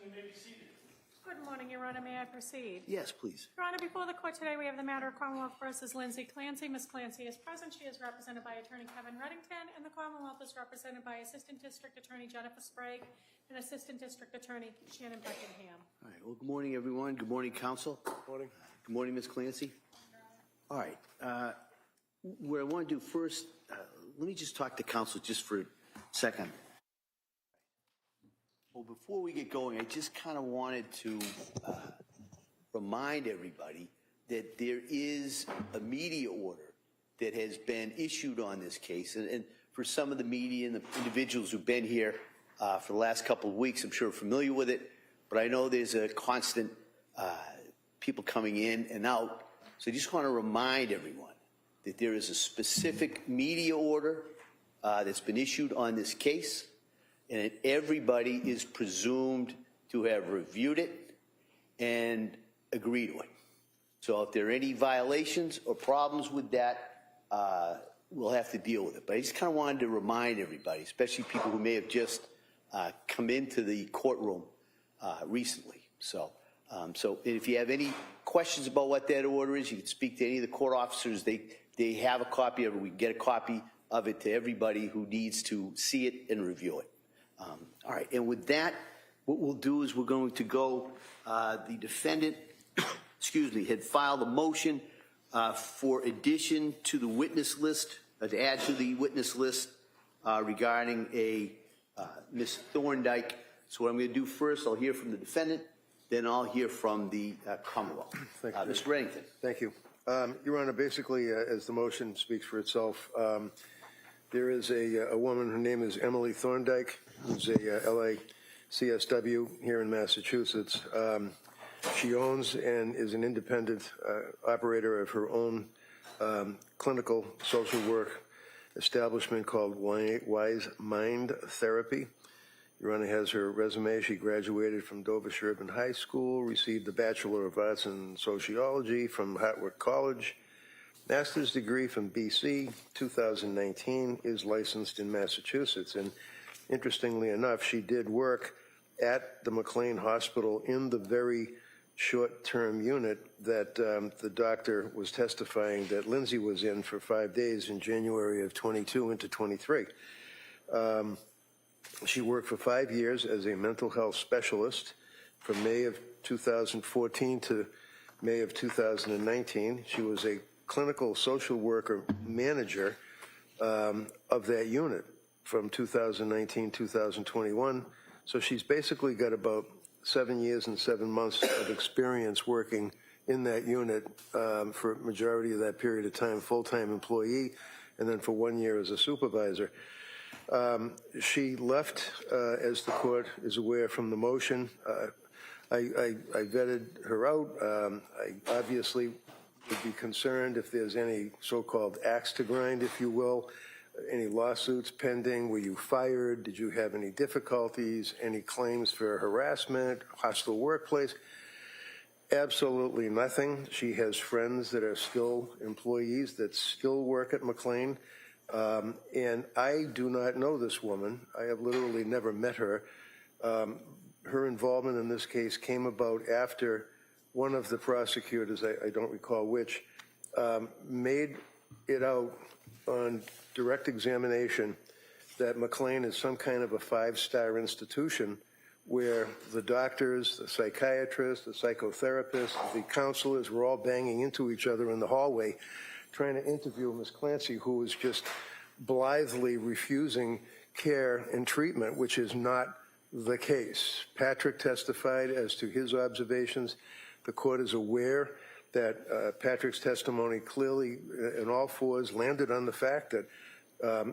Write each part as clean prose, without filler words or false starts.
You may be seated. Good morning, Your Honor. May I proceed? Yes, please. Your Honor, before the court today, we have the matter of Commonwealth versus Lindsay Clancy. Ms. Clancy is present. She is represented by Attorney Kevin Reddington, and the Commonwealth is represented by Assistant District Attorney Jennifer Sprague and Assistant District Attorney Shannon Buckingham. All right. Well, good morning, everyone. Good morning, counsel. Good morning. Good morning, Ms. Clancy. All right. What I want to do first, let me just talk to counsel just for a second. Well, before we get going, I just kind of wanted to remind everybody that there is a media order that has been issued on this case. And for some of the media and the individuals who've been here for the last couple of weeks, I'm sure are familiar with it. But I know there's a constant people coming in and out. So I just want to remind everyone that there is a specific media order that's been issued on this case, and everybody is presumed to have reviewed it and agreed to it. So if there are any violations or problems with that, we'll have to deal with it. But I just kind of wanted to remind everybody, especially people who may have just come into the courtroom recently. So if you have any questions about what that order is, you can speak to any of the court officers. They have a copy of it. We can get a copy of it to everybody who needs to see it and review it. All right, and with that, what we'll do is we're going to go, the defendant, excuse me, had filed a motion for addition to the witness list, to add to the witness list regarding a Ms. Thorndike. So what I'm going to do first, I'll hear from the defendant, then I'll hear from the Commonwealth. Thank you. Mr. Reddington. Thank you. Your Honor, basically, as the motion speaks for itself, there is a woman, her name is Emily Thorndike, who's a LACSW here in Massachusetts. She owns and is an independent operator of her own clinical social work establishment called Wise Mind Therapy. Your Honor has her resume. She graduated from Dover Sherburne High School, received a Bachelor of Arts in Sociology from Hartwick College, master's degree from BC, 2019, is licensed in Massachusetts. And interestingly enough, she did work at the McLean Hospital in the very short-term unit that the doctor was testifying that Lindsay was in for 5 days in January of 22 into 23. She worked for 5 years as a mental health specialist from May of 2014 to May of 2019. She was a clinical social worker manager of that unit from 2019-2021. So she's basically got about 7 years and 7 months of experience working in that unit for a majority of that period of time, full-time employee, and then for 1 year as a supervisor. She left, as the court is aware from the motion. I vetted her out. I obviously would be concerned if there's any so-called axe to grind, if you will, any lawsuits pending. Were you fired? Did you have any difficulties? Any claims for harassment, hostile workplace? Absolutely nothing. She has friends that are still employees that still work at McLean. And I do not know this woman. I have literally never met her. Her involvement in this case came about after one of the prosecutors, I don't recall which, made it out on direct examination that McLean is some kind of a 5-star institution where the doctors, the psychiatrists, the psychotherapists, the counselors were all banging into each other in the hallway trying to interview Ms. Clancy, who was just blithely refusing care and treatment, which is not the case. Patrick testified as to his observations. The court is aware that Patrick's testimony clearly in all fours landed on the fact that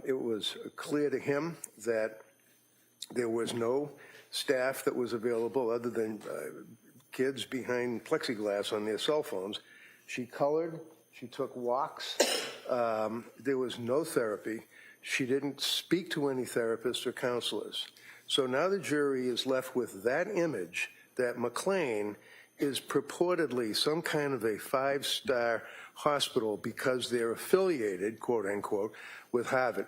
it was clear to him that there was no staff that was available other than kids behind plexiglass on their cell phones. She colored. She took walks. There was no therapy. She didn't speak to any therapists or counselors. So now the jury is left with that image that McLean is purportedly some kind of a 5-star hospital because they're affiliated, quote unquote, with Harvard.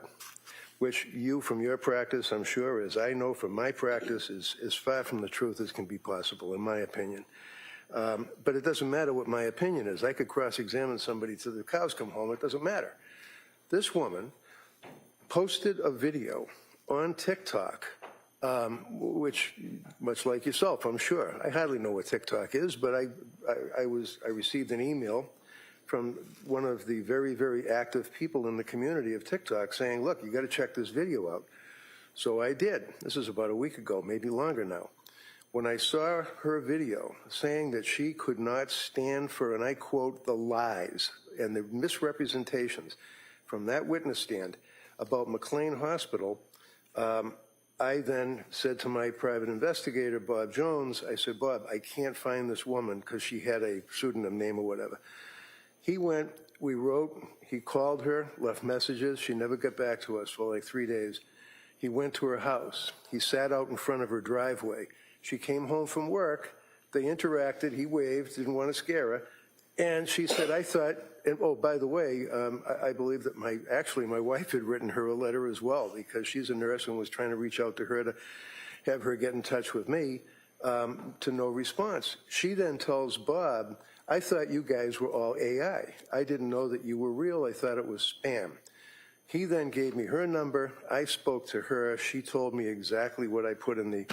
which you from your practice, I'm sure, as I know from my practice, is as far from the truth as can be possible, in my opinion. But it doesn't matter what my opinion is. I could cross-examine somebody till the cows come home. It doesn't matter. This woman posted a video on TikTok, which, much like yourself, I'm sure, I hardly know what TikTok is, but I received an email from one of the very, very active people in the community of TikTok saying, look, you got to check this video out. So I did. This is about a week ago, maybe longer now. When I saw her video saying that she could not stand for, and I quote, the lies and the misrepresentations from that witness stand about McLean Hospital, I then said to my private investigator, Bob Jones, I said, Bob, I can't find this woman because she had a pseudonym name or whatever. He went, we wrote, he called her, left messages. She never got back to us for like 3 days. He went to her house. He sat out in front of her driveway. She came home from work. They interacted. He waved, didn't want to scare her. And she said, I thought, and oh, by the way, I believe that my wife had written her a letter as well because she's a nurse and was trying to reach out to her to have her get in touch with me, to no response. She then tells Bob, I thought you guys were all AI. I didn't know that you were real. I thought it was spam. He then gave me her number. I spoke to her. She told me exactly what I put in the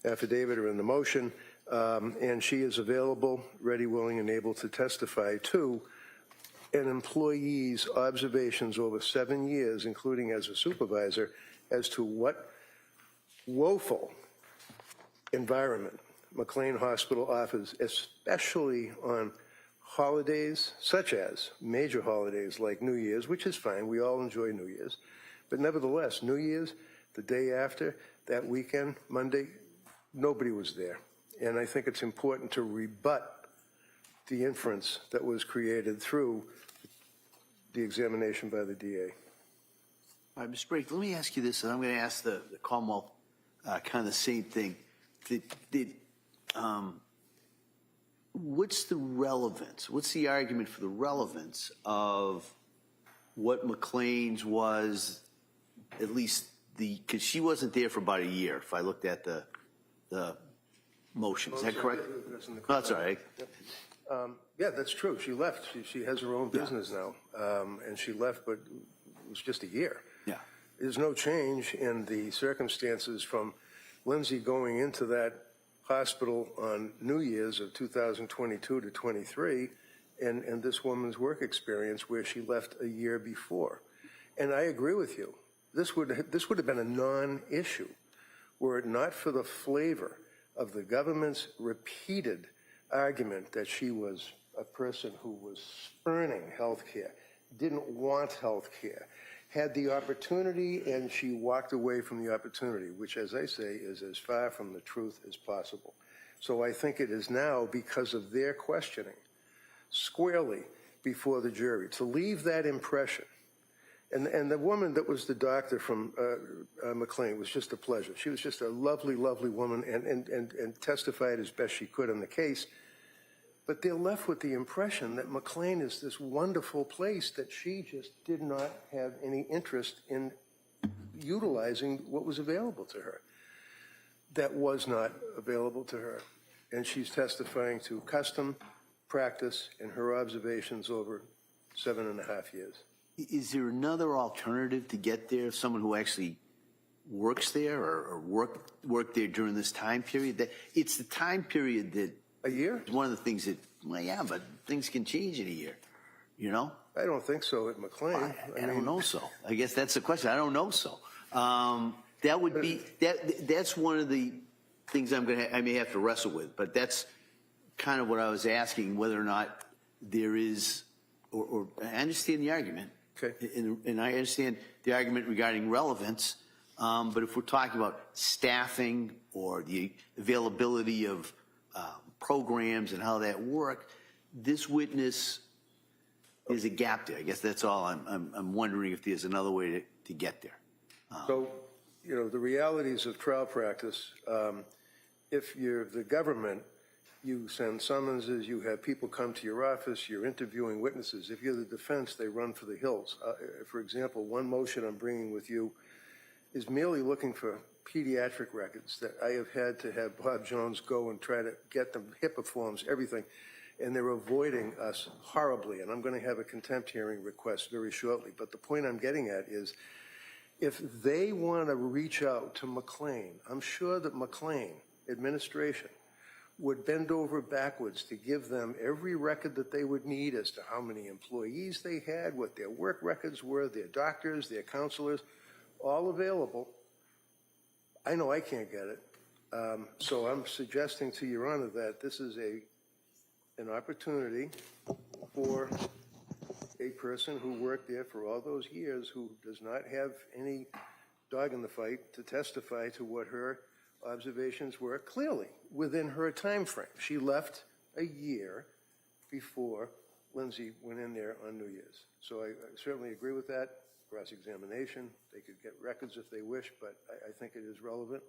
affidavit or in the motion, and she is available, ready, willing, and able to testify to an employee's observations over 7 years, including as a supervisor, as to what woeful environment McLean Hospital offers, especially on holidays such as major holidays like New Year's, which is fine. We all enjoy New Year's. But nevertheless, New Year's, the day after, that weekend, Monday, nobody was there. And I think it's important to rebut the inference that was created through the examination by the DA. All right, Mr. Brake, let me ask you this, and I'm going to ask the Commonwealth kind of the same thing. What's the relevance? What's the argument for the relevance of what McLean's was, at least because she wasn't there for about a year, if I looked at the motion. Is that correct? No, that's all right. Yeah, that's true. She left. She has her own business now, and she left, but it was just a year. Yeah. There's no change in the circumstances from Lindsay going into that hospital on New Year's of 2022 to 23, and this woman's work experience where she left a year before. And I agree with you. This would have been a non-issue were it not for the flavor of the government's repeated argument that she was a person who was spurning health care, didn't want health care, had the opportunity, and she walked away from the opportunity, which, as I say, is as far from the truth as possible. So I think it is now, because of their questioning, squarely before the jury, to leave that impression. And the woman that was the doctor from McLean was just a pleasure. She was just a lovely, lovely woman and testified as best she could in the case. But they're left with the impression that McLean is this wonderful place that she just did not have any interest in utilizing what was available to her. That was not available to her. And she's testifying to custom, practice, and her observations over 7.5 years. Is there another alternative to get there? Someone who actually works there or worked there during this time period? That it's the time period that a year? One of the things that, well, yeah, but things can change in a year, you know? I don't think so at McLean. I don't know so. I guess that's the question. I don't know so. That would be that's one of the things I may have to wrestle with. But that's kind of what I was asking, whether or not there is, or I understand the argument. Okay. And I understand the argument regarding relevance. But if we're talking about staffing or the availability of programs and how that work, this witness is a gap there. I guess that's all. I'm wondering if there's another way to get there. So, you know, the realities of trial practice, if you're the government, you send summonses, you have people come to your office, you're interviewing witnesses. If you're the defense, they run for the hills. For example, one motion I'm bringing with you is merely looking for pediatric records that I have had to have Bob Jones go and try to get them, HIPAA forms, everything, and they're avoiding us horribly, and I'm going to have a contempt hearing request very shortly. But the point I'm getting at is, if they want to reach out to McLean, I'm sure that McLean administration would bend over backwards to give them every record that they would need as to how many employees they had, what their work records were, their doctors, their counselors, all available. I know I can't get it. So I'm suggesting to Your Honor that this is an opportunity for a person who worked there for all those years, who does not have any dog in the fight, to testify to what her observations were clearly within her time frame. She left a year before Lindsay went in there on New Year's. So I certainly agree with that. Cross-examination, they could get records if they wish, but I think it is relevant.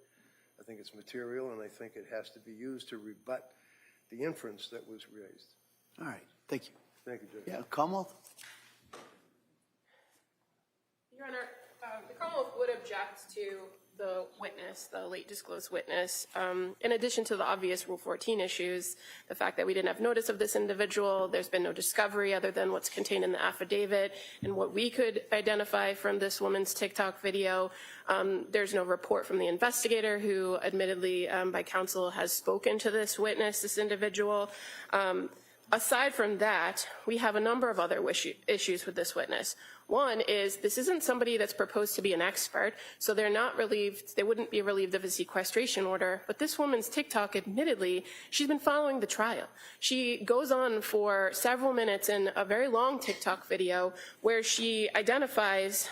I think it's material, and I think it has to be used to rebut the inference that was raised. All right, thank you. Thank you, Judge. Yeah, Commonwealth? Your Honor, the Commonwealth would object to the witness, the late disclosed witness, in addition to the obvious Rule 14 issues, the fact that we didn't have notice of this individual, there's been no discovery other than what's contained in the affidavit, and what we could identify from this woman's TikTok video. There's no report from the investigator who, admittedly, by counsel, has spoken to this witness, this individual. Aside from that, we have a number of other issues with this witness. One is, this isn't somebody that's proposed to be an expert, so they're not relieved, they wouldn't be relieved of a sequestration order, but this woman's TikTok, admittedly, she's been following the trial. She goes on for several minutes in a very long TikTok video where she identifies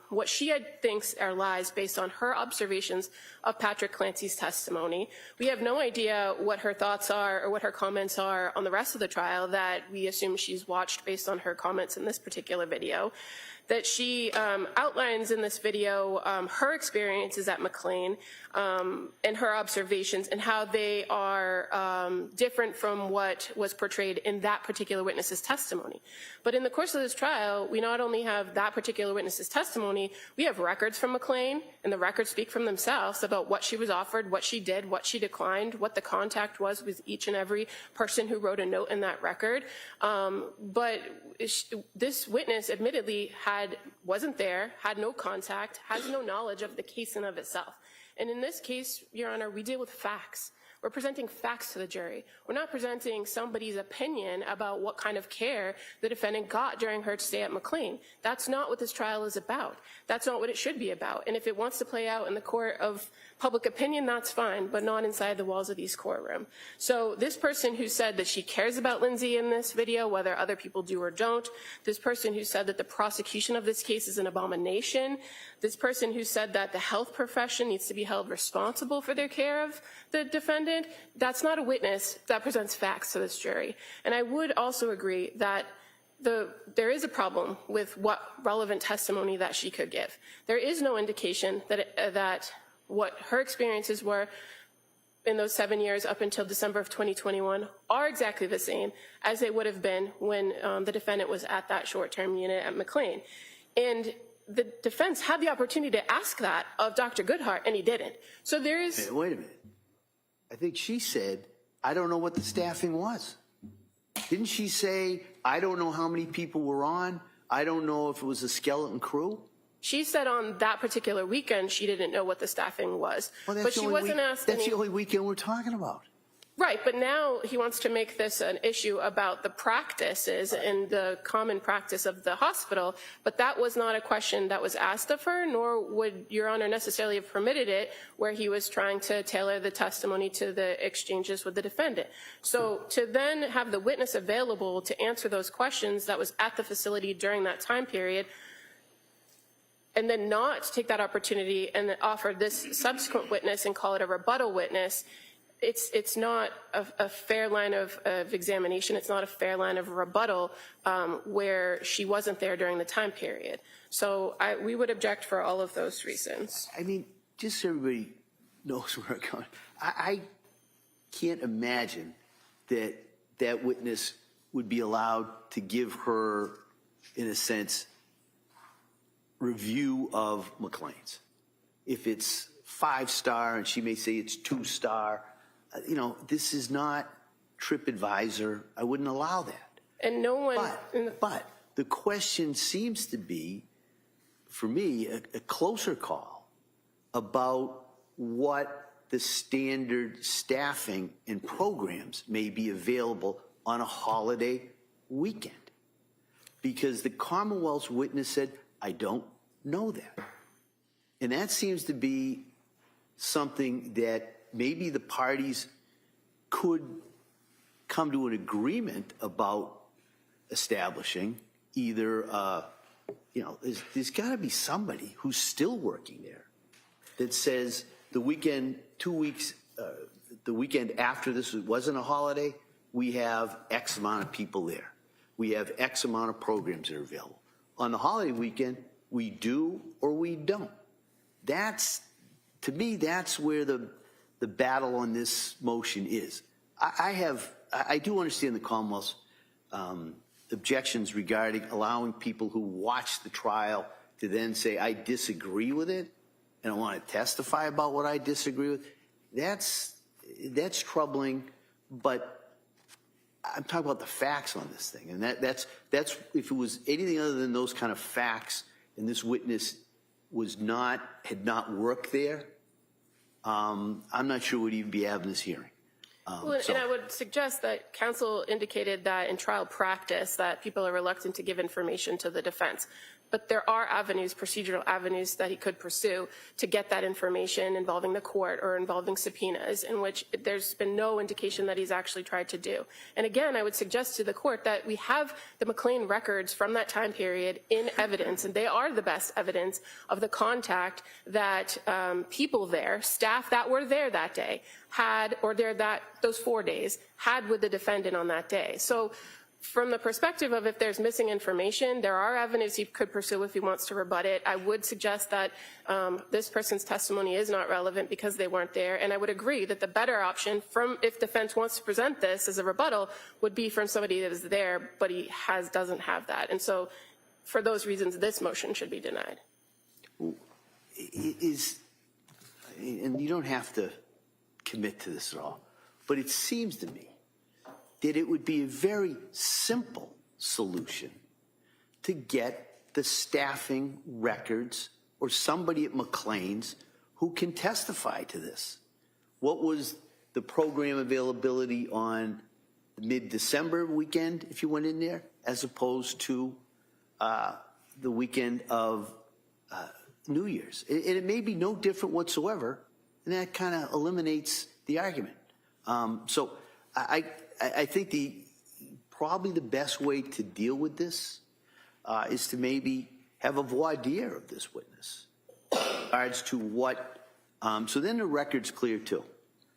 what she thinks are lies based on her observations of Patrick Clancy's testimony. We have no idea what her thoughts are or what her comments are on the rest of the trial that we assume she's watched based on her comments in this particular video. That she outlines in this video her experiences at McLean and her observations and how they are different from what was portrayed in that particular witness's testimony. But in the course of this trial, we not only have that particular witness's testimony, we have records from McLean, and the records speak for themselves about what she was offered, what she did, what she declined, what the contact was with each and every person who wrote a note in that record. But this witness admittedly wasn't there, had no contact, has no knowledge of the case in of itself. And in this case, Your Honor, we deal with facts. We're presenting facts to the jury. We're not presenting somebody's opinion about what kind of care the defendant got during her stay at McLean. That's not what this trial is about. That's not what it should be about. And if it wants to play out in the court of public opinion, that's fine, but not inside the walls of these courtroom. So this person who said that she cares about Lindsay in this video, whether other people do or don't, this person who said that the prosecution of this case is an abomination, this person who said that the health profession needs to be held responsible for their care of the defendant, that's not a witness that presents facts to this jury. And I would also agree that there is a problem with what relevant testimony that she could give. There is no indication that what her experiences were in those 7 years up until December of 2021 are exactly the same as they would have been when the defendant was at that short-term unit at McLean. And the defense had the opportunity to ask that of Dr. Goodhart, and he didn't. So there is... Wait a minute. I think she said, I don't know what the staffing was. Didn't she say, I don't know how many people were on? I don't know if it was a skeleton crew? She said on that particular weekend she didn't know what the staffing was. Well, but she wasn't asked... That's the only weekend we're talking about. Right, but now he wants to make this an issue about the practices and the common practice of the hospital, but that was not a question that was asked of her, nor would Your Honor necessarily have permitted it where he was trying to tailor the testimony to the exchanges with the defendant. So to then have the witness available to answer those questions that was at the facility during that time period, and then not take that opportunity and offer this subsequent witness and call it a rebuttal witness, it's not a fair line of examination. It's not a fair line of rebuttal where she wasn't there during the time period. So we would object for all of those reasons. I mean, just so everybody knows where I'm going, I can't imagine that that witness would be allowed to give her, in a sense, review of McLean's. if it's 5-star, and she may say it's 2-star. You know, this is not TripAdvisor. I wouldn't allow that. And no one. But the question seems to be, for me, a closer call about what the standard staffing and programs may be available on a holiday weekend. Because the Commonwealth's witness said, I don't know that. And that seems to be something that maybe the parties could come to an agreement about establishing. Either, you know, there's got to be somebody who's still working there that says the weekend, 2 weeks, the weekend after this wasn't a holiday, we have X amount of people there. We have X amount of programs that are available. On the holiday weekend, we do or we don't. That's, to me, that's where the battle on this motion is. I do understand the Commonwealth's objections regarding allowing people who watch the trial to then say, I disagree with it, and I want to testify about what I disagree with. That's troubling, but I'm talking about the facts on this thing. And that's if it was anything other than those kind of facts, and this witness had not worked there, I'm not sure we'd even be having this hearing. And I would suggest that counsel indicated that in trial practice that people are reluctant to give information to the defense. But there are avenues, procedural avenues, that he could pursue to get that information involving the court or involving subpoenas, in which there's been no indication that he's actually tried to do. And again, I would suggest to the court that we have the McLean records from that time period in evidence, and they are the best evidence of the contact that people there, staff that were there that day, had, or those 4 days, had with the defendant on that day. So from the perspective of if there's missing information, there are avenues he could pursue if he wants to rebut it. I would suggest that this person's testimony is not relevant because they weren't there. And I would agree that the better option, if defense wants to present this as a rebuttal, would be from somebody that was there, but he doesn't have that. And so for those reasons, this motion should be denied. And you don't have to commit to this at all, but it seems to me that it would be a very simple solution to get the staffing records or somebody at McLean's who can testify to this. What was the program availability on the mid-December weekend, if you went in there, as opposed to the weekend of New Year's? And it may be no different whatsoever, and that kind of eliminates the argument. So I think probably the best way to deal with this is to maybe have a voir dire of this witness in regards to what, so then the record's clear too.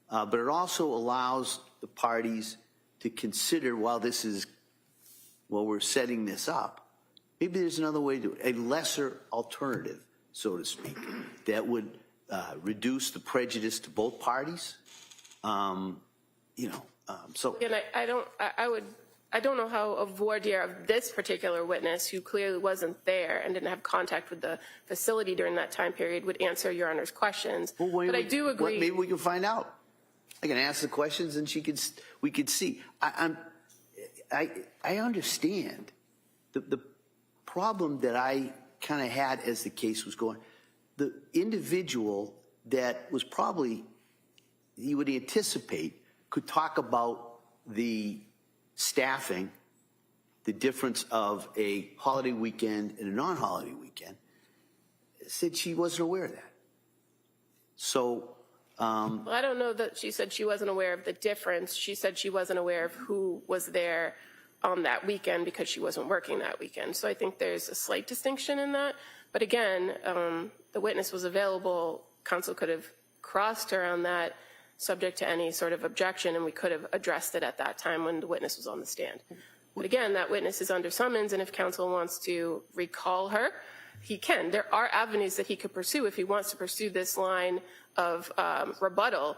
But it also allows the parties to consider while we're setting this up, maybe there's another way to do it, a lesser alternative, so to speak, that would reduce the prejudice to both parties. So again, I don't know how a voir dire of this particular witness, who clearly wasn't there and didn't have contact with the facility during that time period, would answer Your Honor's questions. But I do agree. Maybe we can find out. I can ask the questions, and we could see. I understand the problem that I kind of had as the case was going. The individual that was probably, you would anticipate, could talk about the staffing, the difference of a holiday weekend and a non-holiday weekend, said she wasn't aware of that. So, well, I don't know that she said she wasn't aware of the difference. She said she wasn't aware of who was there on that weekend because she wasn't working that weekend. So I think there's a slight distinction in that. But again, the witness was available. Counsel could have crossed her on that, subject to any sort of objection, and we could have addressed it at that time when the witness was on the stand. But again, that witness is under summons, and if counsel wants to recall her, he can. There are avenues that he could pursue if he wants to pursue this line of rebuttal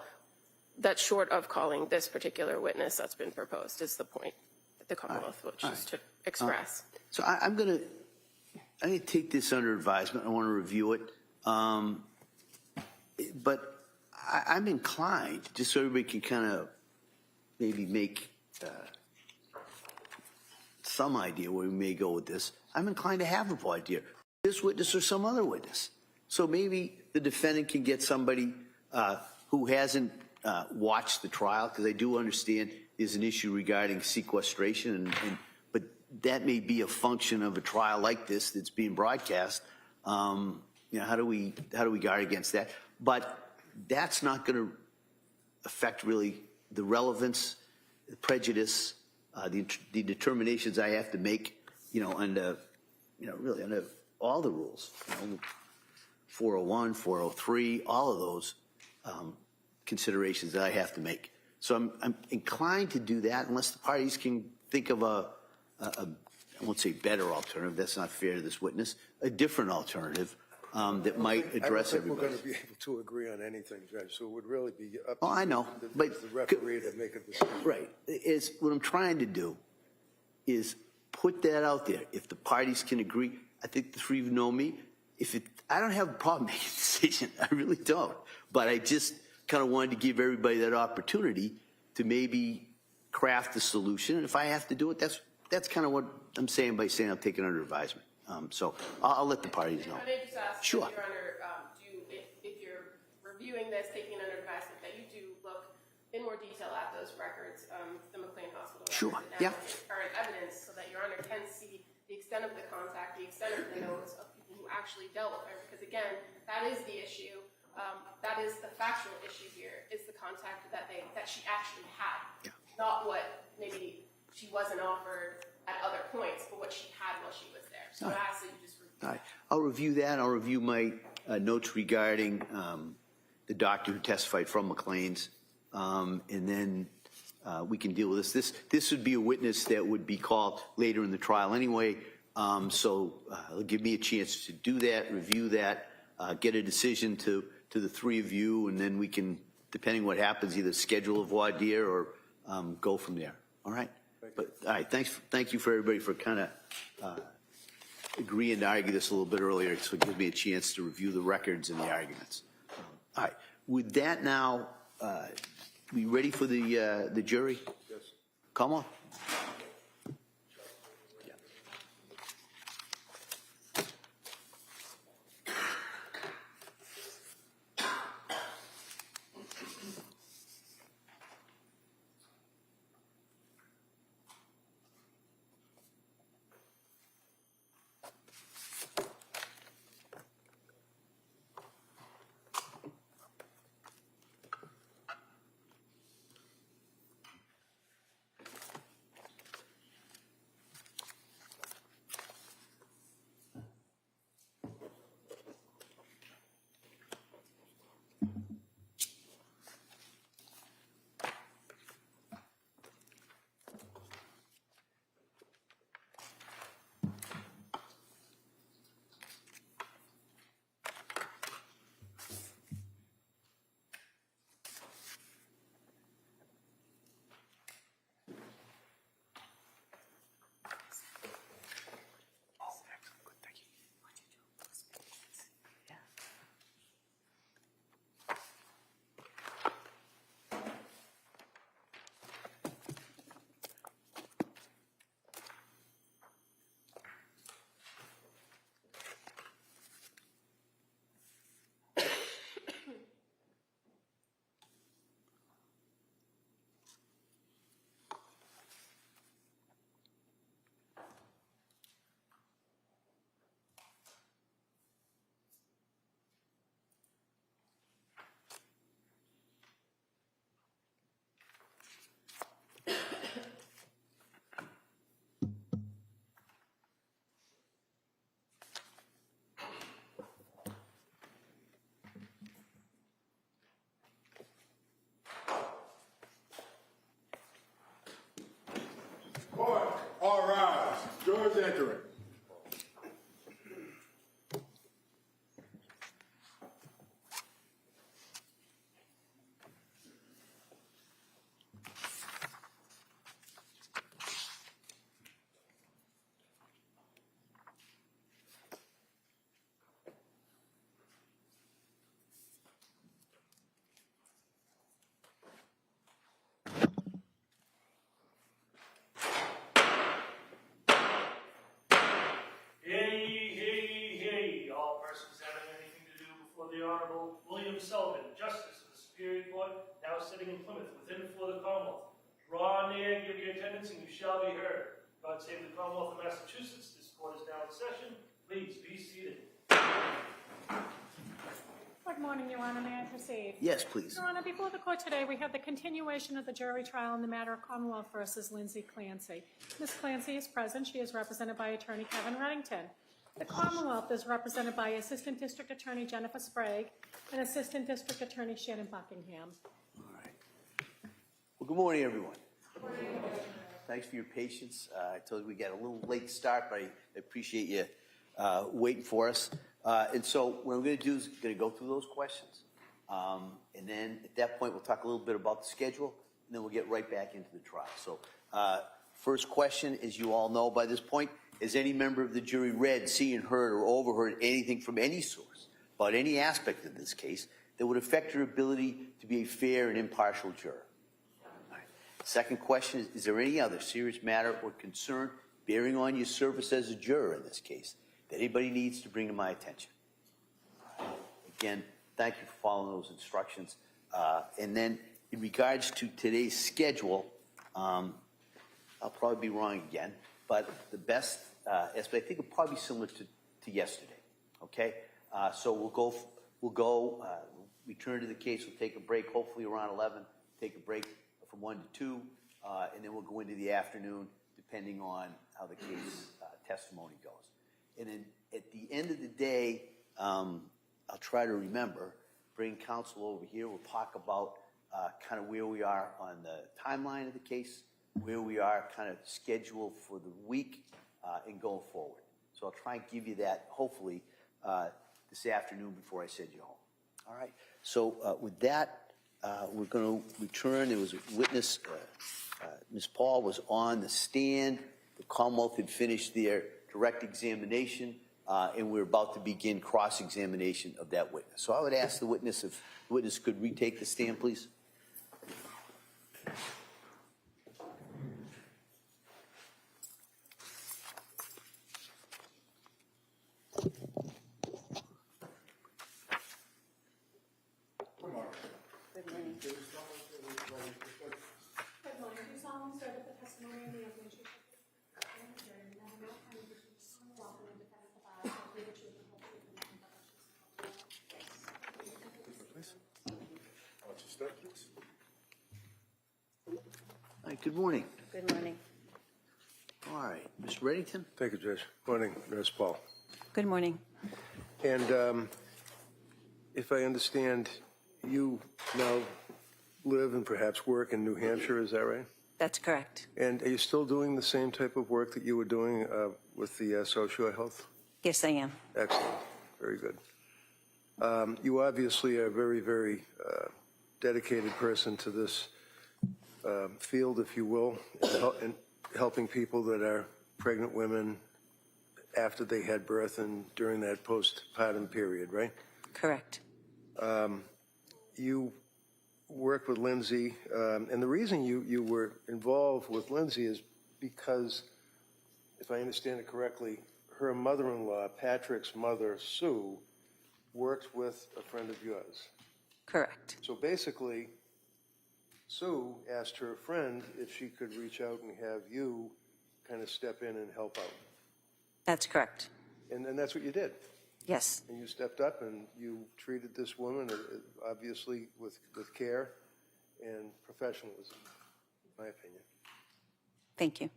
that's short of calling this particular witness that's been proposed, is the point that the Commonwealth wishes to express. So I'm going to take this under advisement. I want to review it. but I'm inclined, just so everybody can kind of maybe make some idea where we may go with this, I'm inclined to have a voir dire, this witness or some other witness. So maybe the defendant can get somebody who hasn't watched the trial, because I do understand there's an issue regarding sequestration, but that may be a function of a trial like this that's being broadcast. You know, how do we guard against that? But that's not going to affect really the relevance, the prejudice, the determinations I have to make, you know, under, you know, really under all the rules, you know, 401, 403, all of those considerations that I have to make. So I'm inclined to do that unless the parties can think of a I won't say better alternative, that's not fair to this witness, a different alternative that might address everybody. I don't think we're going to be able to agree on anything, Judge, so it would really be up to I know, the but referee to make a decision. Right. What I'm trying to do is put that out there. If the parties can agree, I think the three of you know me. I don't have a problem making a decision. I really don't. But I just kind of wanted to give everybody that opportunity to maybe craft a solution. And if I have to do it, that's kind of what I'm saying by saying I'll take it under advisement. So I'll let the parties know. Can I just ask, Sure. Your Honor, if you're reviewing this, taking it under advisement, that you do look in more detail at those records, the McLean Hospital records, Sure. and Yeah. current evidence, so that Your Honor can see the extent of the contact, the extent of the notes of people who actually dealt with her. Because again, that is the issue. That is the factual issue here, is the contact that she actually had, not what maybe she wasn't offered at other points, but what she had while she was there. So I ask that you just review. All right. I'll review that. I'll review my notes regarding the doctor who testified from McLean's, and then we can deal with this. This would be a witness that would be called later in the trial anyway, so it'll give me a chance to do that, review that, get a decision to the three of you, and then we can, depending what happens, either schedule a voir dire or go from there. All right? But all right, thank you for everybody for kind of agreeing to argue this a little bit earlier, so it gives me a chance to review the records and the arguments. All right, with that now, we ready for the jury? Yes. Come on. Court, all rise. Jurors entering. sitting in Plymouth, within and for the Commonwealth. Draw near, give your attendance, and you shall be heard. God save the Commonwealth of Massachusetts. This court is now in session. Please be seated. Good morning, Your Honor. May I proceed? Yes, please. Your Honor, before the court today, we have the continuation of the jury trial in the matter of Commonwealth versus Lindsay Clancy. Ms. Clancy is present. She is represented by Attorney Kevin Reddington. The Commonwealth is represented by Assistant District Attorney Jennifer Sprague and Assistant District Attorney Shannon Buckingham. All right. Well, good morning, everyone. Good morning. Thanks for your patience. I told you we got a little late start, but I appreciate you waiting for us. And so what I'm going to do is going to go through those questions. And then at that point, we'll talk a little bit about the schedule, and then we'll get right back into the trial. So first question, as you all know by this point, has any member of the jury read, seen, heard, or overheard anything from any source about any aspect of this case that would affect your ability to be a fair and impartial juror? All right. Second question is there any other serious matter or concern bearing on your service as a juror in this case that anybody needs to bring to my attention? Again, thank you for following those instructions. And then in regards to today's schedule, I'll probably be wrong again, but the best aspect, I think it'll probably be similar to yesterday, okay? So we'll go, return to the case, we'll take a break, hopefully around 11, take a break from 1 to 2, and then we'll go into the afternoon, depending on how the case testimony goes. And then at the end of the day, I'll try to remember, bring counsel over here. We'll talk about kind of where we are on the timeline of the case, where we are kind of scheduled for the week and going forward. So I'll try and give you that, hopefully, this afternoon before I send you home. All right. So with that, we're going to return. There was a witness. Ms. Paul was on the stand. The Commonwealth had finished their direct examination, and we're about to begin cross-examination of that witness. So I would ask the witness if the witness could retake the stand, please. Good morning. Do solemnly swear that the testimony in the evidence you All right, good morning. Good morning. All right, Mr. Reddington? Thank you, Judge. Morning, Nurse Paul. Good morning. And if I understand, you now live and perhaps work in New Hampshire, is that right? That's correct. And are you still doing the same type of work that you were doing with the social health? Yes, I am. Excellent. Very good. You obviously are a very, very dedicated person to this field, if you will, and helping people that are pregnant women after they had birth and during that postpartum period, right? Correct. You worked with Lindsay, and the reason you were involved with Lindsay is because, if I understand it correctly, her mother-in-law, Patrick's mother, Sue, worked with a friend of yours. Correct. So basically, Sue asked her friend if she could reach out and have you kind of step in and help out. That's correct. And that's what you did. Yes. And you stepped up and you treated this woman, obviously, with care and professionalism, in my opinion. Thank you.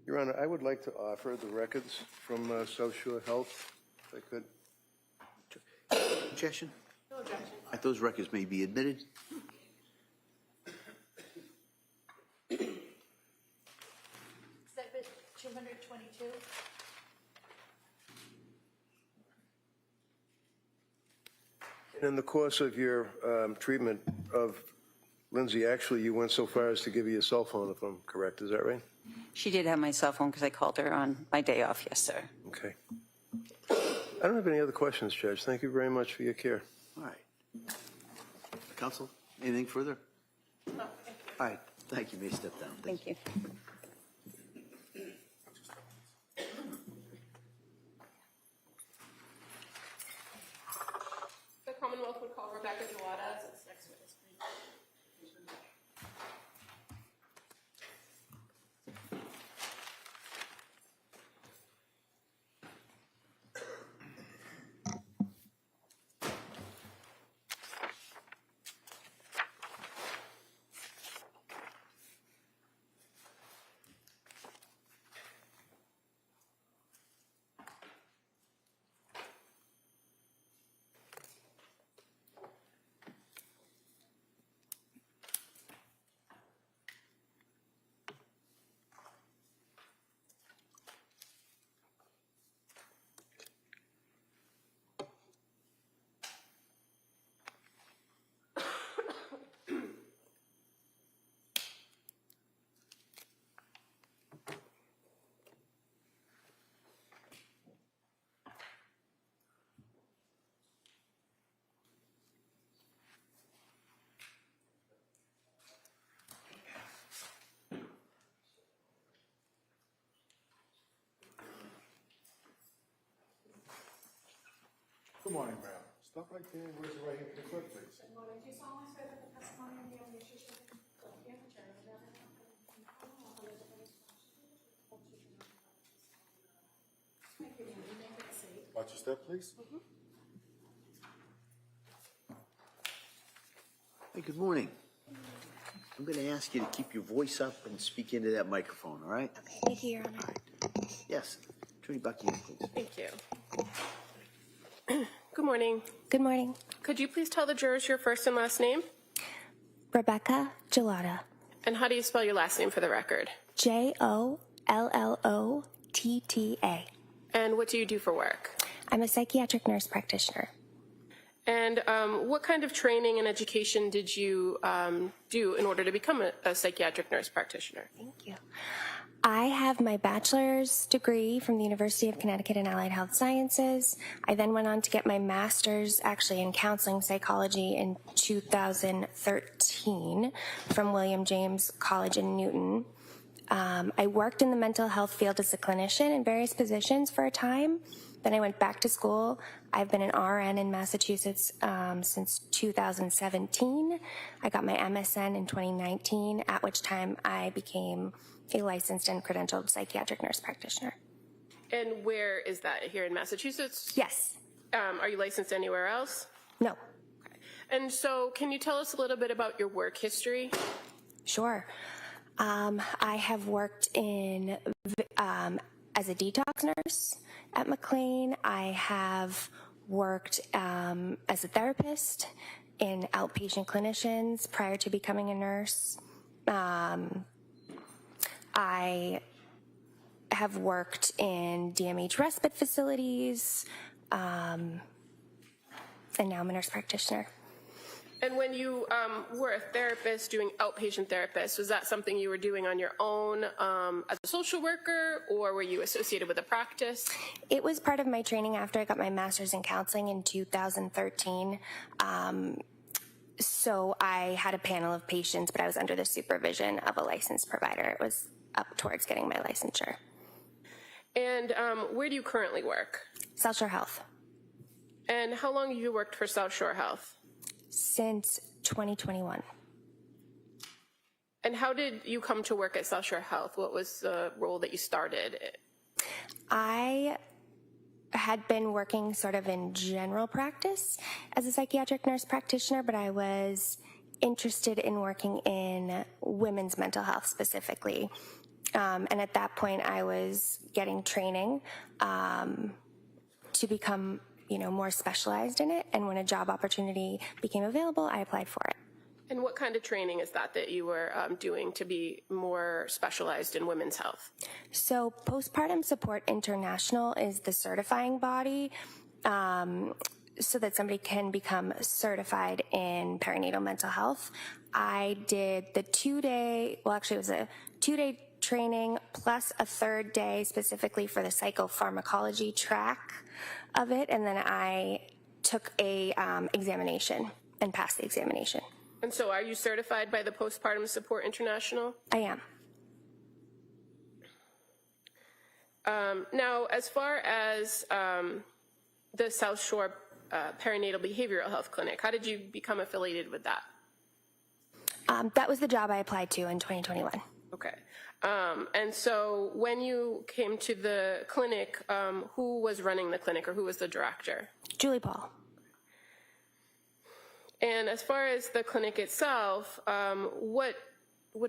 Your Honor, I would like to offer the records from South Shore Health, if I could. Objection? No objection. Those records may be admitted. Exhibit 222. And in the course of your treatment of Lindsay, actually, you went so far as to give you a cell phone, if I'm correct. Is that right? She did have my cell phone because I called her on my day off. Yes, sir. Okay. I don't have any other questions, Judge. Thank you very much for your care. All right. Counsel, anything further? No, All right. Thank you. You may step down. Thank you. Good morning, ma'am. Stop right there and raise your right hand to the clerk, please. Good morning. Do you solemnly swear that the testimony you'll give in the issue shall be the truth, the whole truth, and nothing but the truth? Thank you, ma'am. You may take a seat. Watch your step, please. Hey, good morning. I'm going to ask you to keep your voice up and speak into that microphone, all right? Thank you, Your Honor. Yes. Attorney Buckingham, please. Thank you. Good morning. Good morning. Could you please tell the jurors your first and last name? Rebecca Gelada. And how do you spell your last name for the record? Jollota. And what do you do for work? I'm a psychiatric nurse practitioner. And what kind of training and education did you do in order to become a psychiatric nurse practitioner? Thank you. I have my bachelor's degree from the University of Connecticut in Allied Health Sciences. I then went on to get my master's actually in counseling psychology in 2013 from William James College in Newton. I worked in the mental health field as a clinician in various positions for a time. Then I went back to school. I've been an RN in Massachusetts since 2017. I got my MSN in 2019, at which time I became a licensed and credentialed psychiatric nurse practitioner. And where is that? Here in Massachusetts? Yes. Are you licensed anywhere else? No. And so can you tell us a little bit about your work history? Sure. I have worked in as a detox nurse at McLean. I have worked as a therapist in outpatient clinicians prior to becoming a nurse. I have worked in DMH respite facilities, and now I'm a nurse practitioner. And when you were a therapist, doing outpatient therapist, was that something you were doing on your own as a social worker, or were you associated with a practice? It was part of my training after I got my master's in counseling in 2013. So I had a panel of patients, but I was under the supervision of a licensed provider. It was up towards getting my licensure. And where do you currently work? South Shore Health. And how long have you worked for South Shore Health? Since 2021. And how did you come to work at South Shore Health? What was the role that you started? I had been working sort of in general practice as a psychiatric nurse practitioner, but I was interested in working in women's mental health specifically. And at that point, I was getting training to become more specialized in it. And when a job opportunity became available, I applied for it. And what kind of training is that you were doing to be more specialized in women's health? So Postpartum Support International is the certifying body so that somebody can become certified in perinatal mental health. I did the 2-day, well, actually it was a 2-day training plus a 3rd day specifically for the psychopharmacology track of it, and then I took a examination and passed the examination. And so are you certified by the Postpartum Support International? I am. Now, as far as the South Shore Perinatal Behavioral Health Clinic, how did you become affiliated with that? That was the job I applied to in 2021. Okay. And so when you came to the clinic, who was running the clinic, or who was the director? Julie Paul. And as far as the clinic itself, what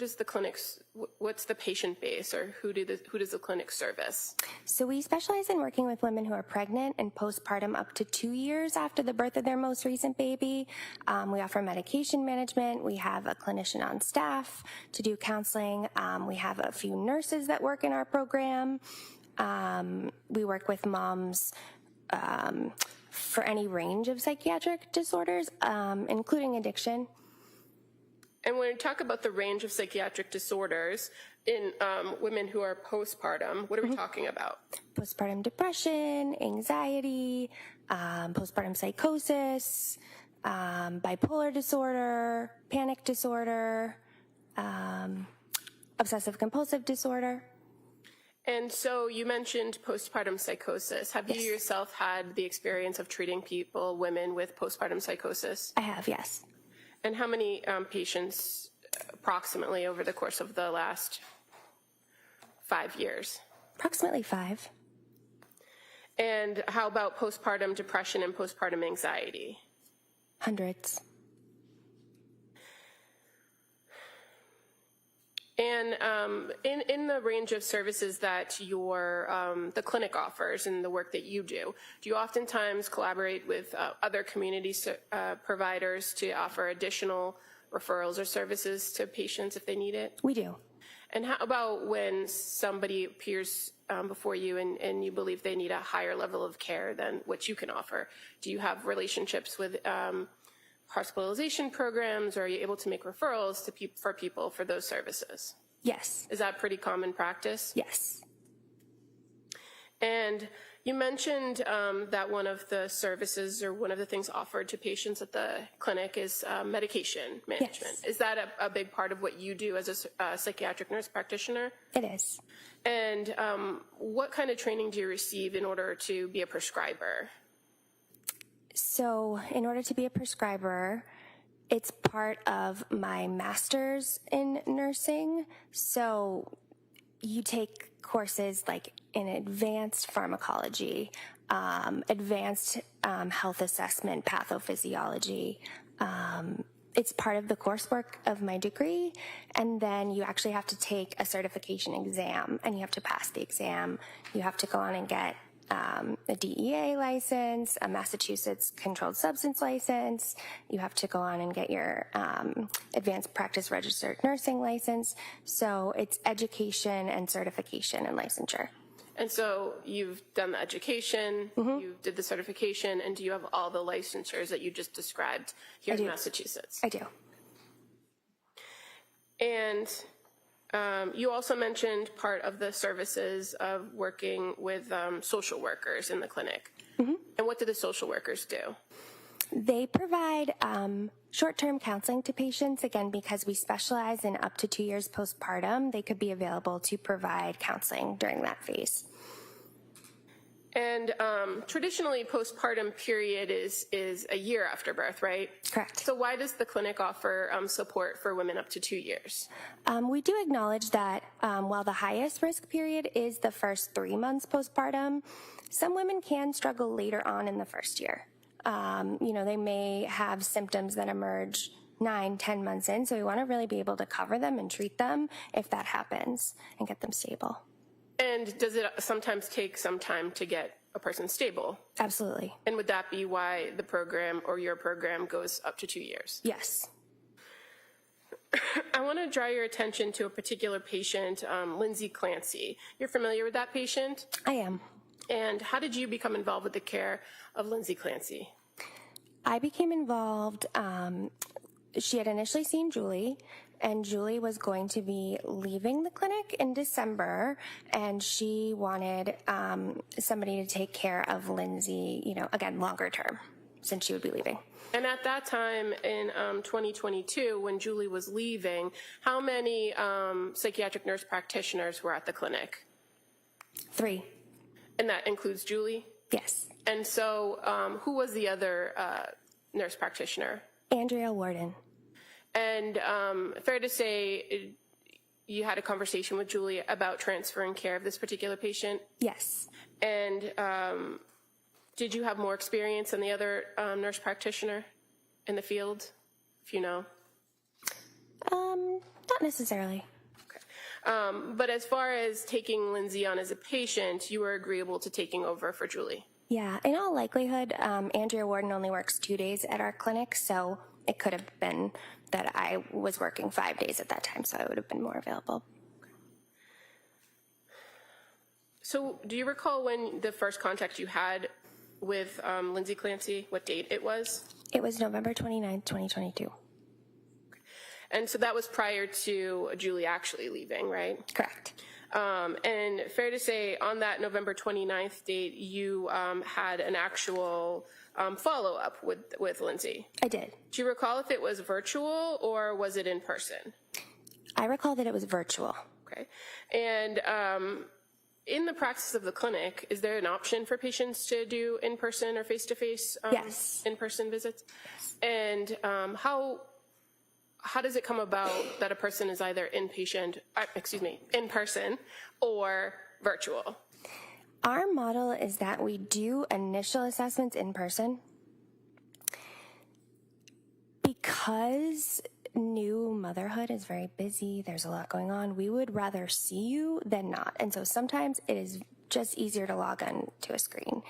is the clinic's, what's the patient base, or who does the clinic service? So we specialize in working with women who are pregnant and postpartum up to 2 years after the birth of their most recent baby. We offer medication management. We have a clinician on staff to do counseling. We have a few nurses that work in our program. We work with moms for any range of psychiatric disorders, including addiction. And when we talk about the range of psychiatric disorders in women who are postpartum, what are we talking about? Postpartum depression, anxiety, postpartum psychosis, bipolar disorder, panic disorder, obsessive compulsive disorder. And so you mentioned postpartum psychosis. Have you Yes. yourself had the experience of treating women with postpartum psychosis? I have, yes. And how many patients approximately over the course of the last 5 years? Approximately 5. And how about postpartum depression and postpartum anxiety? Hundreds. And in the range of services that the clinic offers and the work that you do you oftentimes collaborate with other community providers to offer additional referrals or services to patients if they need it? We do. And how about when somebody appears before you and you believe they need a higher level of care than what you can offer? Do you have relationships with hospitalization programs, or are you able to make referrals to for people for those services? Yes. Is that pretty common practice? Yes. And you mentioned that one of the services or one of the things offered to patients at the clinic is medication management. Yes. Is that a big part of what you do as a psychiatric nurse practitioner? It is. And what kind of training do you receive in order to be a prescriber? So in order to be a prescriber, it's part of my master's in nursing. So you take courses like in advanced pharmacology, advanced health assessment, pathophysiology. It's part of the coursework of my degree. And then you actually have to take a certification exam, and you have to pass the exam. You have to go on and get a DEA license, a Massachusetts controlled substance license. You have to go on and get your advanced practice registered nursing license. So it's education and certification and licensure. And so you've done the education, you did the certification, and do you have all the licensures that you just described here in Massachusetts? I do. And you also mentioned part of the services of working with social workers in the clinic. And what do the social workers do? They provide short-term counseling to patients, again, because we specialize in up to 2 years postpartum. They could be available to provide counseling during that phase. And traditionally, postpartum period is a year after birth, right? Correct. So why does the clinic offer support for women up to 2 years? We do acknowledge that while the highest risk period is the first 3 months postpartum, some women can struggle later on in the first year. They may have symptoms that emerge 9, 10 months in, so we want to really be able to cover them and treat them if that happens and get them stable. And does it sometimes take some time to get a person stable? Absolutely. And would that be why the program or your program goes up to 2 years? Yes. I want to draw your attention to a particular patient, Lindsay Clancy. You're familiar with that patient? I am. And how did you become involved with the care of Lindsay Clancy? I became involved, she had initially seen Julie, and Julie was going to be leaving the clinic in December, and she wanted somebody to take care of Lindsay, again, longer term, since she would be leaving. And at that time in 2022, when Julie was leaving, how many psychiatric nurse practitioners were at the clinic? 3. And that includes Julie? Yes. And so who was the other nurse practitioner? Andrea Warden. And fair to say you had a conversation with Julie about transferring care of this particular patient? Yes. And did you have more experience than the other nurse practitioner in the field, if you know? Not necessarily. But as far as taking Lindsay on as a patient, you were agreeable to taking over for Julie? Yeah, in all likelihood, Andrea Warden only works 2 days at our clinic, so it could have been that I was working 5 days at that time, so I would have been more available. So do you recall when the first contact you had with Lindsay Clancy, what date it was? It was November 29th, 2022. And so that was prior to Julie actually leaving, right? Correct. And fair to say, on that November 29th date, you had an actual follow-up with Lindsay. I did. Do you recall if it was virtual or was it in person? I recall that it was virtual. Okay. And in the practice of the clinic, is there an option for patients to do in-person or face-to-face Yes. in-person visits? And how does it come about that a person is either in person or virtual? Our model is that we do initial assessments in person because new motherhood is very busy. There's a lot going on. We would rather see you than not. And so sometimes it is just easier to log on to a screen.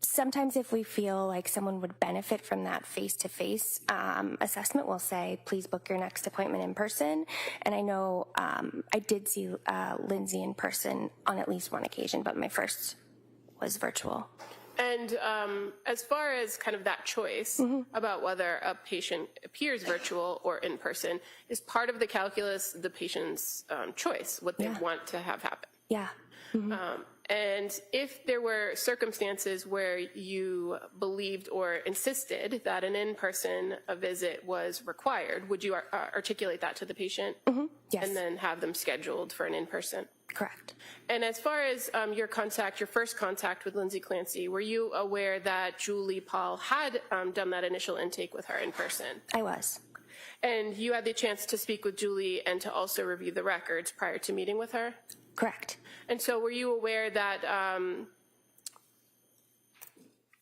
Sometimes if we feel like someone would benefit from that face-to-face assessment, we'll say, please book your next appointment in person. And I know I did see Lindsay in person on at least one occasion, but my first was virtual. And as far as kind of that choice about whether a patient appears virtual or in person, is part of the calculus the patient's choice, what they want to have happen? Yeah. And if there were circumstances where you believed or insisted that an in-person visit was required, would you articulate that to the patient? Yes. And then have them scheduled for an in-person? Correct. And as far as your first contact with Lindsay Clancy, were you aware that Julie Paul had done that initial intake with her in person? I was. And you had the chance to speak with Julie and to also review the records prior to meeting with her? Correct. And so were you aware that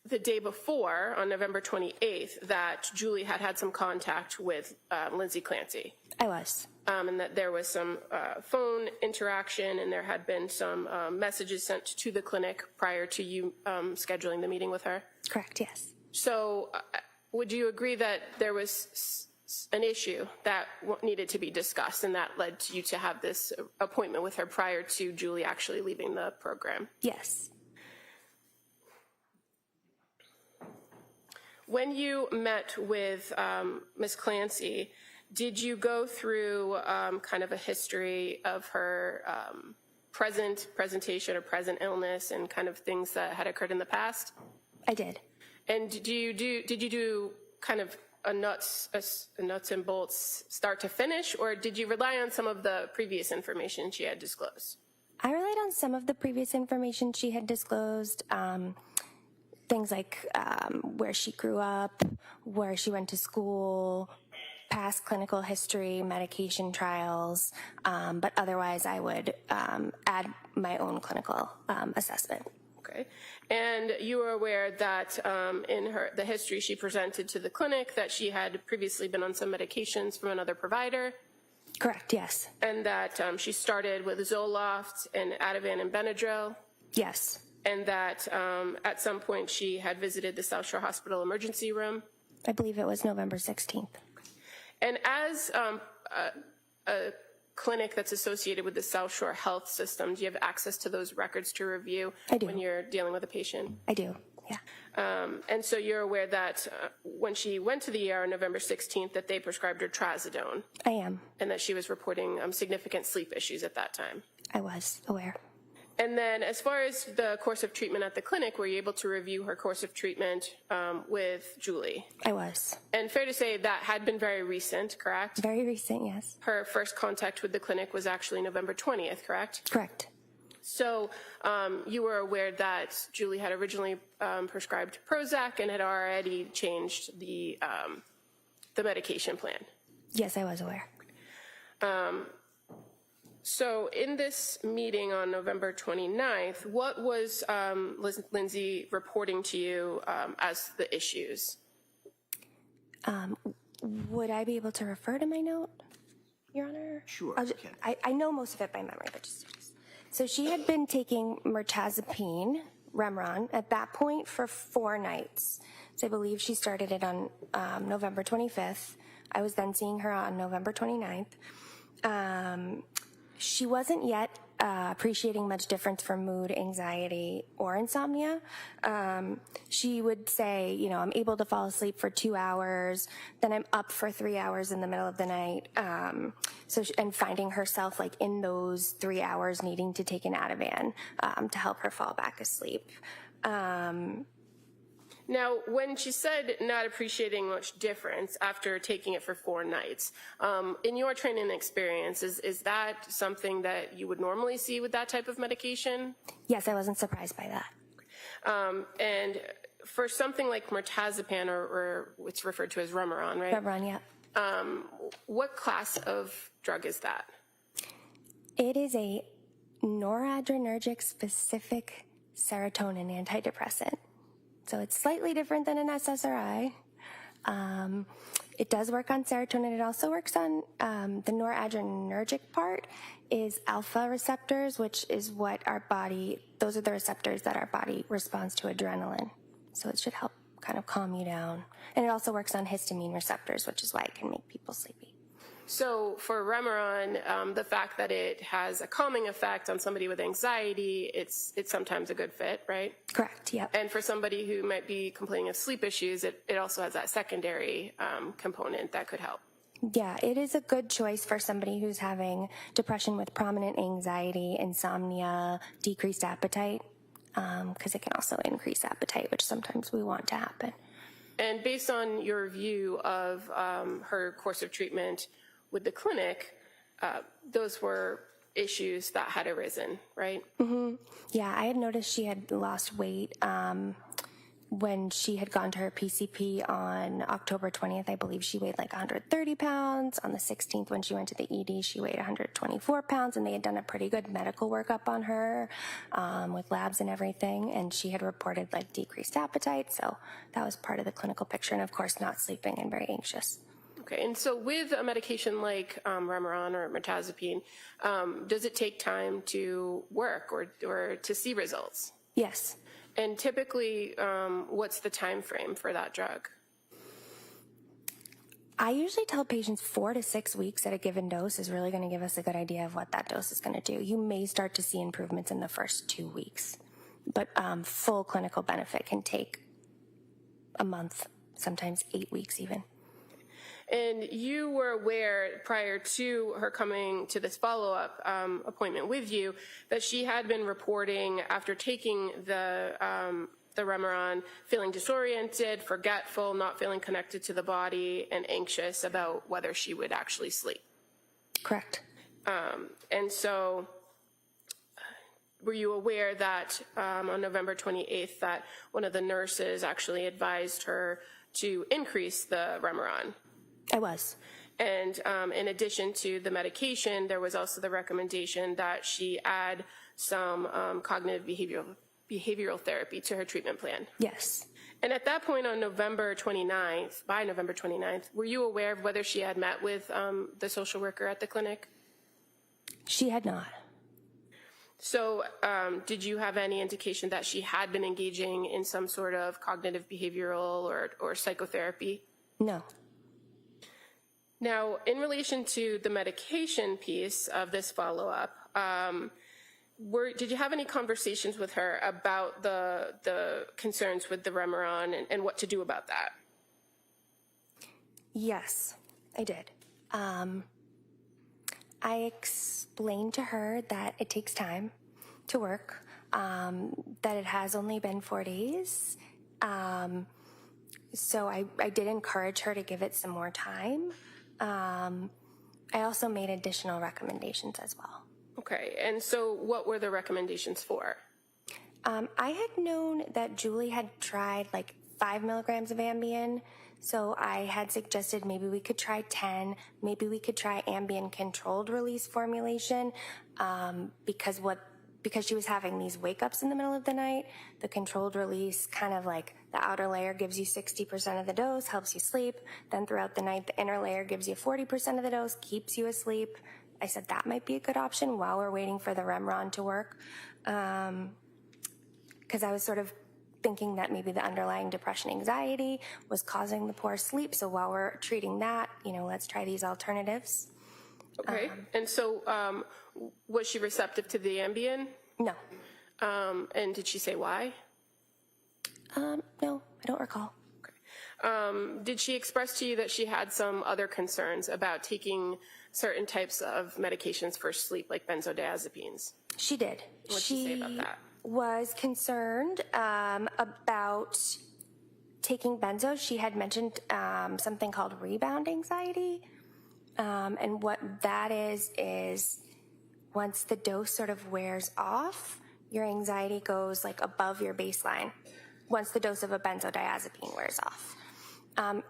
the day before, on November 28th, that Julie had some contact with Lindsay Clancy? I was. And that there was some phone interaction and there had been some messages sent to the clinic prior to you scheduling the meeting with her? Correct, yes. So would you agree that there was an issue that needed to be discussed and that led to you to have this appointment with her prior to Julie actually leaving the program? Yes. When you met with Ms. Clancy, did you go through kind of a history of her presentation or present illness and kind of things that had occurred in the past? I did. And did you do kind of a nuts and bolts start to finish, or did you rely on some of the previous information she had disclosed? I relied on some of the previous information she had disclosed, things like where she grew up, where she went to school, past clinical history, medication trials, but otherwise I would add my own clinical assessment. Okay. And you were aware that in the history she presented to the clinic that she had previously been on some medications from another provider? Correct, yes. And that she started with Zoloft and Ativan and Benadryl? Yes. And that at some point she had visited the South Shore Hospital emergency room? I believe it was November 16th. And as a clinic that's associated with the South Shore Health System, do you have access to those records to review when you're dealing with a patient? I do, yeah. And so you're aware that when she went to the ER on November 16th that they prescribed her trazodone? I am. And that she was reporting significant sleep issues at that time? I was aware. And then as far as the course of treatment at the clinic, were you able to review her course of treatment with Julie? I was. And fair to say that had been very recent, correct? Very recent, yes. Her first contact with the clinic was actually November 20th, correct? Correct. So you were aware that Julie had originally prescribed Prozac and had already changed the medication plan? Yes, I was aware. So in this meeting on November 29th, what was Lindsay reporting to you as the issues? Would I be able to refer to my note, Your Honor? Sure, you can. I know most of it by memory, but just. So she had been taking mirtazapine, Remeron, at that point for 4 nights. So I believe she started it on November 25th. I was then seeing her on November 29th. She wasn't yet appreciating much difference from mood, anxiety, or insomnia. She would say, you know, I'm able to fall asleep for 2 hours, then I'm up for 3 hours in the middle of the night. And finding herself like in those 3 hours needing to take an Ativan to help her fall back asleep. Now, when she said not appreciating much difference after taking it for 4 nights, in your training experience, is that something that you would normally see with that type of medication? Yes, I wasn't surprised by that. And for something like mirtazapine, or what's referred to as Remeron, right? Remeron, yeah. What class of drug is that? It is a noradrenergic specific serotonin antidepressant. So it's slightly different than an SSRI. It does work on serotonin. It also works on the noradrenergic part is alpha receptors, which is what our body, those are the receptors that our body responds to adrenaline. So it should help kind of calm you down. And it also works on histamine receptors, which is why it can make people sleepy. So for Remeron, the fact that it has a calming effect on somebody with anxiety, it's sometimes a good fit, right? Correct, yep. And for somebody who might be complaining of sleep issues, it also has that secondary component that could help. Yeah, it is a good choice for somebody who's having depression with prominent anxiety, insomnia, decreased appetite, because it can also increase appetite, which sometimes we want to happen. And based on your view of her course of treatment with the clinic, those were issues that had arisen, right? Mm-hmm. Yeah, I had noticed she had lost weight when she had gone to her PCP on October 20th. I believe she weighed like 130 pounds. On the 16th, when she went to the ED, she weighed 124 pounds, and they had done a pretty good medical workup on her with labs and everything, and she had reported like decreased appetite, so that was part of the clinical picture, and of course not sleeping and very anxious. Okay, and so with a medication like Remeron or mirtazapine, does it take time to work or to see results? Yes. And typically, what's the time frame for that drug? I usually tell patients 4 to 6 weeks at a given dose is really going to give us a good idea of what that dose is going to do. You may start to see improvements in the first 2 weeks, but full clinical benefit can take a month, sometimes 8 weeks even. And you were aware prior to her coming to this follow-up appointment with you that she had been reporting after taking the Remeron feeling disoriented, forgetful, not feeling connected to the body, and anxious about whether she would actually sleep. Correct. And so were you aware that on November 28th that one of the nurses actually advised her to increase the Remeron? I was. And in addition to the medication, there was also the recommendation that she add some cognitive behavioral therapy to her treatment plan. Yes. And at that point on November 29th, by November 29th, were you aware of whether she had met with the social worker at the clinic? She had not. So did you have any indication that she had been engaging in some sort of cognitive behavioral or psychotherapy? No. Now, in relation to the medication piece of this follow-up, did you have any conversations with her about the concerns with the Remeron and what to do about that? Yes, I did. I explained to her that it takes time to work, that it has only been 4 days. So I did encourage her to give it some more time. I also made additional recommendations as well. Okay, and so what were the recommendations for? I had known that Julie had tried like 5 milligrams of Ambien, so I had suggested maybe we could try 10, maybe we could try Ambien controlled release formulation, because she was having these wake-ups in the middle of the night. The controlled release, kind of like the outer layer gives you 60% of the dose, helps you sleep. Then throughout the night, the inner layer gives you 40% of the dose, keeps you asleep. I said that might be a good option while we're waiting for the Remeron to work. Because I was sort of thinking that maybe the underlying depression, anxiety was causing the poor sleep. So while we're treating that, let's try these alternatives. Okay, and so was she receptive to the Ambien? No. And did she say why? No, I don't recall. Okay. Did she express to you that she had some other concerns about taking certain types of medications for sleep, like benzodiazepines? She did. What did she say about that? Was concerned about taking benzos, she had mentioned something called rebound anxiety. And what that is once the dose sort of wears off, your anxiety goes like above your baseline once the dose of a benzodiazepine wears off.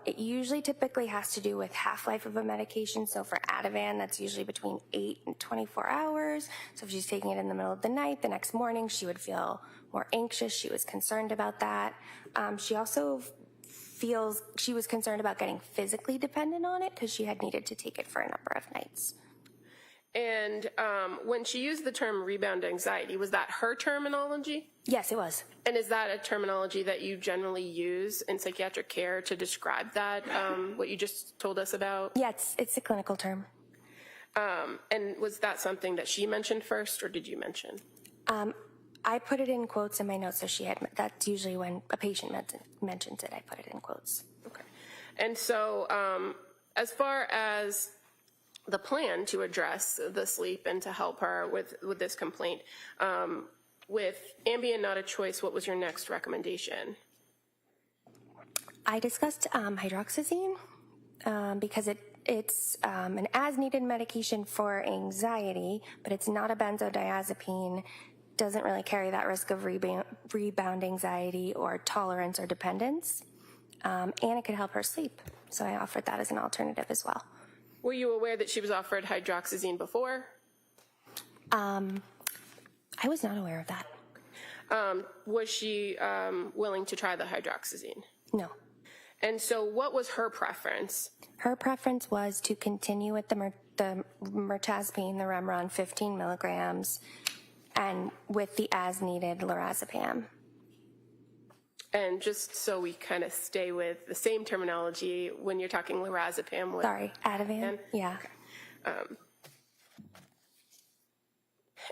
It usually typically has to do with half-life of a medication. So for Ativan, that's usually between 8 and 24 hours. So if she's taking it in the middle of the night, the next morning she would feel more anxious. She was concerned about that. She also feels she was concerned about getting physically dependent on it because she had needed to take it for a number of nights. And when she used the term rebound anxiety, was that her terminology? Yes, it was. And is that a terminology that you generally use in psychiatric care to describe that, what you just told us about? Yeah, it's a clinical term. And was that something that she mentioned first, or did you mention? I put it in quotes in my notes, so that's usually when a patient mentions it, I put it in quotes. Okay. And so as far as the plan to address the sleep and to help her with this complaint, with Ambien not a choice, what was your next recommendation? I discussed hydroxyzine because it's an as-needed medication for anxiety, but it's not a benzodiazepine, doesn't really carry that risk of rebound anxiety or tolerance or dependence, and it could help her sleep. So I offered that as an alternative as well. Were you aware that she was offered hydroxyzine before? I was not aware of that. Was she willing to try the hydroxyzine? No. And so what was her preference? Her preference was to continue with the mirtazapine, the Remeron, 15 milligrams, and with the as-needed lorazepam. And just so we kind of stay with the same terminology, when you're talking lorazepam. Sorry, Ativan? Yeah.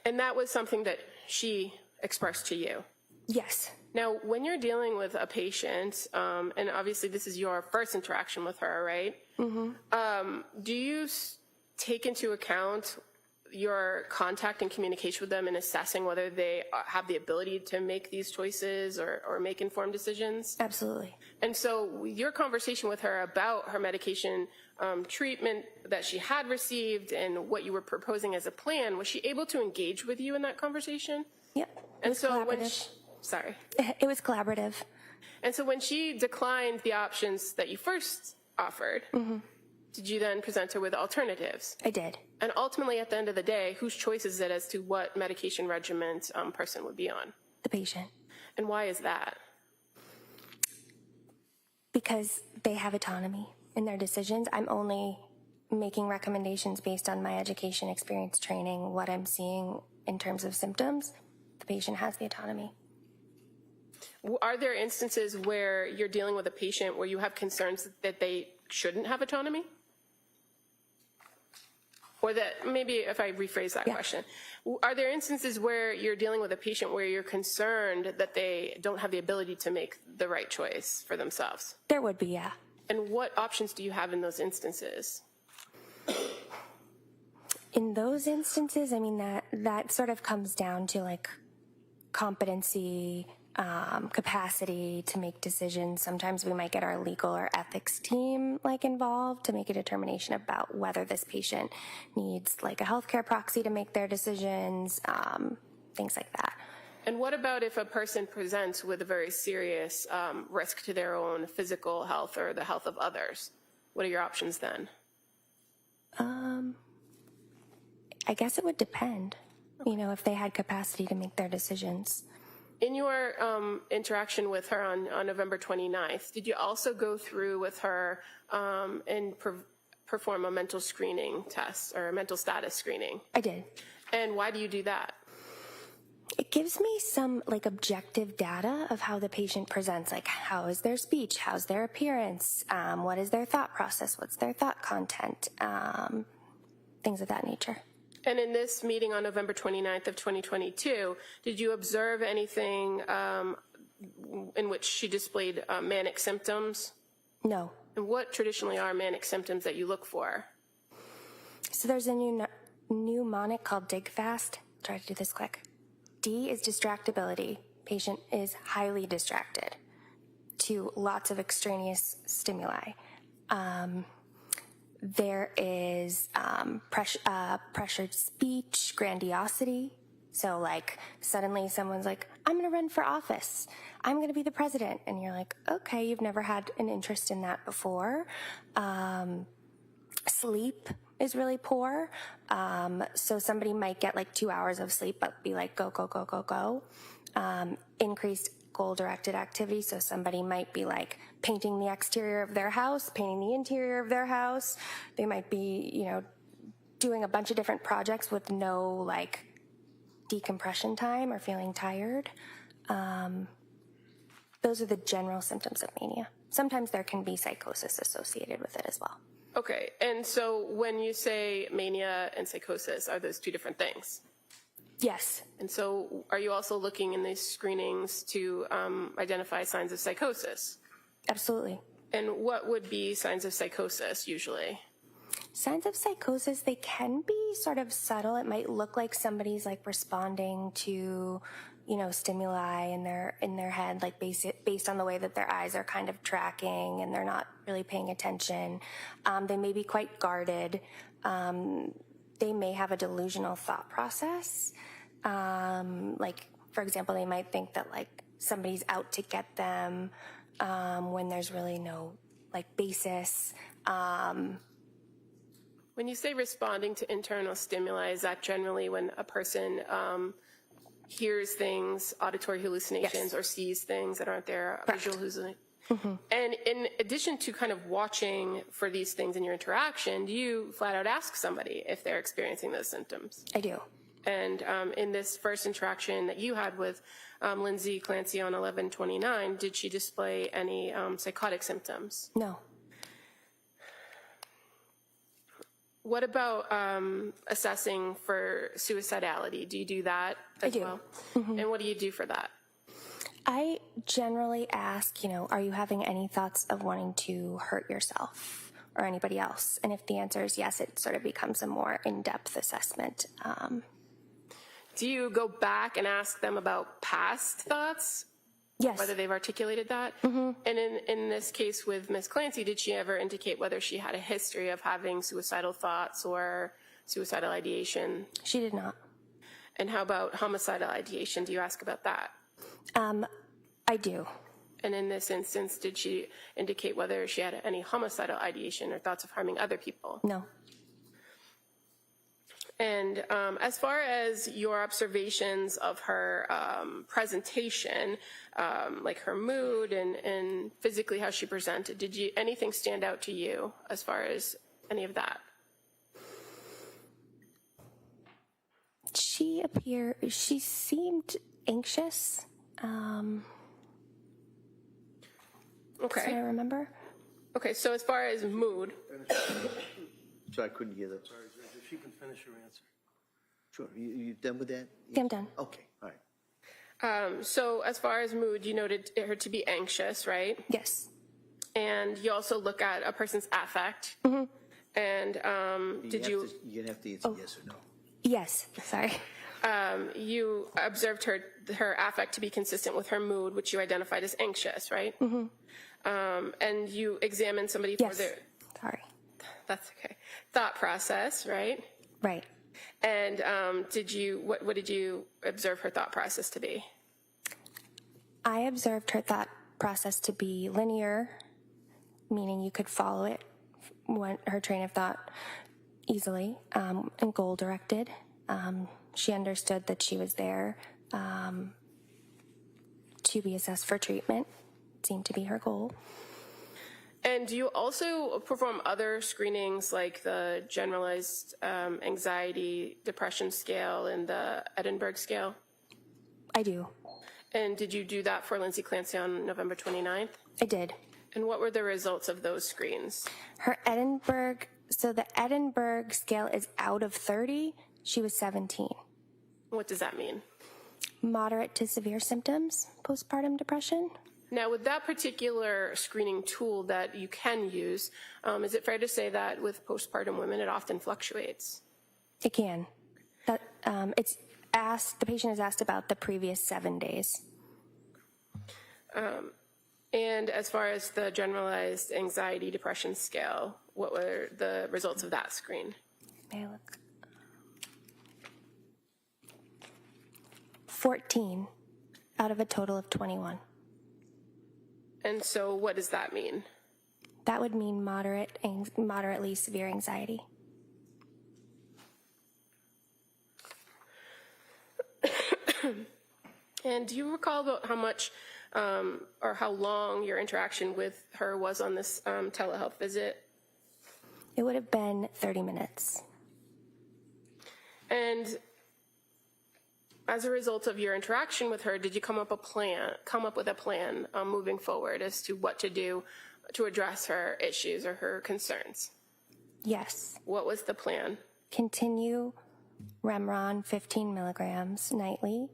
And that was something that she expressed to you? Yes. Now, when you're dealing with a patient, and obviously this is your first interaction with her, right? Mm-hmm. Do you take into account your contact and communication with them in assessing whether they have the ability to make these choices or make informed decisions? Absolutely. And so your conversation with her about her medication treatment that she had received and what you were proposing as a plan, was she able to engage with you in that conversation? Yep. And so when it was collaborative. And so when she declined the options that you first offered, did you then present her with alternatives? I did. And ultimately, at the end of the day, whose choice is it as to what medication regimen person would be on? The patient. And why is that? Because they have autonomy in their decisions. I'm only making recommendations based on my education, experience, training, what I'm seeing in terms of symptoms. The patient has the autonomy. Are there instances where you're dealing with a patient where you have concerns that they shouldn't have autonomy? Or that, maybe if I rephrase that question, are there instances where you're dealing with a patient where you're concerned that they don't have the ability to make the right choice for themselves? There would be, yeah. And what options do you have in those instances? In those instances, I mean, that sort of comes down to like competency, capacity to make decisions. Sometimes we might get our legal or ethics team involved to make a determination about whether this patient needs like a healthcare proxy to make their decisions, things like that. And what about if a person presents with a very serious risk to their own physical health or the health of others? What are your options then? I guess it would depend, if they had capacity to make their decisions. In your interaction with her on November 29th, did you also go through with her and perform a mental screening test or a mental status screening? I did. And why do you do that? It gives me some objective data of how the patient presents, how is their speech, how's their appearance, what is their thought process, what's their thought content, things of that nature. And in this meeting on November 29th of 2022, did you observe anything in which she displayed manic symptoms? No. And what traditionally are manic symptoms that you look for? So there's a new mnemonic called DIGFAST. Try to do this quick. D is distractibility. Patient is highly distracted. to lots of extraneous stimuli. There is pressured speech, grandiosity. So like suddenly someone's like, I'm going to run for office. I'm going to be the president. And you're like, okay, you've never had an interest in that before. Sleep is really poor. So somebody might get like 2 hours of sleep, but be like, go, go, go, go, go. Increased goal-directed activity. So somebody might be like painting the exterior of their house, painting the interior of their house. They might be, you know, doing a bunch of different projects with no like decompression time or feeling tired. Those are the general symptoms of mania. Sometimes there can be psychosis associated with it as well. Okay, and so when you say mania and psychosis, are those two different things? Yes. And so are you also looking in these screenings to identify signs of psychosis? Absolutely. And what would be signs of psychosis usually? Signs of psychosis, they can be sort of subtle. It might look like somebody's like responding to, you know, stimuli in their head, like based on the way that their eyes are kind of tracking and they're not really paying attention. They may be quite guarded. They may have a delusional thought process. Like, for example, they might think that like somebody's out to get them when there's really no like basis. When you say responding to internal stimuli, is that generally when a person hears things, auditory hallucinations, Yes. or sees things that aren't there, Correct. visual hallucinations? And in addition to kind of watching for these things in your interaction, do you flat out ask somebody if they're experiencing those symptoms? I do. And in this first interaction that you had with Lindsay Clancy on 11/29, did she display any psychotic symptoms? No. What about assessing for suicidality? Do you do that as do. well? And what do you do for that? I generally ask, you know, are you having any thoughts of wanting to hurt yourself or anybody else? And if the answer is yes, it sort of becomes a more in-depth assessment. Do you go back and ask them about past thoughts? Yes. Whether they've articulated that? And in this case with Ms. Clancy, did she ever indicate whether she had a history of having suicidal thoughts or suicidal ideation? She did not. And how about homicidal ideation? Do you ask about that? I do. And in this instance, did she indicate whether she had any homicidal ideation or thoughts of harming other people? No. And as far as your observations of her presentation, like her mood and physically how she presented, did anything stand out to you as far as any of that? She seemed anxious. Okay. Did I remember? Okay, so as far as mood, So I couldn't hear that. Sorry, if she can finish her answer. Sure. You done with that? Yeah, I'm done. Okay. All right. so as far as mood, you noted her to be anxious, right? Yes. And you also look at a person's affect. And did you? You're gonna have to answer yes or no. Yes. Sorry. You observed her affect to be consistent with her mood, which you identified as anxious, right? And you examined somebody for Yes. their, Sorry. that's okay, thought process, right? Right. And what did you observe her thought process to be? I observed her thought process to be linear, meaning you could follow it, her train of thought easily, and goal-directed. She understood that she was there to be assessed for treatment. It seemed to be her goal. And do you also perform other screenings like the generalized anxiety depression scale and the Edinburgh scale? I do. And did you do that for Lindsay Clancy on November 29th? I did. And what were the results of those screens? Her Edinburgh, so the Edinburgh scale is out of 30. She was 17. What does that mean? Moderate to severe symptoms, postpartum depression. Now, with that particular screening tool that you can use, is it fair to say that with postpartum women, it often fluctuates? It can. That the patient is asked about the previous 7 days. And as far as the generalized anxiety depression scale, what were the results of that screen? May I look? 14 out of a total of 21. And so what does that mean? That would mean moderately severe anxiety. And do you recall about how much or how long your interaction with her was on this telehealth visit? It would have been 30 minutes. And as a result of your interaction with her, did you come up with a plan moving forward as to what to do to address her issues or her concerns? Yes. What was the plan? Continue Remeron 15 milligrams nightly,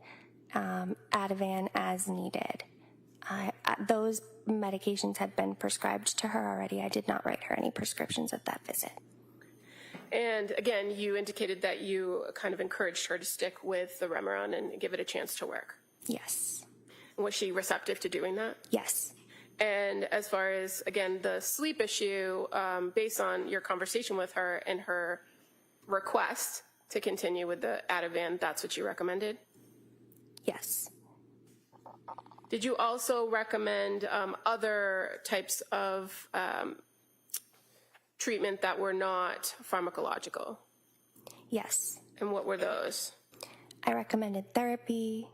Ativan as needed. Those medications had been prescribed to her already. I did not write her any prescriptions at that visit. And again, you indicated that you kind of encouraged her to stick with the Remeron and give it a chance to work. Yes. Was she receptive to doing that? Yes. And as far as, again, the sleep issue, based on your conversation with her and her request to continue with the Ativan, that's what you recommended? Yes. Did you also recommend other types of treatment that were not pharmacological? Yes. And what were those? I recommended therapy,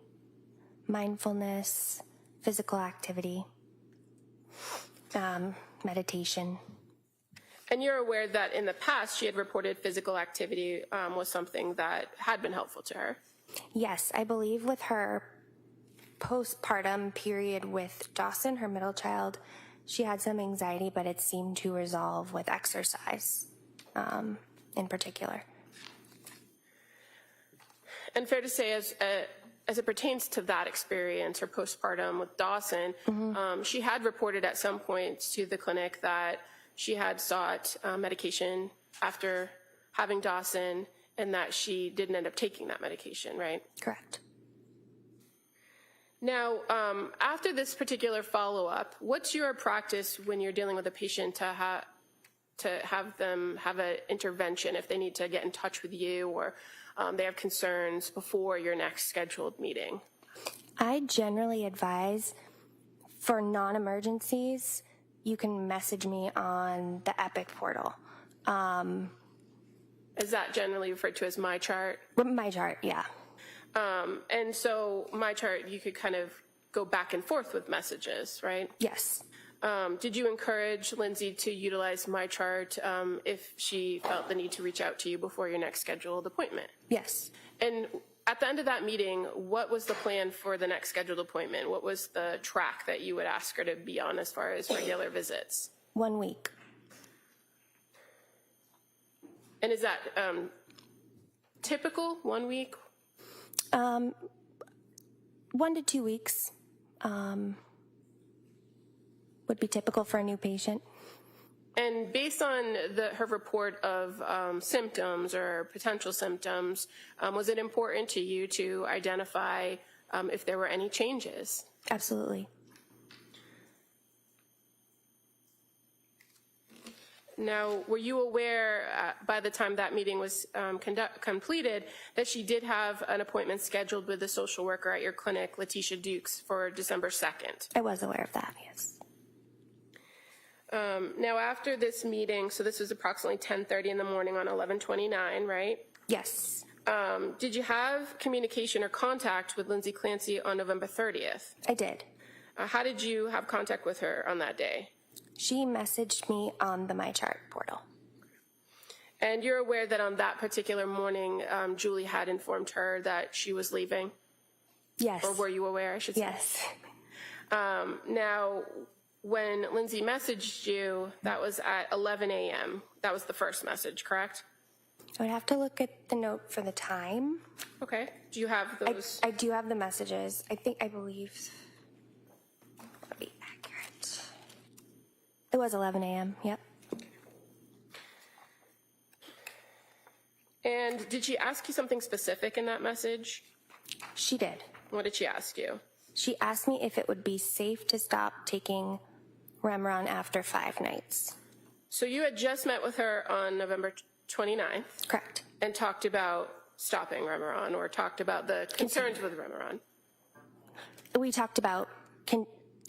mindfulness, physical activity, meditation. And you're aware that in the past she had reported physical activity was something that had been helpful to her? Yes, I believe with her postpartum period with Dawson, her middle child, she had some anxiety, but it seemed to resolve with exercise in particular. And fair to say, as it pertains to that experience, her postpartum with Dawson, she had reported at some point to the clinic that she had sought medication after having Dawson and that she didn't end up taking that medication, right? Correct. Now, after this particular follow-up, what's your practice when you're dealing with a patient to have them have an intervention if they need to get in touch with you or they have concerns before your next scheduled meeting? I generally advise for non-emergencies, you can message me on the Epic portal. Is that generally referred to as My Chart? My chart, yeah. And so My Chart, you could kind of go back and forth with messages, right? Yes. Did you encourage Lindsay to utilize My Chart if she felt the need to reach out to you before your next scheduled appointment? Yes. And at the end of that meeting, what was the plan for the next scheduled appointment? What was the track that you would ask her to be on as far as regular visits? 1 week. And is that typical, 1 week? 1 to 2 weeks would be typical for a new patient. And based on her report of symptoms or potential symptoms, was it important to you to identify if there were any changes? Absolutely. Now, were you aware by the time that meeting was completed that she did have an appointment scheduled with the social worker at your clinic, Letitia Dukes, for December 2nd? I was aware of that, yes. Now, after this meeting, so this was approximately 10:30 in the morning on 11/29, right? Yes. Did you have communication or contact with Lindsay Clancy on November 30th? I did. How did you have contact with her on that day? She messaged me on the My Chart portal. And you're aware that on that particular morning, Julie had informed her that she was leaving? Yes. Or were you aware, I should say? Yes. Now, when Lindsay messaged you, that was at 11 a.m. That was the first message, correct? I would have to look at the note for the time. Okay. Do you have those? I do have the messages. I believe that'll be accurate. It was 11 a.m., yep. And did she ask you something specific in that message? She did. What did she ask you? She asked me if it would be safe to stop taking Remeron after 5 nights. So you had just met with her on November 29th Correct. and talked about stopping Remeron, or talked about the concerns with Remeron. We talked about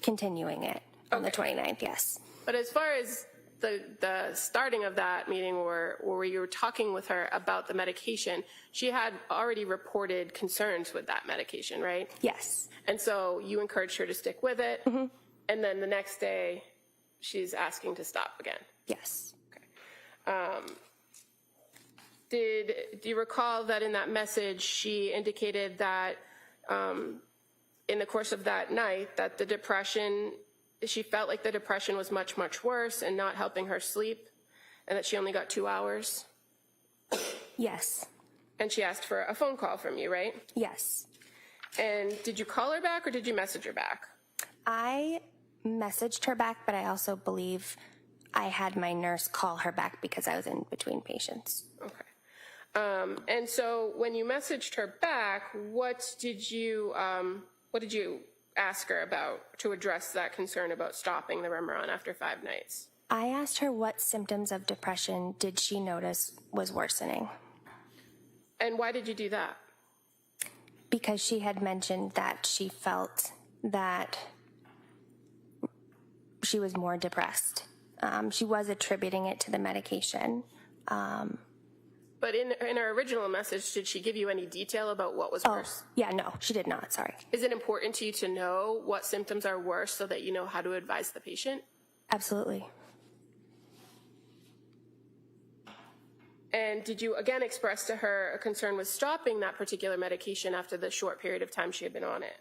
continuing it on the 29th, yes. But as far as the starting of that meeting, or where you were talking with her about the medication, she had already reported concerns with that medication, right? Yes. And so you encouraged her to stick with it, and then the next day she's asking to stop again. Yes. Do you recall that in that message she indicated that in the course of that night that the depression, she felt like the depression was much, much worse and not helping her sleep, and that she only got 2 hours? Yes. And she asked for a phone call from you, right? Yes. And did you call her back or did you message her back? I messaged her back, but I also believe I had my nurse call her back because I was in between patients. Okay. And so when you messaged her back, what did you ask her about to address that concern about stopping the Remeron after 5 nights? I asked her what symptoms of depression did she notice was worsening. And why did you do that? Because she had mentioned that she felt that she was more depressed. She was attributing it to the medication. But in her original message, did she give you any detail about what was worse? Yeah, no, she did not, sorry. Is it important to you to know what symptoms are worse so that you know how to advise the patient? Absolutely. And did you again express to her a concern with stopping that particular medication after the short period of time she had been on it?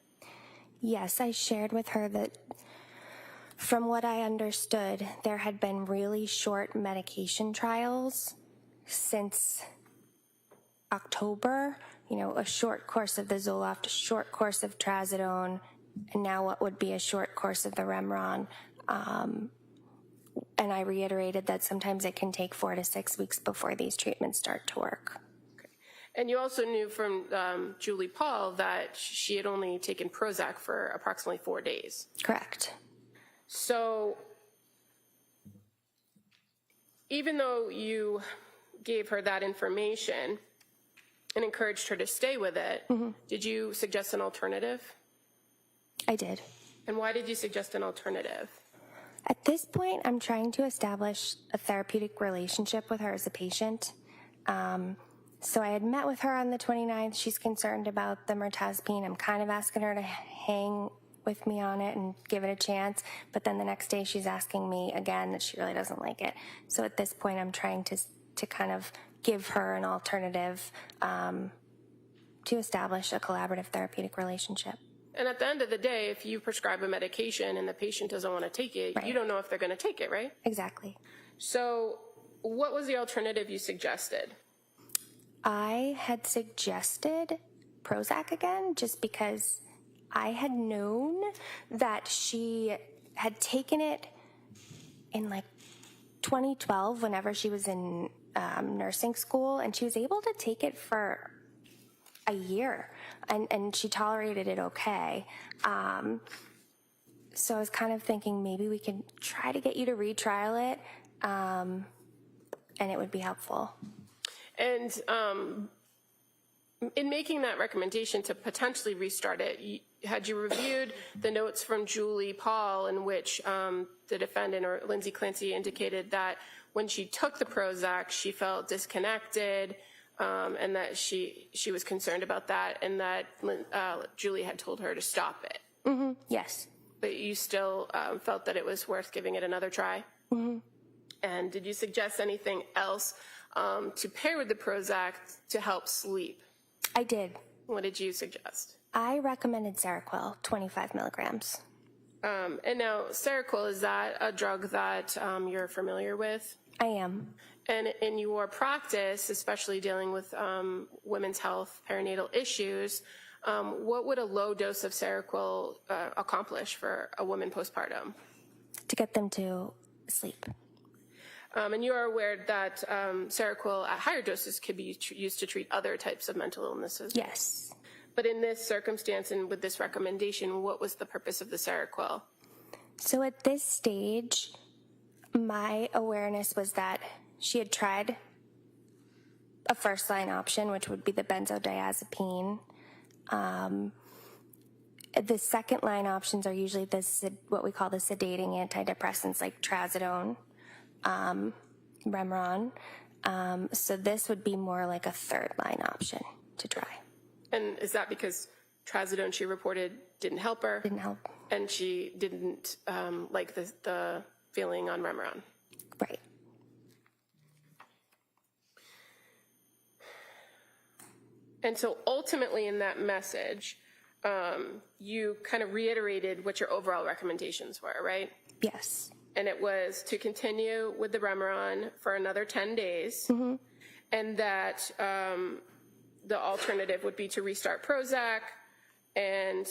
Yes, I shared with her that from what I understood, there had been really short medication trials since October, a short course of the Zoloft, a short course of Trazodone, and now what would be a short course of the Remeron. And I reiterated that sometimes it can take 4 to 6 weeks before these treatments start to work. Okay. And you also knew from Julie Paul that she had only taken Prozac for approximately 4 days. Correct. So even though you gave her that information and encouraged her to stay with it, did you suggest an alternative? I did. And why did you suggest an alternative? At this point, I'm trying to establish a therapeutic relationship with her as a patient. So I had met with her on the 29th. She's concerned about the mirtazapine. I'm kind of asking her to hang with me on it and give it a chance. But then the next day she's asking me again that she really doesn't like it. So at this point, I'm trying to kind of give her an alternative to establish a collaborative therapeutic relationship. And at the end of the day, if you prescribe a medication and the patient doesn't want to take it, Right. You don't know if they're going to take it, right? Exactly. So what was the alternative you suggested? I had suggested Prozac again just because I had known that she had taken it in like 2012 whenever she was in nursing school, and she was able to take it for a year, and she tolerated it okay. So I was kind of thinking maybe we could try to get you to retrial it, and it would be helpful. And in making that recommendation to potentially restart it, had you reviewed the notes from Julie Paul in which the defendant, or Lindsay Clancy, indicated that when she took the Prozac, she felt disconnected, and that she was concerned about that, and that Julie had told her to stop it? Mm-hmm. Yes. But you still felt that it was worth giving it another try? Mm-hmm. And did you suggest anything else to pair with the Prozac to help sleep? I did. What did you suggest? I recommended Seroquel, 25 milligrams. And now, Seroquel, is that a drug that you're familiar with? I am. And in your practice, especially dealing with women's health, perinatal issues, what would a low dose of Seroquel accomplish for a woman postpartum? To get them to sleep. And you are aware that Seroquel at higher doses could be used to treat other types of mental illnesses? Yes. But in this circumstance and with this recommendation, what was the purpose of the Seroquel? So at this stage, my awareness was that she had tried a first-line option, which would be the benzodiazepine. The second-line options are usually what we call the sedating antidepressants, like trazodone, Remeron. So this would be more like a third-line option to try. And is that because trazodone, she reported, didn't help her? Didn't help. And she didn't like the feeling on Remeron? Right. And so ultimately in that message, you kind of reiterated what your overall recommendations were, right? Yes. And it was to continue with the Remeron for another 10 days, and that the alternative would be to restart Prozac and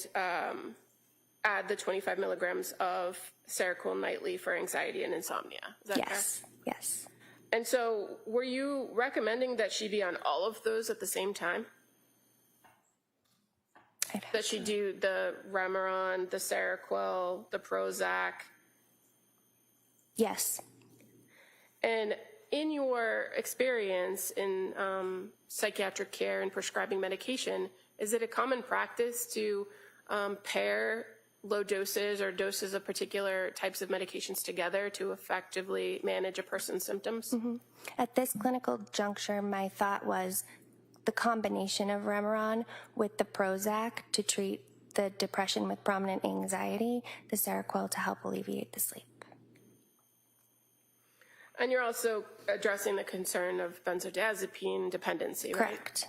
add the 25 milligrams of Seroquel nightly for anxiety and insomnia. Is that Yes. fair? Yes. And so were you recommending that she be on all of those at the same time? That she do the Remeron, the Seroquel, the Prozac? Yes. And in your experience in psychiatric care and prescribing medication, is it a common practice to pair low doses or doses of particular types of medications together to effectively manage a person's symptoms? At this clinical juncture, my thought was the combination of Remeron with the Prozac to treat the depression with prominent anxiety, the Seroquel to help alleviate the sleep. And you're also addressing the concern of benzodiazepine dependency, right? Correct.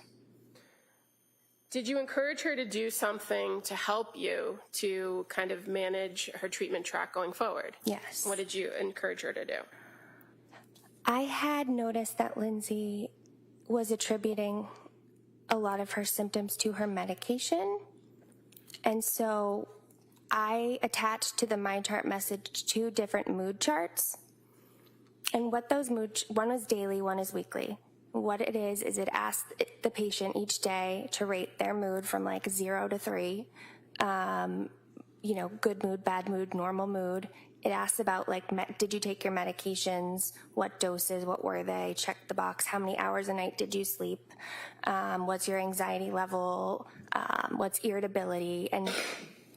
Did you encourage her to do something to help you to kind of manage her treatment track going forward? Yes. What did you encourage her to do? I had noticed that Lindsay was attributing a lot of her symptoms to her medication. And so I attached to the MyChart message 2 different mood charts. And what those one is daily, one is weekly. What it is it asks the patient each day to rate their mood from like 0 to 3. Good mood, bad mood, normal mood. It asks about like, did you take your medications? What doses? What were they? Check the box. How many hours a night did you sleep? What's your anxiety level? What's irritability? And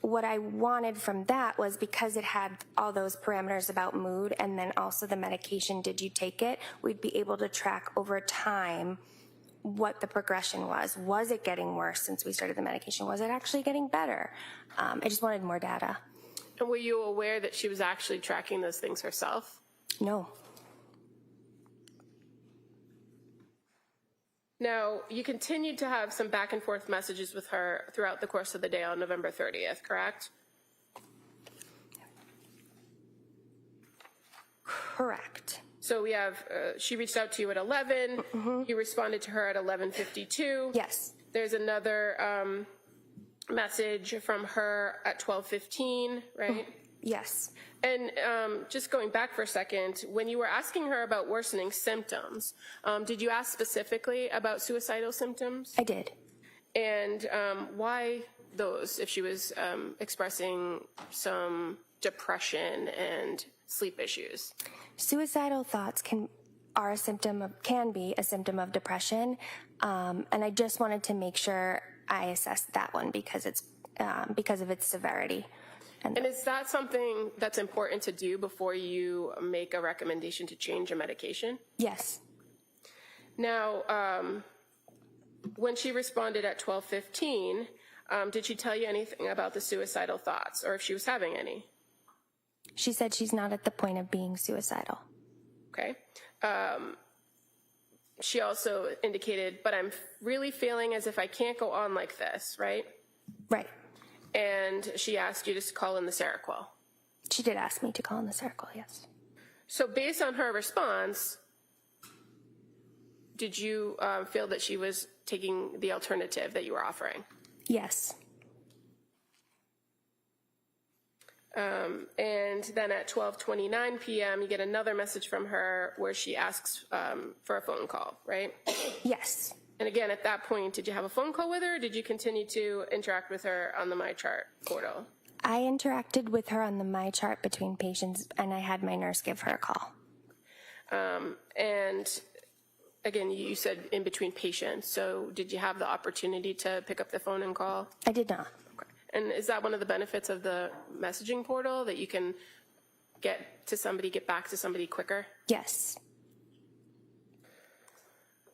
what I wanted from that was, because it had all those parameters about mood and then also the medication, did you take it? We'd be able to track over time what the progression was. Was it getting worse since we started the medication? Was it actually getting better? I just wanted more data. And were you aware that she was actually tracking those things herself? No. Now, you continued to have some back and forth messages with her throughout the course of the day on November 30th, correct? Correct. So we have, she reached out to you at 11. You responded to her at 11:52. Yes. There's another message from her at 12:15, right? Yes. And just going back for a second, when you were asking her about worsening symptoms, did you ask specifically about suicidal symptoms? I did. And why those, if she was expressing some depression and sleep issues? Suicidal thoughts can be a symptom of depression, and I just wanted to make sure I assessed that one because of its severity. And is that something that's important to do before you make a recommendation to change a medication? Yes. Now, when she responded at 12:15, did she tell you anything about the suicidal thoughts, or if she was having any? She said she's not at the point of being suicidal. Okay. She also indicated, but I'm really feeling as if I can't go on like this, right? Right. And she asked you to call in the Seroquel. She did ask me to call in the Seroquel, yes. So based on her response, did you feel that she was taking the alternative that you were offering? Yes. And then at 12:29 p.m., you get another message from her where she asks for a phone call, right? Yes. And again, at that point, did you have a phone call with her, or did you continue to interact with her on the MyChart portal? I interacted with her on the MyChart between patients, and I had my nurse give her a call. And again, you said in between patients, so did you have the opportunity to pick up the phone and call? I did not. Okay. And is that one of the benefits of the messaging portal, that you can get back to somebody quicker? Yes.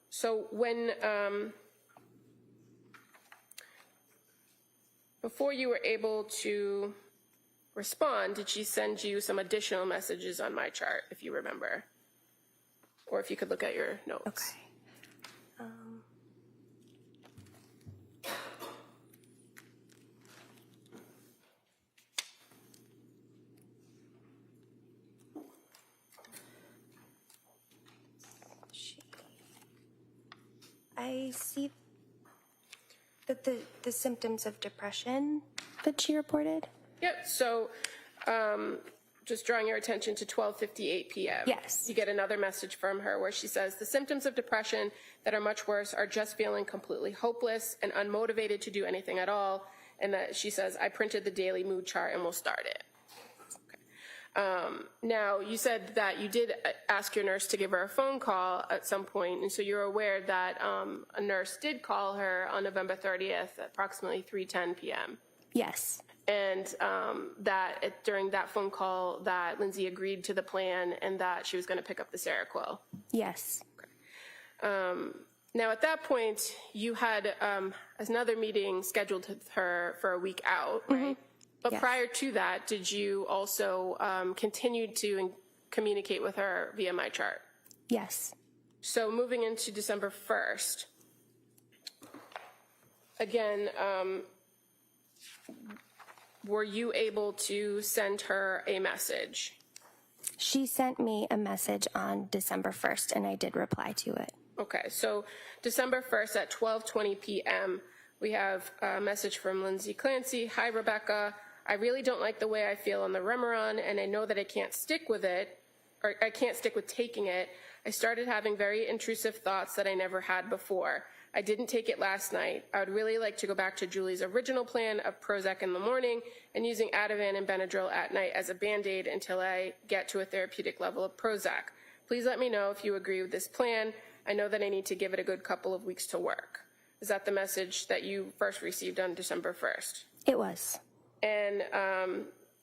So when, before you were able to respond, did she send you some additional messages on MyChart, if you remember? Or if you could look at your notes. Okay. I see that the symptoms of depression that she reported. Yep, so just drawing your attention to 12:58 p.m. Yes. You get another message from her where she says, the symptoms of depression that are much worse are just feeling completely hopeless and unmotivated to do anything at all. And that she says, I printed the daily mood chart and we'll start it. Now, you said that you did ask your nurse to give her a phone call at some point, and so you're aware that a nurse did call her on November 30th at approximately 3:10 p.m. Yes. And during that phone call that Lindsay agreed to the plan and that she was going to pick up the Seroquel. Yes. Now, at that point, you had another meeting scheduled with her for a week out, right? But Yes. prior to that, did you also continue to communicate with her via MyChart? Yes. So moving into December 1st, again, were you able to send her a message? She sent me a message on December 1st, and I did reply to it. Okay, so December 1st at 12:20 p.m., we have a message from Lindsay Clancy. Hi, Rebecca. I really don't like the way I feel on the Remeron, and I know that I can't stick with it, or I can't stick with taking it. I started having very intrusive thoughts that I never had before. I didn't take it last night. I would really like to go back to Julie's original plan of Prozac in the morning and using Ativan and Benadryl at night as a Band-Aid until I get to a therapeutic level of Prozac. Please let me know if you agree with this plan. I know that I need to give it a good couple of weeks to work. Is that the message that you first received on December 1st? It was. And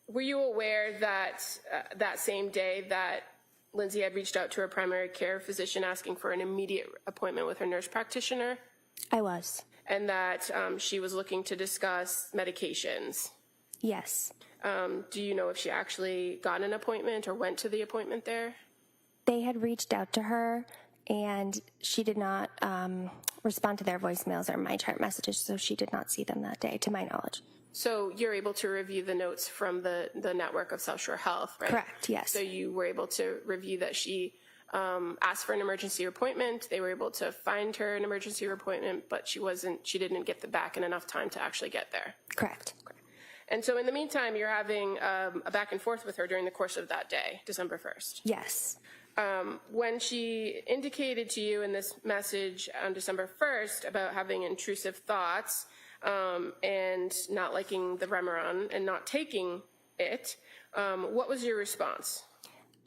were you aware that that same day that Lindsay had reached out to her primary care physician asking for an immediate appointment with her nurse practitioner? I was. And that she was looking to discuss medications? Yes. Do you know if she actually got an appointment or went to the appointment there? They had reached out to her, and she did not respond to their voicemails or MyChart messages, so she did not see them that day, to my knowledge. So you're able to review the notes from the network of South Shore Health, right? Correct, yes. So you were able to review that she asked for an emergency appointment. They were able to find her an emergency appointment, but she didn't get back in enough time to actually get there. Correct. Okay. And so in the meantime, you're having a back and forth with her during the course of that day, December 1st. Yes. When she indicated to you in this message on December 1st about having intrusive thoughts and not liking the Remeron and not taking it, what was your response?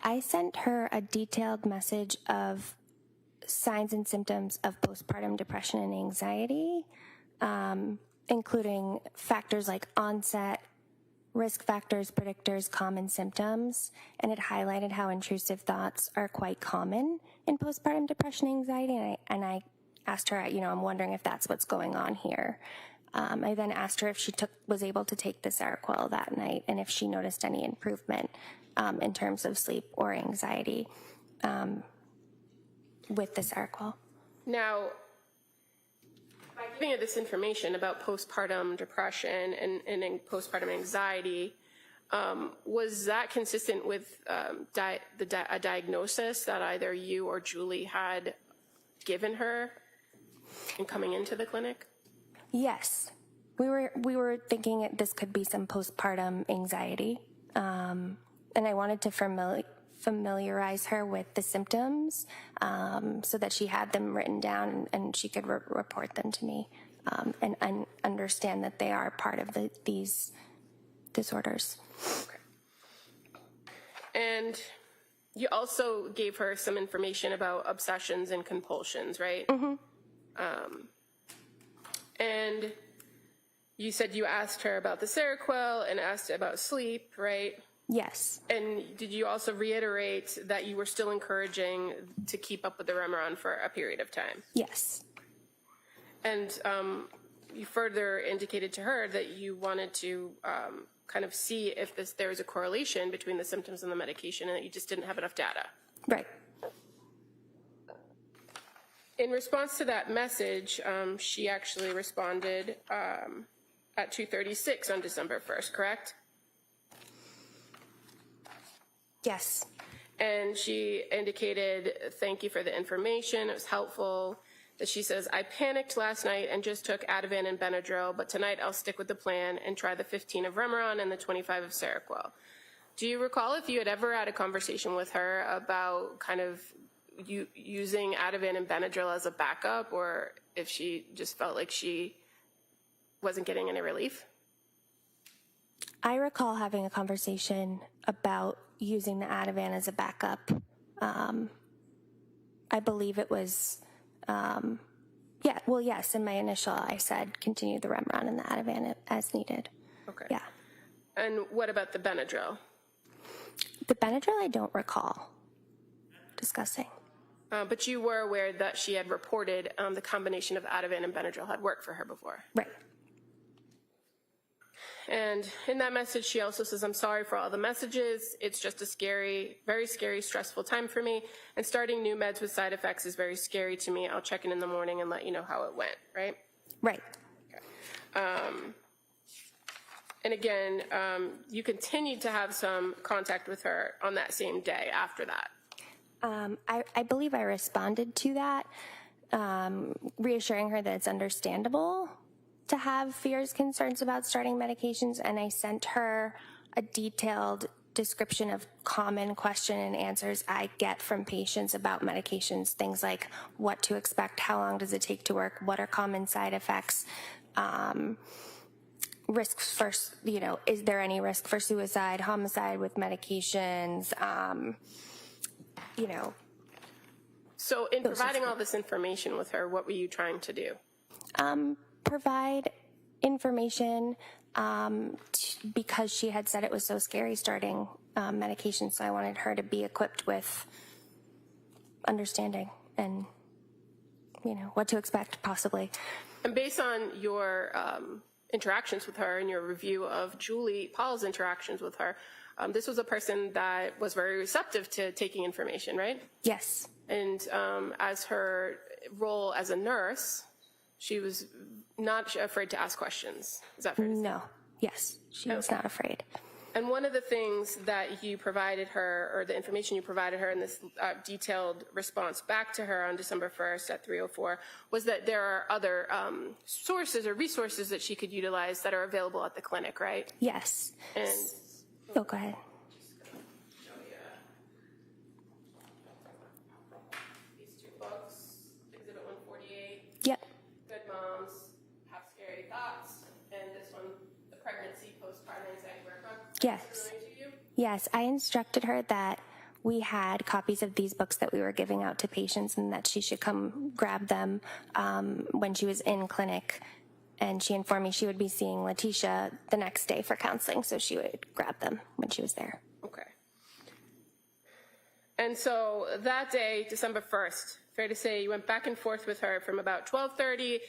I sent her a detailed message of signs and symptoms of postpartum depression and anxiety, including factors like onset, risk factors, predictors, common symptoms, and it highlighted how intrusive thoughts are quite common in postpartum depression and anxiety, and I asked her, I'm wondering if that's what's going on here. I then asked her if she was able to take the Seroquel that night and if she noticed any improvement in terms of sleep or anxiety with the Seroquel. Now, by giving her this information about postpartum depression and postpartum anxiety, was that consistent with a diagnosis that either you or Julie had given her in coming into the clinic? Yes. We were thinking this could be some postpartum anxiety, and I wanted to familiarize her with the symptoms so that she had them written down and she could report them to me and understand that they are part of these disorders. Okay. And you also gave her some information about obsessions and compulsions, right? Mm-hmm. And you said you asked her about the Seroquel and asked about sleep, right? Yes. And did you also reiterate that you were still encouraging to keep up with the Remeron for a period of time? Yes. And you further indicated to her that you wanted to kind of see if there was a correlation between the symptoms and the medication and that you just didn't have enough data. Right. In response to that message, she actually responded at 2:36 on December 1st, correct? Yes. And she indicated, thank you for the information, it was helpful. That she says, I panicked last night and just took Ativan and Benadryl, but tonight I'll stick with the plan and try the 15 of Remeron and the 25 of Seroquel. Do you recall if you had ever had a conversation with her about kind of using Ativan and Benadryl as a backup, or if she just felt like she wasn't getting any relief? I recall having a conversation about using the Ativan as a backup. I believe it was, yes, in my initial, I said continue the Remeron and the Ativan as needed. Okay. Yeah. And what about the Benadryl? The Benadryl I don't recall discussing. But you were aware that she had reported the combination of Ativan and Benadryl had worked for her before. Right. And in that message, she also says, I'm sorry for all the messages. It's just a scary, very scary, stressful time for me. And starting new meds with side effects is very scary to me. I'll check in the morning and let you know how it went, right? Right. Okay. And again, you continued to have some contact with her on that same day after that. I believe I responded to that, reassuring her that it's understandable to have fears, concerns about starting medications, and I sent her a detailed description of common question and answers I get from patients about medications, things like what to expect, how long does it take to work, what are common side effects, risks for, is there any risk for suicide, homicide with medications, So in providing all this information with her, what were you trying to do? Provide information because she had said it was so scary starting medication, so I wanted her to be equipped with understanding and, what to expect possibly. And based on your interactions with her and your review of Julie Paul's interactions with her, this was a person that was very receptive to taking information, right? Yes. And as her role as a nurse, she was not afraid to ask questions. Is that fair to say? No. Yes, she was not afraid. And one of the things that you provided her, or the information you provided her in this detailed response back to her on December 1st at 3:04, was that there are other sources or resources that she could utilize that are available at the clinic, right? Yes. And Oh, go ahead. these two books, Exhibit 148. Yep. Good Moms Have Scary Thoughts, and this one, The Pregnancy, Postpartum Anxiety Workbook. Yes. To you? Yes, I instructed her that we had copies of these books that we were giving out to patients and that she should come grab them when she was in clinic. And she informed me she would be seeing Letitia the next day for counseling, so she would grab them when she was there. Okay. And so that day, December 1st, fair to say you went back and forth with her from about 12:30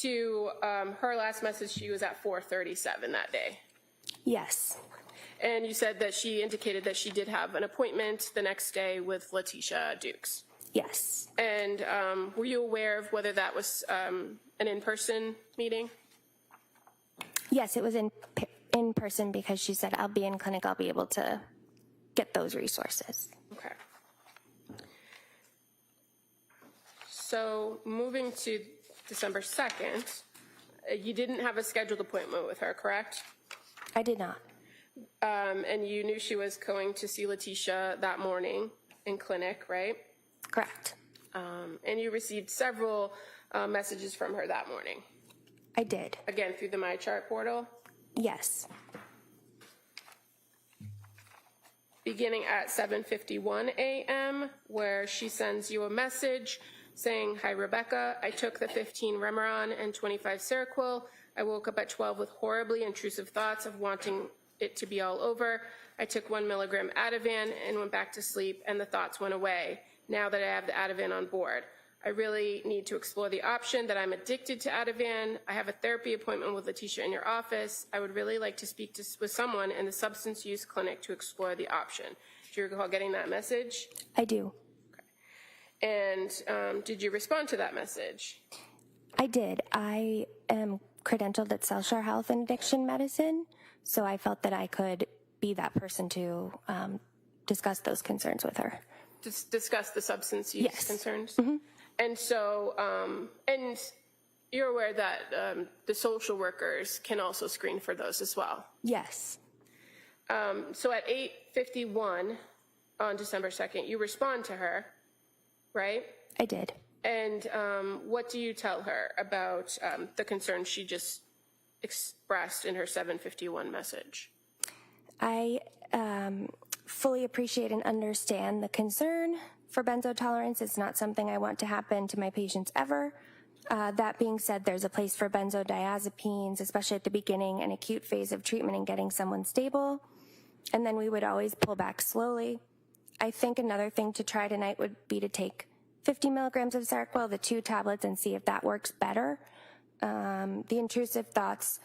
to her last message, she was at 4:37 that day. Yes. And you said that she indicated that she did have an appointment the next day with Letitia Dukes. Yes. And were you aware of whether that was an in-person meeting? Yes, it was in person because she said, I'll be in clinic, I'll be able to get those resources. Okay. So moving to December 2nd, you didn't have a scheduled appointment with her, correct? I did not. And you knew she was going to see Letitia that morning in clinic, right? Correct. And you received several messages from her that morning. I did. Again, through the MyChart portal. Yes. Beginning at 7:51 a.m., where she sends you a message saying, "Hi, Rebecca. I took the 15 Remeron and 25 Seroquel. I woke up at 12 with horribly intrusive thoughts of wanting it to be all over. I took 1 milligram Ativan and went back to sleep, and the thoughts went away. Now that I have the Ativan on board, I really need to explore the option that I'm addicted to Ativan. I have a therapy appointment with Letitia in your office. I would really like to speak with someone in the substance use clinic to explore the option." Do you recall getting that message? I do. And did you respond to that message? I did. I am credentialed at Cellshare Health and Addiction Medicine, so I felt that I could be that person to discuss those concerns with her. Discuss the substance use Yes. concerns? Mm-hmm. And so, and you're aware that the social workers can also screen for those as well? Yes. So at 8:51 on December 2nd, you respond to her, right? I did. And what do you tell her about the concern she just expressed in her 7:51 message? I fully appreciate and understand the concern for benzo tolerance. It's not something I want to happen to my patients ever. That being said, there's a place for benzodiazepines, especially at the beginning and acute phase of treatment and getting someone stable. And then we would always pull back slowly. I think another thing to try tonight would be to take 50 milligrams of Seroquel, the 2 tablets, and see if that works better. The intrusive thoughts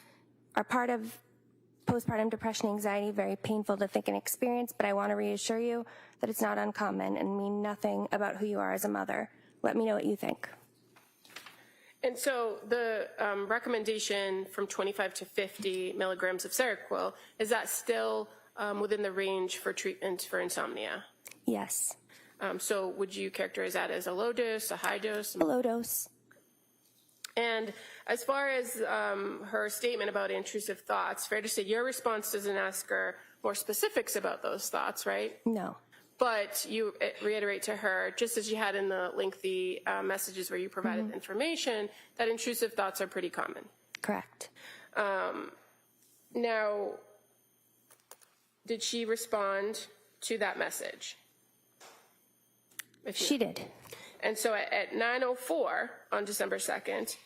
are part of postpartum depression, anxiety, very painful to think and experience, but I want to reassure you that it's not uncommon and mean nothing about who you are as a mother. Let me know what you think. And so the recommendation from 25 to 50 milligrams of Seroquel, is that still within the range for treatment for insomnia? Yes. So would you characterize that as a low dose, a high dose? A low dose. And as far as her statement about intrusive thoughts, fair to say your response doesn't ask her more specifics about those thoughts, right? No. But you reiterate to her, just as you had in the lengthy messages where you provided information, that intrusive thoughts are pretty common. Correct. Now, did she respond to that message? She did. And so at 9:04 on December 2nd,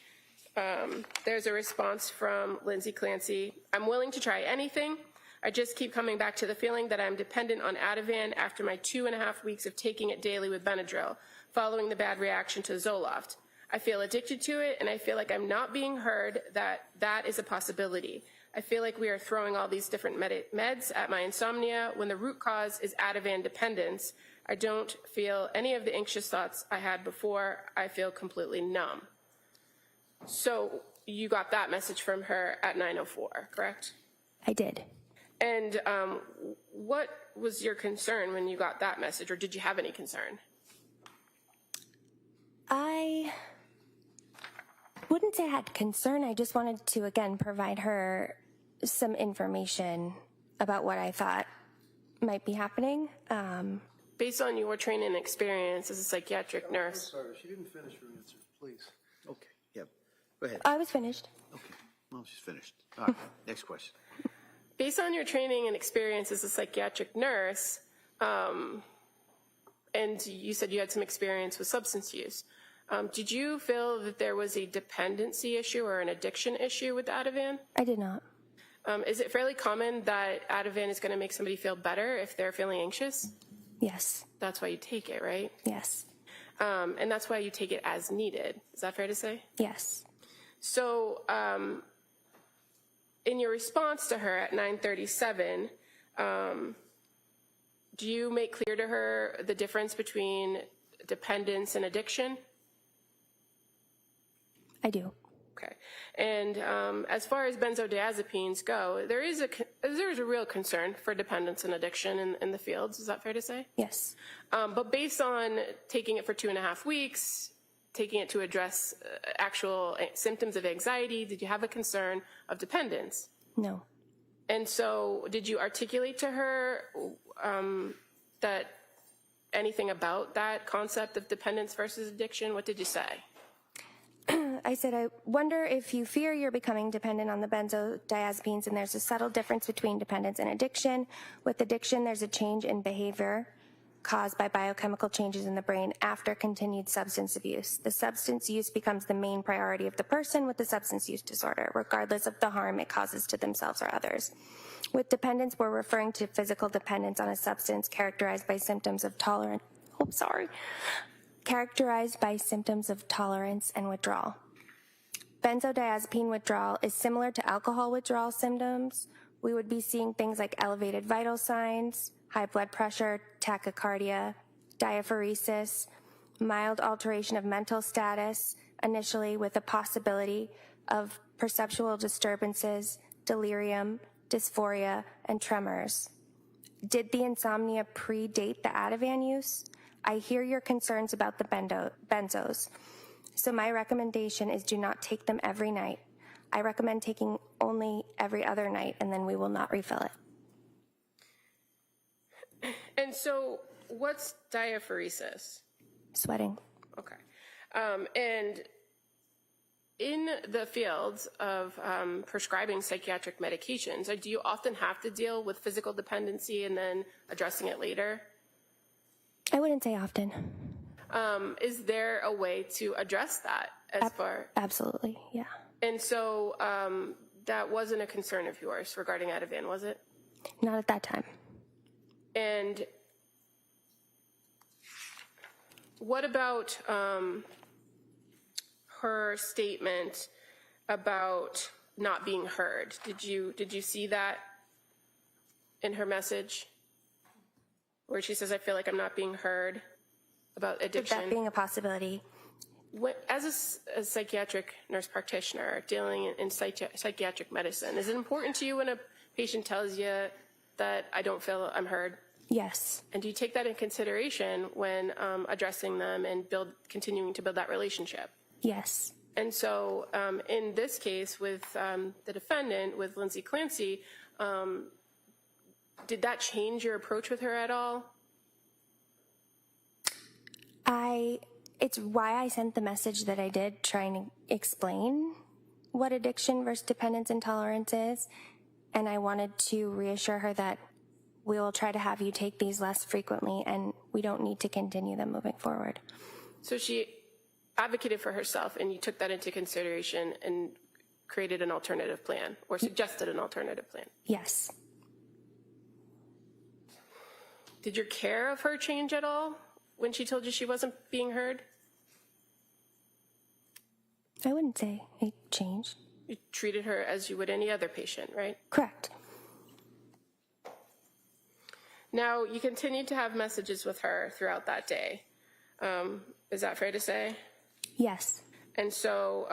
there's a response from Lindsay Clancy. "I'm willing to try anything. I just keep coming back to the feeling that I'm dependent on Ativan after my 2.5 weeks of taking it daily with Benadryl, following the bad reaction to Zoloft. I feel addicted to it, and I feel like I'm not being heard, that is a possibility. I feel like we are throwing all these different meds at my insomnia when the root cause is Ativan dependence. I don't feel any of the anxious thoughts I had before. I feel completely numb." So you got that message from her at 9:04, correct? I did. And what was your concern when you got that message, or did you have any concern? I wouldn't say I had concern. I just wanted to, again, provide her some information about what I thought might be happening. Based on your training and experience as a psychiatric nurse. Sorry, she didn't finish her answer, please. Okay, yep. Go ahead. I was finished. Okay, well, she's finished. All right, next question. Based on your training and experience as a psychiatric nurse, and you said you had some experience with substance use, did you feel that there was a dependency issue or an addiction issue with Ativan? I did not. Is it fairly common that Ativan is going to make somebody feel better if they're feeling anxious? Yes. That's why you take it, right? Yes. And that's why you take it as needed. Is that fair to say? Yes. So in your response to her at 9:37, do you make clear to her the difference between dependence and addiction? I do. Okay. And as far as benzodiazepines go, there's a real concern for dependence and addiction in the fields. Is that fair to say? Yes. But based on taking it for 2.5 weeks, taking it to address actual symptoms of anxiety, did you have a concern of dependence? No. And so did you articulate to her that anything about that concept of dependence versus addiction? What did you say? I said, I wonder if you fear you're becoming dependent on the benzodiazepines, and there's a subtle difference between dependence and addiction. With addiction, there's a change in behavior caused by biochemical changes in the brain after continued substance abuse. The substance use becomes the main priority of the person with the substance use disorder, regardless of the harm it causes to themselves or others. With dependence, we're referring to physical dependence on a substance characterized by symptoms of tolerance and withdrawal. Benzodiazepine withdrawal is similar to alcohol withdrawal symptoms. We would be seeing things like elevated vital signs, high blood pressure, tachycardia, diaphoresis, mild alteration of mental status, initially with a possibility of perceptual disturbances, delirium, dysphoria, and tremors. Did the insomnia predate the Ativan use? I hear your concerns about the benzos, so my recommendation is do not take them every night. I recommend taking only every other night, and then we will not refill it. And so what's diaphoresis? Sweating. Okay. And in the fields of prescribing psychiatric medications, do you often have to deal with physical dependency and then addressing it later? I wouldn't say often. Is there a way to address that Absolutely, yeah. And so that wasn't a concern of yours regarding Ativan, was it? Not at that time. And what about her statement about not being heard? Did you see that in her message? Where she says, I feel like I'm not being heard about addiction. That being a possibility. As a psychiatric nurse practitioner dealing in psychiatric medicine, is it important to you when a patient tells you that I don't feel I'm heard? Yes. And do you take that in consideration when addressing them and continuing to build that relationship? Yes. And so in this case with the defendant, with Lindsay Clancy, did that change your approach with her at all? It's why I sent the message that I did, trying to explain what addiction versus dependence and tolerance is. And I wanted to reassure her that we will try to have you take these less frequently and we don't need to continue them moving forward. So she advocated for herself and you took that into consideration and created an alternative plan or suggested an alternative plan? Yes. Did your care of her change at all when she told you she wasn't being heard? I wouldn't say it changed. You treated her as you would any other patient, right? Correct. Now, you continued to have messages with her throughout that day. Is that fair to say? Yes. And so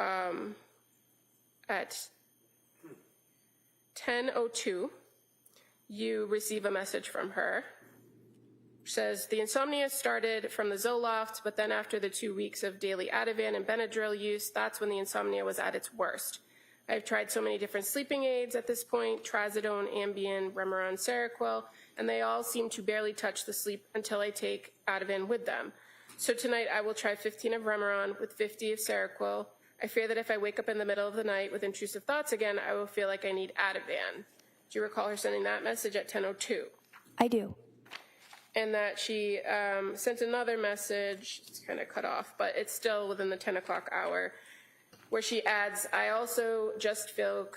at 10:02, you receive a message from her. It says, the insomnia started from the Zoloft, but then after the 2 weeks of daily Ativan and Benadryl use, that's when the insomnia was at its worst. I've tried so many different sleeping aids at this point, Trazodone, Ambien, Remeron, Seroquel, and they all seem to barely touch the sleep until I take Ativan with them. So tonight I will try 15 of Remeron with 50 of Seroquel. I fear that if I wake up in the middle of the night with intrusive thoughts again, I will feel like I need Ativan. Do you recall her sending that message at 10:02? I do. And that she sent another message, it's kind of cut off, but it's still within the 10 o'clock hour, where she adds, I also just feel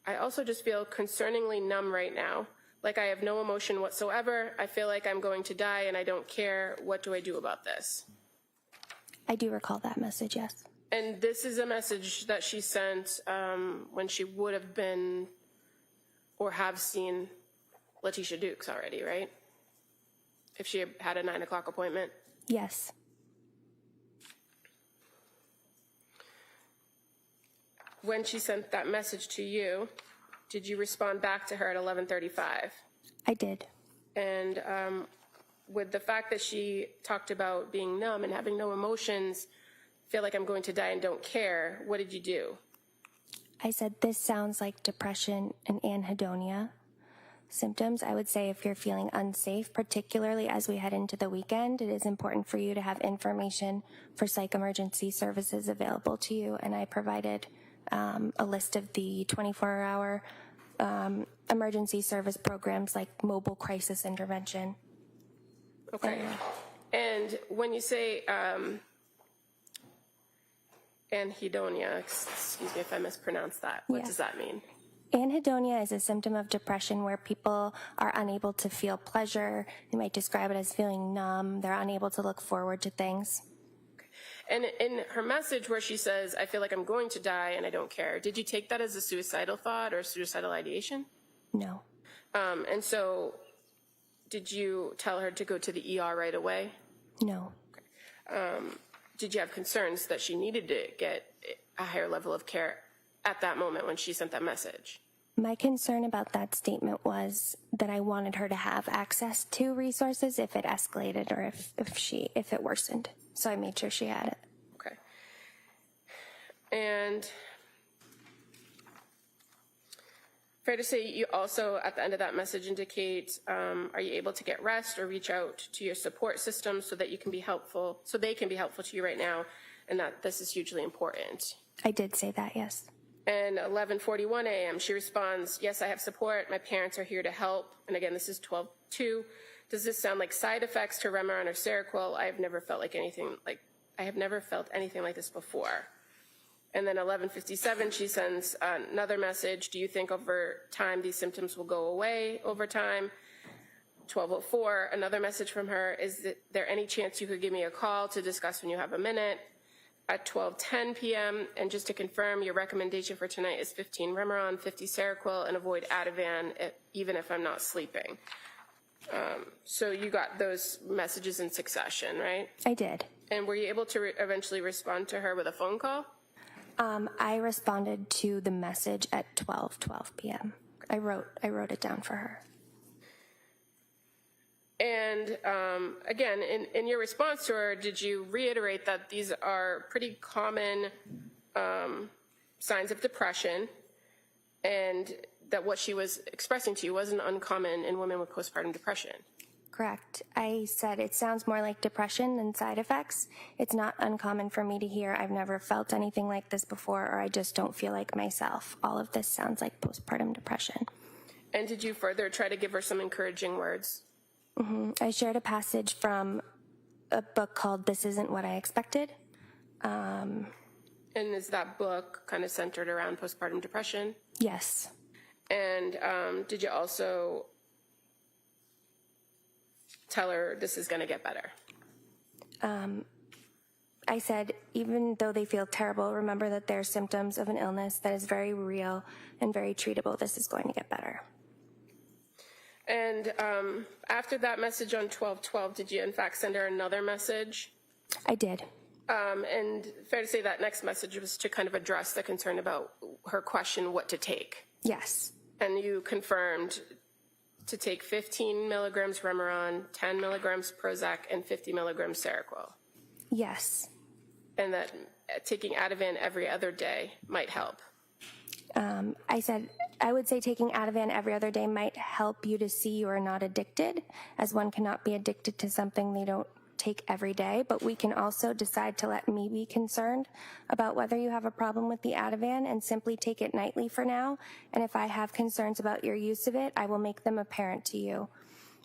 concerningly numb right now, like I have no emotion whatsoever. I feel like I'm going to die and I don't care. What do I do about this? I do recall that message, yes. And this is a message that she sent when she would have been or have seen Letitia Dukes already, right? If she had a 9 o'clock appointment? Yes. When she sent that message to you, did you respond back to her at 11:35? I did. And with the fact that she talked about being numb and having no emotions, feel like I'm going to die and don't care, what did you do? I said, this sounds like depression and anhedonia symptoms. I would say if you're feeling unsafe, particularly as we head into the weekend, it is important for you to have information for psych emergency services available to you. And I provided a list of the 24-hour emergency service programs like mobile crisis intervention. Okay. And when you say anhedonia, excuse me if I mispronounced that, what does that mean? Anhedonia is a symptom of depression where people are unable to feel pleasure. They might describe it as feeling numb. They're unable to look forward to things. And in her message where she says, I feel like I'm going to die and I don't care, did you take that as a suicidal thought or suicidal ideation? No. And so did you tell her to go to the ER right away? No. Did you have concerns that she needed to get a higher level of care at that moment when she sent that message? My concern about that statement was that I wanted her to have access to resources if it escalated or if it worsened. So I made sure she had it. Okay. And fair to say you also, at the end of that message, indicate, are you able to get rest or reach out to your support system so that you can be helpful, so they can be helpful to you right now, and that this is hugely important? I did say that, yes. And 11:41 a.m., she responds, yes, I have support. My parents are here to help. And again, this is 12:02. Does this sound like side effects to Remeron or Seroquel? I have never felt anything like this before. And then 11:57, she sends another message. Do you think over time these symptoms will go away over time? 12:04, another message from her. Is there any chance you could give me a call to discuss when you have a minute? At 12:10 p.m., and just to confirm, your recommendation for tonight is 15 Remeron, 50 Seroquel, and avoid Ativan, even if I'm not sleeping. So you got those messages in succession, right? I did. And were you able to eventually respond to her with a phone call? I responded to the message at 12:12 p.m. I wrote it down for her. And again, in your response to her, did you reiterate that these are pretty common signs of depression, and that what she was expressing to you wasn't uncommon in women with postpartum depression? Correct. I said it sounds more like depression than side effects. It's not uncommon for me to hear, I've never felt anything like this before, or I just don't feel like myself. All of this sounds like postpartum depression. And did you further try to give her some encouraging words? Mm-hmm. I shared a passage from a book called This Isn't What I Expected. And is that book kind of centered around postpartum depression? Yes. And did you also tell her this is going to get better? I said, even though they feel terrible, remember that they're symptoms of an illness that is very real and very treatable. This is going to get better. And after that message on 12:12, did you in fact send her another message? I did. And fair to say that next message was to kind of address the concern about her question, what to take. Yes. And you confirmed to take 15 milligrams Remeron, 10 milligrams Prozac, and 50 milligrams Seroquel. Yes. And that taking Ativan every other day might help. I said, I would say taking Ativan every other day might help you to see you are not addicted, as one cannot be addicted to something they don't take every day, but we can also decide to let me be concerned about whether you have a problem with the Ativan and simply take it nightly for now. And if I have concerns about your use of it, I will make them apparent to you.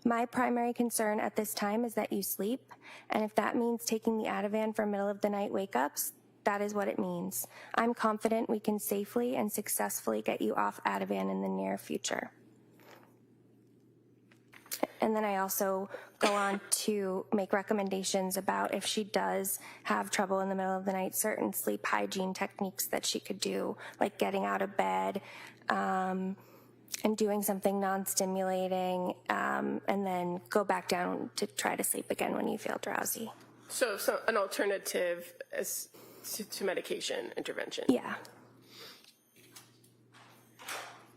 My primary concern at this time is that you sleep, and if that means taking the Ativan for middle of the night wake-ups, that is what it means. I'm confident we can safely and successfully get you off Ativan in the near future. And then I also go on to make recommendations about if she does have trouble in the middle of the night, certain sleep hygiene techniques that she could do, like getting out of bed and doing something non-stimulating, and then go back down to try to sleep again when you feel drowsy. So an alternative to medication intervention. Yeah.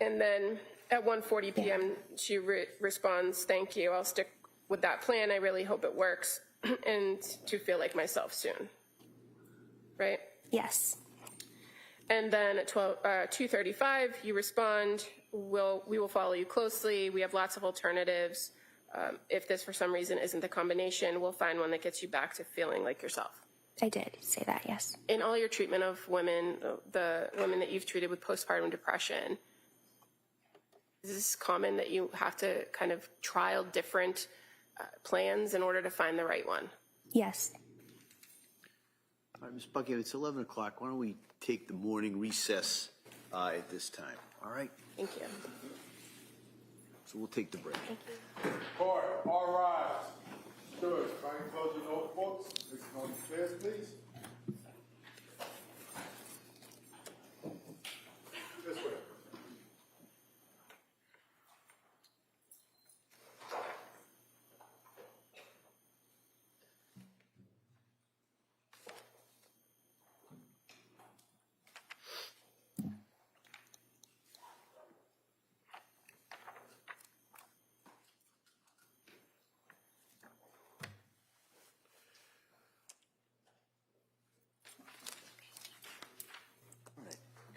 And then at 1:40 p.m., she responds, thank you, I'll stick with that plan. I really hope it works, and to feel like myself soon. Right? Yes. And then at 2:35, you respond, we will follow you closely. We have lots of alternatives. If this for some reason isn't the combination, we'll find one that gets you back to feeling like yourself. I did say that, yes. In all your treatment of women, the women that you've treated with postpartum depression, is this common that you have to kind of trial different plans in order to find the right one? Yes. All right, Ms. Buckingham, it's 11 o'clock. Why don't we take the morning recess at this time? All right? Thank you. So we'll take the break. Court, all rise. Jurors, try and close your notebooks. This is on the stairs, please. This way.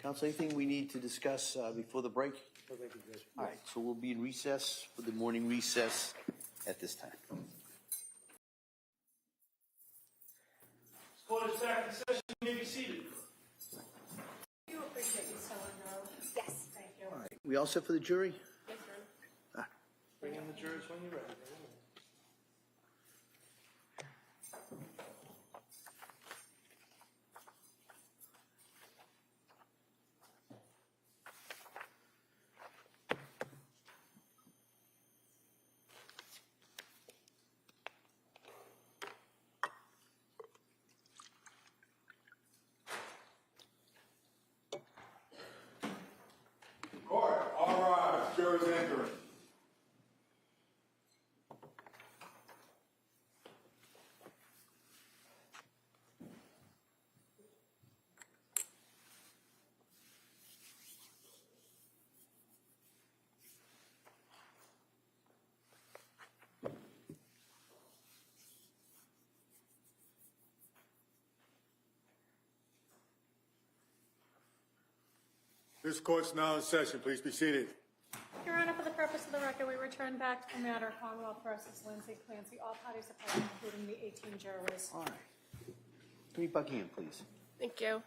Counsel, anything we need to discuss before the break? All right, so we'll be in recess for the morning recess at this time. This court is back in session. You may be seated. We do appreciate you so though. Yes. Thank you. All right, we all set for the jury? Yes, ma'am. Bring in the jurors when you're ready. Court, all rise. Jurors entering. This court's now in session. Please be seated. Your Honor, for the purpose of the record, we return back to the matter Commonwealth versus Lindsay Clancy. All parties are present, including the 18 jurors. All right. Attorney Buckingham, please. Thank you.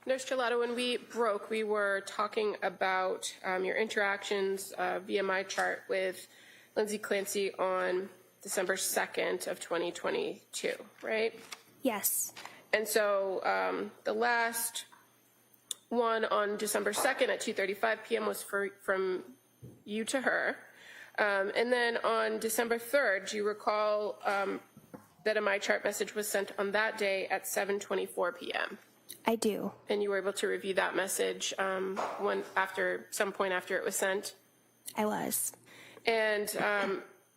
Nurse Gelato, when we broke, we were talking about your interactions via my chart with Lindsay Clancy on December 2nd of 2022, right? Yes. And so the last one on December 2nd at 2:35 p.m. was from you to her. And then on December 3rd, do you recall that a My Chart message was sent on that day at 7:24 p.m.? I do. And you were able to review that message some point after it was sent? I was. And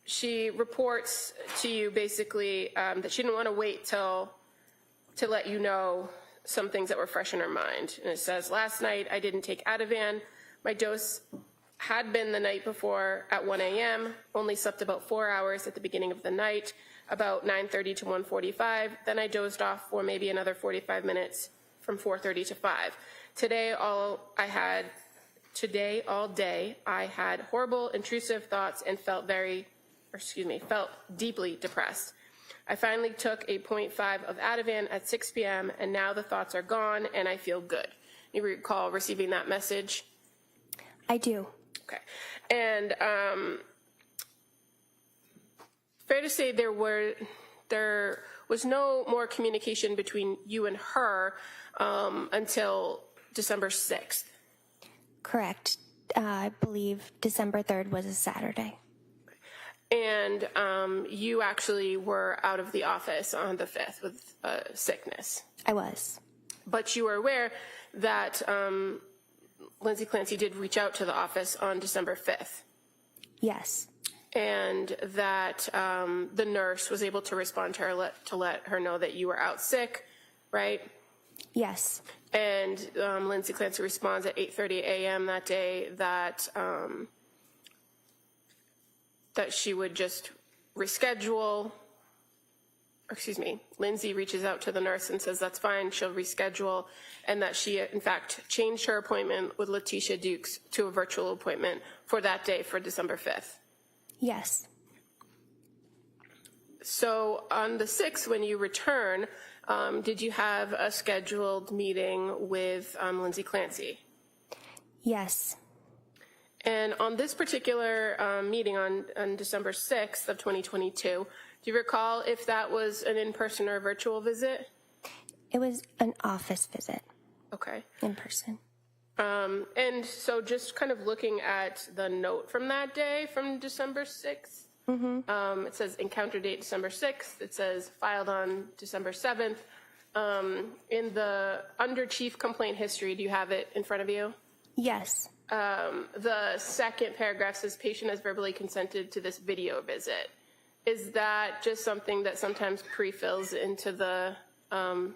she reports to you basically that she didn't want to wait to let you know some things that were fresh in her mind. And it says, last night I didn't take Ativan. My dose had been the night before at 1 a.m., only slept about 4 hours at the beginning of the night, about 9:30 to 1:45. Then I dozed off for maybe another 45 minutes from 4:30 to 5. Today, all day, I had horrible, intrusive thoughts and felt deeply depressed. I finally took a 0.5 of Ativan at 6 p.m. and now the thoughts are gone and I feel good. You recall receiving that message? I do. Okay. And fair to say there was no more communication between you and her until December 6th. Correct. I believe December 3rd was a Saturday. And you actually were out of the office on the 5th with sickness. I was. But you were aware that Lindsay Clancy did reach out to the office on December 5th. Yes. And that the nurse was able to respond to her to let her know that you were out sick, right? Yes. And Lindsay Clancy responds at 8:30 a.m. that day that she would just reschedule Lindsay reaches out to the nurse and says that's fine, she'll reschedule, and that she, in fact, changed her appointment with Letitia Dukes to a virtual appointment for that day, for December 5th. Yes. So on the 6th, when you return, did you have a scheduled meeting with Lindsay Clancy? Yes. And on this particular meeting on December 6th of 2022, do you recall if that was an in-person or a virtual visit? It was an office visit. Okay. In person. And so just kind of looking at the note from that day, from December 6th, it says encounter date December 6th. It says filed on December 7th. In the under chief complaint history, do you have it in front of you? Yes. The second paragraph says patient has verbally consented to this video visit. Is that just something that sometimes pre-fills into the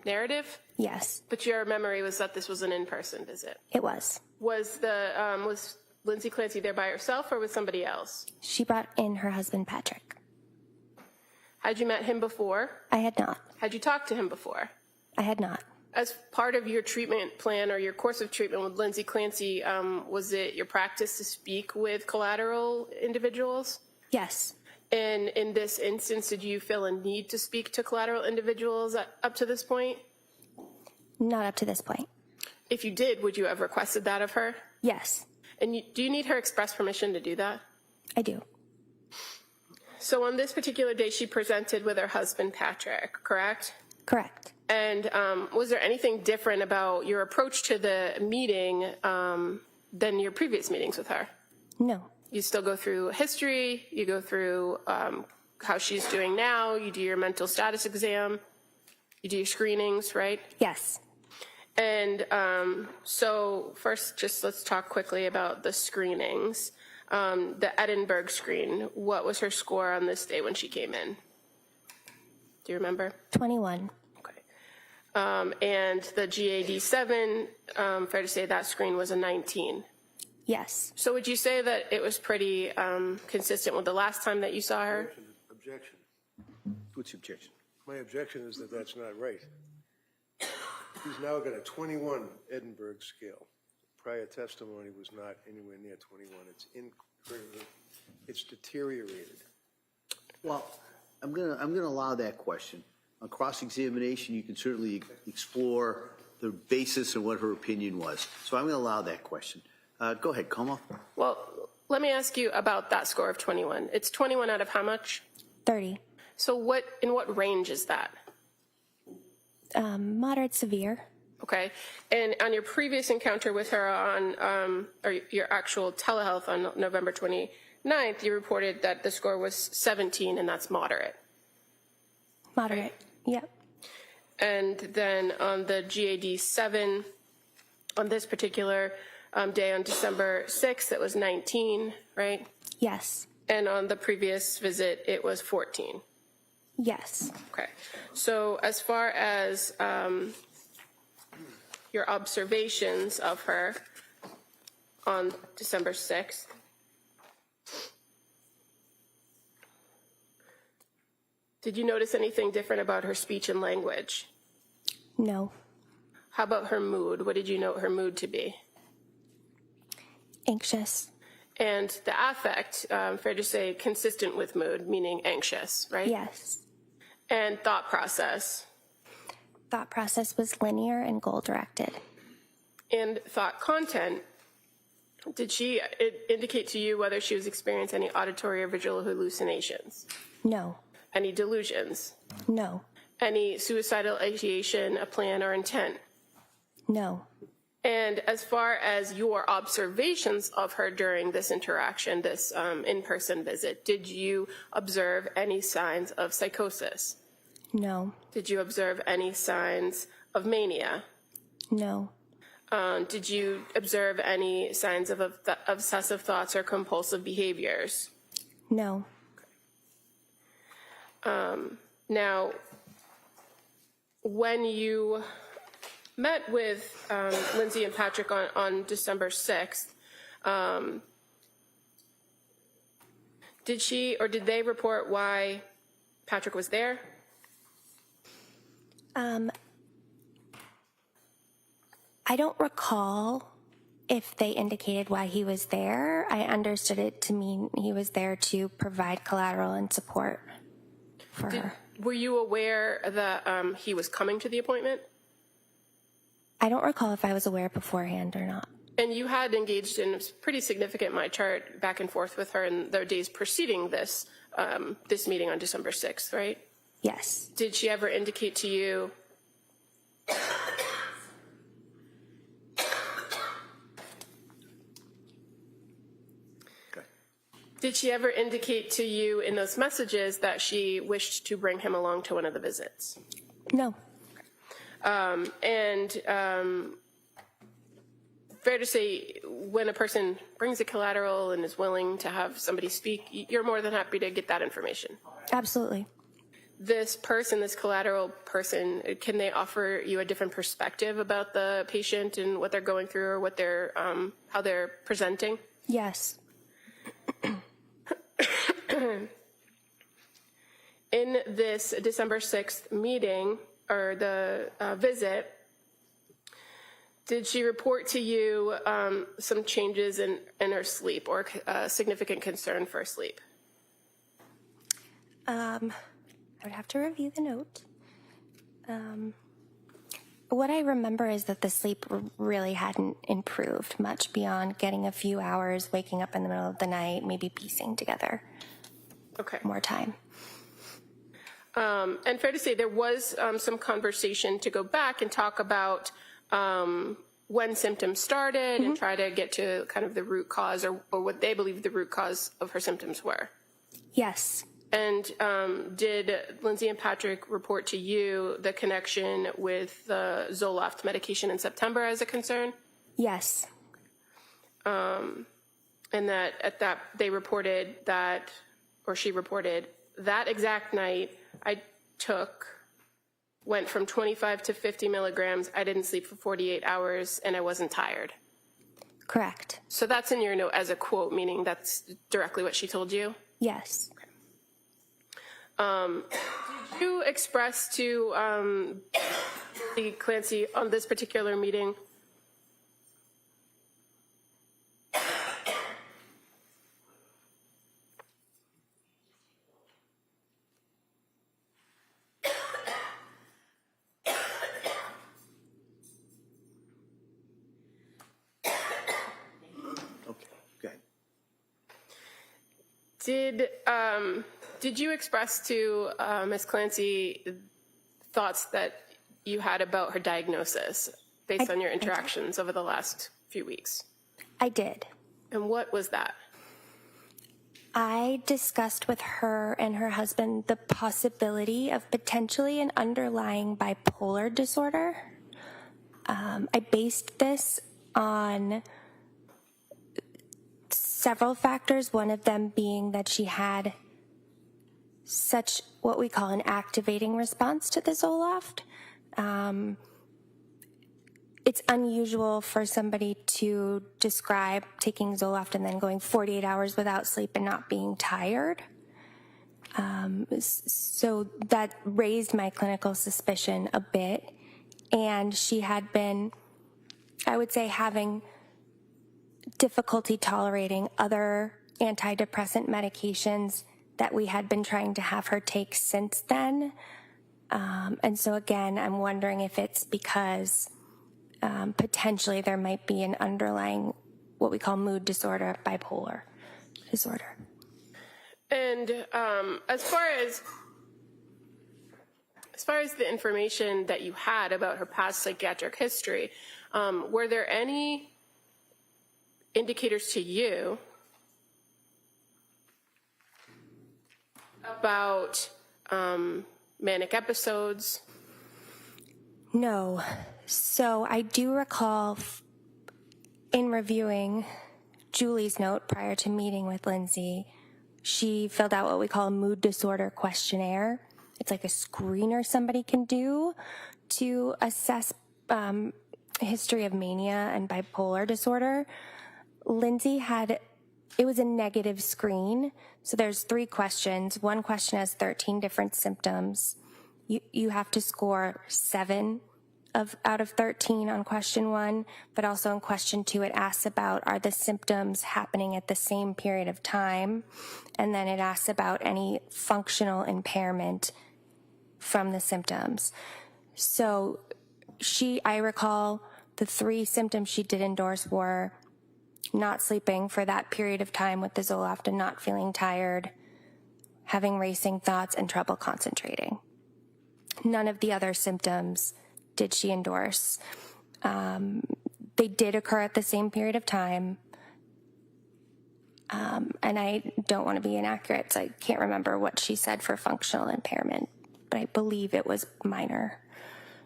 narrative? Yes. But your memory was that this was an in-person visit. It was. Was Lindsay Clancy there by herself or with somebody else? She brought in her husband, Patrick. Had you met him before? I had not. Had you talked to him before? I had not. As part of your treatment plan or your course of treatment with Lindsay Clancy, was it your practice to speak with collateral individuals? Yes. And in this instance, did you feel a need to speak to collateral individuals up to this point? Not up to this point. If you did, would you have requested that of her? Yes. And do you need her express permission to do that? I do. So on this particular day, she presented with her husband, Patrick, correct? Correct. And was there anything different about your approach to the meeting than your previous meetings with her? No. You still go through history, you go through how she's doing now, you do your mental status exam, you do your screenings, right? Yes. And so first, just let's talk quickly about the screenings. The Edinburgh screen, what was her score on this day when she came in? Do you remember? 21. Okay. And the GAD-7, fair to say that screen was a 19. Yes. So would you say that it was pretty consistent with the last time that you saw her? Objection. What's your objection? My objection is that that's not right. He's now got a 21 Edinburgh scale. Prior testimony was not anywhere near 21. It's deteriorated. Well, I'm gonna allow that question. On cross-examination, you can certainly explore the basis of what her opinion was. So I'm gonna allow that question. Go ahead, Como. Well, let me ask you about that score of 21. It's 21 out of how much? 30. So in what range is that? Moderate severe. Okay. And on your previous encounter with her on, or your actual telehealth on November 29th, you reported that the score was 17, and that's moderate. Moderate. Right. Yep. And then on the GAD-7, on this particular day on December 6th, it was 19, right? Yes. And on the previous visit, it was 14. Yes. Okay. So as far as your observations of her on December 6th, did you notice anything different about her speech and language? No. How about her mood? What did you note her mood to be? Anxious. And the affect, fair to say, consistent with mood, meaning anxious, right? Yes. And thought process. Thought process was linear and goal-directed. And thought content, did she indicate to you whether she was experiencing any auditory or visual hallucinations? No. Any delusions? No. Any suicidal ideation, a plan, or intent? No. And as far as your observations of her during this interaction, this in-person visit, did you observe any signs of psychosis? No. Did you observe any signs of mania? No. Did you observe any signs of obsessive thoughts or compulsive behaviors? No. Now, when you met with Lindsay and Patrick on December 6th, did she or did they report why Patrick was there? I don't recall if they indicated why he was there. I understood it to mean he was there to provide collateral and support for her. Were you aware that he was coming to the appointment? I don't recall if I was aware beforehand or not. And you had engaged in a pretty significant my chart back and forth with her in the days preceding this this meeting on December 6th, right? Yes. Did she ever indicate to you in those messages that she wished to bring him along to one of the visits? No. Fair to say, when a person brings a collateral and is willing to have somebody speak, you're more than happy to get that information. Absolutely. This person, this collateral person, can they offer you a different perspective about the patient and what they're going through or what they're, how they're presenting? Yes. In this December 6th meeting, or the visit, did she report to you some changes in her sleep or significant concern for sleep? I would have to review the note. What I remember is that the sleep really hadn't improved much beyond getting a few hours, waking up in the middle of the night, maybe piecing together more time. And fair to say, there was some conversation to go back and talk about when symptoms started and try to get to kind of the root cause or what they believe the root cause of her symptoms were. Yes. And did Lindsay and Patrick report to you the connection with the Zoloft medication in September as a concern? Yes. And that at that they reported that, or she reported, that exact night I went from 25 to 50 milligrams. I didn't sleep for 48 hours and I wasn't tired. Correct. So that's in your note as a quote, meaning that's directly what she told you? Yes. Did you express to Lindsay Clancy on this particular meeting Did you express to Ms. Clancy thoughts that you had about her diagnosis based on your interactions over the last few weeks? I did. And what was that? I discussed with her and her husband the possibility of potentially an underlying bipolar disorder. I based this on several factors, one of them being that she had such what we call an activating response to the Zoloft. It's unusual for somebody to describe taking Zoloft and then going 48 hours without sleep and not being tired. So that raised my clinical suspicion a bit. And she had been, I would say, having difficulty tolerating other antidepressant medications that we had been trying to have her take since then. And so again, I'm wondering if it's because potentially there might be an underlying, what we call mood disorder, bipolar disorder. And as far as the information that you had about her past psychiatric history, were there any indicators to you about manic episodes? No. So I do recall in reviewing Julie's note prior to meeting with Lindsay, she filled out what we call a mood disorder questionnaire. It's like a screener somebody can do to assess history of mania and bipolar disorder. Lindsay it was a negative screen. So there's 3 questions. One question has 13 different symptoms. you have to score 7 out of 13 on question 1, but also in question 2 it asks about, are the symptoms happening at the same period of time? And then it asks about any functional impairment from the symptoms. So I recall the 3 symptoms she did endorse were not sleeping for that period of time with the Zoloft and not feeling tired, having racing thoughts, and trouble concentrating. None of the other symptoms did she endorse. They did occur at the same period of time. And I don't want to be inaccurate, so I can't remember what she said for functional impairment, but I believe it was minor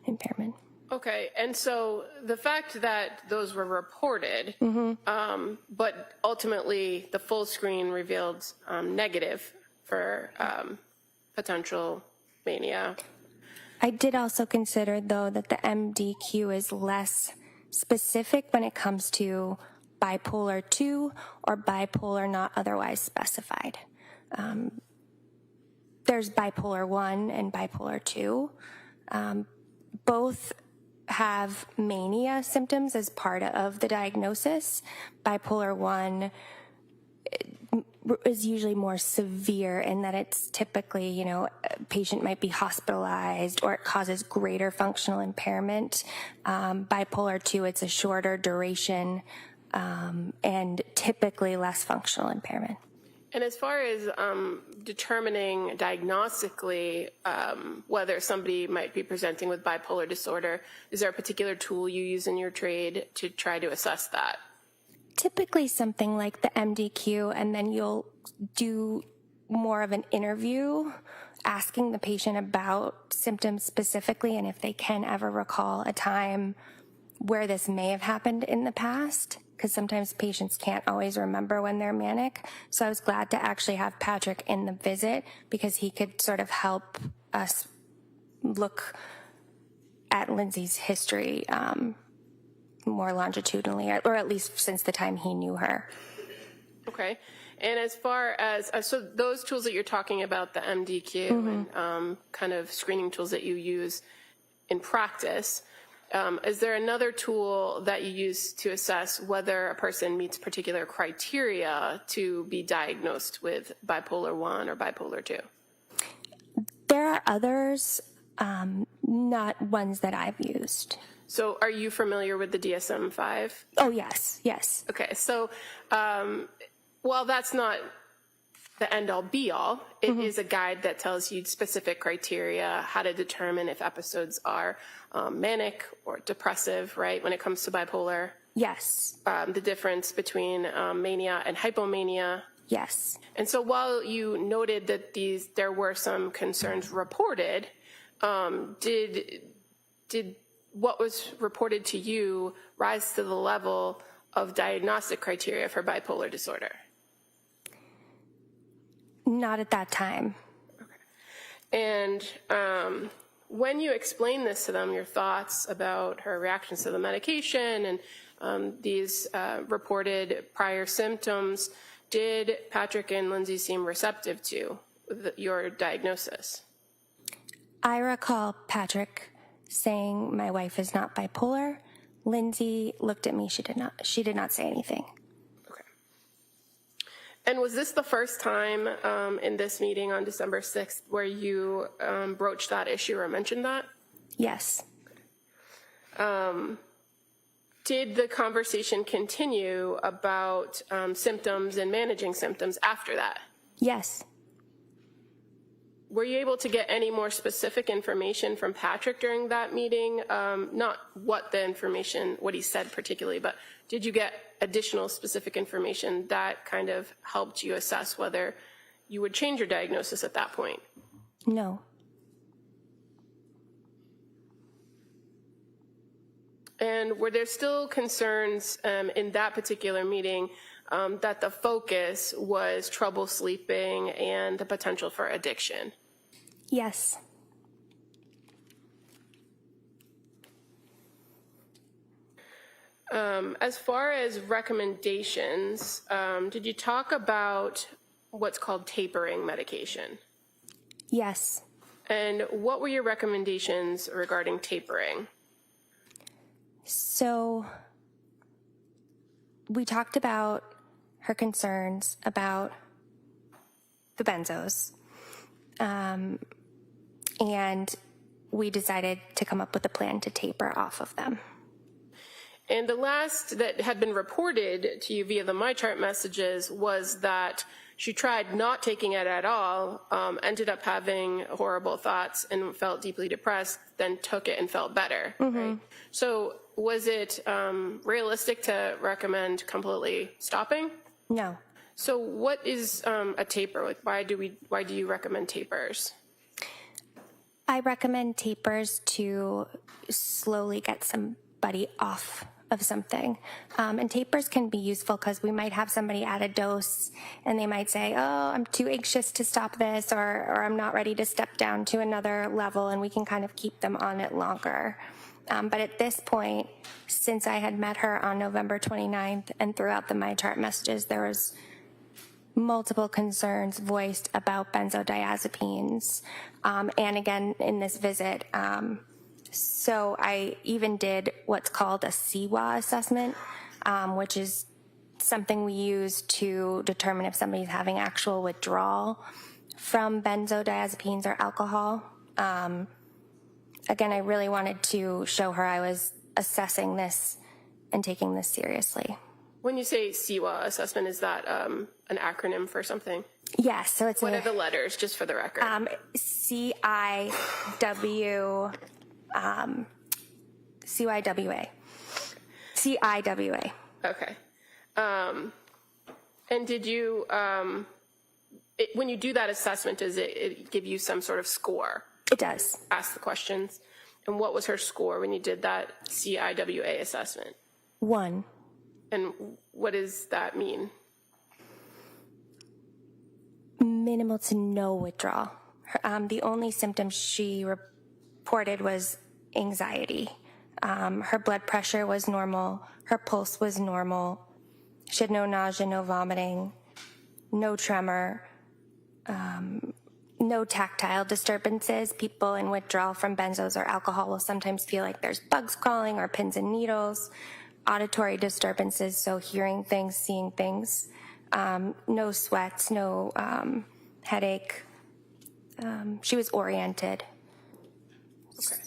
impairment. Okay, and so the fact that those were reported, but ultimately the full screen revealed negative for potential mania. I did also consider, though, that the MDQ is less specific when it comes to bipolar 2 or bipolar not otherwise specified. There's bipolar 1 and bipolar 2. Both have mania symptoms as part of the diagnosis. Bipolar 1 is usually more severe in that it's typically, a patient might be hospitalized or it causes greater functional impairment. Bipolar 2, it's a shorter duration and typically less functional impairment. And as far as determining diagnostically whether somebody might be presenting with bipolar disorder, is there a particular tool you use in your trade to try to assess that? Typically something like the MDQ, and then you'll do more of an interview asking the patient about symptoms specifically and if they can ever recall a time where this may have happened in the past, because sometimes patients can't always remember when they're manic. So I was glad to actually have Patrick in the visit because he could sort of help us look at Lindsay's history more longitudinally, or at least since the time he knew her. Okay. And as far as, so those tools that you're talking about, the MDQ and kind of screening tools that you use in practice, is there another tool that you use to assess whether a person meets particular criteria to be diagnosed with bipolar 1 or bipolar 2? There are others, not ones that I've used. So are you familiar with the DSM-5? Oh, yes, yes. Okay, so while that's not the end-all be-all, it is a guide that tells you specific criteria, how to determine if episodes are manic or depressive, right, when it comes to bipolar. Yes. The difference between mania and hypomania. Yes. And so while you noted that there were some concerns reported, did what was reported to you rise to the level of diagnostic criteria for bipolar disorder? Not at that time. Okay. And when you explained this to them, your thoughts about her reactions to the medication and these reported prior symptoms, did Patrick and Lindsay seem receptive to your diagnosis? I recall Patrick saying my wife is not bipolar. Lindsay looked at me. She did not say anything. Okay. And was this the first time in this meeting on December 6th where you broached that issue or mentioned that? Yes. Did the conversation continue about symptoms and managing symptoms after that? Yes. Were you able to get any more specific information from Patrick during that meeting? Not what he said particularly, but did you get additional specific information that kind of helped you assess whether you would change your diagnosis at that point? No. And were there still concerns in that particular meeting that the focus was trouble sleeping and the potential for addiction? Yes. As far as recommendations, did you talk about what's called tapering medication? Yes. And what were your recommendations regarding tapering? So we talked about her concerns about the benzos. And we decided to come up with a plan to taper off of them. And the last that had been reported to you via the MyChart messages was that she tried not taking it at all, ended up having horrible thoughts and felt deeply depressed, then took it and felt better. Right? So was it realistic to recommend completely stopping? No. So what is a taper? Like, why do you recommend tapers? I recommend tapers to slowly get somebody off of something. And tapers can be useful because we might have somebody at a dose and they might say, oh, I'm too anxious to stop this, or I'm not ready to step down to another level, and we can kind of keep them on it longer. But at this point, since I had met her on November 29th and throughout the MyChart messages, there was multiple concerns voiced about benzodiazepines, and again in this visit. So I even did what's called a CWA assessment, which is something we use to determine if somebody's having actual withdrawal from benzodiazepines or alcohol. Again, I really wanted to show her I was assessing this and taking this seriously. When you say CWA assessment, is that an acronym for something? Yes, so it's What are the letters, just for the record? CIWA. Okay. And did you, when you do that assessment, does it give you some sort of score? It does. Ask the questions. And what was her score when you did that CIWA assessment? 1. And what does that mean? Minimal to no withdrawal. The only symptom she reported was anxiety. Her blood pressure was normal. Her pulse was normal. She had no nausea, no vomiting, no tremor, no tactile disturbances. People in withdrawal from benzos or alcohol will sometimes feel like there's bugs crawling or pins and needles. Auditory disturbances, so hearing things, seeing things. No sweats, no headache. She was oriented. Okay.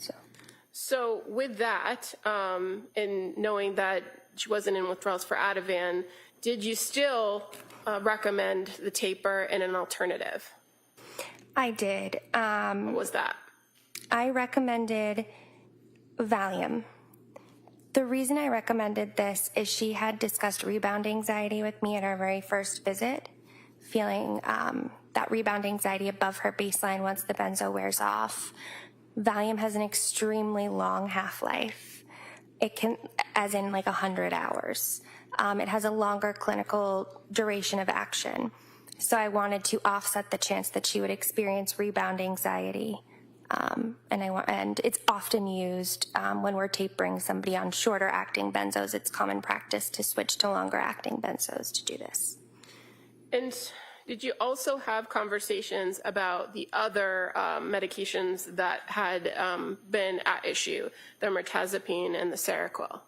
So with that, and knowing that she wasn't in withdrawals for Ativan, did you still recommend the taper and an alternative? I did. What was that? I recommended Valium. The reason I recommended this is she had discussed rebound anxiety with me at our very first visit, feeling that rebound anxiety above her baseline once the benzo wears off. Valium has an extremely long half-life. It can, as in like 100 hours. It has a longer clinical duration of action. So I wanted to offset the chance that she would experience rebound anxiety. And it's often used when we're tapering somebody on shorter acting benzos. It's common practice to switch to longer acting benzos to do this. And did you also have conversations about the other medications that had been at issue, the mirtazapine and the Seroquel?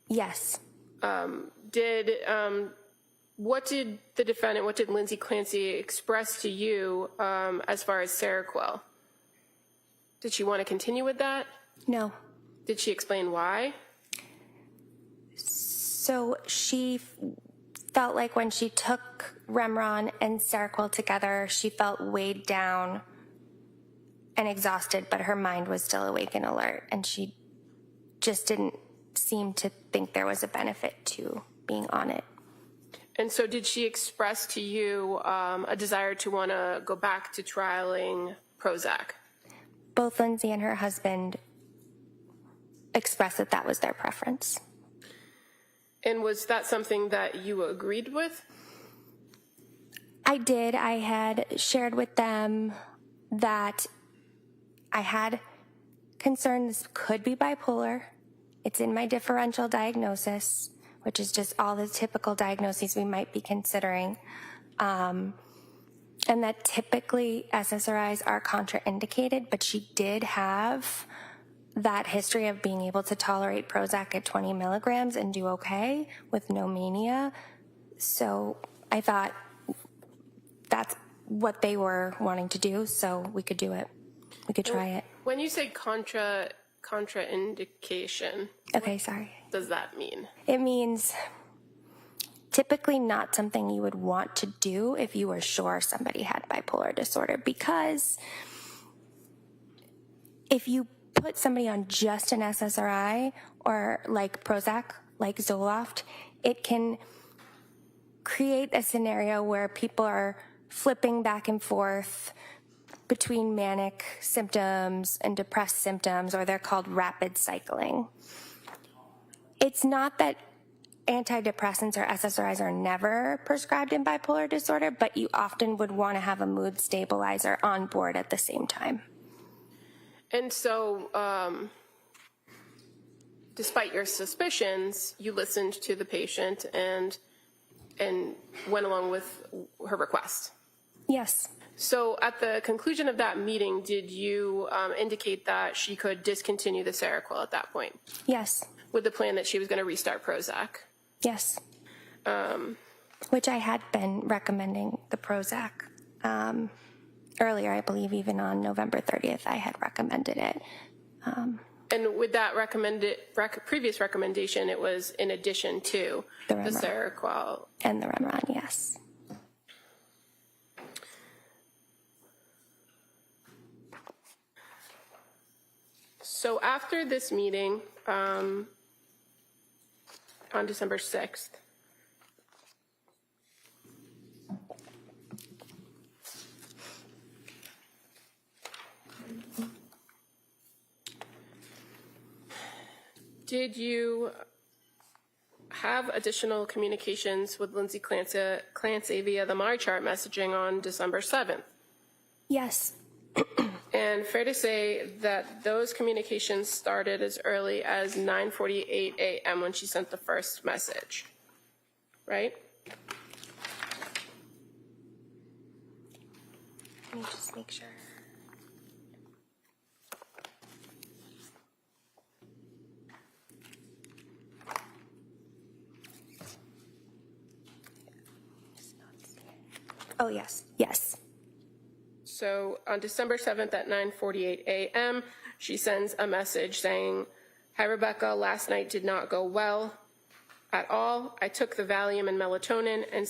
Yes. What did the defendant, what did Lindsay Clancy express to you as far as Seroquel? Did she want to continue with that? No. Did she explain why? So she felt like when she took Remeron and Seroquel together, she felt weighed down and exhausted, but her mind was still awake and alert, and she just didn't seem to think there was a benefit to being on it. And so did she express to you a desire to want to go back to trialing Prozac? Both Lindsay and her husband expressed that that was their preference. And was that something that you agreed with? I did. I had shared with them that I had concern this could be bipolar. It's in my differential diagnosis, which is just all the typical diagnoses we might be considering. and that typically SSRIs are contraindicated, but she did have that history of being able to tolerate Prozac at 20 milligrams and do okay with no mania. So I thought that's what they were wanting to do, so we could do it. We could try it. When you say contraindication, Okay, sorry. what does that mean? It means typically not something you would want to do if you were sure somebody had bipolar disorder, because if you put somebody on just an SSRI or like Prozac, like Zoloft, it can create a scenario where people are flipping back and forth between manic symptoms and depressed symptoms, or they're called rapid cycling. It's not that antidepressants or SSRIs are never prescribed in bipolar disorder, but you often would want to have a mood stabilizer on board at the same time. And so, despite your suspicions, you listened to the patient and went along with her request. Yes. So at the conclusion of that meeting, did you indicate that she could discontinue the Seroquel at that point? Yes. With the plan that she was going to restart Prozac? Yes. Which I had been recommending the Prozac. Earlier, I believe even on November 30th, I had recommended it. And with that previous recommendation, it was in addition to the Seroquel? And the Remeron, yes. So after this meeting, on December 6th, did you have additional communications with Lindsay Clancy via the MyChart messaging on December 7th? Yes. And fair to say that those communications started as early as 9:48 a.m. when she sent the first message, right? Let me just make sure. Oh, yes. Yes. So on December 7th at 9:48 a.m., she sends a message saying, "Hi, Rebecca, last night did not go well at all. I took the Valium and melatonin and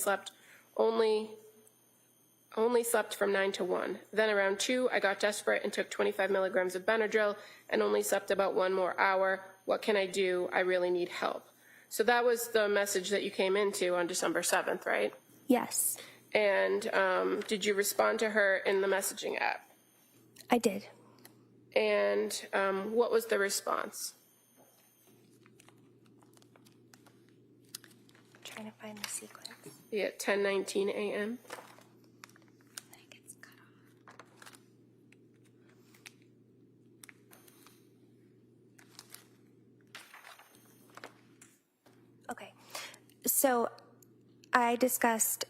only slept from 9 to 1. Then around 2, I got desperate and took 25 milligrams of Benadryl and only slept about 1 more hour. What can I do? I really need help." So that was the message that you came into on December 7th, right? Yes. And did you respond to her in the messaging app? I did. And what was the response? I'm trying to find the sequence. Yeah, 10:19 a.m. Then it gets cut off. Okay. So I discussed,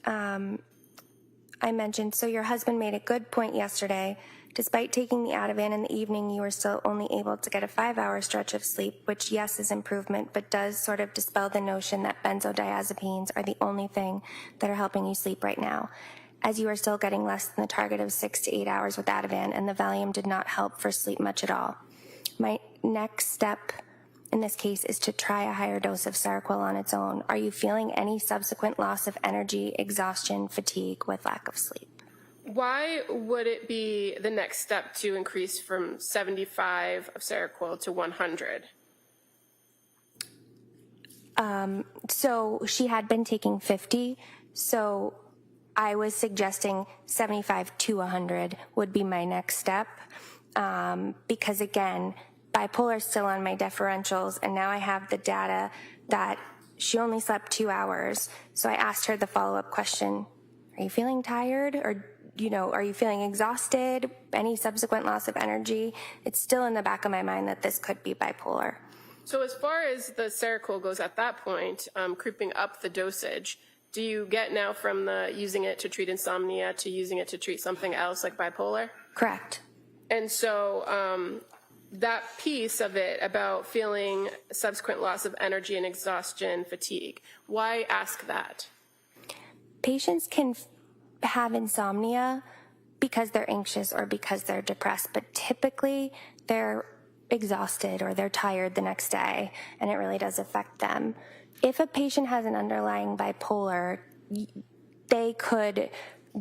I mentioned, so your husband made a good point yesterday. Despite taking the Ativan in the evening, you were still only able to get a 5-hour stretch of sleep, which, yes, is improvement, but does sort of dispel the notion that benzodiazepines are the only thing that are helping you sleep right now, as you are still getting less than the target of 6 to 8 hours with Ativan, and the Valium did not help for sleep much at all. My next step in this case is to try a higher dose of Seroquel on its own. Are you feeling any subsequent loss of energy, exhaustion, fatigue with lack of sleep? Why would it be the next step to increase from 75 of Seroquel to 100? So she had been taking 50, so I was suggesting 75 to 100 would be my next step, because again, bipolar is still on my differentials, and now I have the data that she only slept 2 hours. So I asked her the follow-up question, are you feeling tired? Or, are you feeling exhausted? Any subsequent loss of energy? It's still in the back of my mind that this could be bipolar. So as far as the Seroquel goes at that point, creeping up the dosage, do you get now from the using it to treat insomnia to using it to treat something else like bipolar? Correct. And so that piece of it about feeling subsequent loss of energy and exhaustion, fatigue, why ask that? Patients can have insomnia because they're anxious or because they're depressed, but typically they're exhausted or they're tired the next day, and it really does affect them. If a patient has an underlying bipolar, they could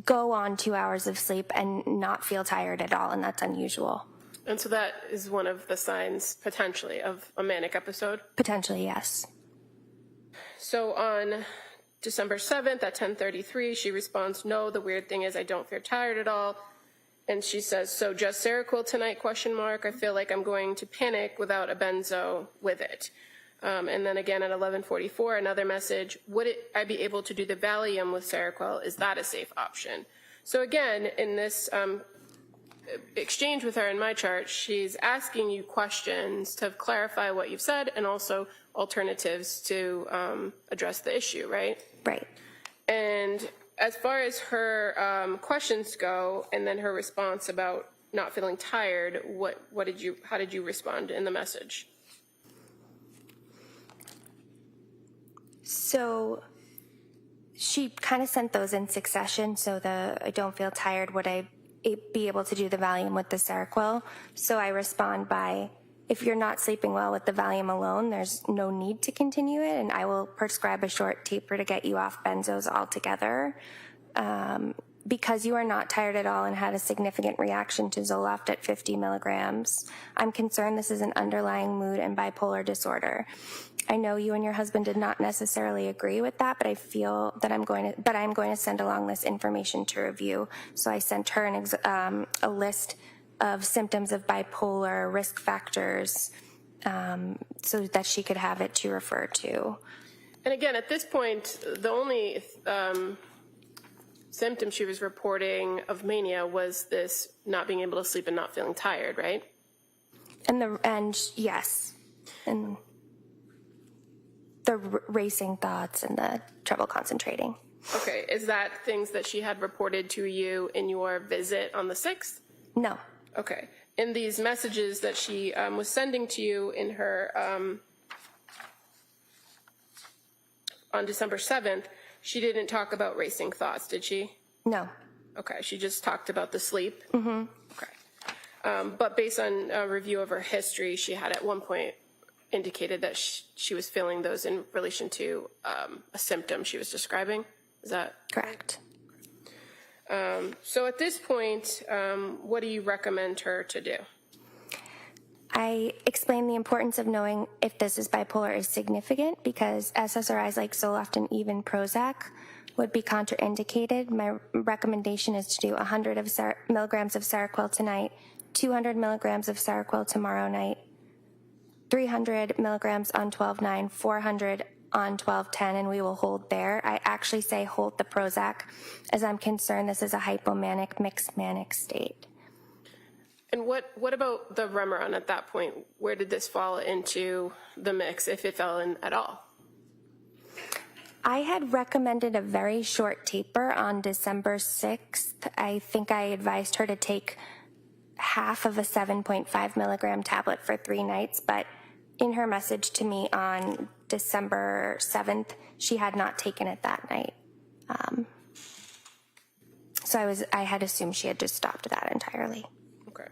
go on 2 hours of sleep and not feel tired at all, and that's unusual. And so that is one of the signs, potentially, of a manic episode? Potentially, yes. So on December 7th at 10:33, she responds, no, the weird thing is I don't feel tired at all. And she says, so just Seroquel tonight, ? I feel like I'm going to panic without a benzo with it. And then again at 11:44, another message, would I be able to do the Valium with Seroquel? Is that a safe option? So again, in this exchange with her in my chart, she's asking you questions to clarify what you've said and also alternatives to address the issue, right? Right. And as far as her questions go, and then her response about not feeling tired, how did you respond in the message? So she kind of sent those in succession. So I don't feel tired, would I be able to do the Valium with the Seroquel? So I respond by, if you're not sleeping well with the Valium alone, there's no need to continue it, and I will prescribe a short taper to get you off benzos altogether. Because you are not tired at all and had a significant reaction to Zoloft at 50 milligrams, I'm concerned this is an underlying mood and bipolar disorder. I know you and your husband did not necessarily agree with that, but I feel that I'm going to send along this information to review. So I sent her a list of symptoms of bipolar, risk factors, so that she could have it to refer to. And again, at this point, the only symptom she was reporting of mania was this not being able to sleep and not feeling tired, right? And yes, and the racing thoughts and the trouble concentrating. Okay, is that things that she had reported to you in your visit on the 6th? No. Okay. In these messages that she was sending to you in her, on December 7th, she didn't talk about racing thoughts, did she? No. Okay, she just talked about the sleep? Mm-hmm. Okay. But based on a review of her history, she had at one point indicated that she was feeling those in relation to a symptom she was describing. Is that correct? So at this point, what do you recommend her to do? I explained the importance of knowing if this is bipolar is significant because SSRIs like Zoloft and even Prozac would be contraindicated. My recommendation is to do 100 milligrams of Seroquel tonight, 200 milligrams of Seroquel tomorrow night, 300 milligrams on 12/9, 400 on 12/10, and we will hold there. I actually say hold the Prozac as I'm concerned this is a hypomanic mixed manic state. And what about the Remeron at that point? Where did this fall into the mix, if it fell in at all? I had recommended a very short taper on December 6th. I think I advised her to take half of a 7.5 milligram tablet for 3 nights, but in her message to me on December 7th, she had not taken it that night. So I had assumed she had just stopped that entirely. Okay.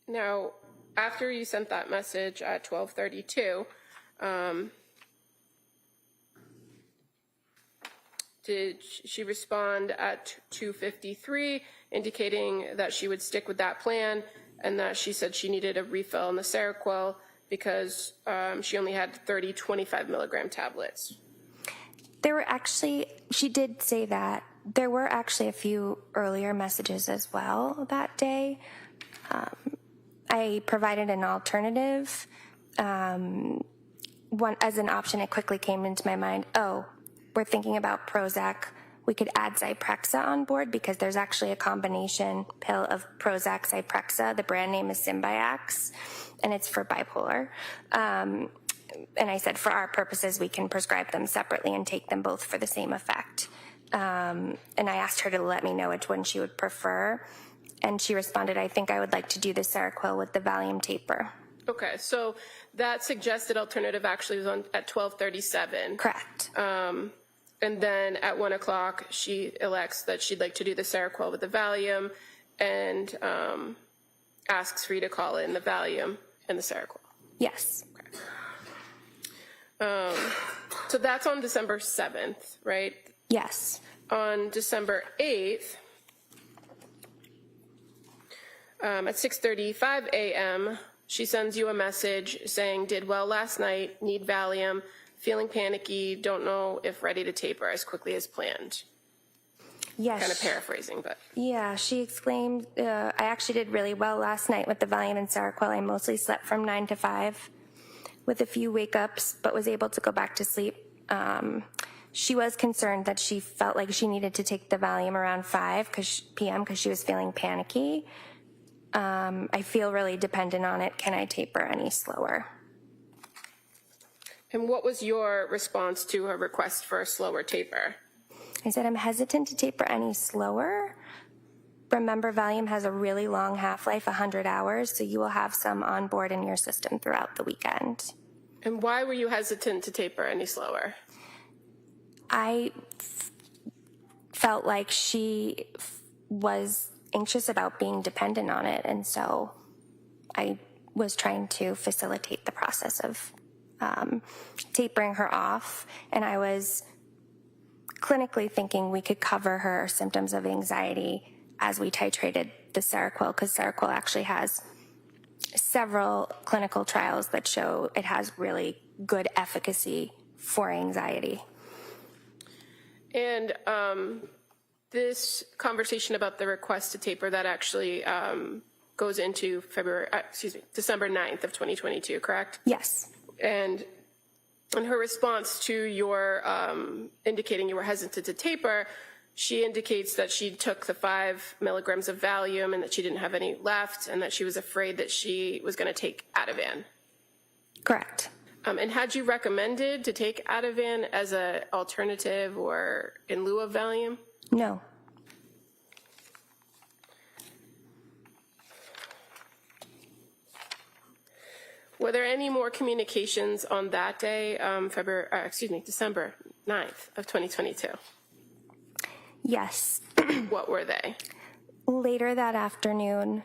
Now, after you sent that message at 12:32, did she respond at 2:53, indicating that she would stick with that plan and that she said she needed a refill on the Seroquel because she only had 30 25 milligram tablets? She did say that. There were actually a few earlier messages as well that day. I provided an alternative. One as an option, it quickly came into my mind, we're thinking about Prozac we could add Zyprexa on board because there's actually a combination pill of Prozac, Zyprexa. The brand name is Symbyax, and it's for bipolar. And I said, for our purposes, we can prescribe them separately and take them both for the same effect. And I asked her to let me know which one she would prefer. And she responded, I think I would like to do the Seroquel with the Valium taper. Okay, so that suggested alternative actually was on at 12:37. Correct. And then at 1 o'clock, she elects that she'd like to do the Seroquel with the Valium and asks for you to call in the Valium and the Seroquel. Yes. So that's on December 7th, right? Yes. On December 8th, at 6:35 a.m., she sends you a message saying, did well last night, need Valium, feeling panicky, don't know if ready to taper as quickly as planned. Yes. Kind of paraphrasing, but. Yeah, she exclaimed, I actually did really well last night with the Valium and Seroquel. I mostly slept from 9 to 5 with a few wake-ups, but was able to go back to sleep. She was concerned that she felt like she needed to take the Valium around 5 p.m. because she was feeling panicky. I feel really dependent on it. Can I taper any slower? And what was your response to her request for a slower taper? I said, I'm hesitant to taper any slower. Remember, Valium has a really long half-life, 100 hours, so you will have some on board in your system throughout the weekend. And why were you hesitant to taper any slower? I felt like she was anxious about being dependent on it, and so I was trying to facilitate the process of tapering her off, and I was clinically thinking we could cover her symptoms of anxiety as we titrated the Seroquel, because Seroquel actually has several clinical trials that show it has really good efficacy for anxiety. And this conversation about the request to taper, that actually goes into December 9th of 2022, correct? Yes. And in her response to your indicating you were hesitant to taper, she indicates that she took the 5 milligrams of Valium and that she didn't have any left and that she was afraid that she was going to take Ativan. Correct. And had you recommended to take Ativan as an alternative or in lieu of Valium? No. Were there any more communications on that day, December 9th of 2022? Yes. What were they? Later that afternoon,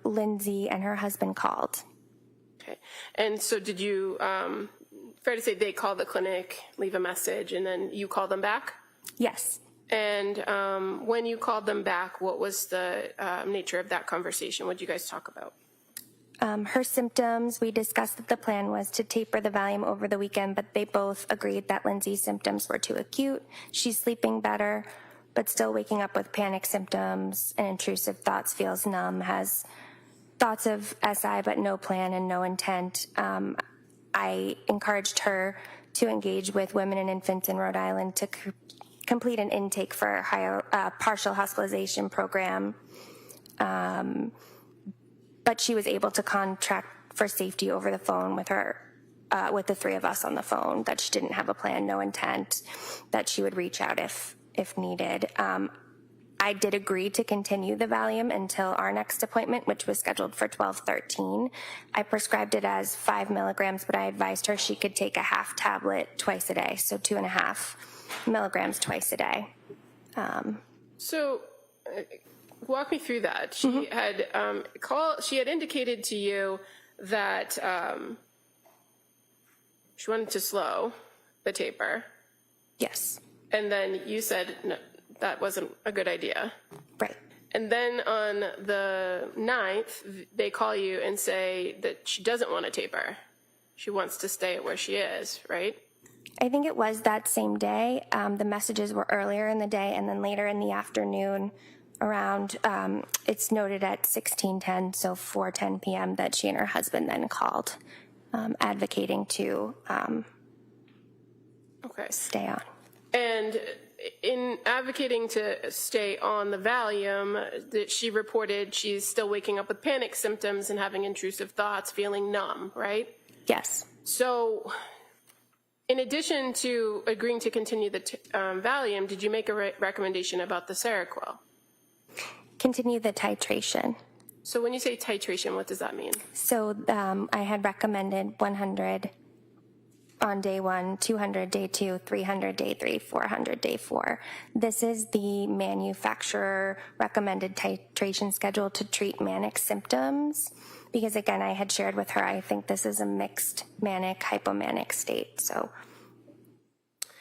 Lindsay and her husband called. Okay. And so did you, fair to say they called the clinic, leave a message, and then you called them back? Yes. And when you called them back, what was the nature of that conversation? What did you guys talk about? Her symptoms, we discussed that the plan was to taper the Valium over the weekend, but they both agreed that Lindsay's symptoms were too acute. She's sleeping better, but still waking up with panic symptoms and intrusive thoughts, feels numb, has thoughts of SI but no plan and no intent. I encouraged her to engage with women and infants in Rhode Island to complete an intake for a partial hospitalization program. But she was able to contract for safety over the phone with her, with the 3 of us on the phone, that she didn't have a plan, no intent, that she would reach out if needed. I did agree to continue the Valium until our next appointment, which was scheduled for 12/13. I prescribed it as 5 milligrams, but I advised her she could take a half tablet twice a day, so 2.5 milligrams twice a day. Walk me through that. She had she had indicated to you that she wanted to slow the taper. Yes. And then you said no, that wasn't a good idea. Right. And then on the 9th, they call you and say that she doesn't want to taper. She wants to stay where she is, right? I think it was that same day. The messages were earlier in the day, and then later in the afternoon, around, it's noted at 16:10, so 4:10 p.m., that she and her husband then called, advocating to stay on. And in advocating to stay on the Valium, that she reported she's still waking up with panic symptoms and having intrusive thoughts, feeling numb, right? Yes. So in addition to agreeing to continue the Valium, did you make a recommendation about the Seroquel? Continue the titration. So when you say titration, what does that mean? So I had recommended 100 on day 1, 200 day 2, 300 day 3, 400 day 4. This is the manufacturer recommended titration schedule to treat manic symptoms. Because again, I had shared with her, I think this is a mixed manic, hypomanic state. So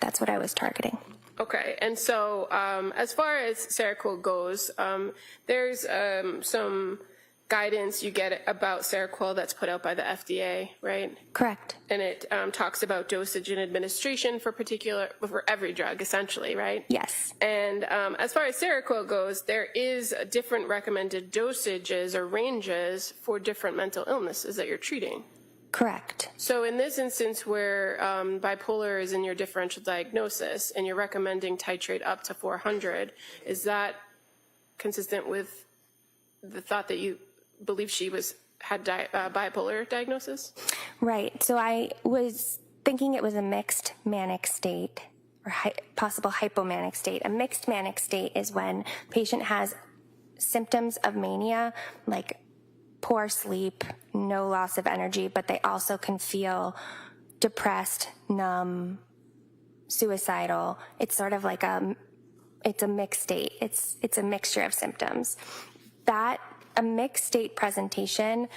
that's what I was targeting. Okay, and so as far as Seroquel goes, there's some guidance you get about Seroquel that's put out by the FDA, right? Correct. And it talks about dosage and administration for every drug, essentially, right? Yes. And as far as Seroquel goes, there is different recommended dosages or ranges for different mental illnesses that you're treating. Correct. So in this instance where bipolar is in your differential diagnosis and you're recommending titrate up to 400, is that consistent with the thought that you believe she had bipolar diagnosis? Right. So I was thinking it was a mixed manic state or possible hypomanic state. A mixed manic state is when patient has symptoms of mania, like poor sleep, no loss of energy, but they also can feel depressed, numb, suicidal. It's sort of like it's a mixed state. It's a mixture of symptoms. A mixed state presentation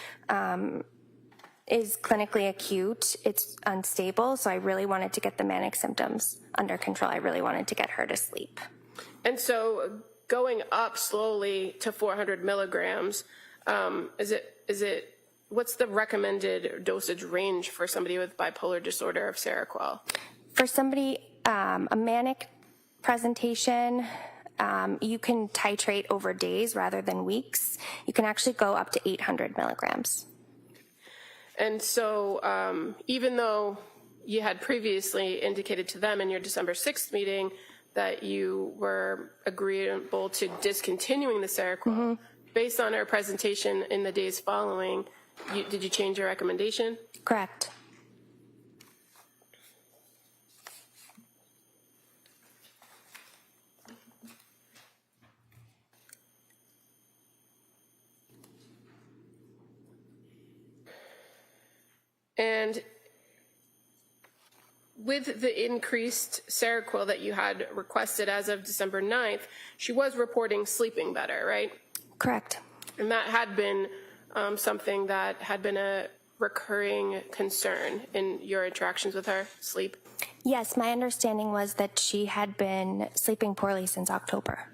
is clinically acute. It's unstable, so I really wanted to get the manic symptoms under control. I really wanted to get her to sleep. And so going up slowly to 400 milligrams, what's the recommended dosage range for somebody with bipolar disorder of Seroquel? For somebody, a manic presentation, you can titrate over days rather than weeks. You can actually go up to 800 milligrams. And so even though you had previously indicated to them in your December 6th meeting that you were agreeable to discontinuing the Seroquel, based on our presentation in the days following, did you change your recommendation? Correct. And with the increased Seroquel that you had requested as of December 9th, she was reporting sleeping better, right? Correct. And that had been something that had been a recurring concern in your interactions with her, sleep? Yes, my understanding was that she had been sleeping poorly since October.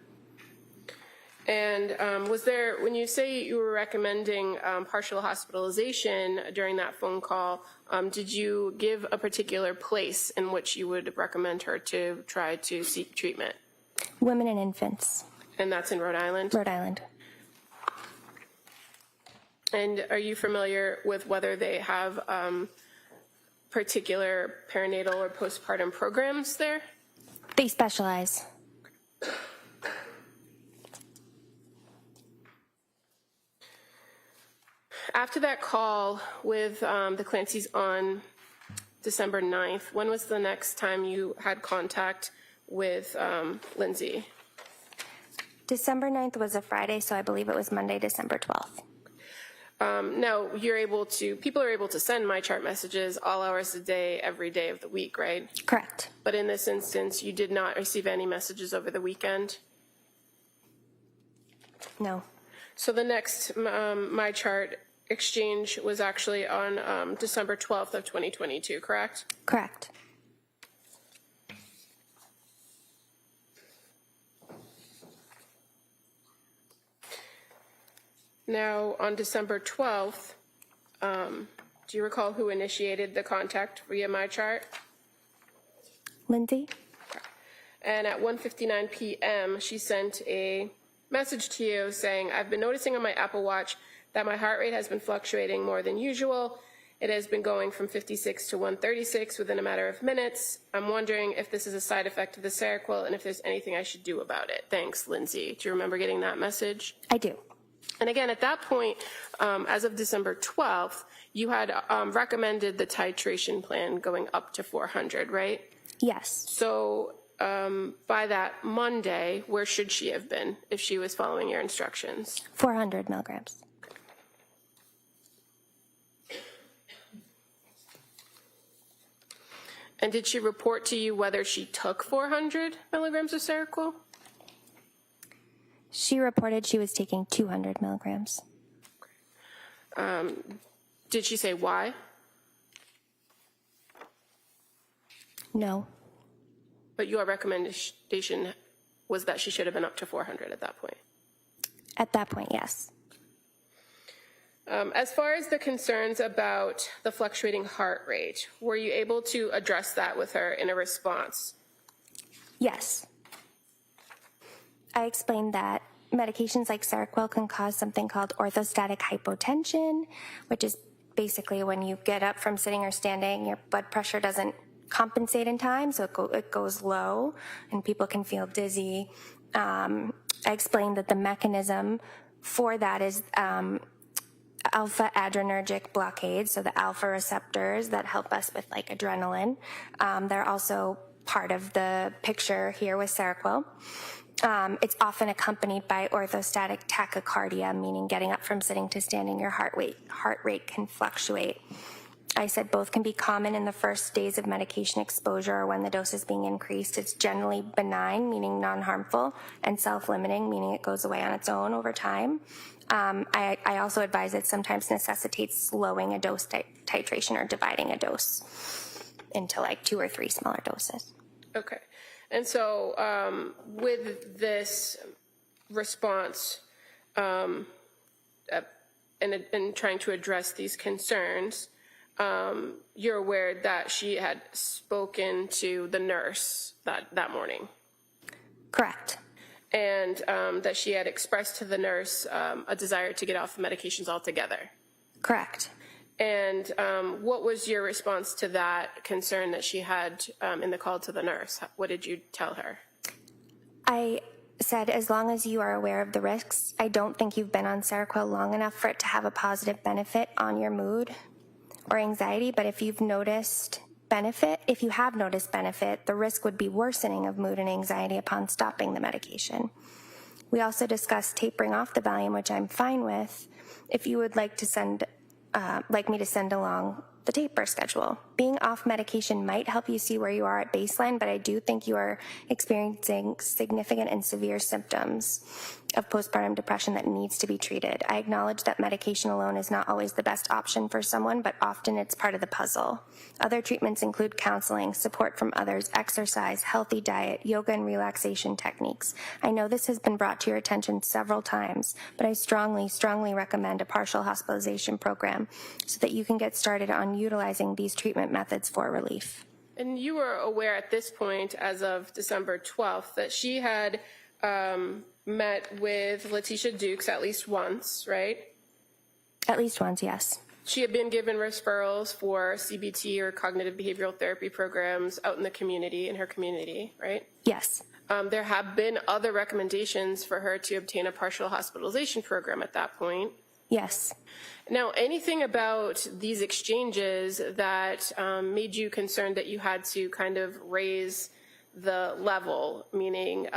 And was there, when you say you were recommending partial hospitalization during that phone call, did you give a particular place in which you would recommend her to try to seek treatment? Women and infants. And that's in Rhode Island? Rhode Island. And are you familiar with whether they have particular perinatal or postpartum programs there? They specialize. After that call with the Clancys on December 9th, when was the next time you had contact with Lindsay? December 9th was a Friday, so I believe it was Monday, December 12th. Now, people are able to send MyChart messages all hours of the day, every day of the week, right? Correct. But in this instance, you did not receive any messages over the weekend? No. So the next MyChart exchange was actually on December 12th of 2022, correct? Correct. Now, on December 12th, do you recall who initiated the contact via MyChart? Lindsay? And at 1:59 p.m., she sent a message to you saying, I've been noticing on my Apple Watch that my heart rate has been fluctuating more than usual, It has been going from 56 to 136 within a matter of minutes. I'm wondering if this is a side effect of the Seroquel and if there's anything I should do about it. Thanks, Lindsay. Do you remember getting that message? I do. And again, at that point, as of December 12th, you had recommended the titration plan going up to 400, right? Yes. So by that Monday, where should she have been if she was following your instructions? 400 milligrams. And did she report to you whether she took 400 milligrams of Seroquel? She reported she was taking 200 milligrams. Did she say why? No. But your recommendation was that she should have been up to 400 at that point. At that point, yes. As far as the concerns about the fluctuating heart rate, were you able to address that with her in a response? Yes. I explained that medications like Seroquel can cause something called orthostatic hypotension, which is basically when you get up from sitting or standing, your blood pressure doesn't compensate in time, so it goes low, and people can feel dizzy. I explained that the mechanism for that is alpha adrenergic blockade, so the alpha receptors that help us with like adrenaline. They're also part of the picture here with Seroquel. It's often accompanied by orthostatic tachycardia, meaning getting up from sitting to standing, your heart rate can fluctuate. I said both can be common in the first days of medication exposure or when the dose is being increased. It's generally benign, meaning non-harmful, and self-limiting, meaning it goes away on its own over time. I also advise it sometimes necessitates slowing a dose titration or dividing a dose into like 2 or 3 smaller doses. Okay. And so with this response and trying to address these concerns, you're aware that she had spoken to the nurse that morning? Correct. And that she had expressed to the nurse a desire to get off the medications altogether? Correct. And what was your response to that concern that she had in the call to the nurse? What did you tell her? I said, as long as you are aware of the risks, I don't think you've been on Seroquel long enough for it to have a positive benefit on your mood or anxiety, but if you've noticed benefit, if you have noticed benefit, the risk would be worsening of mood and anxiety upon stopping the medication. We also discussed tapering off the Valium, which I'm fine with, if you would like me to send along the taper schedule. Being off medication might help you see where you are at baseline, but I do think you are experiencing significant and severe symptoms of postpartum depression that needs to be treated. I acknowledge that medication alone is not always the best option for someone, but often it's part of the puzzle. Other treatments include counseling, support from others, exercise, healthy diet, yoga, and relaxation techniques. I know this has been brought to your attention several times, but I strongly, strongly recommend a partial hospitalization program so that you can get started on utilizing these treatment methods for relief. And you were aware at this point, as of December 12th, that she had met with Letitia Dukes at least once, right? At least once, yes. She had been given referrals for CBT or cognitive behavioral therapy programs out in the community, in her community, right? Yes. There have been other recommendations for her to obtain a partial hospitalization program at that point. Yes. Now, anything about these exchanges that made you concerned that you had to kind of raise the level, meaning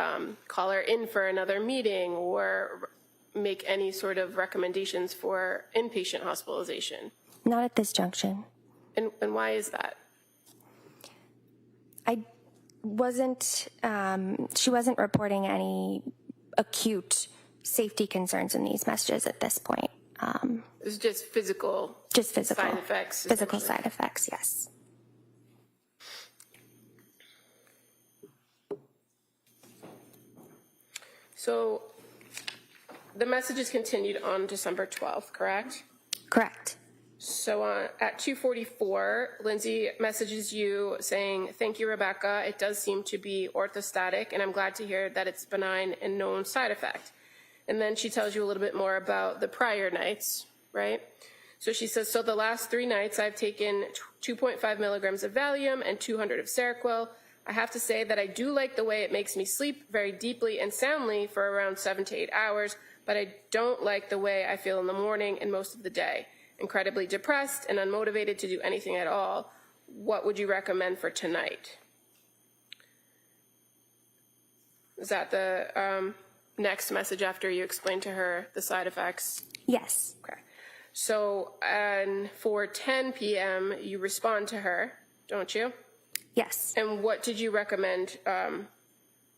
call her in for another meeting or make any sort of recommendations for inpatient hospitalization? Not at this junction. And why is that? She wasn't reporting any acute safety concerns in these messages at this point. It's just physical side effects. Physical side effects, yes. So the messages continued on December 12th, correct? Correct. So at 2:44, Lindsay messages you saying, "Thank you, Rebecca. It does seem to be orthostatic, and I'm glad to hear that it's benign and known side effect." And then she tells you a little bit more about the prior nights, right? So she says, so the last 3 nights I've taken 2.5 milligrams of Valium and 200 of Seroquel. I have to say that I do like the way it makes me sleep very deeply and soundly for around 7 to 8 hours, but I don't like the way I feel in the morning and most of the day. Incredibly depressed and unmotivated to do anything at all. What would you recommend for tonight? Is that the next message after you explain to her the side effects? Yes. Okay. So, and for 10 p.m., you respond to her, don't you? Yes. And what did you recommend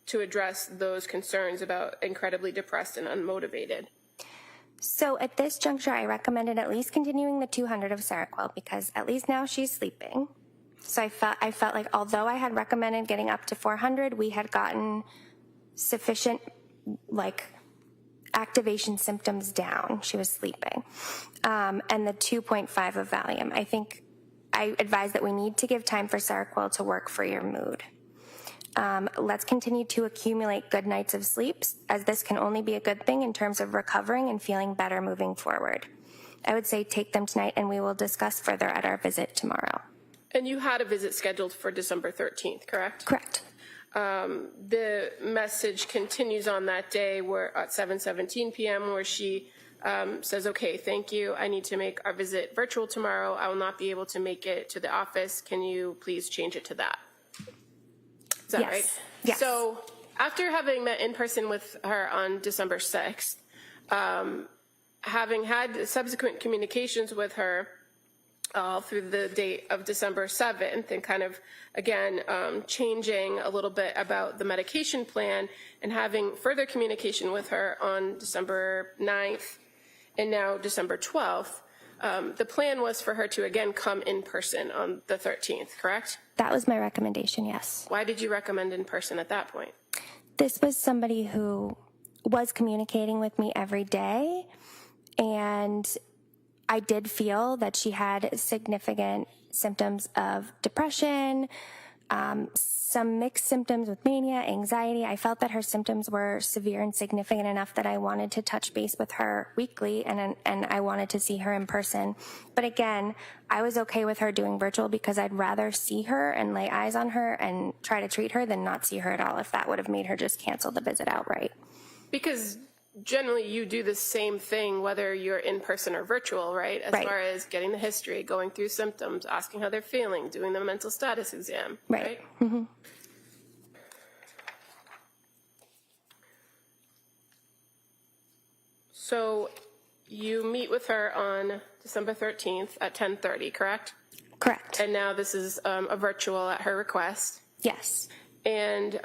to address those concerns about incredibly depressed and unmotivated? So at this juncture, I recommended at least continuing the 200 of Seroquel because at least now she's sleeping. So I felt like although I had recommended getting up to 400, we had gotten sufficient activation symptoms down. She was sleeping. And the 2.5 of Valium. I think I advise that we need to give time for Seroquel to work for your mood. Let's continue to accumulate good nights of sleep, as this can only be a good thing in terms of recovering and feeling better moving forward. I would say take them tonight, and we will discuss further at our visit tomorrow. And you had a visit scheduled for December 13th, correct? Correct. The message continues on that day where at 7:17 p.m. where she says, okay, thank you. I need to make our visit virtual tomorrow. I will not be able to make it to the office. Can you please change it to that? Is that Yes. right? Yes. So after having met in person with her on December 6th, having had subsequent communications with her all through the date of December 7th and kind of, again, changing a little bit about the medication plan and having further communication with her on December 9th and now December 12th, the plan was for her to, again, come in person on the 13th, correct? That was my recommendation, yes. Why did you recommend in person at that point? This was somebody who was communicating with me every day, and I did feel that she had significant symptoms of depression, some mixed symptoms with mania, anxiety. I felt that her symptoms were severe and significant enough that I wanted to touch base with her weekly, and I wanted to see her in person. But again, I was okay with her doing virtual because I'd rather see her and lay eyes on her and try to treat her than not see her at all, if that would have made her just cancel the visit outright. Because generally you do the same thing whether you're in person or virtual, right? As Right. far as getting the history, going through symptoms, asking how they're feeling, doing the mental status exam, Right. right? So you meet with her on December 13th at 10:30, correct? Correct. And now this is a virtual at her request. Yes. And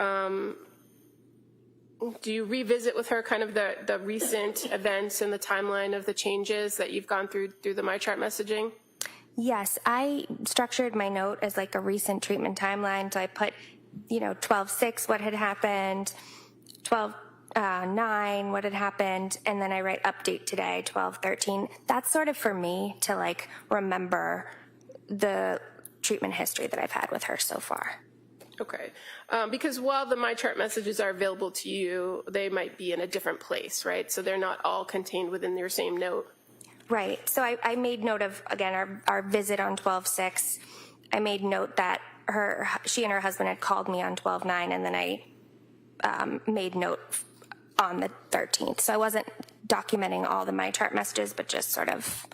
do you revisit with her kind of the recent events and the timeline of the changes that you've gone through the MyChart messaging? Yes, I structured my note as like a recent treatment timeline. So I put, 12/6, what had happened, 12/9, what had happened, and then I write update today, 12/13. That's sort of for me to like remember the treatment history that I've had with her so far. Okay. Because while the MyChart messages are available to you, they might be in a different place, right? So they're not all contained within your same note. Right. So I made note of, again, our visit on 12/6. I made note that she and her husband had called me on 12/9, and then I made note on the 13th. So I wasn't documenting all the MyChart messages, but just sort of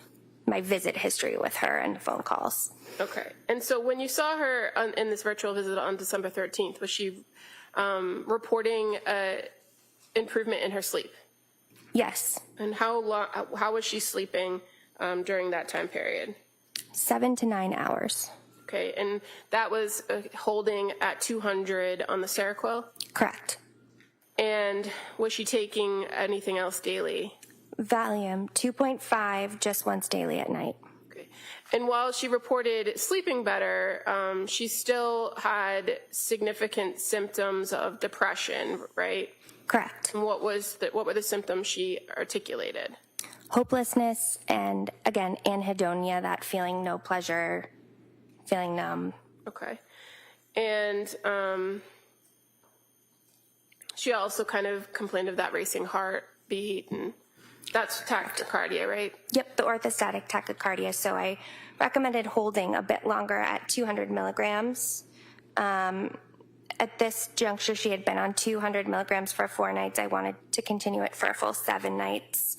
my visit history with her and phone calls. Okay. And so when you saw her in this virtual visit on December 13th, was she reporting improvement in her sleep? Yes. And how was she sleeping during that time period? 7 to 9 hours. Okay. And that was holding at 200 on the Seroquel? Correct. And was she taking anything else daily? Valium, 2.5 just once daily at night. Okay. And while she reported sleeping better, she still had significant symptoms of depression, right? Correct. And what were the symptoms she articulated? Hopelessness and, again, anhedonia, that feeling no pleasure, feeling numb. Okay. And she also kind of complained of that racing heartbeat and That's tachycardia, right? Yep, the orthostatic tachycardia. So I recommended holding a bit longer at 200 milligrams. At this juncture, she had been on 200 milligrams for 4 nights. I wanted to continue it for a full 7 nights.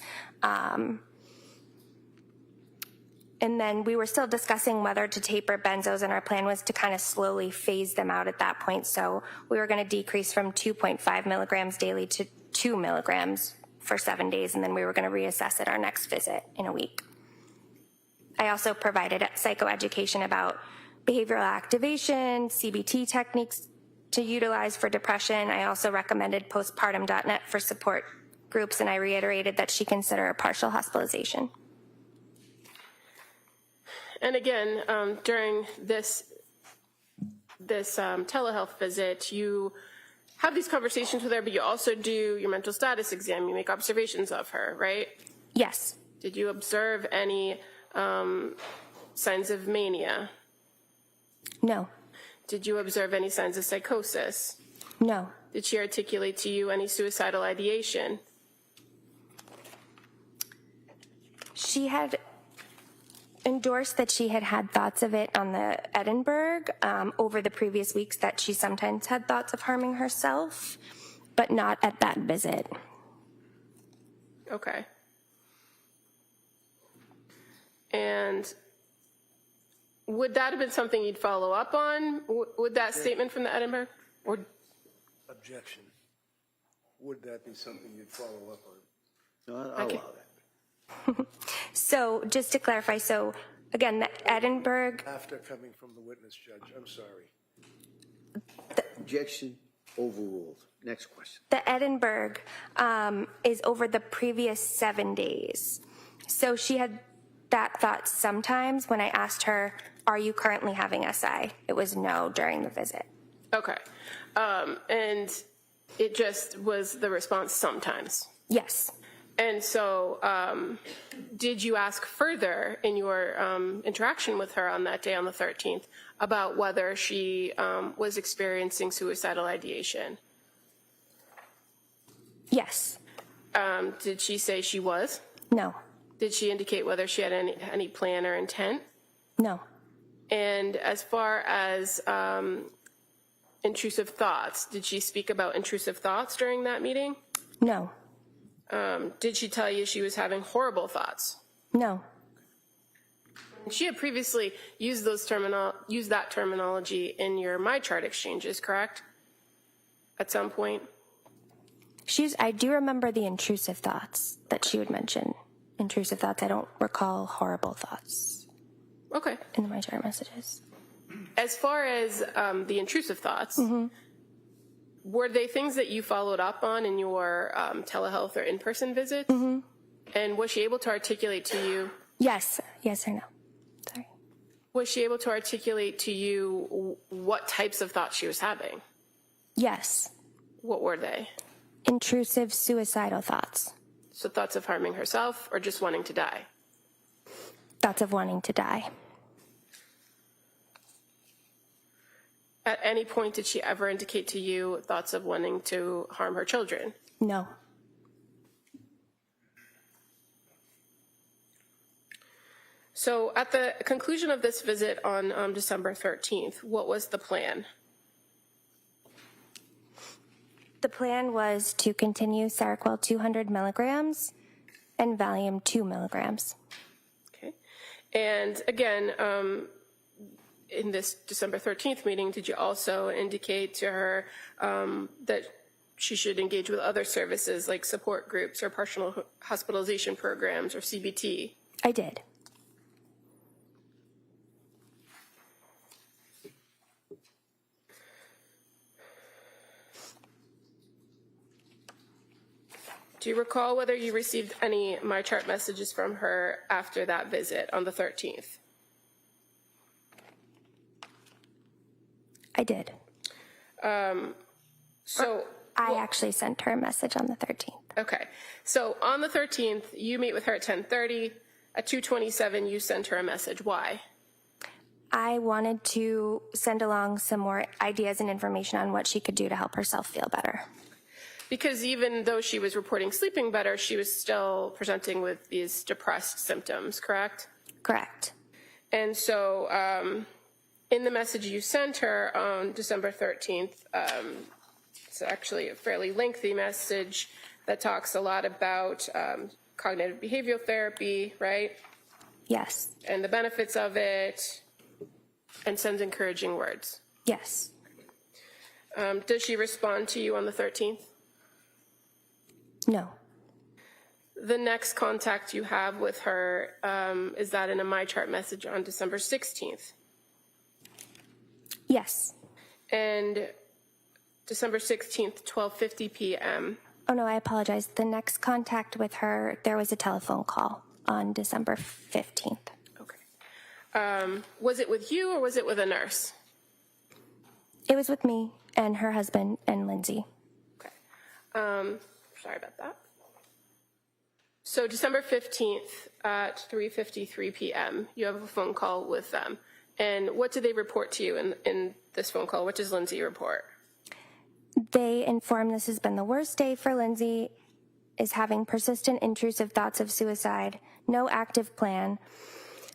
And then we were still discussing whether to taper benzos, and our plan was to kind of slowly phase them out at that point. So we were going to decrease from 2.5 milligrams daily to 2 milligrams for 7 days, and then we were going to reassess at our next visit in a week. I also provided psychoeducation about behavioral activation, CBT techniques to utilize for depression. I also recommended postpartum.net for support groups, and I reiterated that she consider a partial hospitalization. And again, during this telehealth visit, you have these conversations with her, but you also do your mental status exam. You make observations of her, right? Yes. Did you observe any signs of mania? No. Did you observe any signs of psychosis? No. Did she articulate to you any suicidal ideation? She had endorsed that she had had thoughts of it on the Edinburgh over the previous weeks, that she sometimes had thoughts of harming herself, but not at that visit. Okay. And would that have been something you'd follow up on? Would that statement from the Edinburgh? Or Objection. Would that be something you'd follow up on? No, I'll Okay. allow that. So just to clarify, so again, the Edinburgh, After coming from the witness, Judge, I'm sorry. Objection overruled. Next question. the Edinburgh is over the previous 7 days. So she had that thought sometimes when I asked her, are you currently having SI? It was no during the visit. okay. And it just was the response sometimes. Yes. And so did you ask further in your interaction with her on that day, on the 13th, about whether she was experiencing suicidal ideation? Yes. Did she say she was? No. Did she indicate whether she had any plan or intent? No. And as far as intrusive thoughts, did she speak about intrusive thoughts during that meeting? No. Did she tell you she was having horrible thoughts? No. She had previously used that terminology in your MyChart exchanges, correct? At some point? I do remember the intrusive thoughts that she would mention. Intrusive thoughts. I don't recall horrible thoughts Okay. in my chart messages. As far as the intrusive thoughts, were they things that you followed up on in your telehealth or in-person visits? And was she able to articulate to you? Yes. Yes or no? Sorry. Was she able to articulate to you what types of thoughts she was having? Yes. What were they? Intrusive suicidal thoughts. So thoughts of harming herself or just wanting to die? Thoughts of wanting to die. At any point did she ever indicate to you thoughts of wanting to harm her children? No. So at the conclusion of this visit on December 13th, what was the plan? The plan was to continue Seroquel 200 milligrams and Valium 2 milligrams. Okay. And again, in this December 13th meeting, did you also indicate to her that she should engage with other services like support groups or partial hospitalization programs or CBT? I did. Do you recall whether you received any MyChart messages from her after that visit on the 13th? I did. So I actually sent her a message on the 13th. okay. So on the 13th, you meet with her at 10:30. At 2:27, you sent her a message. Why? I wanted to send along some more ideas and information on what she could do to help herself feel better. Because even though she was reporting sleeping better, she was still presenting with these depressed symptoms, correct? Correct. And so in the message you sent her on December 13th, it's actually a fairly lengthy message that talks a lot about cognitive behavioral therapy, right? Yes. And the benefits of it, and sends encouraging words. Yes. Does she respond to you on the 13th? No. The next contact you have with her is that in a MyChart message on December 16th. Yes. And December 16th, 12:50 p.m. Oh, no, I apologize. The next contact with her, there was a telephone call on December 15th. Okay. Was it with you or was it with a nurse? It was with me and her husband and Lindsay. Okay. Sorry about that. So December 15th at 3:53 p.m., you have a phone call with them. And what did they report to you in this phone call? What does Lindsay report? They informed this has been the worst day for Lindsay, is having persistent intrusive thoughts of suicide, no active plan.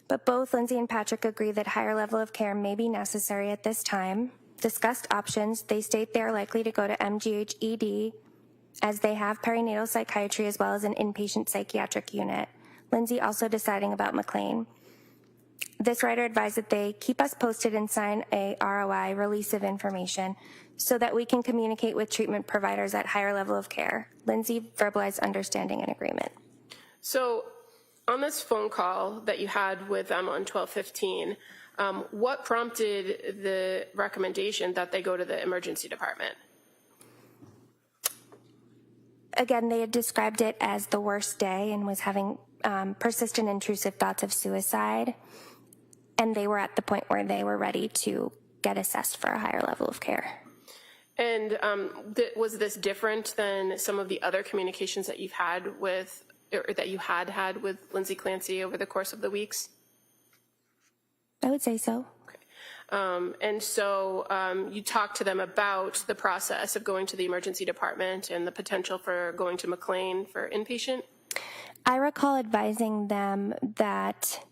But both Lindsay and Patrick agree that higher level of care may be necessary at this time. Discussed options, they state they are likely to go to MGH ED, as they have perinatal psychiatry as well as an inpatient psychiatric unit. Lindsay also deciding about McLean. This writer advised that they keep us posted and sign a ROI, release of information, so that we can communicate with treatment providers at higher level of care. Lindsay verbalized understanding and agreement. So on this phone call that you had with them on 12:15, what prompted the recommendation that they go to the emergency department? Again, they had described it as the worst day and was having persistent intrusive thoughts of suicide. And they were at the point where they were ready to get assessed for a higher level of care. And was this different than some of the other communications that you've had with, or that you had with Lindsay Clancy over the course of the weeks? I would say so. Okay. And so you talked to them about the process of going to the emergency department and the potential for going to McLean for inpatient? I recall advising them that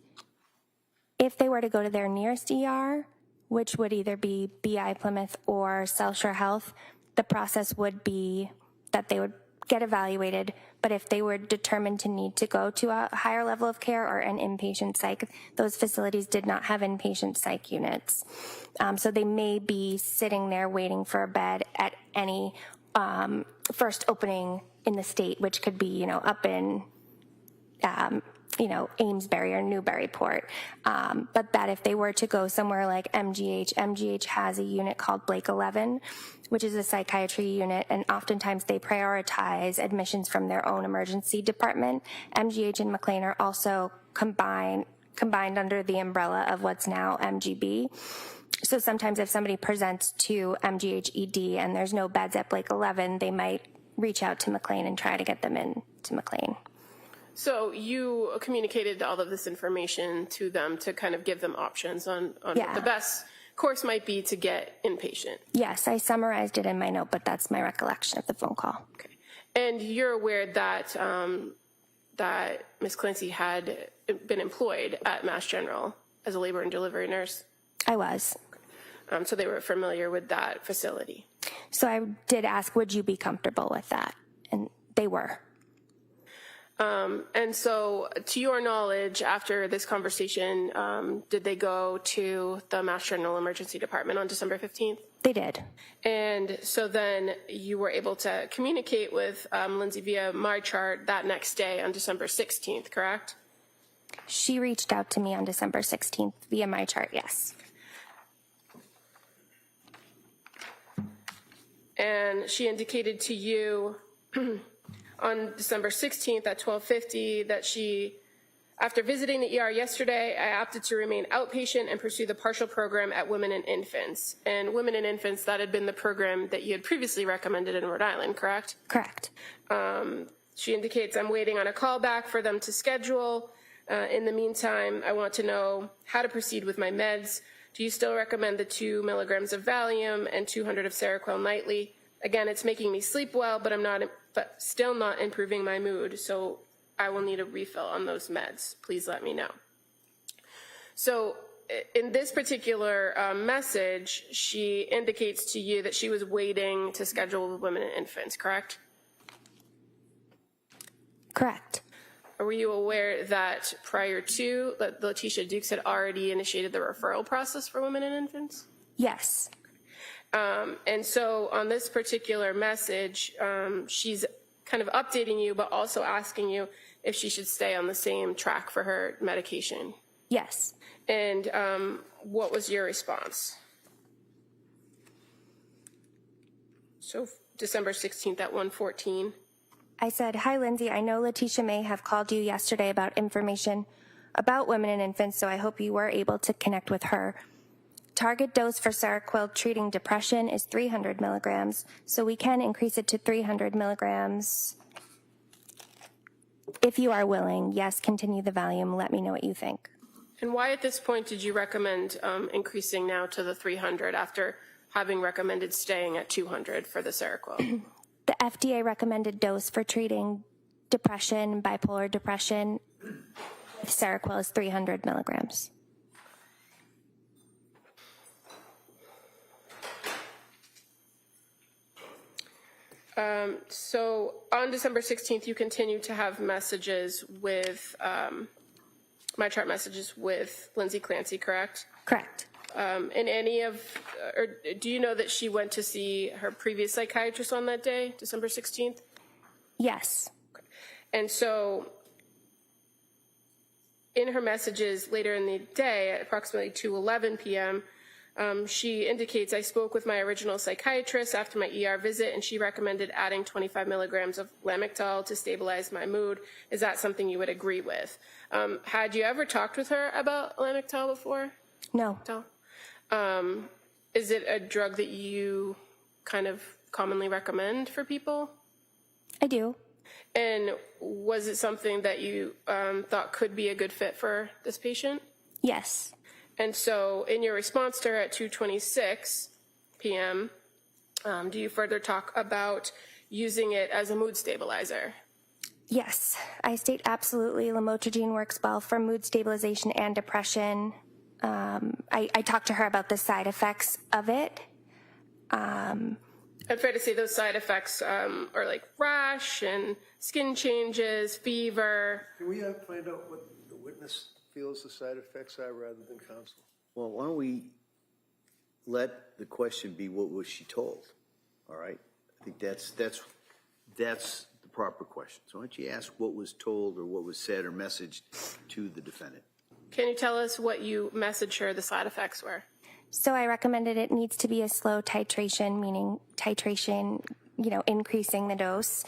if they were to go to their nearest ER, which would either be BI Plymouth or South Shore Health, the process would be that they would get evaluated, but if they were determined to need to go to a higher level of care or an inpatient psych, those facilities did not have inpatient psych units. So they may be sitting there waiting for a bed at any first opening in the state, which could be, up in Amesbury or Newburyport. But that if they were to go somewhere like MGH has a unit called Blake 11, which is a psychiatry unit, and oftentimes they prioritize admissions from their own emergency department. MGH and McLean are also combined under the umbrella of what's now MGB. So sometimes if somebody presents to MGH ED and there's no beds at Blake 11, they might reach out to McLean and try to get them in to McLean. So you communicated all of this information to them to kind of give them options on what the best course might be to get inpatient. Yes, I summarized it in my note, but that's my recollection of the phone call. Okay. And you're aware that that Ms. Clancy had been employed at Mass General as a labor and delivery nurse? I was. So they were familiar with that facility. So I did ask, would you be comfortable with that? And they were. And so, to your knowledge, after this conversation, did they go to the Mass General Emergency Department on December 15th? They did. And so then you were able to communicate with Lindsay via MyChart that next day on December 16th, correct? She reached out to me on December 16th via MyChart, yes. And she indicated to you on December 16th at 12:50 that she, after visiting the ER yesterday, I opted to remain outpatient and pursue the partial program at Women and Infants. And Women and Infants, that had been the program that you had previously recommended in Rhode Island, correct? Correct. She indicates, I'm waiting on a call back for them to schedule. In the meantime, I want to know how to proceed with my meds. Do you still recommend the 2 milligrams of Valium and 200 of Seroquel nightly? Again, it's making me sleep well, but still not improving my mood. So I will need a refill on those meds. Please let me know. So in this particular message, she indicates to you that she was waiting to schedule with women and infants, correct? Correct. Were you aware that prior to that Letitia Dukes had already initiated the referral process for women and infants? Yes. And so on this particular message, she's kind of updating you, but also asking you if she should stay on the same track for her medication. Yes. And what was your response? So December 16th at 1:14. I said, "Hi, Lindsay. I know Letitia may have called you yesterday about information about women and infants, so I hope you were able to connect with her. Target dose for Seroquel treating depression is 300 milligrams, so we can increase it to 300 milligrams if you are willing. Yes, continue the volume. Let me know what you think." And why at this point did you recommend increasing now to the 300 after having recommended staying at 200 for the Seroquel? The FDA recommended dose for treating depression, bipolar depression, Seroquel is 300 milligrams. So on December 16th, you continue to have messages with, my chart messages with Lindsay Clancy, correct? Correct. In any of, or do you know that she went to see her previous psychiatrist on that day, December 16th? Yes. And so in her messages later in the day at approximately 2:11 p.m., she indicates, "I spoke with my original psychiatrist after my ER visit, and she recommended adding 25 milligrams of Lamictal to stabilize my mood. Is that something you would agree with?" Had you ever talked with her about Lamictal before? No. Is it a drug that you kind of commonly recommend for people? I do. And was it something that you thought could be a good fit for this patient? Yes. And so in your response to her at 2:26 p.m., do you further talk about using it as a mood stabilizer? Yes. I state absolutely lamotrigine works well for mood stabilization and depression. I talked to her about the side effects of it. I'm fair to say those side effects are like rash and skin changes, fever. Can we find out what the witness feels the side effects are rather than counsel? Well, why don't we let the question be, what was she told? All right? I think that's the proper question. So why don't you ask what was told or what was said or messaged to the defendant? Can you tell us what you messaged her the side effects were? So I recommended it needs to be a slow titration, meaning titration, increasing the dose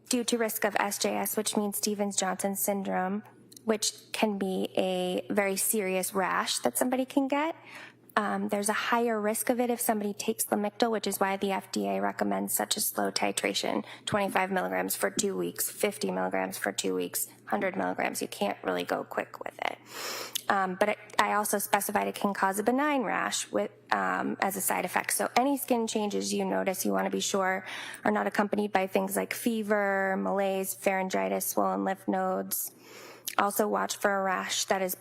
due to risk of SJS, which means Stevens-Johnson syndrome, which can be a very serious rash that somebody can get. There's a higher risk of it if somebody takes Lamictal, which is why the FDA recommends such a slow titration, 25 milligrams for 2 weeks, 50 milligrams for 2 weeks, 100 milligrams. You can't really go quick with it. But I also specified it can cause a benign rash as a side effect. So any skin changes you notice, you want to be sure are not accompanied by things like fever, malaise, pharyngitis, swollen lymph nodes. Also watch for a rash that is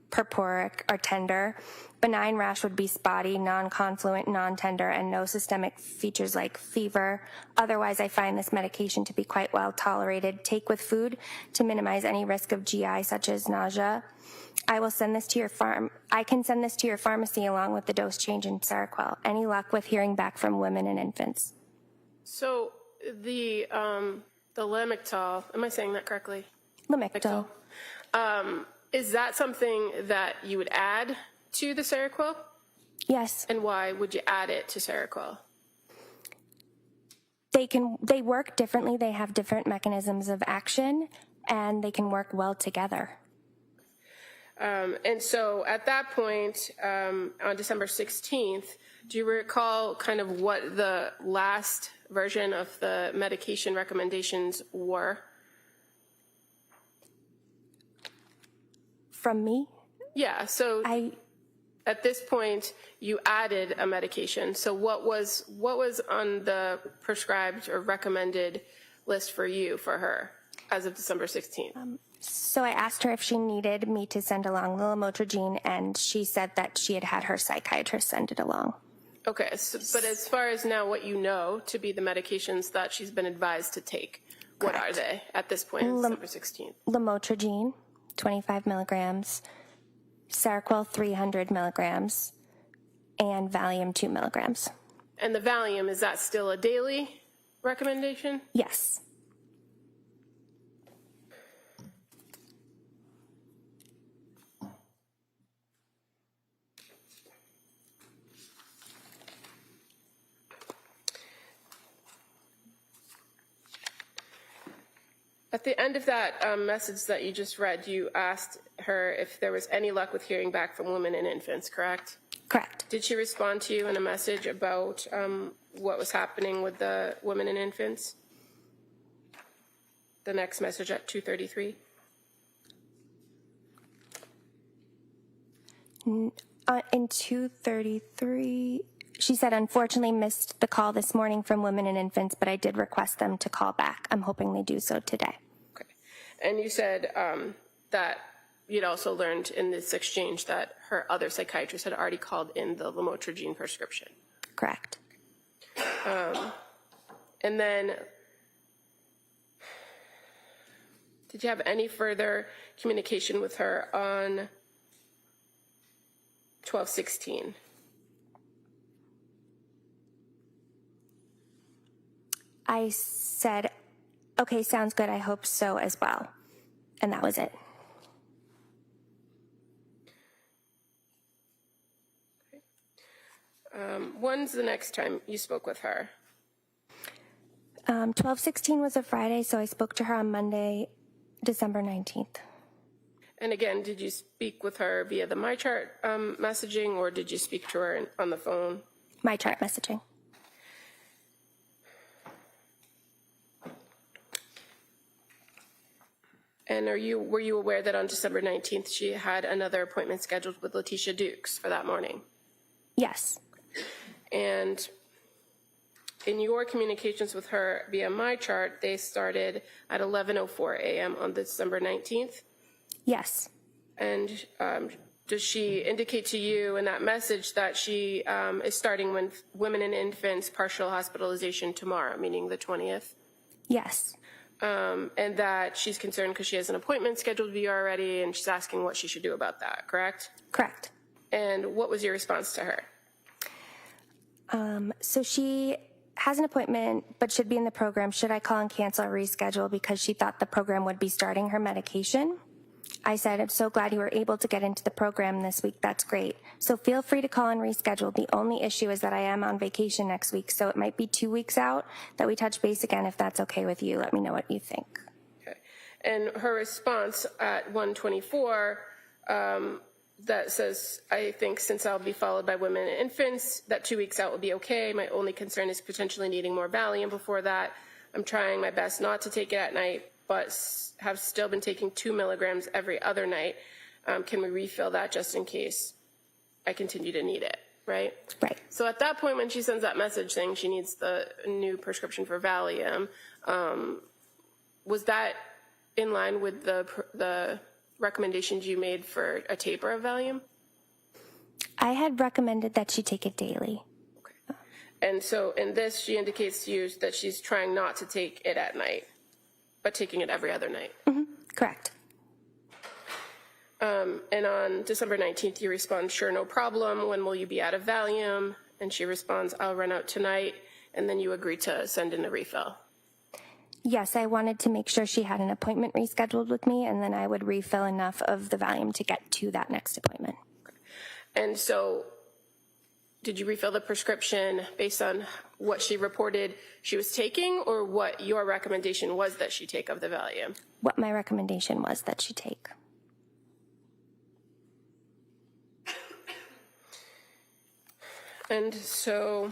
purpuric or tender. Benign rash would be spotty, non-confluent, non-tender, and no systemic features like fever. Otherwise, I find this medication to be quite well tolerated. Take with food to minimize any risk of GI, such as nausea. I will send this to your I can send this to your pharmacy along with the dose change in Seroquel. Any luck with hearing back from women and infants? So the Lamictal, am I saying that correctly? Lamictal. Is that something that you would add to the Seroquel? Yes. And why would you add it to Seroquel? They work differently. They have different mechanisms of action, and they can work well together. And so at that point, on December 16th, do you recall kind of what the last version of the medication recommendations were? From me? Yeah, so I at this point, you added a medication. So what was on the prescribed or recommended list for you, for her, as of December 16th? So I asked her if she needed me to send along the lamotrigine, and she said that she had had her psychiatrist send it along. Okay, so, but as far as now what you know to be the medications that she's been advised to take, what are they at this point, December 16th? Lamotrigine, 25 milligrams, Seroquel, 300 milligrams, and Valium, 2 milligrams. And the Valium, is that still a daily recommendation? Yes. At the end of that message that you just read, you asked her if there was any luck with hearing back from women and infants, correct? Correct. Did she respond to you in a message about what was happening with the women and infants? The next message at 2:33? In 2:33, she said, unfortunately missed the call this morning from women and infants, but I did request them to call back. I'm hoping they do so today. Okay. And you said that you'd also learned in this exchange that her other psychiatrist had already called in the lamotrigine prescription. Correct. And then, did you have any further communication with her on 12/16? I said, okay, sounds good. I hope so as well. And that was it. When's the next time you spoke with her? 12/16 was a Friday, so I spoke to her on Monday, December 19th. And again, did you speak with her via the MyChart messaging, or did you speak to her on the phone? MyChart messaging. And were you aware that on December 19th she had another appointment scheduled with Letitia Dukes for that morning? Yes. And in your communications with her via MyChart, they started at 11:04 a.m. on December 19th? Yes. And does she indicate to you in that message that she is starting with women and infants partial hospitalization tomorrow, meaning the 20th? Yes. And that she's concerned because she has an appointment scheduled with you already, and she's asking what she should do about that, correct? Correct. And what was your response to her? So she has an appointment, but should be in the program. Should I call and cancel or reschedule because she thought the program would be starting her medication? I said, I'm so glad you were able to get into the program this week. That's great. So feel free to call and reschedule. The only issue is that I am on vacation next week, so it might be 2 weeks out that we touch base again. If that's okay with you, let me know what you think. Okay. And her response at 1:24 that says, I think since I'll be followed by women and infants, that 2 weeks out will be okay. My only concern is potentially needing more Valium before that. I'm trying my best not to take it at night, but have still been taking 2 milligrams every other night. Can we refill that just in case I continue to need it, right? Right. So at that point, when she sends that message saying she needs the new prescription for Valium, was that in line with the recommendations you made for a taper of Valium? I had recommended that she take it daily. Okay. And so in this, she indicates to you that she's trying not to take it at night, but taking it every other night. Mm-hmm. Correct. And on December 19th, you respond, sure, no problem. When will you be out of Valium? And she responds, I'll run out tonight. And then you agree to send in a refill. Yes, I wanted to make sure she had an appointment rescheduled with me, and then I would refill enough of the Valium to get to that next appointment. And so did you refill the prescription based on what she reported she was taking, or what your recommendation was that she take of the Valium? What my recommendation was that she take. And so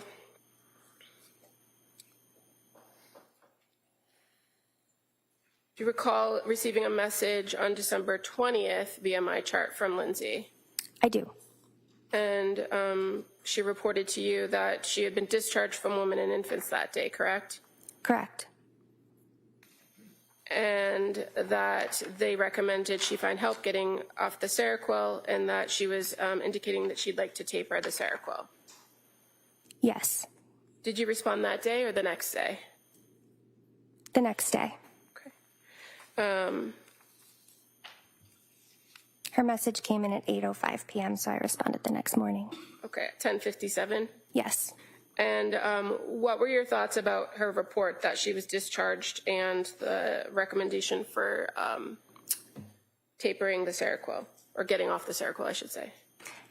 do you recall receiving a message on December 20th via MyChart from Lindsay? I do. And she reported to you that she had been discharged from women and infants that day, correct? Correct. And that they recommended she find help getting off the Seroquel, and that she was indicating that she'd like to taper the Seroquel. Yes. Did you respond that day or the next day? The next day. Okay. Her message came in at 8:05 p.m., so I responded the next morning. Okay, 10:57. Yes. And what were your thoughts about her report that she was discharged and the recommendation for tapering the Seroquel, or getting off the Seroquel, I should say?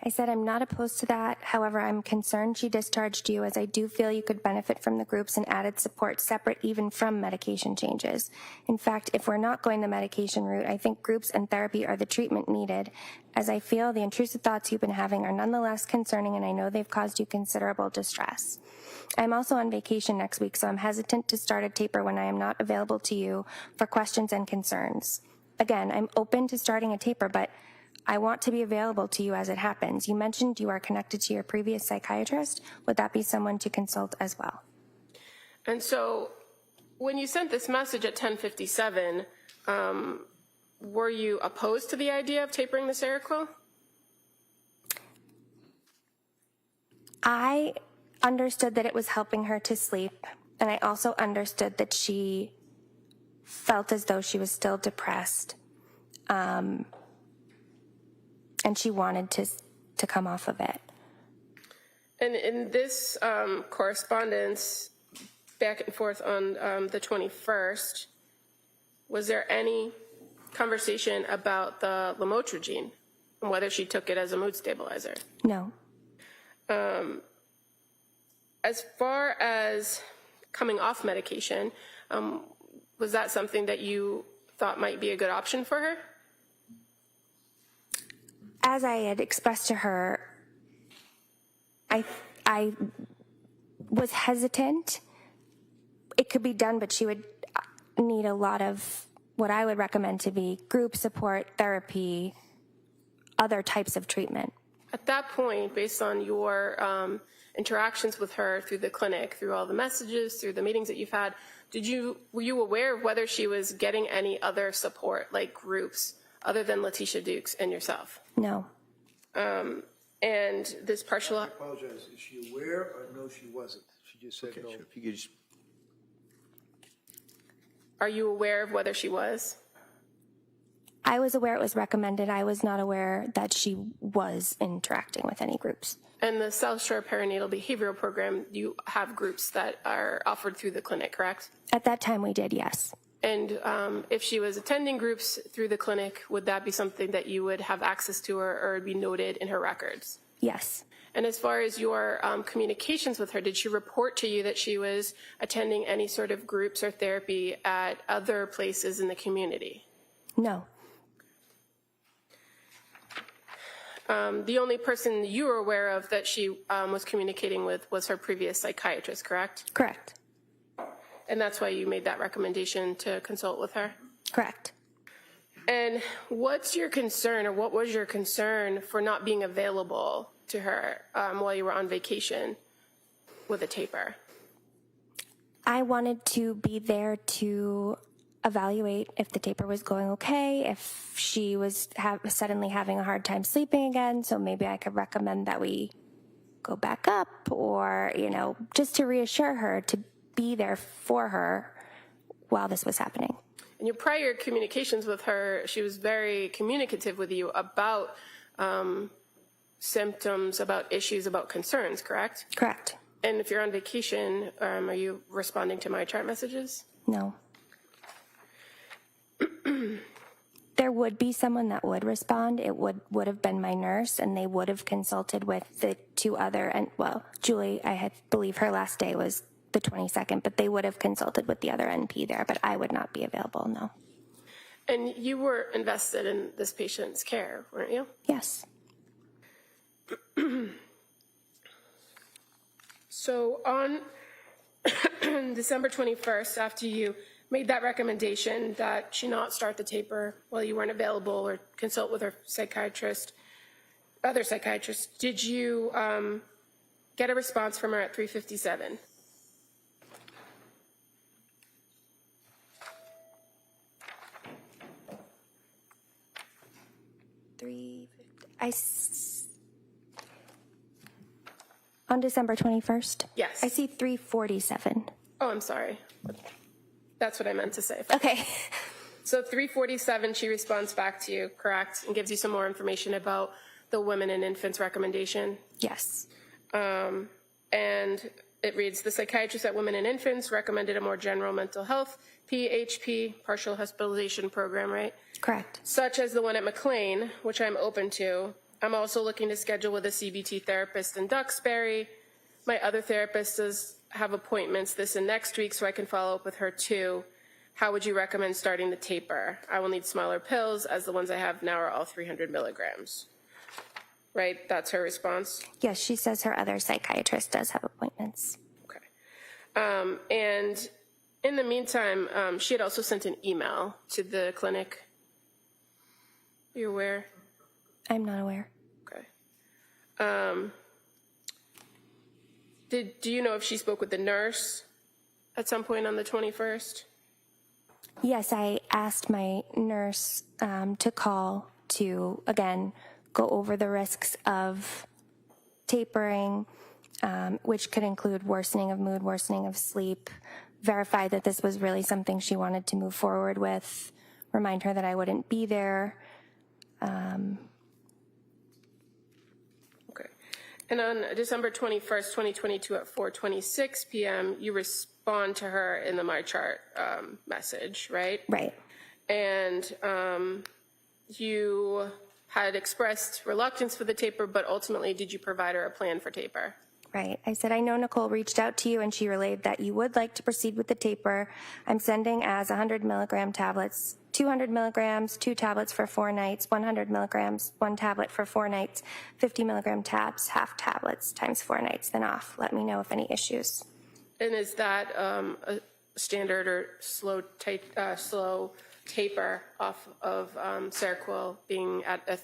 I said I'm not opposed to that. However, I'm concerned she discharged you, as I do feel you could benefit from the groups and added support separate even from medication changes. In fact, if we're not going the medication route, I think groups and therapy are the treatment needed, as I feel the intrusive thoughts you've been having are nonetheless concerning, and I know they've caused you considerable distress. I'm also on vacation next week, so I'm hesitant to start a taper when I am not available to you for questions and concerns. Again, I'm open to starting a taper, but I want to be available to you as it happens. You mentioned you are connected to your previous psychiatrist. Would that be someone to consult as well? And so when you sent this message at 10:57, were you opposed to the idea of tapering the Seroquel? I understood that it was helping her to sleep, and I also understood that she felt as though she was still depressed. And she wanted to come off of it. And in this correspondence back and forth on the 21st, was there any conversation about the lamotrigine and whether she took it as a mood stabilizer? No. As far as coming off medication, was that something that you thought might be a good option for her? As I had expressed to her, I was hesitant. It could be done, but she would need a lot of what I would recommend to be group support, therapy, other types of treatment. At that point, based on your interactions with her through the clinic, through all the messages, through the meetings that you've had, were you aware of whether she was getting any other support, like groups, other than Letitia Dukes and yourself? No. And this partial... I apologize. Is she aware or no, she wasn't? She just said no. Sure, if you could just... Are you aware of whether she was? I was aware it was recommended. I was not aware that she was interacting with any groups. And the South Shore Perinatal Behavioral Program, you have groups that are offered through the clinic, correct? At that time, we did, yes. And if she was attending groups through the clinic, would that be something that you would have access to or be noted in her records? Yes. And as far as your communications with her, did she report to you that she was attending any sort of groups or therapy at other places in the community? No. The only person you were aware of that she was communicating with was her previous psychiatrist, correct? Correct. And that's why you made that recommendation to consult with her? Correct. And what's your concern, or what was your concern for not being available to her while you were on vacation with a taper? I wanted to be there to evaluate if the taper was going okay, if she was suddenly having a hard time sleeping again, so maybe I could recommend that we go back up, or, just to reassure her, to be there for her while this was happening. In your prior communications with her, she was very communicative with you about symptoms, about issues, about concerns, correct? Correct. And if you're on vacation, are you responding to my chart messages? No. There would be someone that would respond. It would have been my nurse, and they would have consulted with the two other, and Julie, I believe her last day was the 22nd, but they would have consulted with the other NP there, but I would not be available, no. And you were invested in this patient's care, weren't you? Yes. So on December 21st, after you made that recommendation that she not start the taper while you weren't available or consult with her psychiatrist, other psychiatrist, did you get a response from her at 3:57? On December 21st? Yes. I see 3:47. Oh, I'm sorry. That's what I meant to say. Okay. So 3:47, she responds back to you, correct? And gives you some more information about the women and infants recommendation. Yes. And it reads, the psychiatrist at Women and Infants recommended a more general mental health, PHP, partial hospitalization program, right? Correct. Such as the one at McLean, which I'm open to. I'm also looking to schedule with a CBT therapist in Duxbury. My other therapist does have appointments this and next week, so I can follow up with her too. How would you recommend starting the taper? I will need smaller pills, as the ones I have now are all 300 milligrams. Right? That's her response? Yes, she says her other psychiatrist does have appointments. Okay. And in the meantime, she had also sent an email to the clinic. Are you aware? I'm not aware. Okay. Do you know if she spoke with the nurse at some point on the 21st? Yes, I asked my nurse to call to, again, go over the risks of tapering, which could include worsening of mood, worsening of sleep, verify that this was really something she wanted to move forward with, remind her that I wouldn't be there. Okay. And on December 21st, 2022 at 4:26 p.m., you respond to her in the My Chart message, right? Right. And you had expressed reluctance for the taper, but ultimately did you provide her a plan for taper? Right. I said, I know Nicole reached out to you and she relayed that you would like to proceed with the taper. I'm sending as 100 milligram tablets, 200 milligrams, 2 tablets for 4 nights, 100 milligrams, 1 tablet for 4 nights, 50 milligram tabs, half tablets times 4 nights, then off. Let me know if any issues. And is that a standard or slow taper off of Seroquel being at a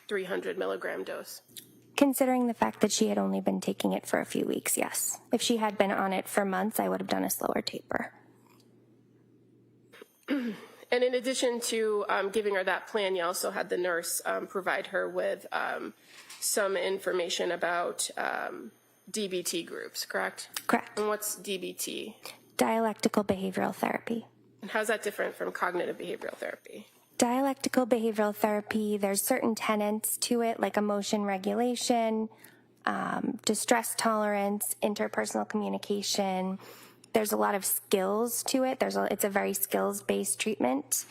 300 milligram dose? Considering the fact that she had only been taking it for a few weeks, yes. If she had been on it for months, I would have done a slower taper. And in addition to giving her that plan, you also had the nurse provide her with some information about DBT groups, correct? Correct. And what's DBT? Dialectical behavioral therapy. And how's that different from cognitive behavioral therapy? Dialectical behavioral therapy, there's certain tenets to it, like emotion regulation, distress tolerance, interpersonal communication. There's a lot of skills to it. It's a very skills-based treatment.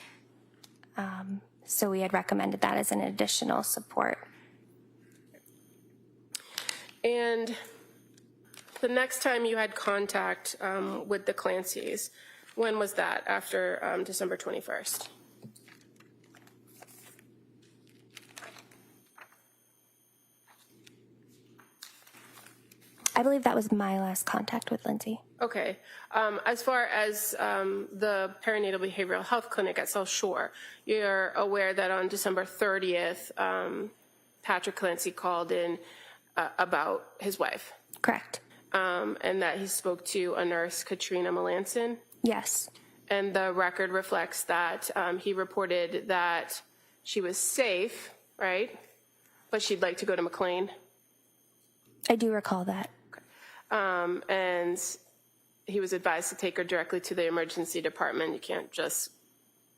So we had recommended that as an additional support. And the next time you had contact with the Clancys, when was that? After December 21st? I believe that was my last contact with Lindsay. Okay. As far as the perinatal behavioral health clinic at South Shore, you're aware that on December 30th, Patrick Clancy called in about his wife. Correct. And that he spoke to a nurse, Katrina Melanson. Yes. And the record reflects that he reported that she was safe, right? But she'd like to go to McLean. I do recall that. And he was advised to take her directly to the emergency department. You can't just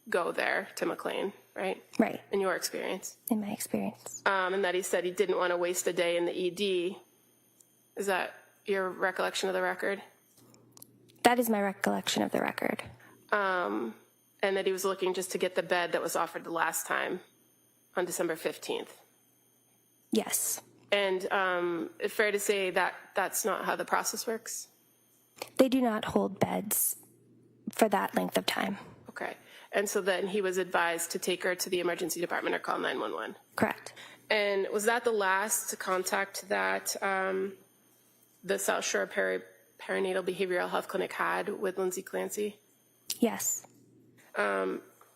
go there to McLean, right? Right. In your experience. In my experience. And that he said he didn't want to waste a day in the ED. Is that your recollection of the record? That is my recollection of the record. And that he was looking just to get the bed that was offered the last time on December 15th. Yes. And fair to say that that's not how the process works? They do not hold beds for that length of time. Okay. And so then he was advised to take her to the emergency department or call 911? Correct. And was that the last contact that the South Shore Perinatal Behavioral Health Clinic had with Lindsay Clancy? Yes.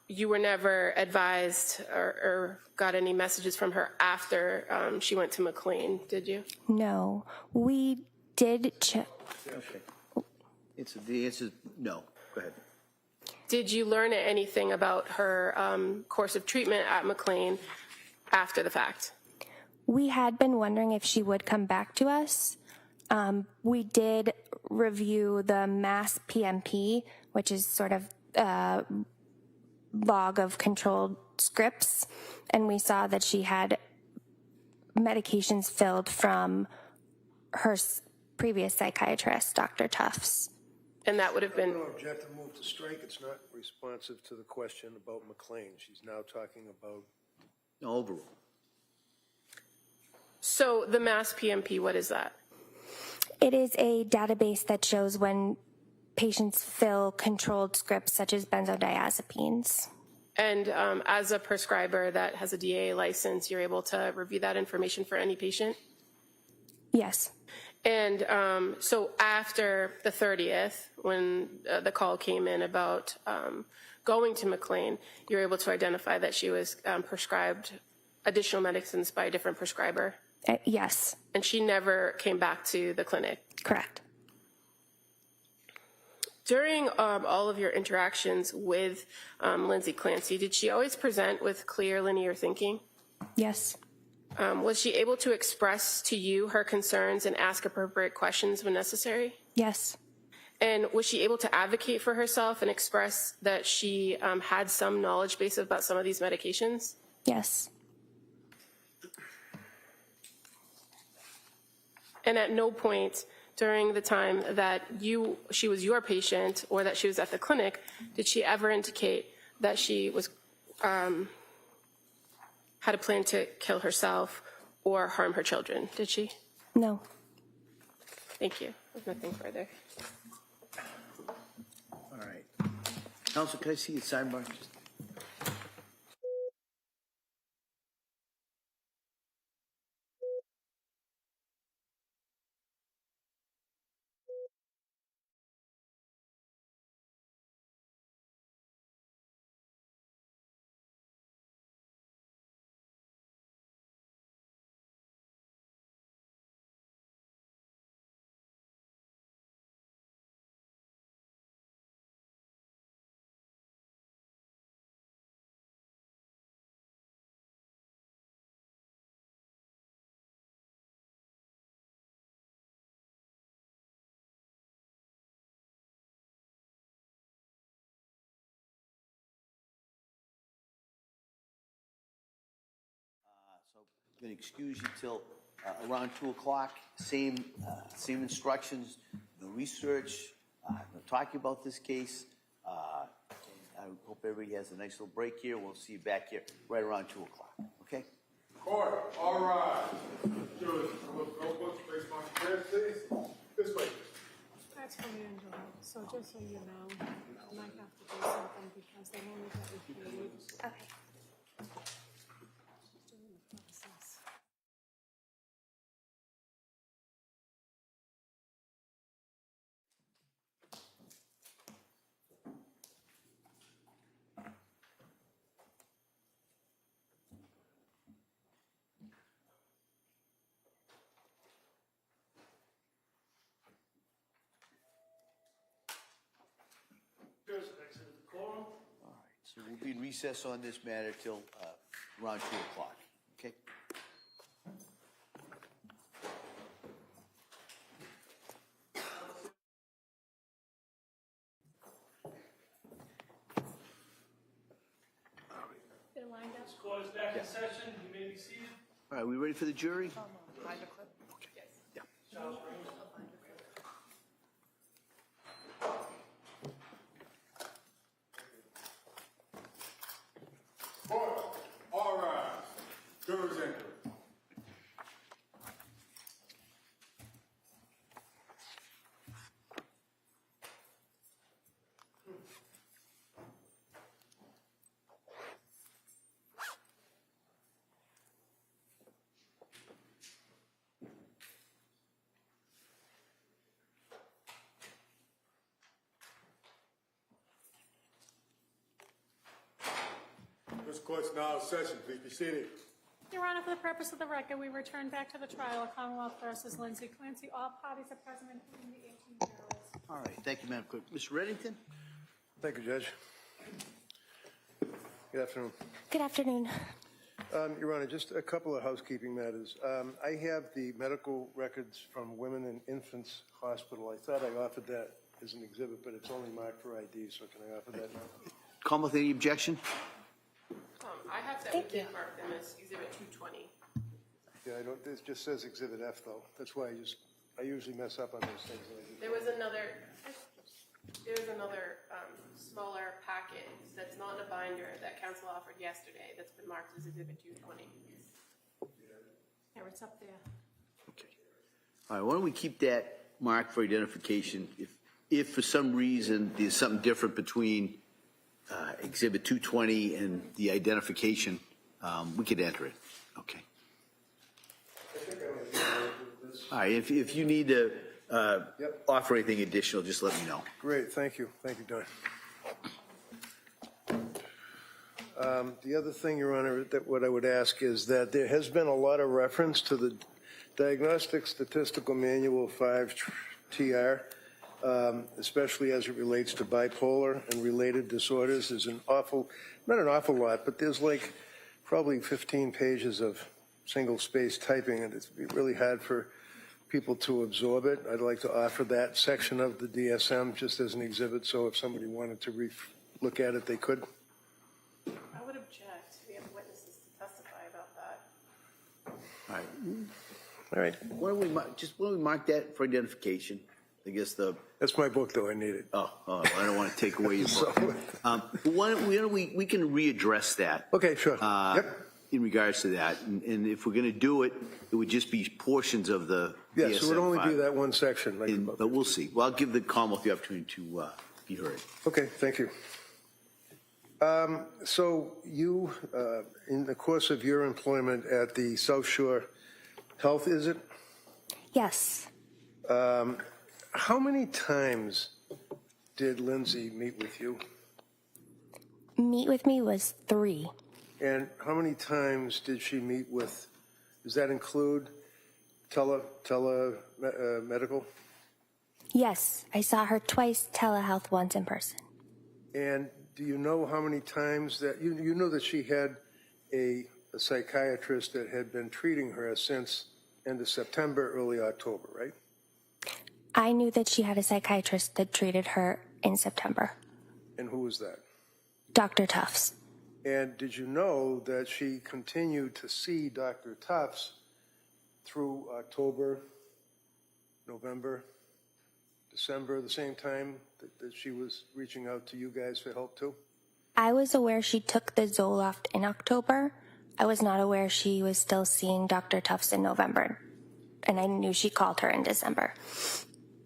you were never advised or got any messages from her after she went to McLean, did you? No, we did check. Okay. The answer is no. Go ahead. Did you learn anything about her course of treatment at McLean after the fact? We had been wondering if she would come back to us. We did review the Mass PMP, which is sort of a log of controlled scripts, and we saw that she had medications filled from her previous psychiatrist, Dr. Tufts. And that would have been, No object to move to strike. It's not responsive to the question about McLean. She's now talking about. Overall. so the Mass PMP, what is that? It is a database that shows when patients fill controlled scripts such as benzodiazepines. And as a prescriber that has a DA license, you're able to review that information for any patient? Yes. And so after the 30th, when the call came in about going to McLean, you're able to identify that she was prescribed additional medicines by a different prescriber? Yes. And she never came back to the clinic? Correct. During all of your interactions with Lindsay Clancy, did she always present with clear linear thinking? Yes. Was she able to express to you her concerns and ask appropriate questions when necessary? Yes. And was she able to advocate for herself and express that she had some knowledge base about some of these medications? Yes. And at no point during the time that she was your patient or that she was at the clinic, did she ever indicate that she was had a plan to kill herself or harm her children? Did she? No. Thank you. There's nothing further. All right. Counsel, can I see your sidebar? So I'm going to excuse you till around 2 o'clock. Same instructions, no research, no talking about this case. I hope everybody has a nice little break here. We'll see you back here right around 2 o'clock. Okay? Court, all rise. Jurors, notebooks, place on the chair, please. This way. That's from Angela, so just so you know, I might have to do something because they wanted that repeated. Okay. During the process. Jurors have exited the quorum. All right. So we'll be in recess on this matter till around 2 o'clock. Okay? They're lined up. This court is back in session. You may be seated. All right. We ready for the jury? Okay. Yeah. Charles Raymond. Court, all rise. Jurors enter. court's now in session. Please be seated. Your Honor, for the purpose of the record, we return back to the trial of Commonwealth versus Lindsay Clancy. All parties are present, including the 18 jurors. All right, thank you, Madam Clerk. Mr. Reddington? Thank you, Judge. Good afternoon. Good afternoon. Your Honor, just a couple of housekeeping matters. I have the medical records from Women and Infants Hospital. I thought I offered that as an exhibit, but it's only marked for ID, so can I offer that now? Commonwealth, any objection? I have that we did mark them as Exhibit 220. Yeah, I don't, this just says Exhibit F, though. That's why I usually mess up on those things. There was another smaller packet that's not in a binder that council offered yesterday that's been marked as Exhibit 220. Yeah, it's up there. Okay. All right, why don't we keep that marked for identification? If for some reason there's something different between Exhibit 220 and the identification, we could enter it. Okay. All right, if you need to offer anything additional, just let me know. Great, thank you. Thank you, Don. The other thing, Your Honor, that what I would ask is that there has been a lot of reference to the Diagnostic Statistical Manual 5-TR, especially as it relates to bipolar and related disorders. There's not an awful lot, but there's like probably 15 pages of single-space typing, and it's really hard for people to absorb it. I'd like to offer that section of the DSM just as an exhibit, so if somebody wanted to look at it, they could. I would object. We have witnesses to testify about that. All right. All right. Why don't we mark that for identification? I guess That's my book, though. I need it. I don't want to take away your book. But why don't we can readdress that. Okay, sure. Yep. In regards to that, and if we're going to do it, it would just be portions of the Yes, it would only be DSM-5. that one section. Like the book. But we'll see. Well, I'll give the Commonwealth the opportunity to be heard. Okay, thank you. So you, in the course of your employment at the South Shore Health, is it? Yes. How many times did Lindsay meet with you? Meet with me was 3. And how many times did she meet with, does that include medical? Yes, I saw her twice, telehealth once in person. And do you know how many times that, you know that she had a psychiatrist that had been treating her since end of September, early October, right? I knew that she had a psychiatrist that treated her in September. And who was that? Dr. Tufts. And did you know that she continued to see Dr. Tufts through October, November, December, the same time that she was reaching out to you guys for help too? I was aware she took the Zoloft in October. I was not aware she was still seeing Dr. Tufts in November. And I knew she called her in December.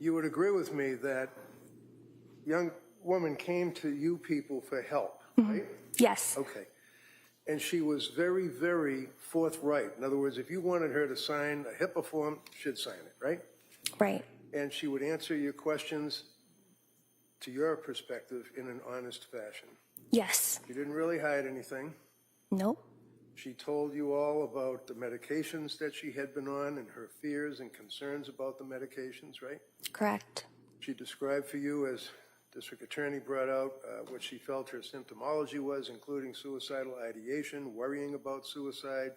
You would agree with me that young woman came to you people for help, right? Yes. Okay. And she was very, very forthright. In other words, if you wanted her to sign a HIPAA form, she'd sign it, right? Right. And she would answer your questions to your perspective in an honest fashion. Yes. She didn't really hide anything. Nope. She told you all about the medications that she had been on and her fears and concerns about the medications, right? Correct. She described for you, as District Attorney brought out, what she felt her symptomology was, including suicidal ideation, worrying about suicide,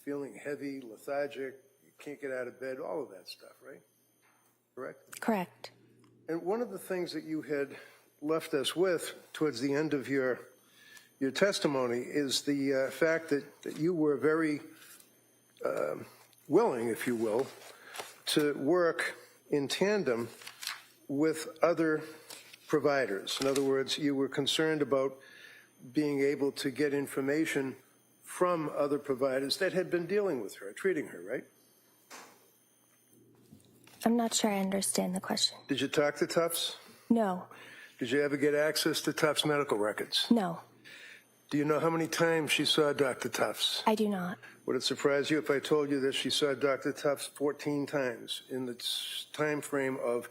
feeling heavy, lethargic, you can't get out of bed, all of that stuff, right? Correct? Correct. And one of the things that you had left us with towards the end of your testimony is the fact that you were very willing, if you will, to work in tandem with other providers. In other words, you were concerned about being able to get information from other providers that had been dealing with her, treating her, right? I'm not sure I understand the question. Did you talk to Tufts? No. Did you ever get access to Tufts' medical records? No. Do you know how many times she saw Dr. Tufts? I do not. Would it surprise you if I told you that she saw Dr. Tufts 14 times in the time frame of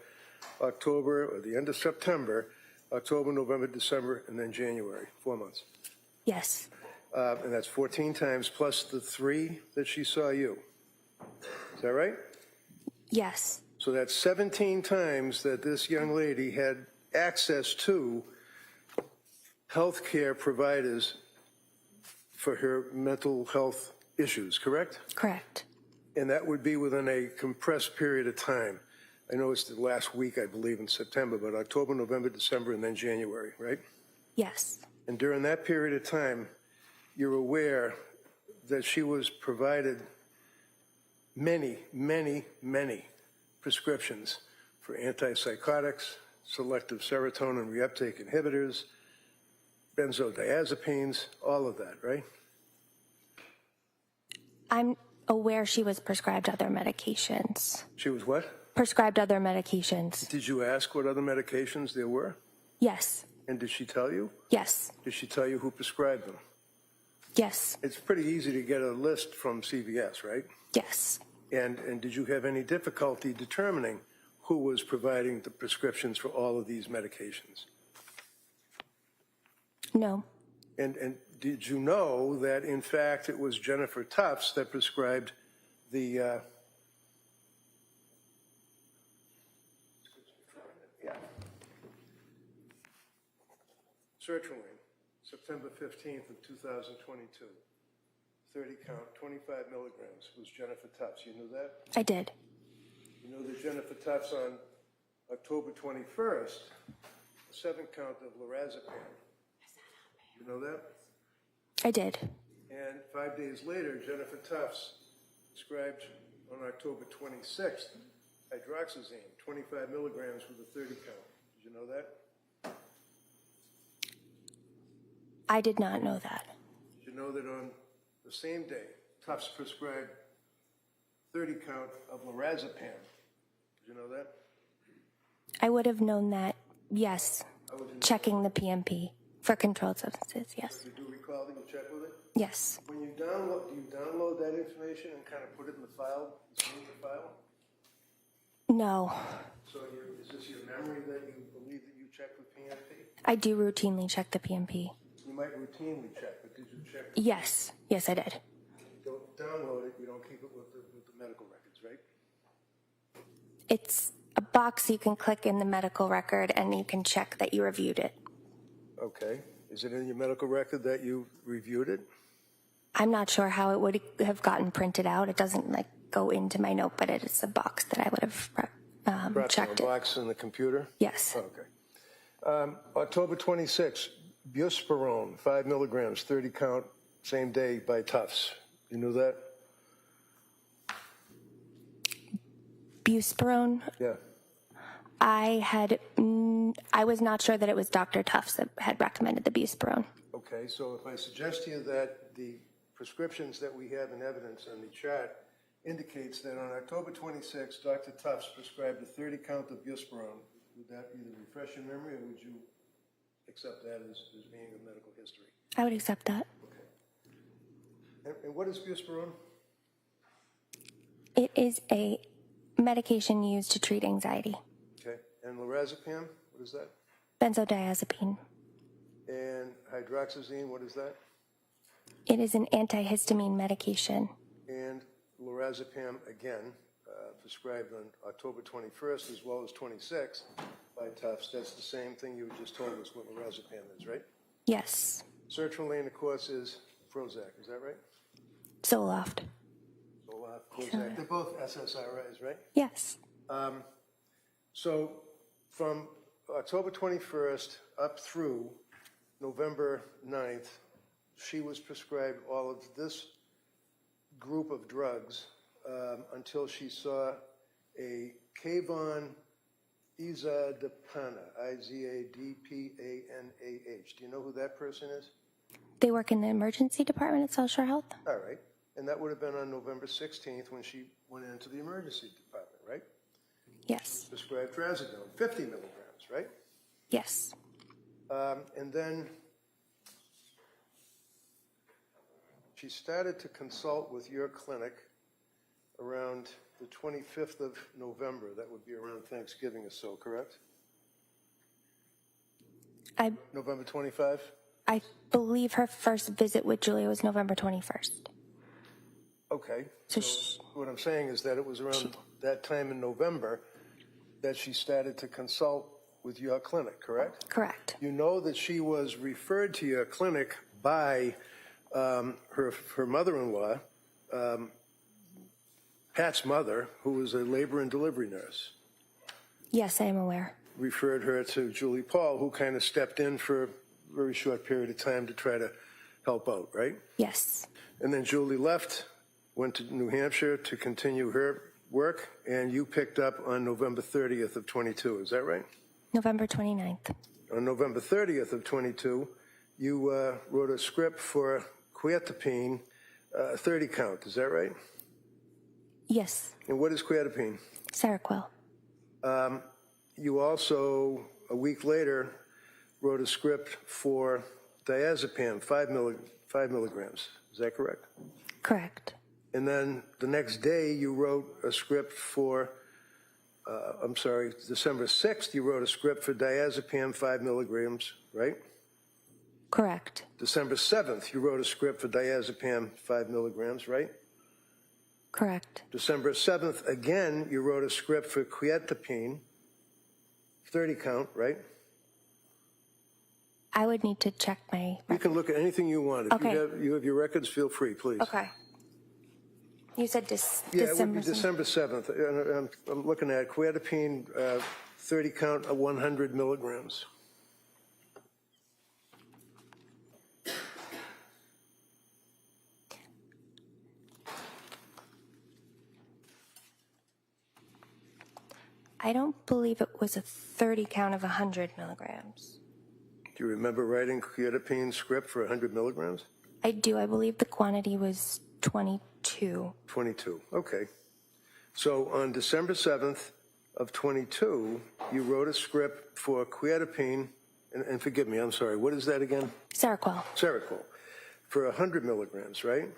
October or the end of September, October, November, December, and then January, 4 months? Yes. And that's 14 times plus the 3 that she saw you. Is that right? Yes. So that's 17 times that this young lady had access to healthcare providers for her mental health issues, correct? Correct. And that would be within a compressed period of time. I know it's the last week, I believe, in September, but October, November, December, and then January, right? Yes. And during that period of time, you're aware that she was provided many, many, many prescriptions for antipsychotics, selective serotonin reuptake inhibitors, benzodiazepines, all of that, right? I'm aware she was prescribed other medications. She was what? Prescribed other medications. Did you ask what other medications there were? Yes. And did she tell you? Yes. Did she tell you who prescribed them? Yes. It's pretty easy to get a list from CVS, right? Yes. And did you have any difficulty determining who was providing the prescriptions for all of these medications? No. And did you know that, in fact, it was Jennifer Tufts that prescribed the sertraline, September 15th of 2022, 30 count, 25 milligrams, was Jennifer Tufts. You knew that? I did. You know that Jennifer Tufts on October 21st, a 7 count of lorazepam. You know that? I did. And 5 days later, Jennifer Tufts prescribed on October 26th hydroxyzine, 25 milligrams with a 30 count. Did you know that? I did not know that. Did you know that on the same day, Tufts prescribed 30 count of lorazepam? Did you know that? I would have known that, yes. Checking the PMP for controlled substances, yes. You do recall that you checked with it? Yes. When you download, do you download that information and kind of put it in the file, save the file? No. So is this your memory that you believe that you checked with PMP? I do routinely check the PMP. You might routinely check, but did you check? Yes. Yes, I did. You don't download it, you don't keep it with the medical records, right? It's a box you can click in the medical record and you can check that you reviewed it. Okay. Is it in your medical record that you reviewed it? I'm not sure how it would have gotten printed out. It doesn't like go into my note, but it is a box that I would have Brought checked to a it. box in the computer? Yes. Okay. October 26th, buspirone, 5 milligrams, 30 count, same day by Tufts. You knew that? Buspirone. Yeah. I was not sure that it was Dr. Tufts that had recommended the buspirone. Okay, so if I suggest to you that the prescriptions that we have in evidence on the chart indicates that on October 26th, Dr. Tufts prescribed a 30 count of buspirone, would that either refresh your memory or would you accept that as being a medical history? I would accept that. Okay. And what is buspirone? It is a medication used to treat anxiety. Okay. And lorazepam, what is that? Benzodiazepine. And hydroxyzine, what is that? It is an antihistamine medication. And lorazepam, again, prescribed on October 21st as well as 26th by Tufts. That's the same thing you just told us what lorazepam is, right? Yes. Sertraline, of course, is Prozac. Is that right? Zoloft. Zoloft, Prozac. They're both SSRIs, right? Yes. So from October 21st up through November 9th, she was prescribed all of this group of drugs until she saw a Kayvon Izadapana, Izadpanah. Do you know who that person is? They work in the emergency department at Social Health? All right. And that would have been on November 16th when she went into the emergency department, right? Yes. Prescribed trazodone, 50 milligrams, right? Yes. And then she started to consult with your clinic around the 25th of November. That would be around Thanksgiving or so, correct? November 25? I believe her first visit with Julia was November 21st. Okay. So What I'm saying is that it was around that time in November that she started to consult with your clinic, correct? Correct. You know that she was referred to your clinic by her mother-in-law, Pat's mother, who was a labor and delivery nurse. Yes, I am aware. Referred her to Julie Paul, who kind of stepped in for a very short period of time to try to help out, right? Yes. And then Julie left, went to New Hampshire to continue her work, and you picked up on November 30th of 22. Is that right? November 29th. On November 30th of 22, you wrote a script for quietapine, 30 count. Is that right? Yes. And what is quietapine? Seroquel. You also, a week later, wrote a script for diazepam, 5 milligrams. Is that correct? Correct. And then the next day, you wrote a script for, December 6th, you wrote a script for diazepam, 5 milligrams, right? Correct. December 7th, you wrote a script for diazepam, 5 milligrams, right? Correct. December 7th, again, you wrote a script for quietapine, 30 count, right? I would need to check my. You can look at anything you want. If Okay. you have your records, feel free, please. Okay. You said Yeah, it would December. be December 7th. And I'm looking at quietapine, 30 count, 100 milligrams. I don't believe it was a 30 count of 100 milligrams. Do you remember writing quietapine script for 100 milligrams? I do. I believe the quantity was 22. 22, okay. So on December 7th of 22, you wrote a script for quietapine, and forgive me, I'm sorry, what is that again? Seroquel. Seroquel, for 100 milligrams, right?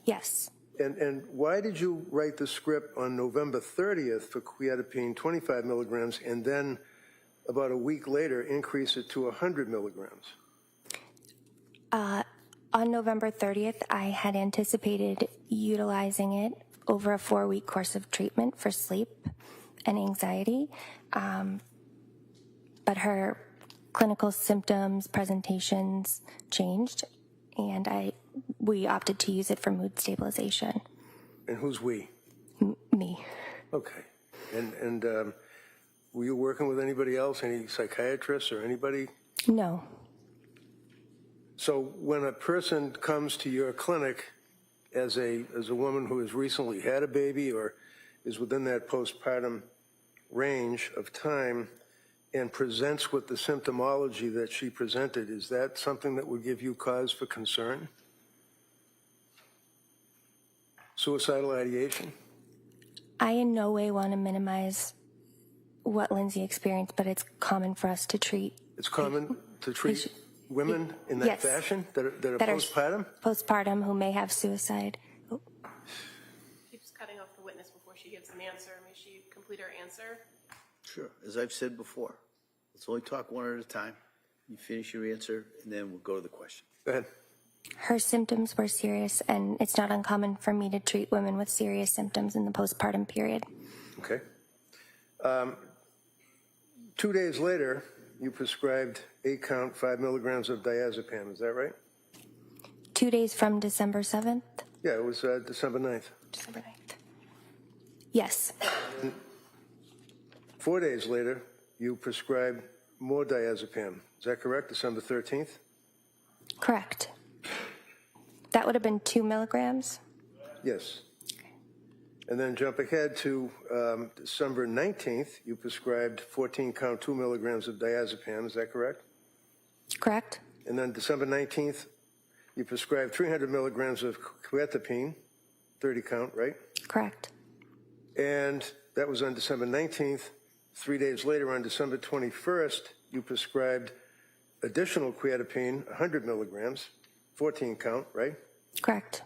Yes. And why did you write the script on November 30th for quietapine, 25 milligrams, and then about a week later increase it to 100 milligrams? On November 30th, I had anticipated utilizing it over a 4-week course of treatment for sleep and anxiety. But her clinical symptoms, presentations changed, and we opted to use it for mood stabilization. And who's we? Me. Okay. And were you working with anybody else, any psychiatrists or anybody? No. So when a person comes to your clinic as a woman who has recently had a baby or is within that postpartum range of time and presents with the symptomology that she presented, is that something that would give you cause for concern? Suicidal ideation? I in no way want to minimize what Lindsay experienced, but it's common for us to treat. It's common to treat women in that Yes. fashion that are that are postpartum? Postpartum who may have suicide. Oh, Keeps cutting off the witness before she gives an answer. May she complete her answer? Sure. As I've said before, let's only talk one at a time. You finish your answer, and then we'll go to the question. Go ahead. Her symptoms were serious, and it's not uncommon for me to treat women with serious symptoms in the postpartum period. Okay. 2 days later, you prescribed 8 count, 5 milligrams of diazepam. Is that right? 2 days from December 7th? Yeah, it was December 9th. December 9th. Yes. 4 days later, you prescribed more diazepam. Is that correct? December 13th? Correct. That would have been 2 milligrams? Yes. And then jump ahead to December 19th, you prescribed 14 count, 2 milligrams of diazepam. Is that correct? Correct. And then December 19th, you prescribed 300 milligrams of quietapine, 30 count, right? Correct. And that was on December 19th. 3 days later, on December 21st, you prescribed additional quietapine, 100 milligrams, 14 count, right? Correct.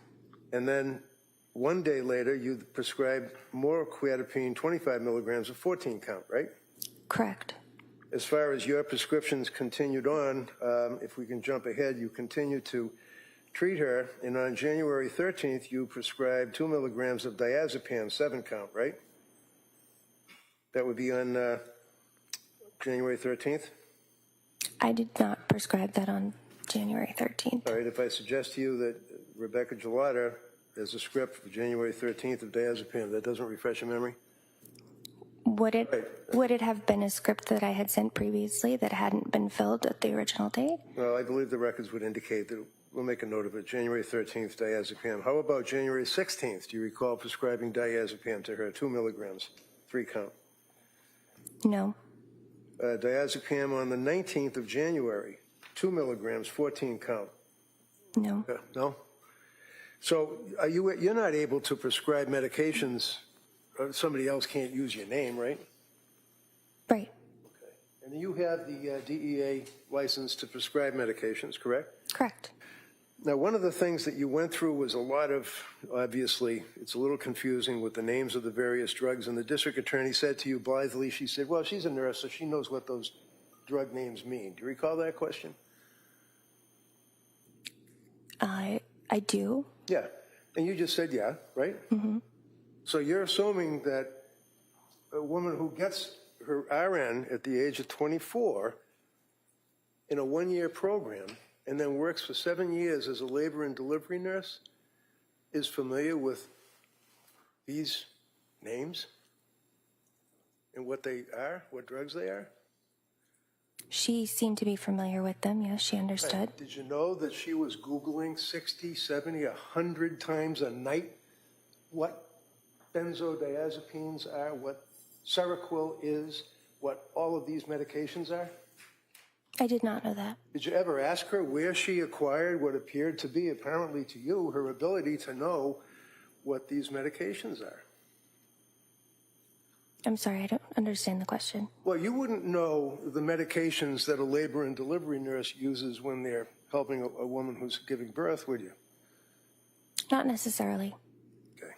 And then 1 day later, you prescribed more quietapine, 25 milligrams of 14 count, right? Correct. as far as your prescriptions continued on, if we can jump ahead, you continue to treat her, and on January 13th, you prescribed 2 milligrams of diazepam, 7 count, right? That would be on January 13th? I did not prescribe that on January 13th. All right, if I suggest to you that Rebecca Gelada has a script for January 13th of diazepam, that doesn't refresh your memory? Would it have been a script that I had sent previously that hadn't been filled at the original date? Well, I believe the records would indicate that. We'll make a note of it. January 13th, diazepam. How about January 16th? Do you recall prescribing diazepam to her, 2 milligrams, 3 count? No. Diazepam on the 19th of January, 2 milligrams, 14 count. No. No? So you're not able to prescribe medications, somebody else can't use your name, right? Right. Okay. And you have the DEA license to prescribe medications, correct? Correct. Now, one of the things that you went through was a lot of, obviously, it's a little confusing with the names of the various drugs, and the district attorney said to you blithely, she said, well, she's a nurse, so she knows what those drug names mean. Do you recall that question? I do. Yeah. And you just said yeah, right? Mm-hmm. So you're assuming that a woman who gets her RN at the age of 24 in a one-year program and then works for 7 years as a labor and delivery nurse is familiar with these names and what they are, what drugs they are? She seemed to be familiar with them. Yes, she understood. Right. Did you know that she was Googling 60, 70, 100 times a night what benzodiazepines are, what Seroquel is, what all of these medications are? I did not know that. Did you ever ask her where she acquired what appeared to be, apparently to you, her ability to know what these medications are? I'm sorry, I don't understand the question. Well, you wouldn't know the medications that a labor and delivery nurse uses when they're helping a woman who's giving birth, would you? Not necessarily. Okay.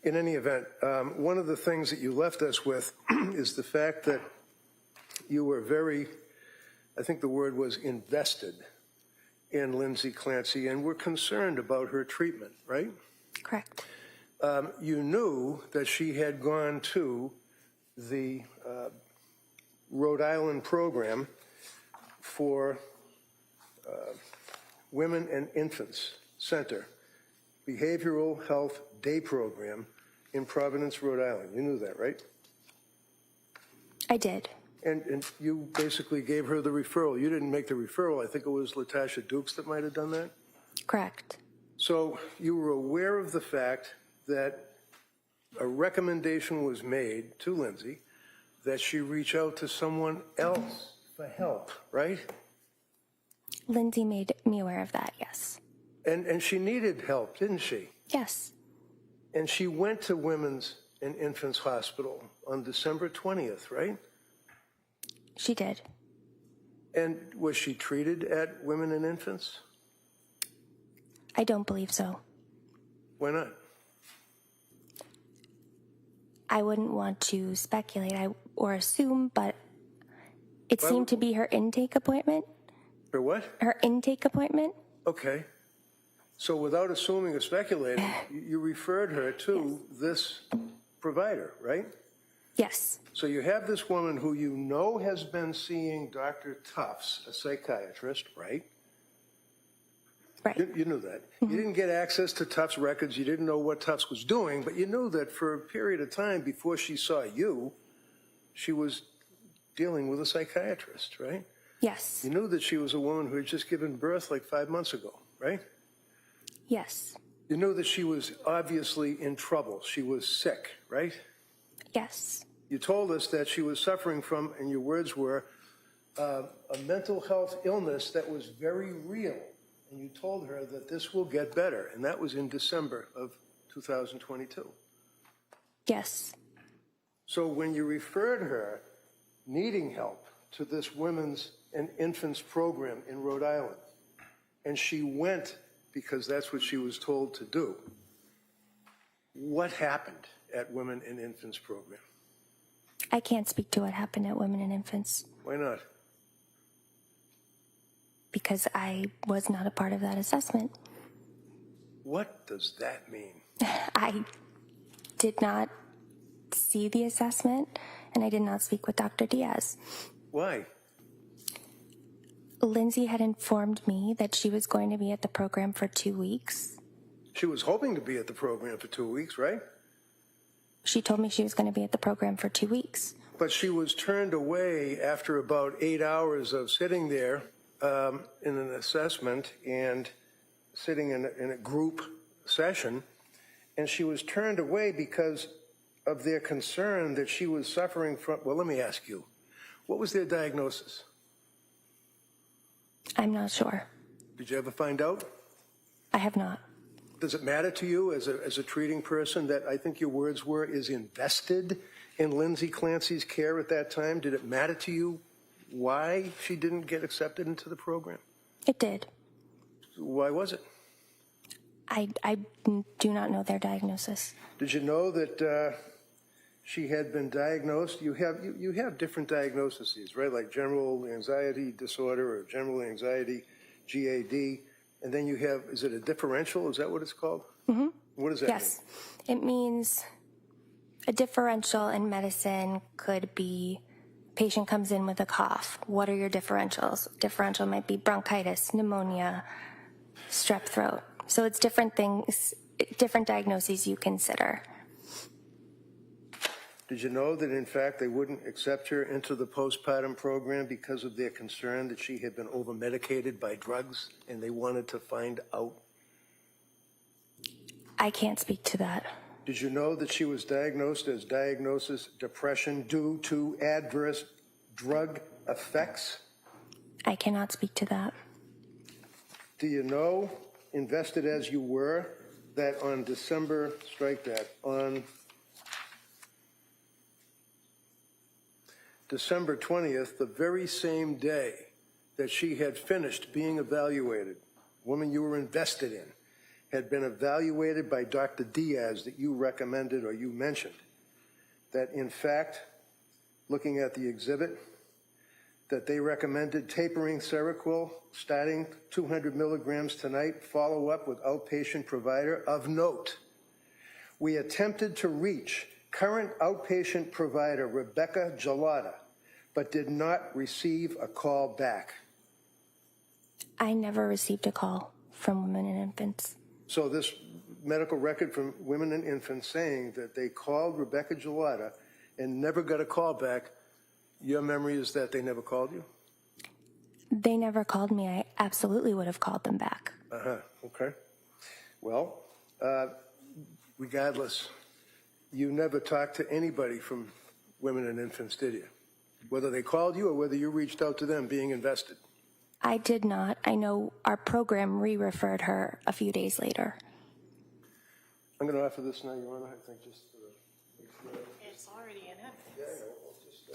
In any event, one of the things that you left us with is the fact that you were very, I think the word was invested in Lindsay Clancy and were concerned about her treatment, right? Correct. You knew that she had gone to the Rhode Island program for Women and Infants Center, Behavioral Health Day Program in Providence, Rhode Island. You knew that, right? I did. And you basically gave her the referral. You didn't make the referral. I think it was Latasha Dukes that might have done that. Correct. So you were aware of the fact that a recommendation was made to Lindsay that she reach out to someone else for help, right? Lindsay made me aware of that, yes. And she needed help, didn't she? Yes. And she went to Women's and Infants Hospital on December 20th, right? She did. And was she treated at Women and Infants? I don't believe so. Why not? I wouldn't want to speculate or assume, but it seemed to be her intake appointment. Her what? Her intake appointment. Okay. So without assuming or speculating, you referred her to this provider, right? Yes. So you have this woman who you know has been seeing Dr. Tufts, a psychiatrist, right? Right. You knew that. You didn't get access to Tufts records. You didn't know what Tufts was doing, but you knew that for a period of time before she saw you, she was dealing with a psychiatrist, right? Yes. You knew that she was a woman who had just given birth like 5 months ago, right? Yes. You knew that she was obviously in trouble. She was sick, right? Yes. You told us that she was suffering from, and your words were, a mental health illness that was very real. And you told her that this will get better. And that was in December of 2022. Yes. So when you referred her needing help to this Women's and Infants program in Rhode Island, and she went because that's what she was told to do, what happened at Women and Infants program? I can't speak to what happened at Women and Infants Why not? because I was not a part of that assessment. What does that mean? I did not see the assessment, and I did not speak with Dr. Diaz. Why? Lindsay had informed me that she was going to be at the program for 2 weeks. She was hoping to be at the program for 2 weeks, right? She told me she was going to be at the program for 2 weeks. But she was turned away after about 8 hours of sitting there in an assessment and sitting in a group session, and she was turned away because of their concern that she was suffering from, well, let me ask you, what was their diagnosis? I'm not sure. Did you ever find out? I have not. Does it matter to you as a treating person that, I think your words were, is invested in Lindsay Clancy's care at that time? Did it matter to you why she didn't get accepted into the program? It did. Why was it? I do not know their diagnosis. Did you know that she had been diagnosed? You have different diagnoses, right? Like general anxiety disorder or general anxiety, GAD. And then you have, is it a differential? Is that what it's called? Mm-hmm. What does that mean? Yes. It means a differential in medicine could be patient comes in with a cough. What are your differentials? Differential might be bronchitis, pneumonia, strep throat. So it's different things, different diagnoses you consider. Did you know that, in fact, they wouldn't accept her into the postpartum program because of their concern that she had been over-medicated by drugs, and they wanted to find out? I can't speak to that. Did you know that she was diagnosed as diagnosis depression due to adverse drug effects? I cannot speak to that. Do you know, invested as you were, that on December, strike that, on December 20th, the very same day that she had finished being evaluated, woman you were invested in, had been evaluated by Dr. Diaz that you recommended or you mentioned, that in fact, looking at the exhibit, that they recommended tapering Seroquel, starting 200 milligrams tonight, follow up with outpatient provider of note. We attempted to reach current outpatient provider Rebecca Gelada, but did not receive a call back. I never received a call from Women and Infants. So this medical record from Women and Infants saying that they called Rebecca Gelada and never got a call back, your memory is that they never called you? They never called me. I absolutely would have called them back. Okay. Well, regardless, you never talked to anybody from Women and Infants, did you? Whether they called you or whether you reached out to them being invested? I did not. I know our program re-referred her a few days later. I'm going to offer this now, Your Honor, I think just make sure. It's already in evidence. Yeah, we'll just,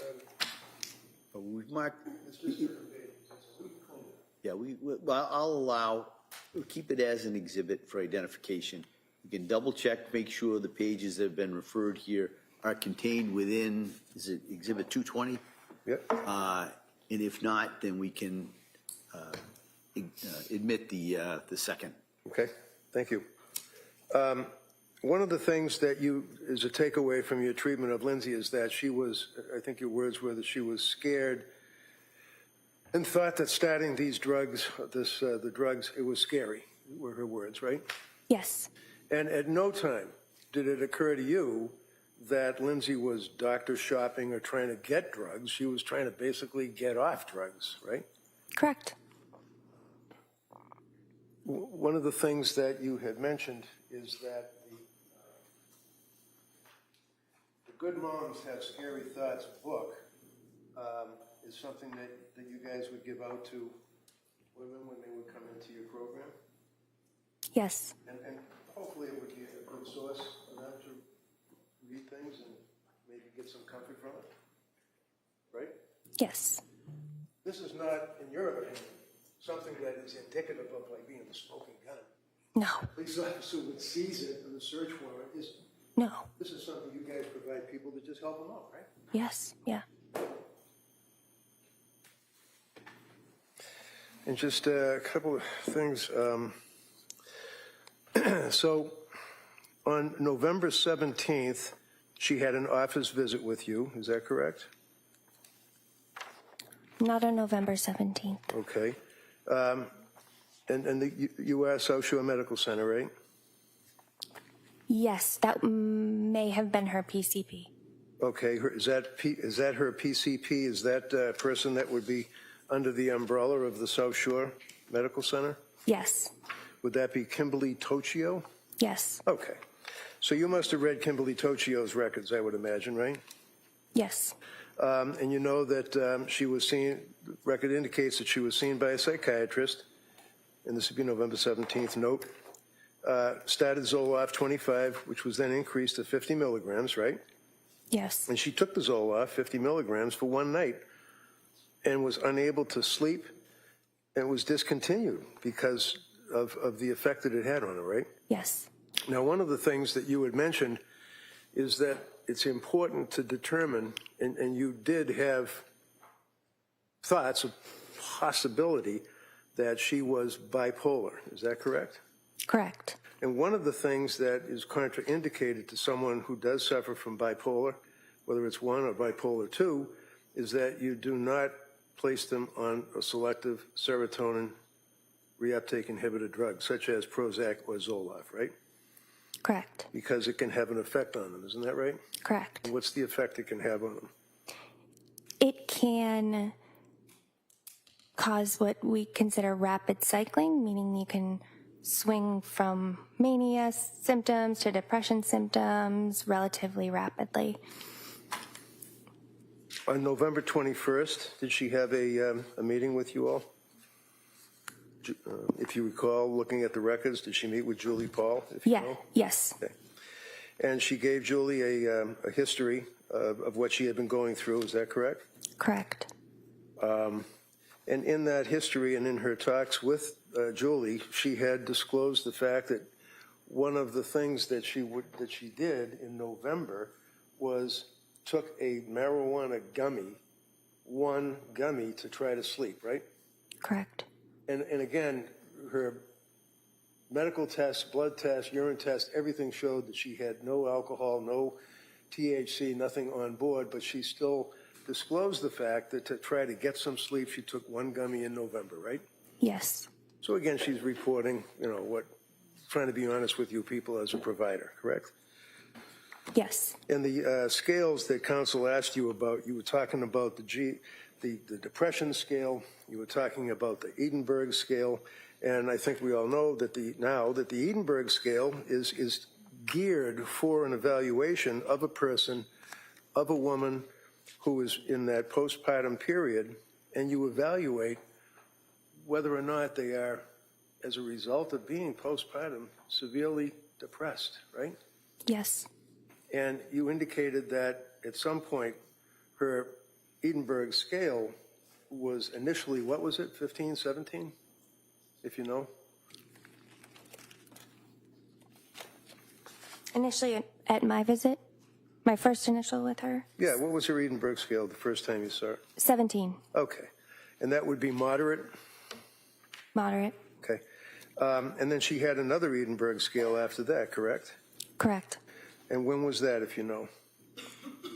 We've marked, it's just certain pages. It's a week cleanup. yeah, well, we'll keep it as an exhibit for identification. You can double check, make sure the pages that have been referred here are contained within, is it exhibit 220? Yep. And if not, then we can admit the second. Okay, thank you. One of the things that is a takeaway from your treatment of Lindsay is that she was, I think your words were that she was scared and thought that starting these drugs, the drugs, it was scary, were her words, right? Yes. And at no time did it occur to you that Lindsay was doctor shopping or trying to get drugs. She was trying to basically get off drugs, right? Correct. One of the things that you had mentioned is that the Good Moms Have Scary Thoughts book is something that you guys would give out to women when they would come into your program. Yes. And hopefully it would be a good source for them to read things and maybe get some comfort from it, right? Yes. This is not, in your opinion, something that is indicative of like being a smoking gun. No. Police officer would seize it and the search warrant is No. This is something you guys provide people to just help them out, right? Yes. Yeah. And just a couple of things. So on November 17th, she had an office visit with you. Is that correct? Not on November 17th. Okay. And you are South Shore Medical Center, right? Yes, that may have been her PCP. Okay. Is that her PCP? Is that a person that would be under the umbrella of the South Shore Medical Center? Yes. Would that be Kimberly Tocchio? Yes. Okay. So you must have read Kimberly Tocchio's records, I would imagine, right? Yes. And you know that she was seen, the record indicates that she was seen by a psychiatrist, and this would be November 17th note, started Zoloft 25, which was then increased to 50 milligrams, right? Yes. And she took the Zoloft 50 milligrams for one night and was unable to sleep and was discontinued because of the effect that it had on her, right? Yes. Now, one of the things that you had mentioned is that it's important to determine, and you did have thoughts of possibility that she was bipolar. Is that correct? Correct. And one of the things that is contraindicated to someone who does suffer from bipolar, whether it's 1 or bipolar 2, is that you do not place them on a selective serotonin reuptake inhibitor drug, such as Prozac or Zoloft, right? Correct. Because it can have an effect on them, isn't that right? Correct. And what's the effect it can have on them? It can cause what we consider rapid cycling, meaning you can swing from mania symptoms to depression symptoms relatively rapidly. On November 21st, did she have a meeting with you all? If you recall, looking at the records, did she meet with Julie Paul? If you know? Yes. Okay. And she gave Julie a history of what she had been going through, is that correct? Correct. And in that history and in her talks with Julie, she had disclosed the fact that one of the things that she did in November was took a marijuana gummy, one gummy to try to sleep, right? Correct. And again, her medical tests, blood tests, urine tests, everything showed that she had no alcohol, no THC, nothing on board, but she still disclosed the fact that to try to get some sleep, she took one gummy in November, right? Yes. So again, she's reporting, trying to be honest with you people as a provider, correct? Yes. And the scales that counsel asked you about, you were talking about the depression scale, you were talking about the Edinburgh scale, and I think we all know that the Edinburgh scale is geared for an evaluation of a person, of a woman who is in that postpartum period, and you evaluate whether or not they are, as a result of being postpartum, severely depressed, right? Yes. And you indicated that at some point her Edinburgh scale was initially, what was it, 15, 17, if you know? Initially at my visit, my first initial with her, Yeah, what was her Edinburgh scale the first time you saw her? 17, Okay. And that would be moderate? moderate. Okay. And then she had another Edinburgh scale after that, correct? Correct. And when was that, if you know?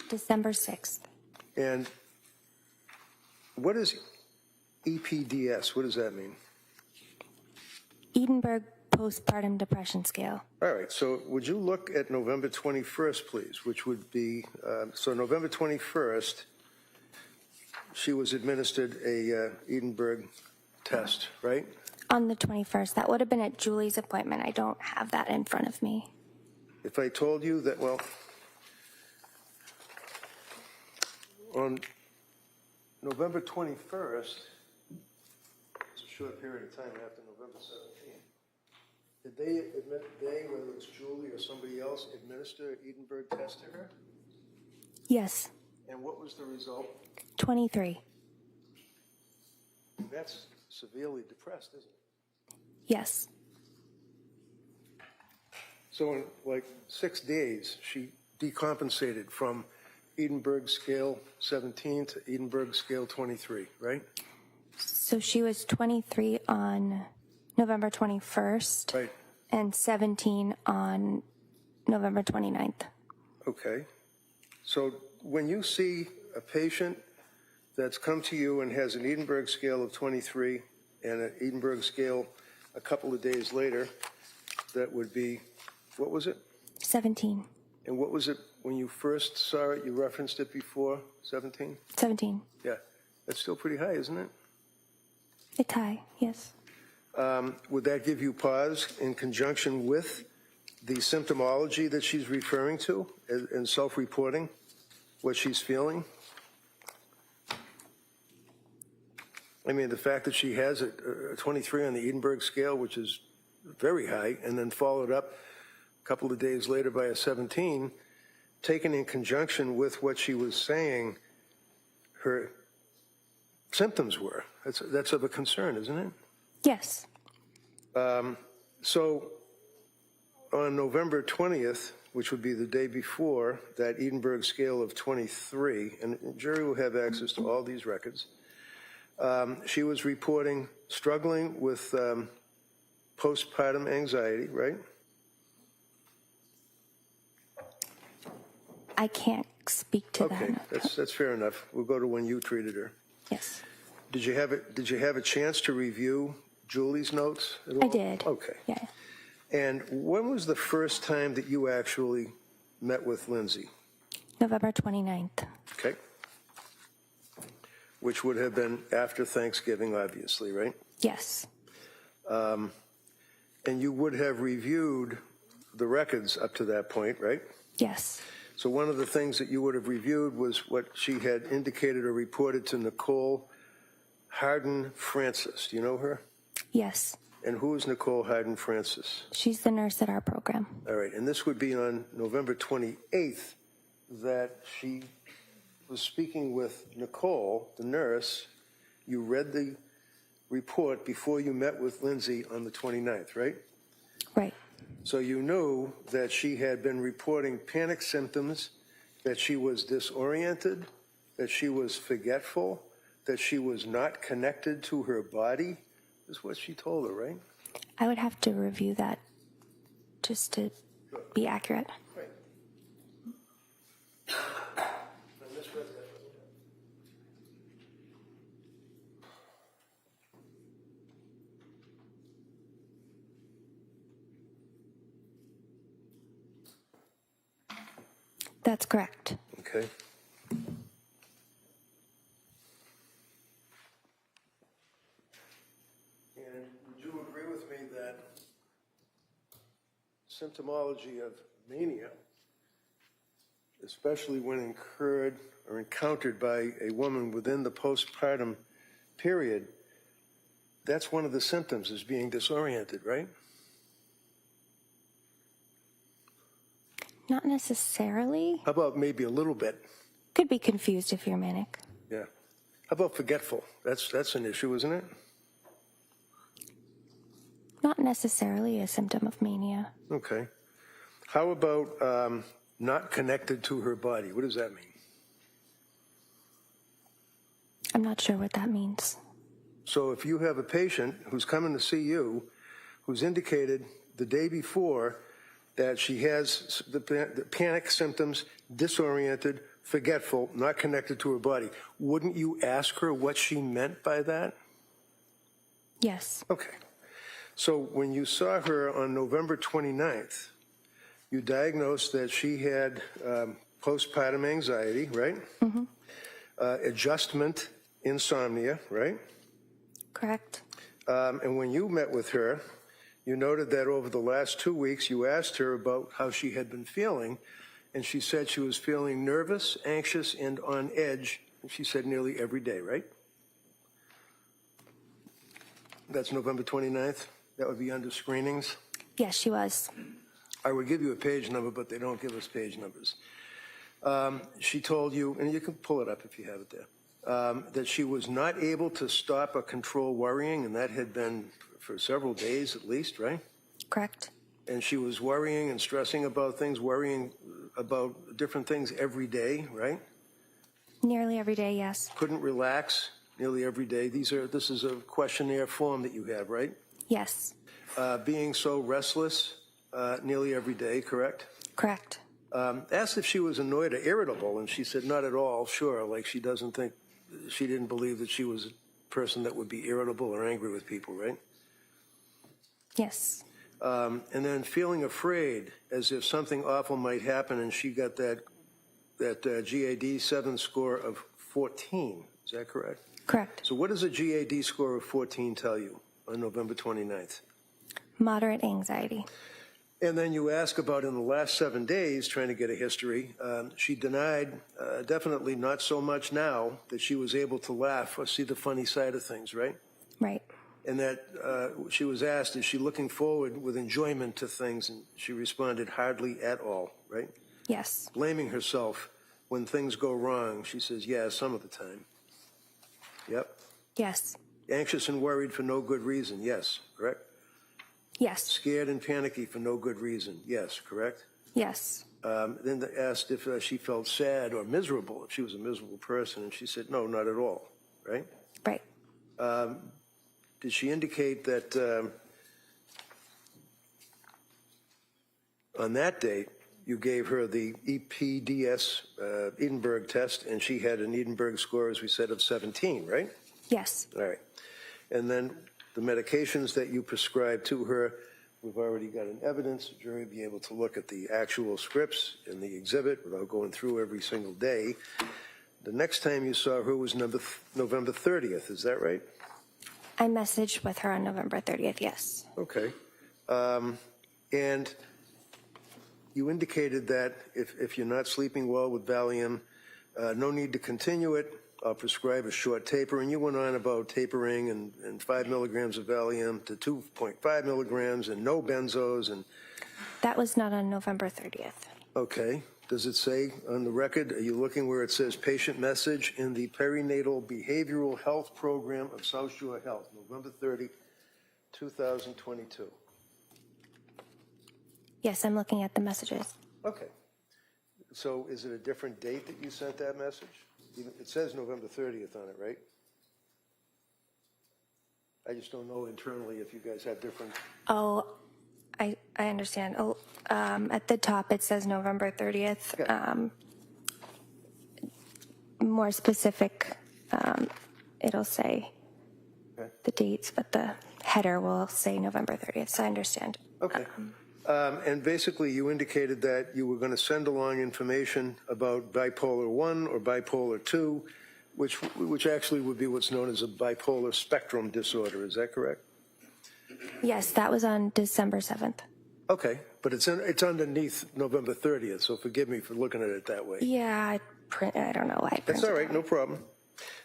December 6th. And what is EPDS? What does that mean? Edinburgh Postpartum Depression Scale. All right, so would you look at November 21st, please, which would be, so November 21st, she was administered a Edinburgh test, right? On the 21st. That would have been at Julie's appointment. I don't have that in front of me. If I told you that, well, on November 21st, it's a short period of time after November 17th, did whether it's Julie or somebody else, administer an Edinburgh test to her? Yes. And what was the result? 23. That's severely depressed, isn't it? Yes. So in like 6 days, she decompensated from Edinburgh scale 17 to Edinburgh scale 23, right? So she was 23 on November 21st. Right. And 17 on November 29th. Okay. So when you see a patient that's come to you and has an Edinburgh scale of 23 and an Edinburgh scale a couple of days later, that would be, what was it? 17. And what was it when you first saw it? You referenced it before, 17? 17. Yeah. That's still pretty high, isn't it? It's high, yes. Would that give you pause in conjunction with the symptomology that she's referring to and self-reporting, what she's feeling? I mean, the fact that she has a 23 on the Edinburgh scale, which is very high, and then followed up a couple of days later by a 17, taken in conjunction with what she was saying her symptoms were. That's of a concern, isn't it? Yes. So on November 20th, which would be the day before that Edinburgh scale of 23, and the jury will have access to all these records, she was reporting struggling with postpartum anxiety, right? I can't speak to Okay, that. that's fair enough. We'll go to when you treated her. Yes. Did you have a chance to review Julie's notes at all? I did. Okay. Yeah. And when was the first time that you actually met with Lindsay? November 29th. Okay. Which would have been after Thanksgiving, obviously, right? Yes. And you would have reviewed the records up to that point, right? Yes. So one of the things that you would have reviewed was what she had indicated or reported to Nicole Harden Francis. Do you know her? Yes. And who is Nicole Harden Francis? She's the nurse at our program. All right. And this would be on November 28th that she was speaking with Nicole, the nurse. You read the report before you met with Lindsay on the 29th, right? Right. So you knew that she had been reporting panic symptoms, that she was disoriented, that she was forgetful, that she was not connected to her body. Is what she told her, right? I would have to review that just to be accurate. Right. That's correct. Okay. And would you agree with me that symptomology of mania, especially when incurred or encountered by a woman within the postpartum period, that's one of the symptoms, is being disoriented, right? Not necessarily. How about maybe a little bit? Could be confused if you're manic. Yeah. How about forgetful? That's an issue, isn't it? Not necessarily a symptom of mania. Okay. How about not connected to her body? What does that mean? I'm not sure what that means. So if you have a patient who's coming to see you, who's indicated the day before that she has the panic symptoms, disoriented, forgetful, not connected to her body, wouldn't you ask her what she meant by that? Yes. Okay. So when you saw her on November 29th, you diagnosed that she had postpartum anxiety, right? Mm-hmm. Adjustment insomnia, right? Correct. And when you met with her, you noted that over the last 2 weeks, you asked her about how she had been feeling, and she said she was feeling nervous, anxious, and on edge, and she said nearly every day, right? That's November 29th. That would be under screenings. Yes, she was. I would give you a page number, but they don't give us page numbers. She told you, and you can pull it up if you have it there, that she was not able to stop or control worrying, and that had been for several days at least, right? Correct. And she was worrying and stressing about things, worrying about different things every day, right? Nearly every day, yes. Couldn't relax nearly every day. This is a questionnaire form that you have, right? Yes. Being so restless nearly every day, correct? Correct. Asked if she was annoyed or irritable, and she said not at all, sure, like she didn't believe that she was a person that would be irritable or angry with people, right? Yes. And then feeling afraid as if something awful might happen, and she got that GAD-7 score of 14. Is that correct? Correct. So what does a GAD score of 14 tell you on November 29th? Moderate anxiety. And then you ask about in the last 7 days, trying to get a history. She denied, definitely not so much now, that she was able to laugh or see the funny side of things, right? Right. And that she was asked, is she looking forward with enjoyment to things? And she responded, hardly at all, right? Yes. Blaming herself when things go wrong, she says, yeah, some of the time. Yep. Yes. Anxious and worried for no good reason, yes, correct? Yes. Scared and panicky for no good reason, yes, correct? Yes. Then they asked if she felt sad or miserable, if she was a miserable person, and she said, no, not at all, right? Right. Did she indicate that on that date you gave her the EPDS Edinburgh test, and she had an Edinburgh score, as we said, of 17, right? Yes. All right. And then the medications that you prescribed to her, we've already got an evidence. The jury will be able to look at the actual scripts in the exhibit without going through every single day. The next time you saw her was November 30th, is that right? I messaged with her on November 30th, yes. Okay. And you indicated that if you're not sleeping well with Valium, no need to continue it. I'll prescribe a short taper. And you went on about tapering and 5 milligrams of Valium to 2.5 milligrams and no benzos. And That was not on November 30th. okay. Does it say on the record, are you looking where it says patient message in the perinatal behavioral health program of South Shore Health, November 30, 2022? Yes, I'm looking at the messages. Okay. So is it a different date that you sent that message? It says November 30th on it, right? I just don't know internally if you guys have different. Oh, I understand. Oh, at the top it says November 30th. Okay. More specific, it'll say Okay. the dates, but the header will say November 30th, so I understand. Okay. And basically you indicated that you were going to send along information about bipolar 1 or bipolar 2, which actually would be what's known as a bipolar spectrum disorder. Is that correct? Yes, that was on December 7th. Okay, but it's underneath November 30th, so forgive me for looking at it that way. Yeah, I don't know why I That's printed all right, it. no problem.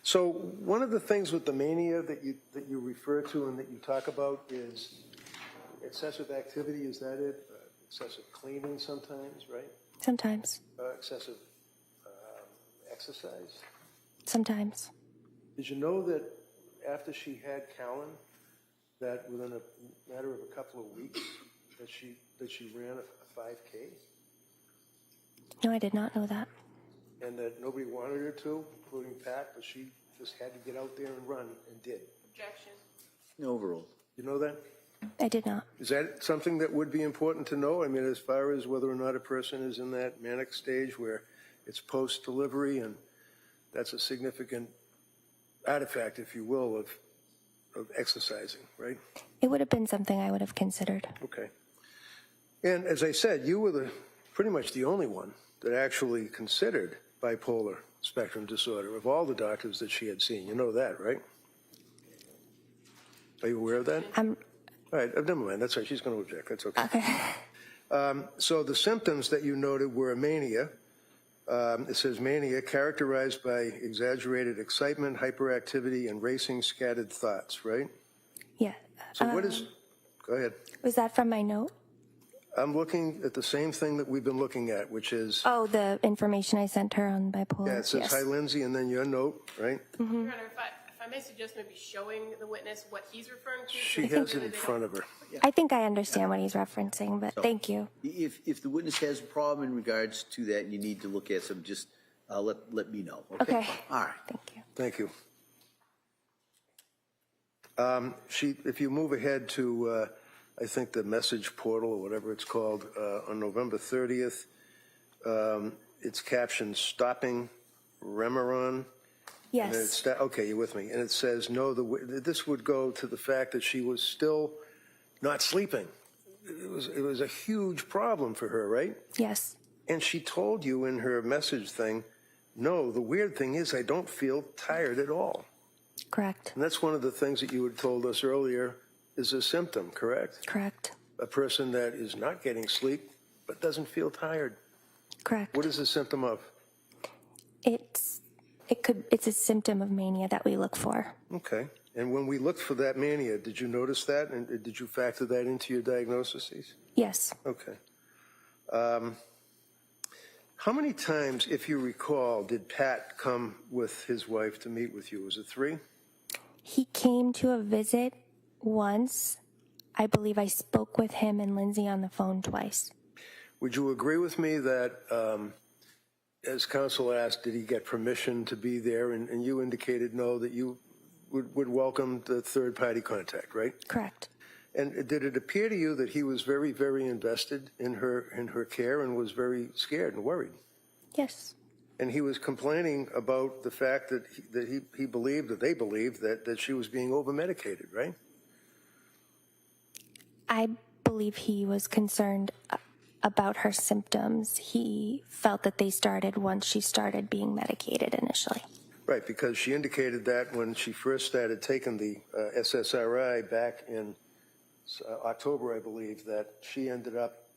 So one of the things with the mania that you refer to and that you talk about is excessive activity. Is that it? Excessive cleaning sometimes, right? Sometimes. Excessive exercise. Sometimes. Did you know that after she had Callan, that within a matter of a couple of weeks, that she ran a 5K? No, I did not know that. And that nobody wanted her to, including Pat, but she just had to get out there and run and did. Objection. Overall. You know that? I did not. Is that something that would be important to know? I mean, as far as whether or not a person is in that manic stage where it's post-delivery, and that's a significant artifact, if you will, of exercising, right? It would have been something I would have considered. Okay. And as I said, you were pretty much the only one that actually considered bipolar spectrum disorder of all the doctors that she had seen. You know that, right? Are you aware of that? All right, never mind. That's right. She's going to object. That's okay. Okay. So the symptoms that you noted were a mania. It says mania characterized by exaggerated excitement, hyperactivity, and racing scattered thoughts, right? Yeah. So what is, go ahead. Was that from my note? I'm looking at the same thing that we've been looking at, which is, Oh, the information I sent her on bipolar. yeah, it says, yes. hi, Lindsay, and then your note, right? Your Honor, if I I may suggest maybe showing the witness what he's referring to. She has it in front of her. I think I understand what he's referencing, but thank you. If the witness has a problem in regards to that and you need to look at some, just let me know. Okay. All right. Thank you. Thank you. If you move ahead to, I think, the message portal or whatever it's called, on November 30th, it's captioned "Stopping Remeron." And Yes. okay, you're with me. And it says, no, this would go to the fact that she was still not sleeping. It was a huge problem for her, right? Yes. And she told you in her message thing, no, the weird thing is I don't feel tired at all. Correct. And that's one of the things that you had told us earlier is a symptom, correct? Correct. A person that is not getting sleep but doesn't feel tired. Correct. What is the symptom of? It's a symptom of mania that we look for. Okay. And when we looked for that mania, did you notice that? And did you factor that into your diagnoses? Yes. Okay. How many times, if you recall, did Pat come with his wife to meet with you? Was it 3? He came to a visit once. I believe I spoke with him and Lindsay on the phone twice. Would you agree with me that, as counsel asked, did he get permission to be there? And you indicated no, that you would welcome the third-party contact, right? Correct. And did it appear to you that he was very, very invested in her care and was very scared and worried? Yes. And he was complaining about the fact that he believed, that they believed, that she was being over-medicated, right? I believe he was concerned about her symptoms. He felt that they started once she started being medicated initially. Right, because she indicated that when she first started taking the SSRI back in October, I believe, that she ended up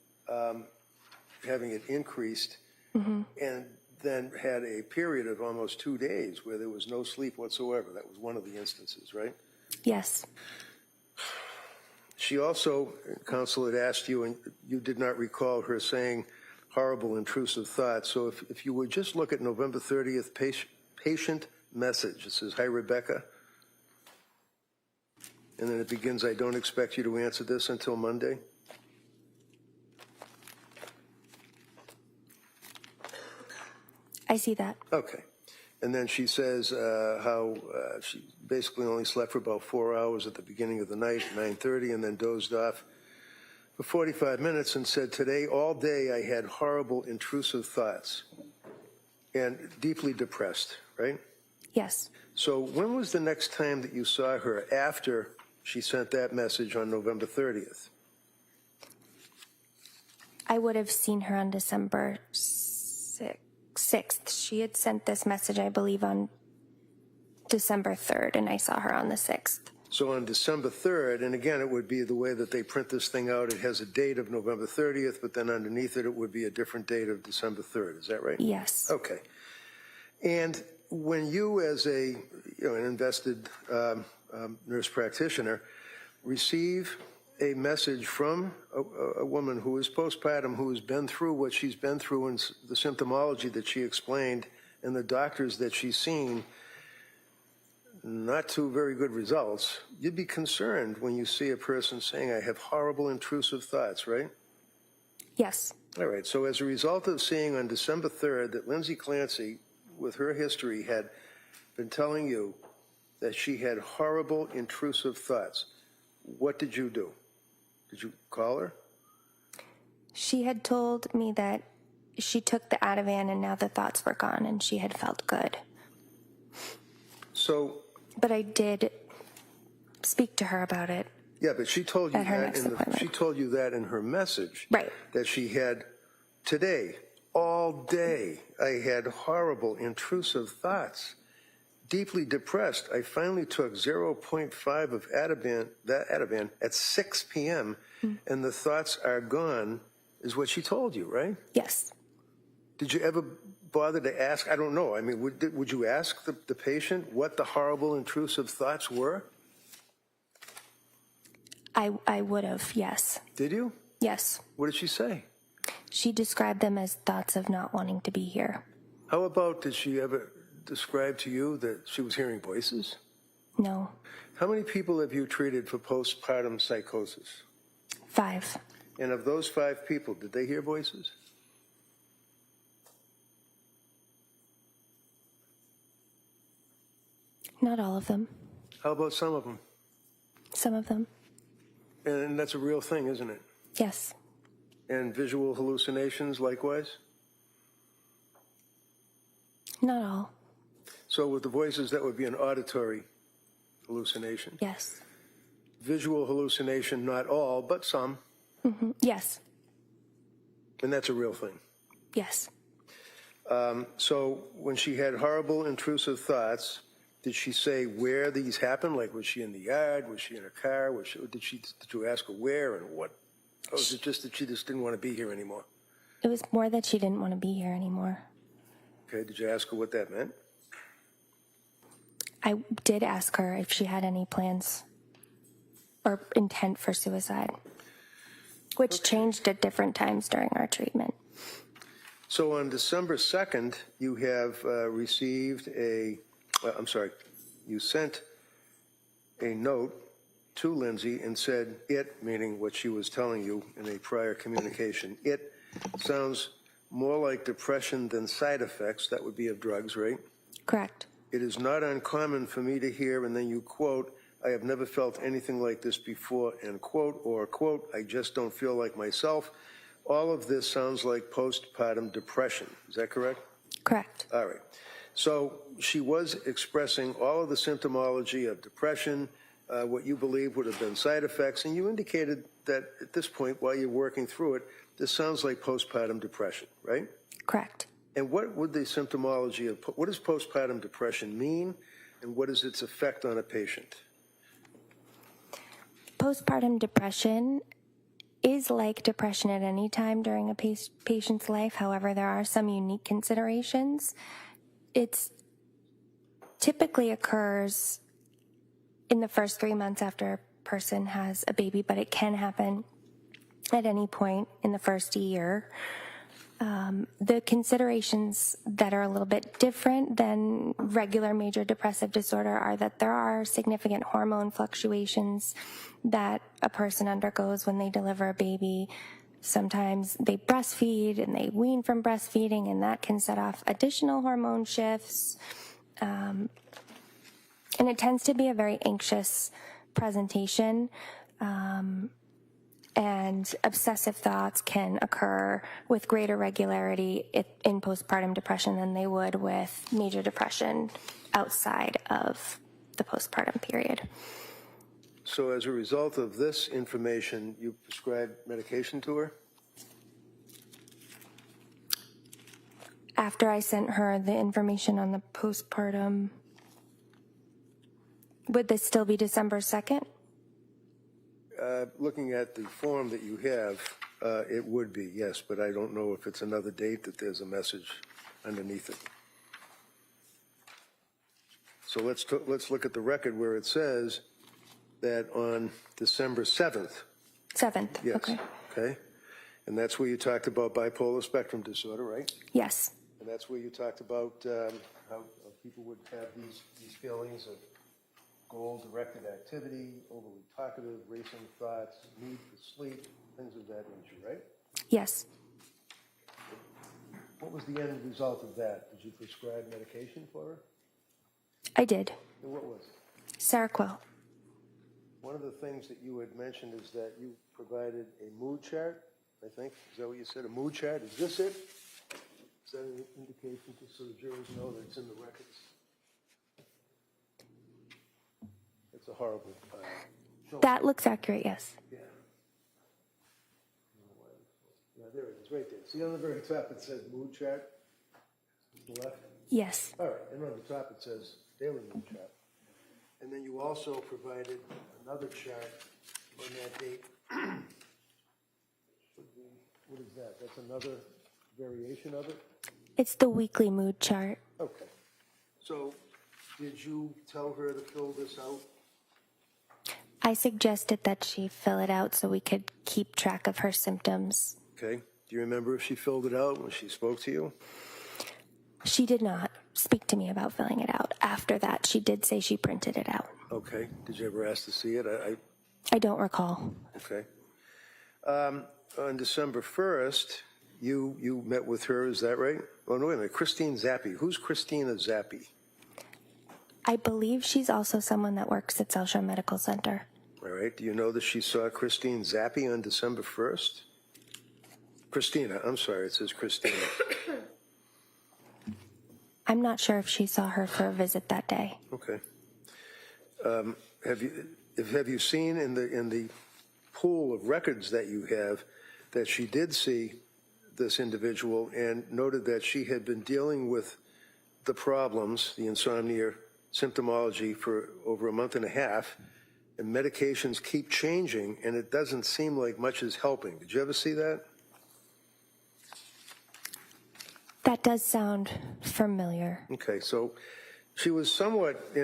having it increased and then had a period of almost 2 days where there was no sleep whatsoever. That was one of the instances, right? Yes. She also, counsel had asked you, and you did not recall her saying horrible, intrusive thoughts. So if you would just look at November 30th patient message. It says, "Hi, Rebecca." And then it begins, "I don't expect you to answer this until Monday." I see that. Okay. And then she says how she basically only slept for about 4 hours at the beginning of the night, 9:30, and then dozed off for 45 minutes and said, "Today, all day, I had horrible, intrusive thoughts and deeply depressed," right? Yes. So when was the next time that you saw her after she sent that message on November 30th? I would have seen her on December 6th. She had sent this message, I believe, on December 3rd, and I saw her on the 6th. So on December 3rd, and again, it would be the way that they print this thing out. It has a date of November 30th, but then underneath it, it would be a different date of December 3rd. Is that right? Yes. Okay. And when you, as an invested nurse practitioner, receive a message from a woman who is postpartum, who has been through what she's been through and the symptomology that she explained and the doctors that she's seen, not to very good results, you'd be concerned when you see a person saying, "I have horrible intrusive thoughts," right? Yes. All right. So as a result of seeing on December 3rd that Lindsay Clancy, with her history, had been telling you that she had horrible intrusive thoughts, what did you do? Did you call her? She had told me that she took the Ativan and now the thoughts were gone and she had felt good. So, But I did speak to her about it. yeah, but she told you At her that next appointment. she told you that in her message. Right. That she had today, all day, I had horrible intrusive thoughts. Deeply depressed. I finally took 0.5 of Ativan at 6 p.m. And the thoughts are gone, is what she told you, right? Yes. Did you ever bother to ask? I don't know. I mean, would you ask the patient what the horrible intrusive thoughts were? I would have, yes. Did you? Yes. What did she say? She described them as thoughts of not wanting to be here. How about, did she ever describe to you that she was hearing voices? No. How many people have you treated for postpartum psychosis? 5. And of those 5 people, did they hear voices? Not all of them. How about some of them? Some of them. And that's a real thing, isn't it? Yes. And visual hallucinations likewise? Not all. So with the voices, that would be an auditory hallucination. Yes. Visual hallucination, not all, but some. Yes. And that's a real thing. Yes. So when she had horrible intrusive thoughts, did she say where these happened? Like, was she in the yard? Was she in her car? Did you ask her where and what? Or was it just that she just didn't want to be here anymore? It was more that she didn't want to be here anymore. Okay, did you ask her what that meant? I did ask her if she had any plans or intent for suicide, which changed at different times during our treatment. So on December 2nd, you have received you sent a note to Lindsay and said it, meaning what she was telling you in a prior communication, it sounds more like depression than side effects. That would be of drugs, right? Correct. It is not uncommon for me to hear, and then you quote, I have never felt anything like this before, end quote, or quote, I just don't feel like myself. All of this sounds like postpartum depression. Is that correct? Correct. All right. So she was expressing all of the symptomology of depression, what you believe would have been side effects, and you indicated that at this point, while you're working through it, this sounds like postpartum depression, right? Correct. And what would the symptomology of, what does postpartum depression mean, and what is its effect on a patient? Postpartum depression is like depression at any time during a patient's life. However, there are some unique considerations. It typically occurs in the first 3 months after a person has a baby, but it can happen at any point in the first year. The considerations that are a little bit different than regular major depressive disorder are that there are significant hormone fluctuations that a person undergoes when they deliver a baby. Sometimes they breastfeed and they wean from breastfeeding, and that can set off additional hormone shifts. And it tends to be a very anxious presentation. And obsessive thoughts can occur with greater regularity in postpartum depression than they would with major depression outside of the postpartum period. So as a result of this information, you prescribed medication to her? After I sent her the information on the postpartum, would this still be December 2nd? Looking at the form that you have, it would be, yes, but I don't know if it's another date that there's a message underneath it. So let's look at the record where it says that on December 7th. 7th, Yes. okay. Okay. And that's where you talked about bipolar spectrum disorder, right? Yes, And that's where you talked about how people would have these feelings of goal-directed activity, overly talkative, racing thoughts, need for sleep, things of that nature, right? yes. What was the end result of that? Did you prescribe medication for her? I did. And what was it? Seroquel. One of the things that you had mentioned is that you provided a mood chart, I think. Is that what you said, a mood chart? Is this it? Is that an indication just so the jurors know that it's in the records? It's a horrible That looks accurate, yes. Yeah. Yeah, there it is, right there. See on the very top it says mood chart? To the left? Yes, All right, and on the top it says daily mood chart. And then you also provided another chart on that date. What is that? That's another variation of it? it's the weekly mood chart. Okay. So did you tell her to fill this out? I suggested that she fill it out so we could keep track of her symptoms. Okay. Do you remember if she filled it out when she spoke to you? She did not speak to me about filling it out. After that, she did say she printed it out. Okay. Did you ever ask to see it? I don't recall. Okay. On December 1st, you met with her, is that right? Oh, no, wait a minute. Christine Zappi. Who's Christina Zappi? I believe she's also someone that works at South Shore Medical Center. All right. Do you know that she saw Christine Zappi on December 1st? Christina. I'm sorry. It says Christina. I'm not sure if she saw her for a visit that day. Okay. Have you seen in the pool of records that you have that she did see this individual and noted that she had been dealing with the problems, the insomnia symptomology, for over a month and a half, and medications keep changing, and it doesn't seem like much is helping? Did you ever see that? That does sound familiar. Okay, so she was somewhat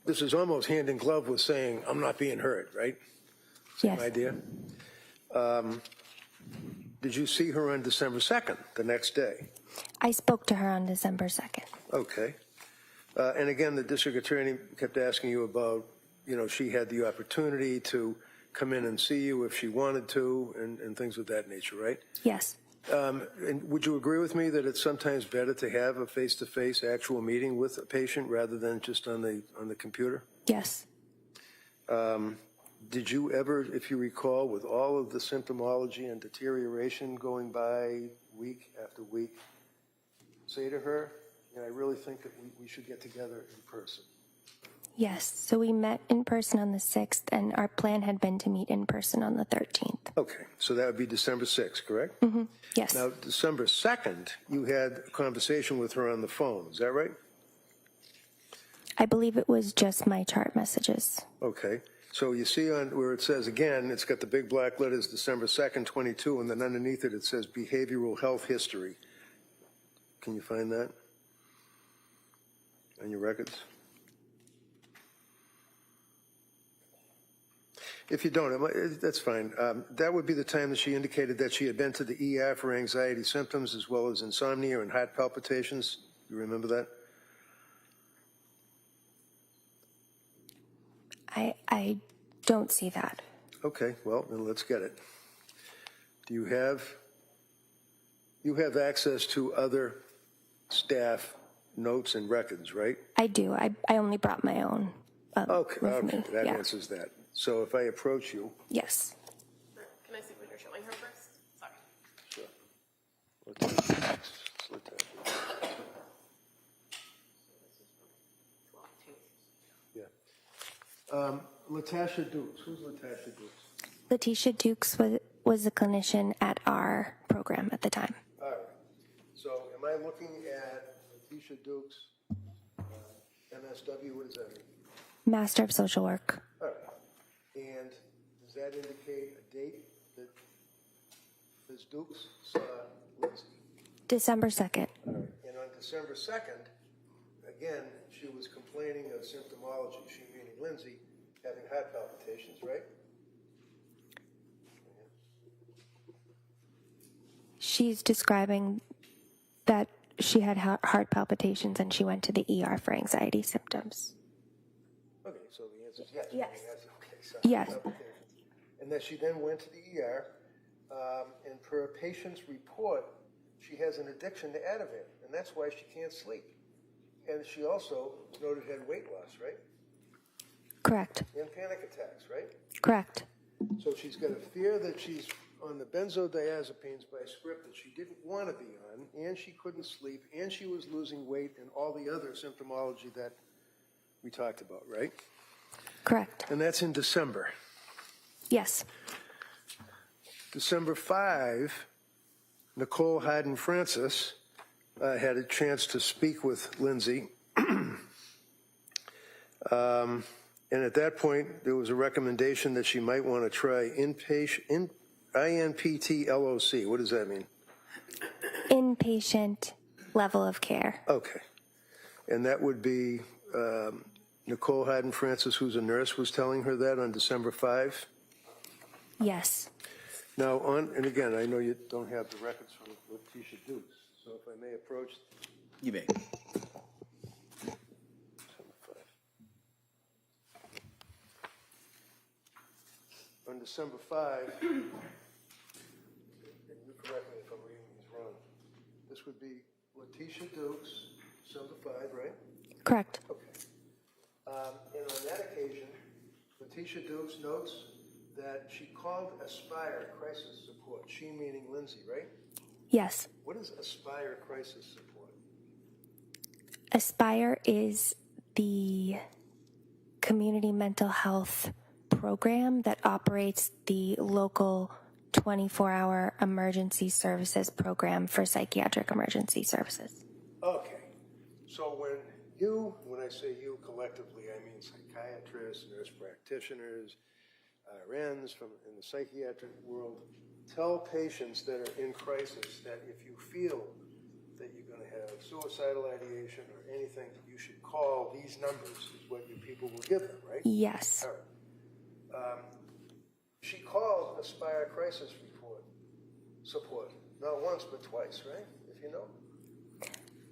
this is almost hand in glove with saying, I'm not being heard, right? Same Yes. idea? Did you see her on December 2nd, the next day? I spoke to her on December 2nd. Okay. And again, the district attorney kept asking you about, she had the opportunity to come in and see you if she wanted to, and things of that nature, right? Yes. And would you agree with me that it's sometimes better to have a face-to-face actual meeting with a patient rather than just on the computer? Yes. Did you ever, if you recall, with all of the symptomology and deterioration going by week after week, say to her, I really think that we should get together in person? Yes. So we met in person on the 6th, and our plan had been to meet in person on the 13th. Okay, so that would be December 6th, correct? Mm-hmm. Yes. Now, December 2nd, you had a conversation with her on the phone, is that right? I believe it was just my chart messages. Okay, so you see on where it says, again, it's got the big black letters, December 2nd, 22, and then underneath it, it says behavioral health history. Can you find that on your records? If you don't, that's fine. That would be the time that she indicated that she had been to the ER for anxiety symptoms as well as insomnia and heart palpitations. You remember that? I don't see that. Okay, well, then let's get it. Do you have access to other staff notes and records, right? I do. I only brought my own. Okay, with me. that Yeah. answers that. So if I approach you, Yes. Can I see what you're showing her first? Sorry. sure. Let's look at it. Yeah. Latasha Dukes. Who's Latasha Dukes? Letitia Dukes was a clinician at our program at the time. All right. So am I looking at Letitia Dukes, MSW? What does that mean? Master of Social Work. All right. And does that indicate a date that Ms. Dukes saw Lindsay? December 2nd. All right. And on December 2nd, again, she was complaining of symptomology, she meaning Lindsay, having heart palpitations, right? She's describing that she had heart palpitations and she went to the ER for anxiety symptoms. Okay, so the answer is yes. Yes. Okay, so Yes. and that she then went to the ER, and per a patient's report, she has an addiction to Ativan, and that's why she can't sleep. And she also noted had weight loss, right? Correct. And panic attacks, right? Correct. So she's got a fear that she's on the benzodiazepines by script that she didn't want to be on, and she couldn't sleep, and she was losing weight, and all the other symptomology that we talked about, right? Correct. And that's in December. Yes. December 5, Nicole Hayden-Francis had a chance to speak with Lindsay. And at that point, there was a recommendation that she might want to try INPT LOC. What does that mean? Inpatient level of care. Okay. And that would be Nicole Hayden-Francis, who's a nurse, was telling her that on December 5? Yes. Now, and again, I know you don't have the records from Letitia Dukes, so if I may approach. You may. December 5, and you correct me if I'm reading these wrong, this would be Letitia Dukes, December 5, right? Correct. Okay. And on that occasion, Letitia Dukes notes that she called Aspire Crisis Support, she meaning Lindsay, right? Yes. What is Aspire Crisis Support? Aspire is the community mental health program that operates the local 24-hour emergency services program for psychiatric emergency services. Okay. So when I say you collectively, I mean psychiatrists, nurse practitioners, RNs in the psychiatric world, tell patients that are in crisis that if you feel that you're going to have suicidal ideation or anything, you should call these numbers, is what you people will give them, right? Yes. All right. She called Aspire Crisis Support, not once but twice, right? If you know.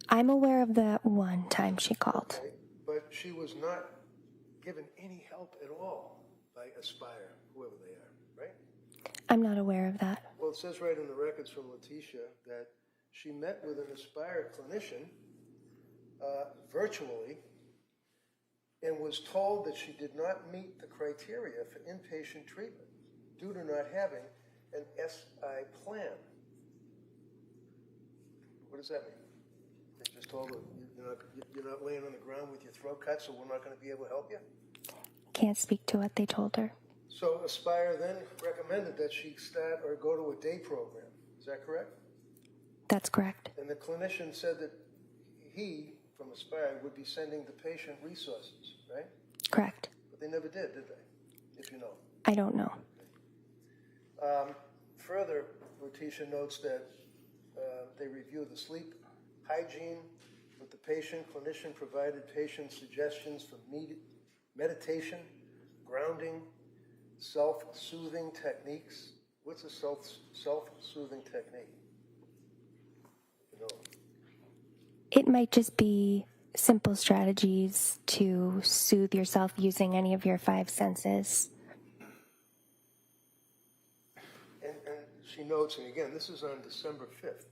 I'm aware of the one time she called. Okay. But she was not given any help at all by Aspire, whoever they are, right? I'm not aware of that. Well, it says right in the records from Letitia that she met with an Aspire clinician virtually and was told that she did not meet the criteria for inpatient treatment due to not having an SI plan. What does that mean? They just told her you're not laying on the ground with your throat cut, so we're not going to be able to help you? Can't speak to what they told her. So Aspire then recommended that she start or go to a day program. Is that correct? That's correct. And the clinician said that he, from Aspire, would be sending the patient resources, right? Correct. But they never did they? If you know. I don't know. Further, Letitia notes that they reviewed the sleep hygiene with the patient. Clinician provided patient suggestions for meditation, grounding, self-soothing techniques. What's a self-soothing technique? You know. It might just be simple strategies to soothe yourself using any of your five senses. And she notes, and again, this is on December 5th,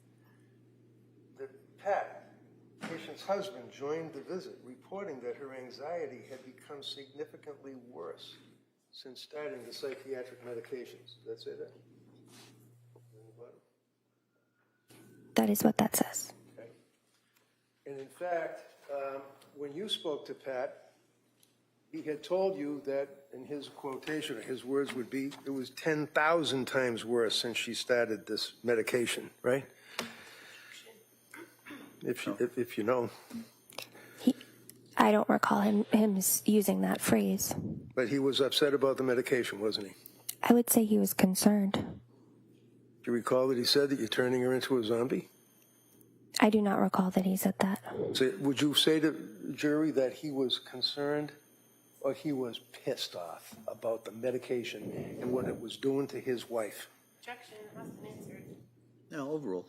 that Pat, patient's husband, joined the visit, reporting that her anxiety had become significantly worse since starting the psychiatric medications. Does that say that? That is what that says. Okay. And in fact, when you spoke to Pat, he had told you that, in his quotation, or his words would be, it was 10,000 times worse since she started this medication, right? If you know. I don't recall him using that phrase. But he was upset about the medication, wasn't he? I would say he was concerned. Do you recall that he said that you're turning her into a zombie? I do not recall that he said that. So would you say to the jury that he was concerned or he was pissed off about the medication and what it was doing to his wife? Objection has been answered. No, overall.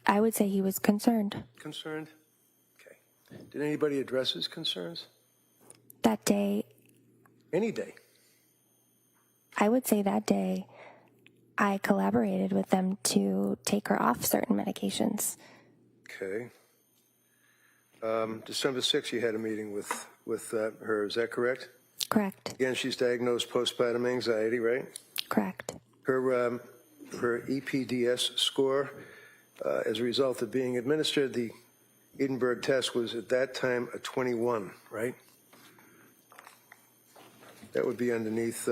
I would say he was concerned. Concerned? Okay. Did anybody address his concerns? That day, Any day. I would say that day, I collaborated with them to take her off certain medications. Okay. December 6th, you had a meeting with her. Is that correct? Correct. Again, she's diagnosed postpartum anxiety, right? Correct. Her EPDS score, as a result of being administered, the Edinburgh test was at that time a 21, right? That would be underneath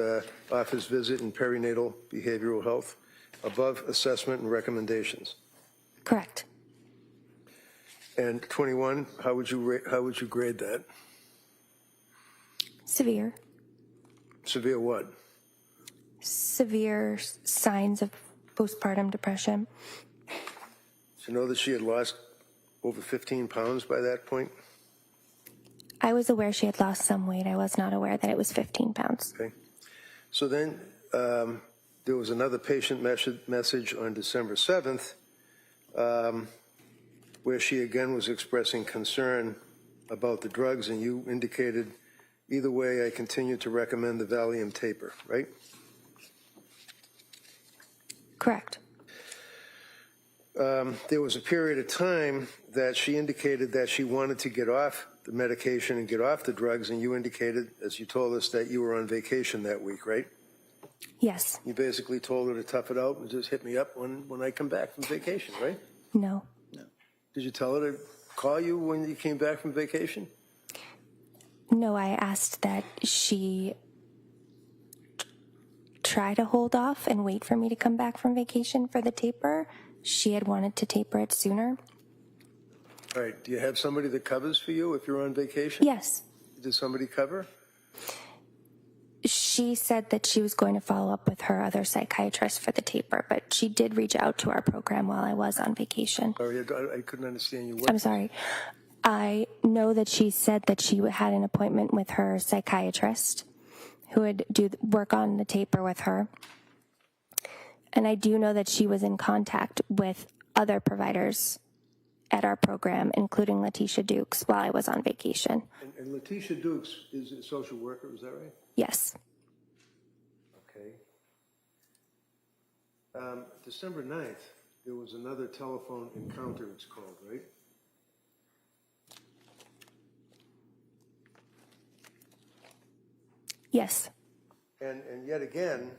office visit and perinatal behavioral health, above assessment and recommendations. Correct. And 21, how would you grade that? Severe. Severe what? Severe signs of postpartum depression. Do you know that she had lost over 15 pounds by that point? I was aware she had lost some weight. I was not aware that it was 15 pounds. Okay. So then there was another patient message on December 7th where she again was expressing concern about the drugs, and you indicated Either way, I continue to recommend the Valium taper, right? Correct. There was a period of time that she indicated that she wanted to get off the medication and get off the drugs, and you indicated, as you told us, that you were on vacation that week, right? Yes. You basically told her to tough it out and just hit me up when I come back from vacation, right? No. Did you tell her to call you when you came back from vacation? No, I asked that she try to hold off and wait for me to come back from vacation for the taper. She had wanted to taper it sooner. All right. Do you have somebody that covers for you if you're on vacation? Yes. Does somebody cover? She said that she was going to follow up with her other psychiatrist for the taper, but she did reach out to our program while I was on vacation. Sorry, I couldn't understand you. I'm sorry. I know that she said that she had an appointment with her psychiatrist who would work on the taper with her. And I do know that she was in contact with other providers at our program, including Letitia Dukes, while I was on vacation. And Letitia Dukes is a social worker, is that right? Yes. Okay. December 9th, there was another telephone encounter, it's called, right? Yes. And yet again,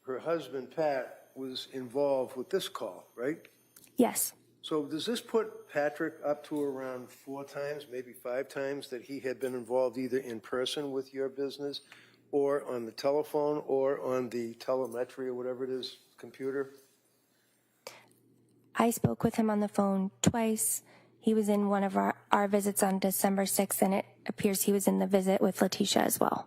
her husband, Pat, was involved with this call, right? Yes. So does this put Patrick up to around 4 times, maybe 5 times, that he had been involved either in person with your business or on the telephone or on the telemetry or whatever it is, computer? I spoke with him on the phone twice. He was in one of our visits on December 6th, and it appears he was in the visit with Letitia as well.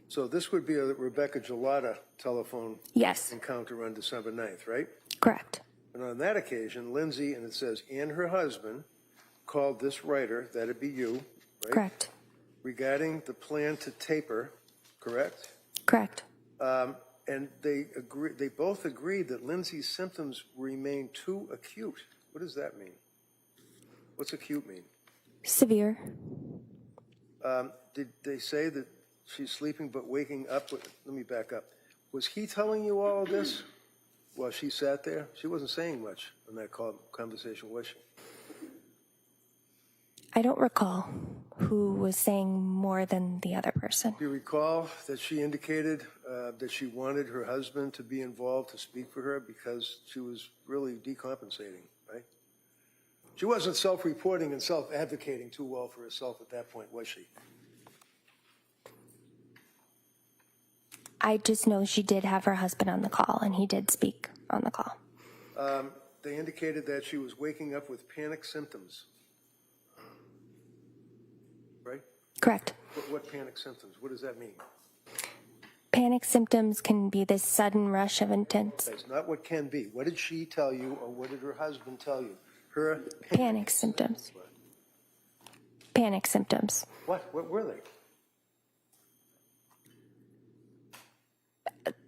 So this would be a Rebecca Gelada telephone Yes. encounter on December 9th, right? Correct. And on that occasion, Lindsay, and it says, and her husband called this writer, that'd be you, right? Correct. Regarding the plan to taper, correct? Correct. And they both agreed that Lindsay's symptoms remain too acute. What does that mean? What's acute mean? Severe. Did they say that she's sleeping but waking up? Let me back up. Was he telling you all of this while she sat there? She wasn't saying much in that conversation, was she? I don't recall who was saying more than the other person. Do you recall that she indicated that she wanted her husband to be involved to speak for her because she was really decompensating, right? She wasn't self-reporting and self-advocating too well for herself at that point, was she? I just know she did have her husband on the call, and he did speak on the call. They indicated that she was waking up with panic symptoms, right? Correct. What panic symptoms? What does that mean? Panic symptoms can be this sudden rush of intense That's not what can be. What did she tell you, or what did her husband tell you? Her panic symptoms. Panic symptoms. What were they?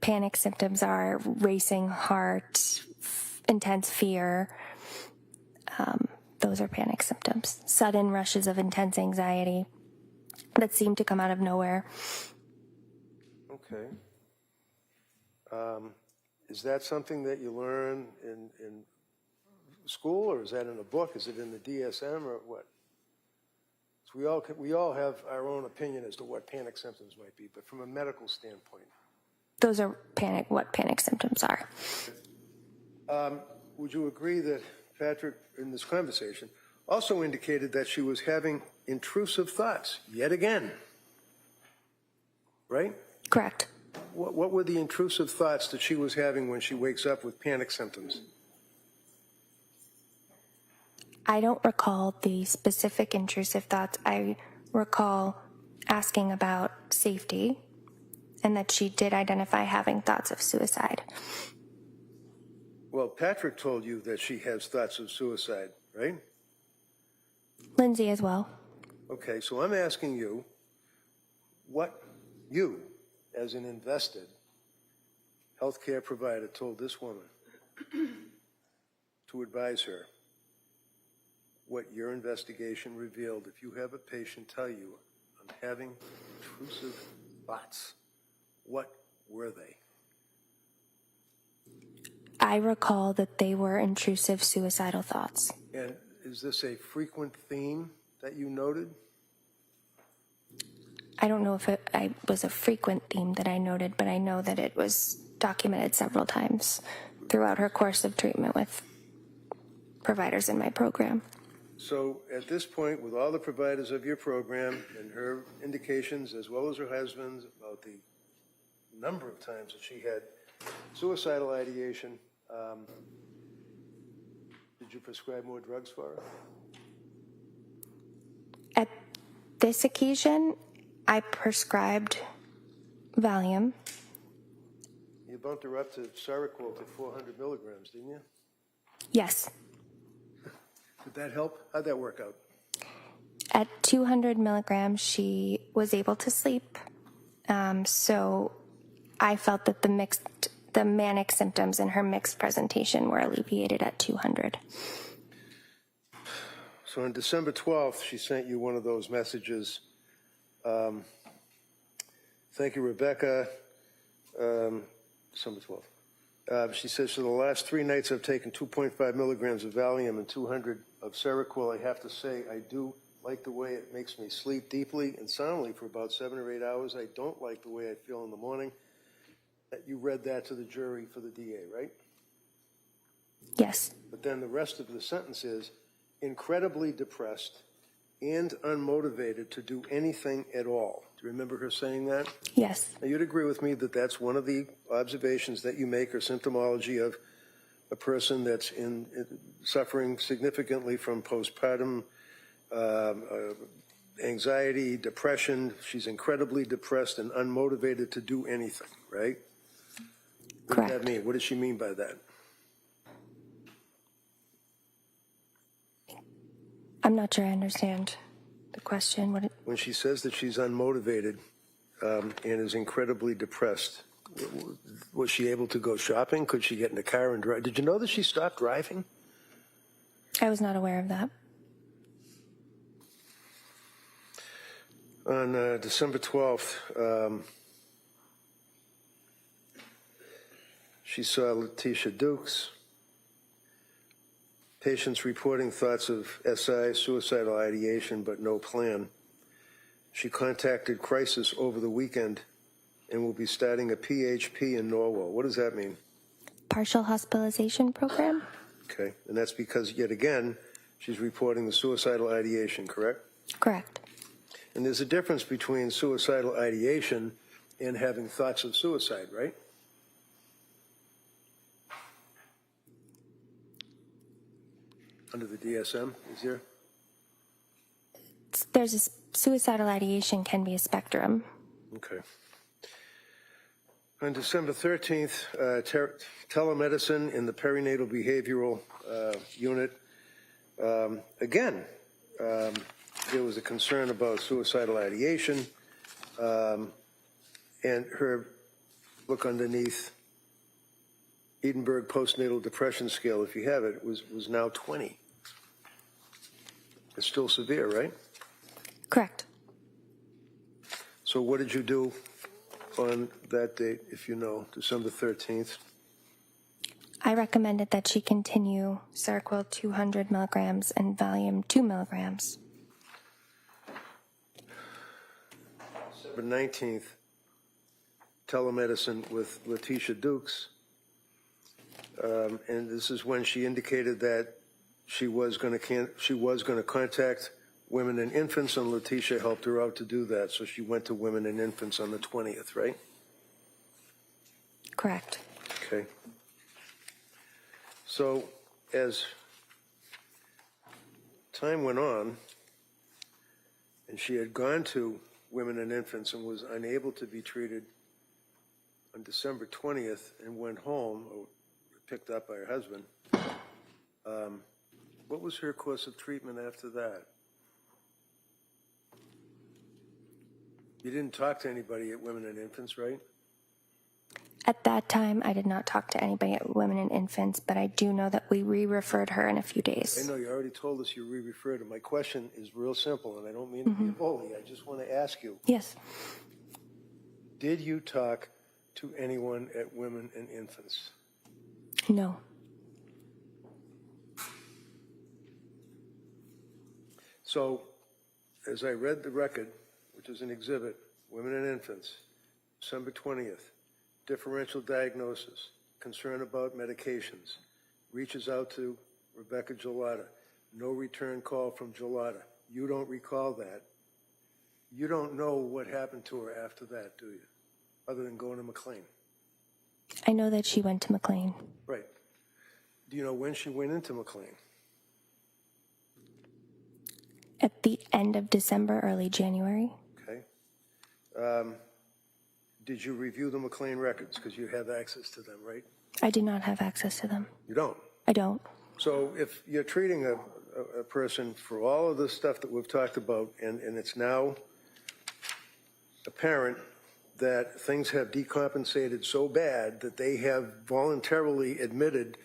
Panic symptoms are racing heart, intense fear. Those are panic symptoms. Sudden rushes of intense anxiety that seem to come out of nowhere. Okay. Is that something that you learn in school, or is that in a book? Is it in the DSM, or what? So we all have our own opinion as to what panic symptoms might be, but from a medical standpoint. Those are what panic symptoms are. Would you agree that Patrick, in this conversation, also indicated that she was having intrusive thoughts, yet again? Right? Correct. What were the intrusive thoughts that she was having when she wakes up with panic symptoms? I don't recall the specific intrusive thoughts. I recall asking about safety and that she did identify having thoughts of suicide. Well, Patrick told you that she has thoughts of suicide, right? Lindsay as well. Okay, so I'm asking you what you, as an invested healthcare provider, told this woman to advise her what your investigation revealed if you have a patient tell you on I'm having intrusive thoughts. What were they? I recall that they were intrusive suicidal thoughts. And is this a frequent theme that you noted? I don't know if it was a frequent theme that I noted, but I know that it was documented several times throughout her course of treatment with providers in my program. So at this point, with all the providers of your program and her indications, as well as her husband's, about the number of times that she had suicidal ideation, did you prescribe more drugs for her? At this occasion, I prescribed Valium. You bumped her up to Seroquel to 400 milligrams, didn't you? Yes. Did that help? How'd that work out? At 200 milligrams, she was able to sleep. So I felt that the manic symptoms in her mixed presentation were alleviated at 200. So on December 12th, she sent you one of those messages. Thank you, Rebecca. December 12th. She says, for the last 3 nights, I've taken 2.5 milligrams of Valium and 200 of Seroquel. I have to say, I do like the way it makes me sleep deeply and soundly for about 7 or 8 hours. I don't like the way I feel in the morning. You read that to the jury for the DA, right? Yes. But then the rest of the sentence is, incredibly depressed and unmotivated to do anything at all. Do you remember her saying that? Yes. Now, you'd agree with me that that's one of the observations that you make, or symptomology of a person that's suffering significantly from postpartum anxiety, depression. She's incredibly depressed and unmotivated to do anything, right? What Correct. does that mean? What does she mean by that? I'm not sure I understand the question. When she says that she's unmotivated and is incredibly depressed, was she able to go shopping? Could she get in a car and drive? Did you know that she stopped driving? I was not aware of that. On December 12th, she saw Letitia Dukes. Patients reporting thoughts of SI, suicidal ideation, but no plan. She contacted Crisis over the weekend and will be starting a PHP in Norwell. What does that mean? Partial hospitalization program? Okay, and that's because, yet again, she's reporting the suicidal ideation, correct? Correct. And there's a difference between suicidal ideation and having thoughts of suicide, right? Under the DSM, is there? There's a suicidal ideation can be a spectrum. Okay. On December 13th, telemedicine in the perinatal behavioral unit. Again, there was a concern about suicidal ideation, and her look underneath Edinburgh postnatal depression scale, if you have it, was now 20. It's still severe, right? Correct. So what did you do on that date, if you know, December 13th? I recommended that she continue Seroquel 200 milligrams and Valium 2 milligrams. December 19th, telemedicine with Letitia Dukes. And this is when she indicated that she was going to contact Women and Infants, and Letitia helped her out to do that. So she went to Women and Infants on the 20th, right? Correct. Okay. So as time went on, and she had gone to Women and Infants and was unable to be treated on December 20th and went home, or picked up by her husband, what was her course of treatment after that? You didn't talk to anybody at Women and Infants, right? At that time, I did not talk to anybody at Women and Infants, but I do know that we re-referred her in a few I days. know you already told us you re-referred her. My question is real simple, and I don't mean to be a bully. I just want to ask you, Yes, did you talk to anyone at Women and Infants? no, So, as I read the record, which is an exhibit, Women and Infants, December 20th, differential diagnosis, concern about medications, reaches out to Rebecca Gelada, no return call from Gelada. You don't recall that. You don't know what happened to her after that, do you? Other than going to McLean. I know that she went to McLean. Right. Do you know when she went into McLean? At the end of December, early January. Okay. Did you review the McLean records? Because you have access to them, right? I do not have access to them. You don't. I don't. So if you're treating a person for all of this stuff that we've talked about, and it's now apparent that things have decompensated so bad that they have voluntarily admitted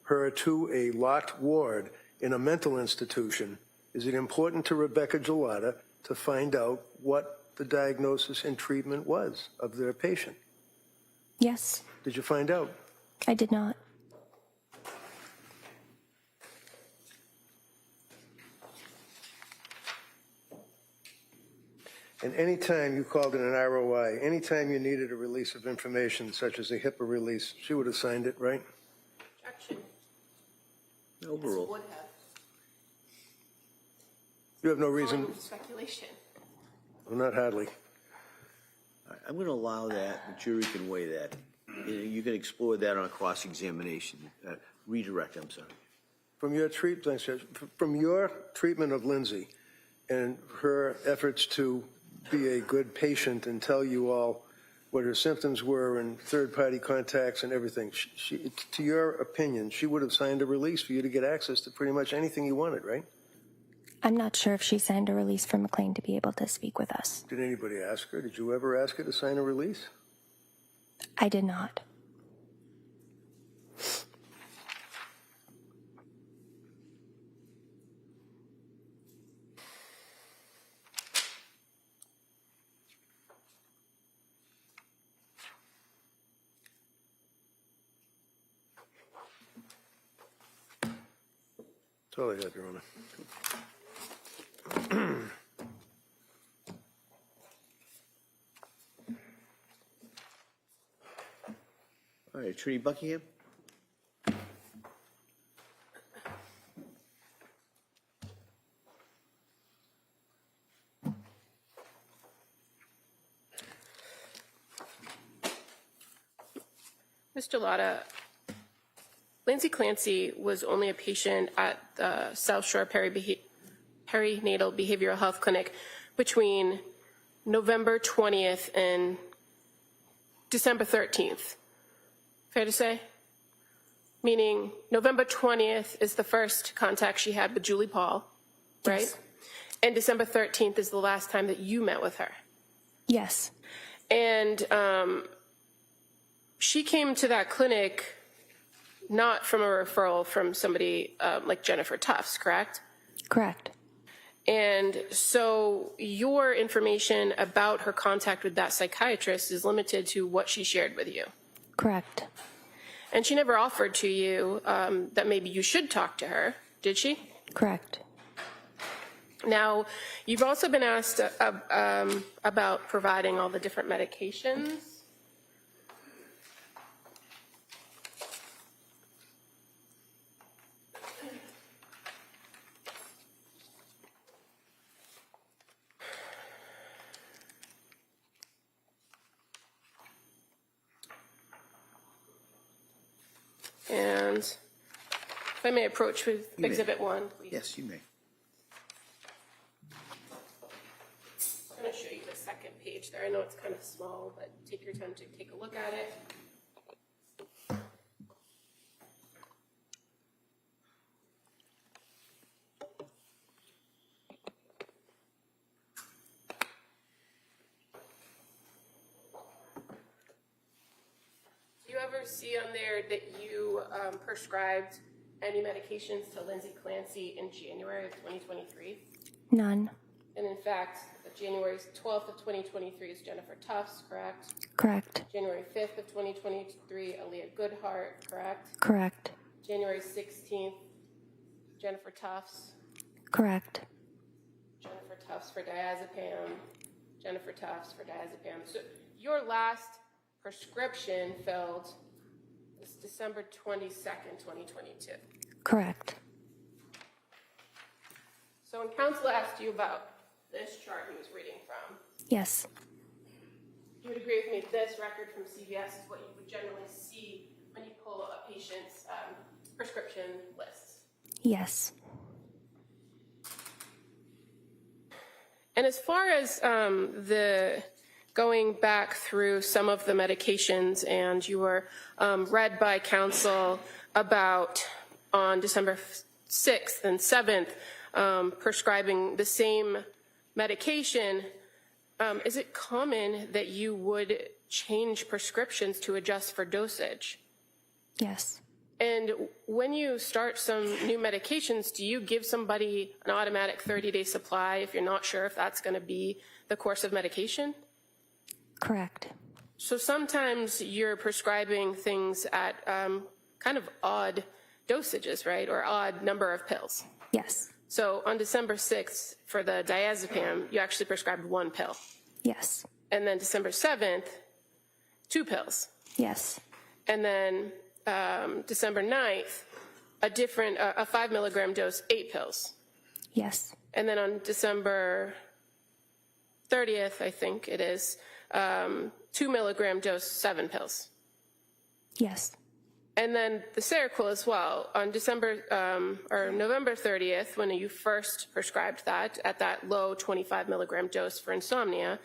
her to a locked ward in a mental institution, is it important to Rebecca Gelada to find out what the diagnosis and treatment was of their patient? Yes, Did you find out? I did not. And any time you called it an ROI, any time you needed a release of information, such as a HIPAA release, she would have signed it, right? Objection. Overruled. Would have. You have no reason, Speculation. well, not hardly. I'm going to allow that. The jury can weigh that. You can explore that on cross-examination. Redirect, I'm sorry. From your treatment of Lindsay and her efforts to be a good patient and tell you all what her symptoms were and third-party contacts and everything, to your opinion, she would have signed a release for you to get access to pretty much anything you wanted, right? I'm not sure if she signed a release for McLean to be able to speak with us. Did anybody ask her? Did you ever ask her to sign a release? I did not. That's all I have, Your Honor. All right, Attorney Buckingham? Mr. Lotta, Lindsay Clancy was only a patient at the South Shore Perinatal Behavioral Health Clinic between November 20th and December 13th. Fair to say? Meaning November 20th is the first contact she had with Julie Paul, right? Yes. And December 13th is the last time that you met with her. Yes, And she came to that clinic not from a referral from somebody like Jennifer Tufts, correct? correct. And so your information about her contact with that psychiatrist is limited to what she shared with you. Correct. And she never offered to you that maybe you should talk to her, did she? Correct. Now, you've also been asked about providing all the different medications. And if I may approach with may. Exhibit 1, please. Yes, you may. I'm going to show you the second page there. I know it's kind of small, but take your time to take a look at it. see on there that you prescribed any medications to Lindsay Clancy in January of 2023? None. And in fact, January 12th of 2023 is Jennifer Tufts, correct? Correct. January 5th of 2023, Aaliyah Goodhart, correct? Correct. January 16th, Jennifer Tufts. Correct. Jennifer Tufts for diazepam. Jennifer Tufts for diazepam. So your last prescription filled was December 22nd, 2022. Correct. So when counsel asked you about this chart he was reading from, Yes. you would agree with me, this record from CVS is what you would generally see when you pull a patient's prescription lists. Yes. And as far as the going back through some of the medications, and you were read by counsel about on December 6th and 7th prescribing the same medication, is it common that you would change prescriptions to adjust for dosage? Yes. And when you start some new medications, do you give somebody an automatic 30-day supply if you're not sure if that's going to be the course of medication? Correct. So sometimes you're prescribing things at kind of odd dosages, right, or odd number of pills. Yes. So on December 6th for the diazepam, you actually prescribed 1 pill. Yes. And then December 7th, 2 pills. Yes. And then December 9th, a 5 milligram dose, 8 pills. Yes. And then on December 30th, I think it is, 2 milligram dose, 7 pills. Yes. And then the Seroquel as well. On November 30th, when you first prescribed that at that low 25 milligram dose for insomnia,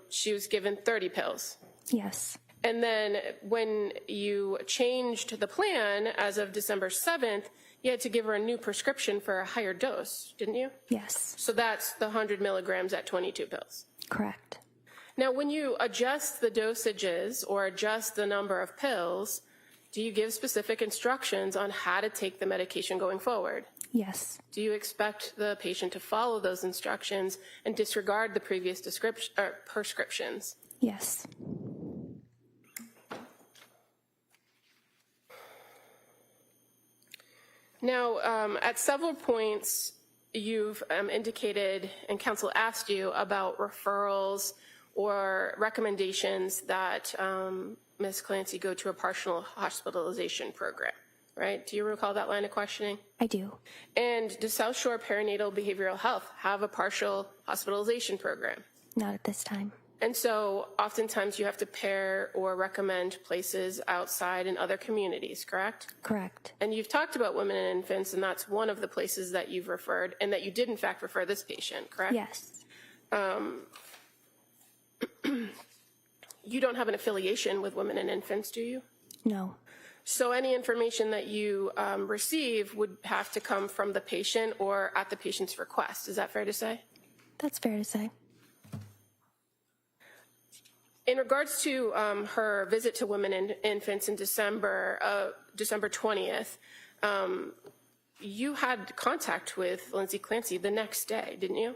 she was given 30 pills. Yes. And then when you changed the plan as of December 7th, you had to give her a new prescription for a higher dose, didn't you? Yes. So that's the 100 milligrams at 22 pills. Correct. Now, when you adjust the dosages or adjust the number of pills, do you give specific instructions on how to take the medication going forward? Yes. Do you expect the patient to follow those instructions and disregard the previous prescriptions? Yes. Now, at several points, you've indicated, and counsel asked you about referrals or recommendations that Ms. Clancy go to a partial hospitalization program, right? Do you recall that line of questioning? I do. And does South Shore Perinatal Behavioral Health have a partial hospitalization program? Not at this time. And so oftentimes you have to pair or recommend places outside in other communities, correct? Correct. And you've talked about women and infants, and that's one of the places that you've referred, and that you did in fact refer this patient, correct? Yes. You don't have an affiliation with women and infants, do you? No. So any information that you receive would have to come from the patient or at the patient's request. Is that fair to say? That's fair to say. In regards to her visit to women and infants in December 20th, you had contact with Lindsay Clancy the next day, didn't you?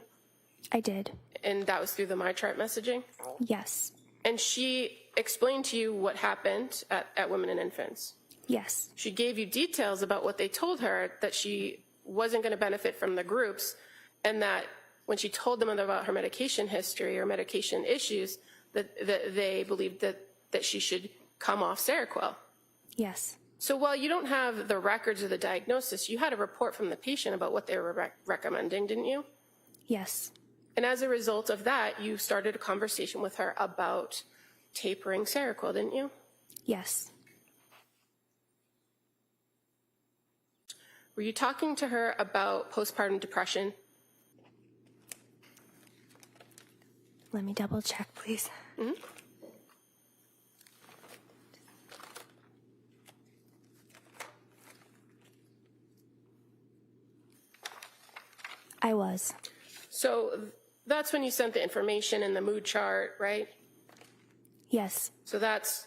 I did. And that was through the MyChart messaging? Yes. And she explained to you what happened at Women and Infants? Yes. She gave you details about what they told her, that she wasn't going to benefit from the groups, and that when she told them about her medication history or medication issues, that they believed that she should come off Seroquel. Yes. So while you don't have the records of the diagnosis, you had a report from the patient about what they were recommending, didn't you? Yes. And as a result of that, you started a conversation with her about tapering Seroquel, didn't you? Yes. Were you talking to her about postpartum depression? Let me double check, please. Mm-hmm. I was. So that's when you sent the information in the mood chart, right? Yes. So that's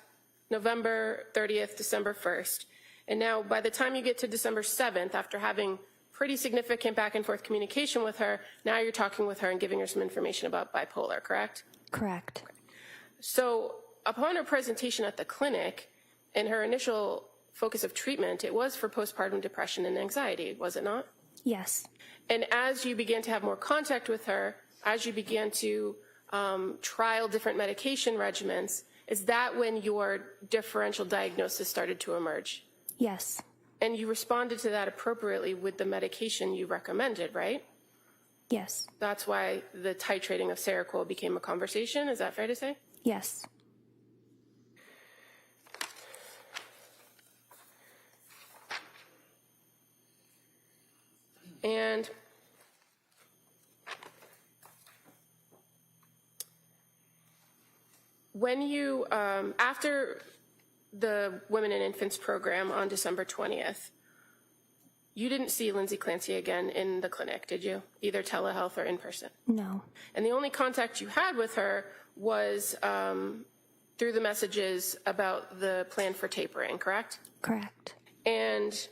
November 30th, December 1st. And now by the time you get to December 7th, after having pretty significant back and forth communication with her, now you're talking with her and giving her some information about bipolar, correct? Correct. So upon her presentation at the clinic and her initial focus of treatment, it was for postpartum depression and anxiety, was it not? Yes. And as you began to have more contact with her, as you began to trial different medication regimens, is that when your differential diagnosis started to emerge? Yes. And you responded to that appropriately with the medication you recommended, right? Yes. That's why the titrating of Seroquel became a conversation, is that fair to say? Yes. And when you, after the Women and Infants program on December 20th, you didn't see Lindsay Clancy again in the clinic, did you? Either telehealth or in person? No. And the only contact you had with her was through the messages about the plan for tapering, correct? Correct. And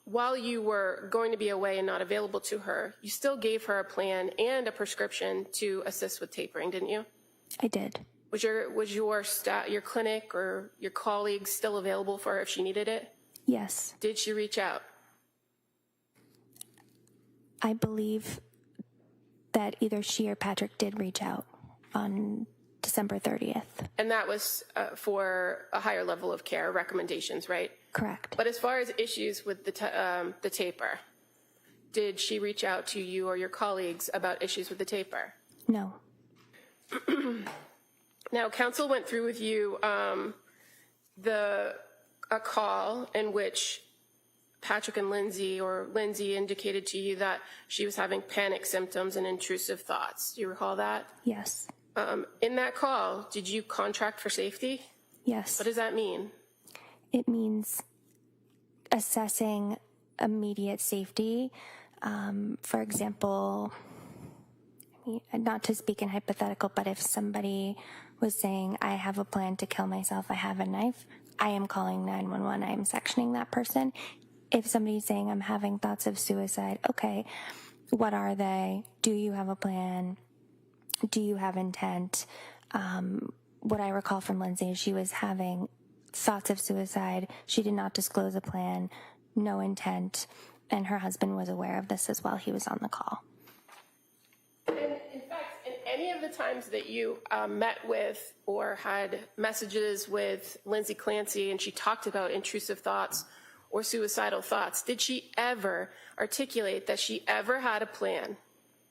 while you were going to be away and not available to her, you still gave her a plan and a prescription to assist with tapering, didn't you? I did. Was your clinic or your colleagues still available for her if she needed it? Yes. Did she reach out? I believe that either she or Patrick did reach out on December 30th. And that was for a higher level of care recommendations, right? Correct. But as far as issues with the taper, did she reach out to you or your colleagues about issues with the taper? No. Now, counsel went through with you a call in which Patrick and Lindsay, or Lindsay indicated to you that she was having panic symptoms and intrusive thoughts. Do you recall that? Yes. In that call, did you contract for safety? Yes. What does that mean? It means assessing immediate safety. For example, not to speak in hypothetical, but if somebody was saying, I have a plan to kill myself, I have a knife, I am calling 911, I am sectioning that person. If somebody's saying, I'm having thoughts of suicide, okay, what are they? Do you have a plan? Do you have intent? What I recall from Lindsay is she was having thoughts of suicide. She did not disclose a plan, no intent, and her husband was aware of this as well. He was on the call. And in fact, in any of the times that you met with or had messages with Lindsay Clancy and she talked about intrusive thoughts or suicidal thoughts, did she ever articulate that she ever had a plan?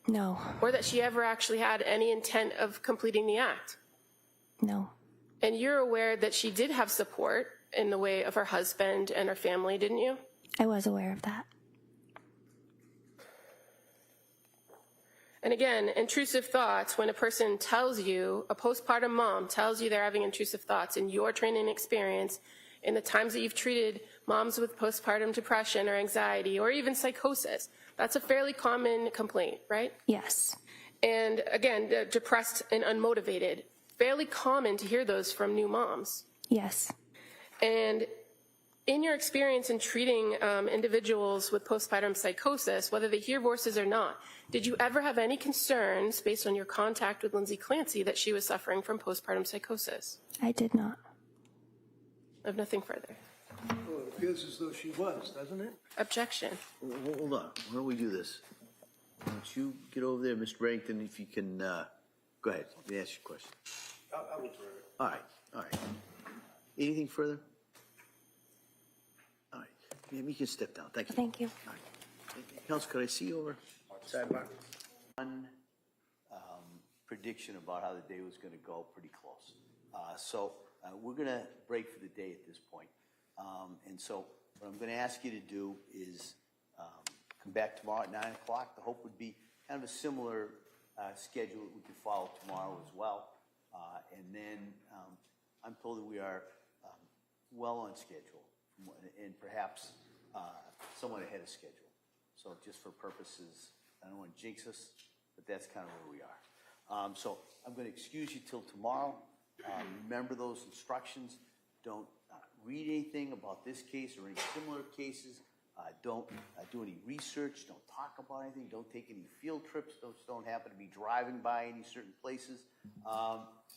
No. Or that she ever actually had any intent of completing the act? No. And you're aware that she did have support in the way of her husband and her family, didn't you? I was aware of that. And again, intrusive thoughts, when a person tells you, a postpartum mom tells you they're having intrusive thoughts in your training experience, in the times that you've treated moms with postpartum depression or anxiety or even psychosis, that's a fairly common complaint, right? Yes. And again, depressed and unmotivated, fairly common to hear those from new moms. Yes. And in your experience in treating individuals with postpartum psychosis, whether they hear voices or not, did you ever have any concerns based on your contact with Lindsay Clancy that she was suffering from postpartum psychosis? I did not. I have nothing further. Well, it appears as though she was, doesn't it? Objection. Hold on, why don't we do this? Why don't you get over there, Mr. Barrington, if you can, go ahead, let me ask you a question. I will try it. All right. Anything further? All right, maybe you can step down, thank you. Thank you. All right. Counsel, could I see you over? Sidebar. One prediction about how the day was gonna go, pretty close. So we're gonna break for the day at this point. And so what I'm gonna ask you to do is come back tomorrow at 9 o'clock. The hope would be kind of a similar schedule that we could follow tomorrow as well. And then I'm told that we are well on schedule and perhaps somewhat ahead of schedule. So just for purposes, I don't want to jinx us, but that's kind of where we are. So I'm going to excuse you till tomorrow. Remember those instructions. Don't read anything about this case or any similar cases. Don't do any research. Don't talk about anything. Don't take any field trips. Don't happen to be driving by any certain places.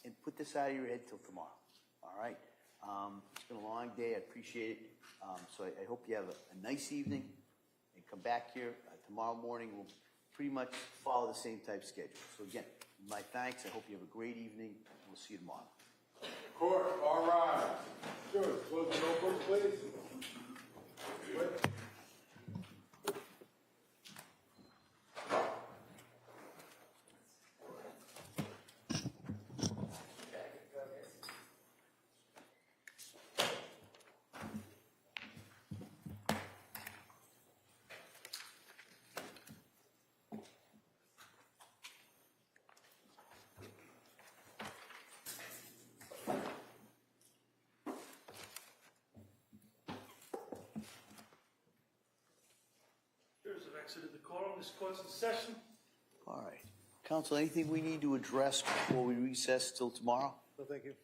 And put this out of your head till tomorrow. All right? It's been a long day. I appreciate it. So I hope you have a nice evening and come back here tomorrow morning. We'll pretty much follow the same type schedule. So again, my thanks. I hope you have a great evening. We'll see you tomorrow. Court, all rise. Jurors, close the notebooks, please. Wait. Jurors have exited the quorum. This court's in session. All right. Counsel, anything we need to address before we recess till tomorrow? No, thank you.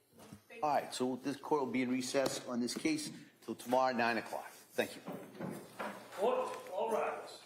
All right, so this court will be in recess on this case till tomorrow, 9 o'clock. Thank you. Court, all rise.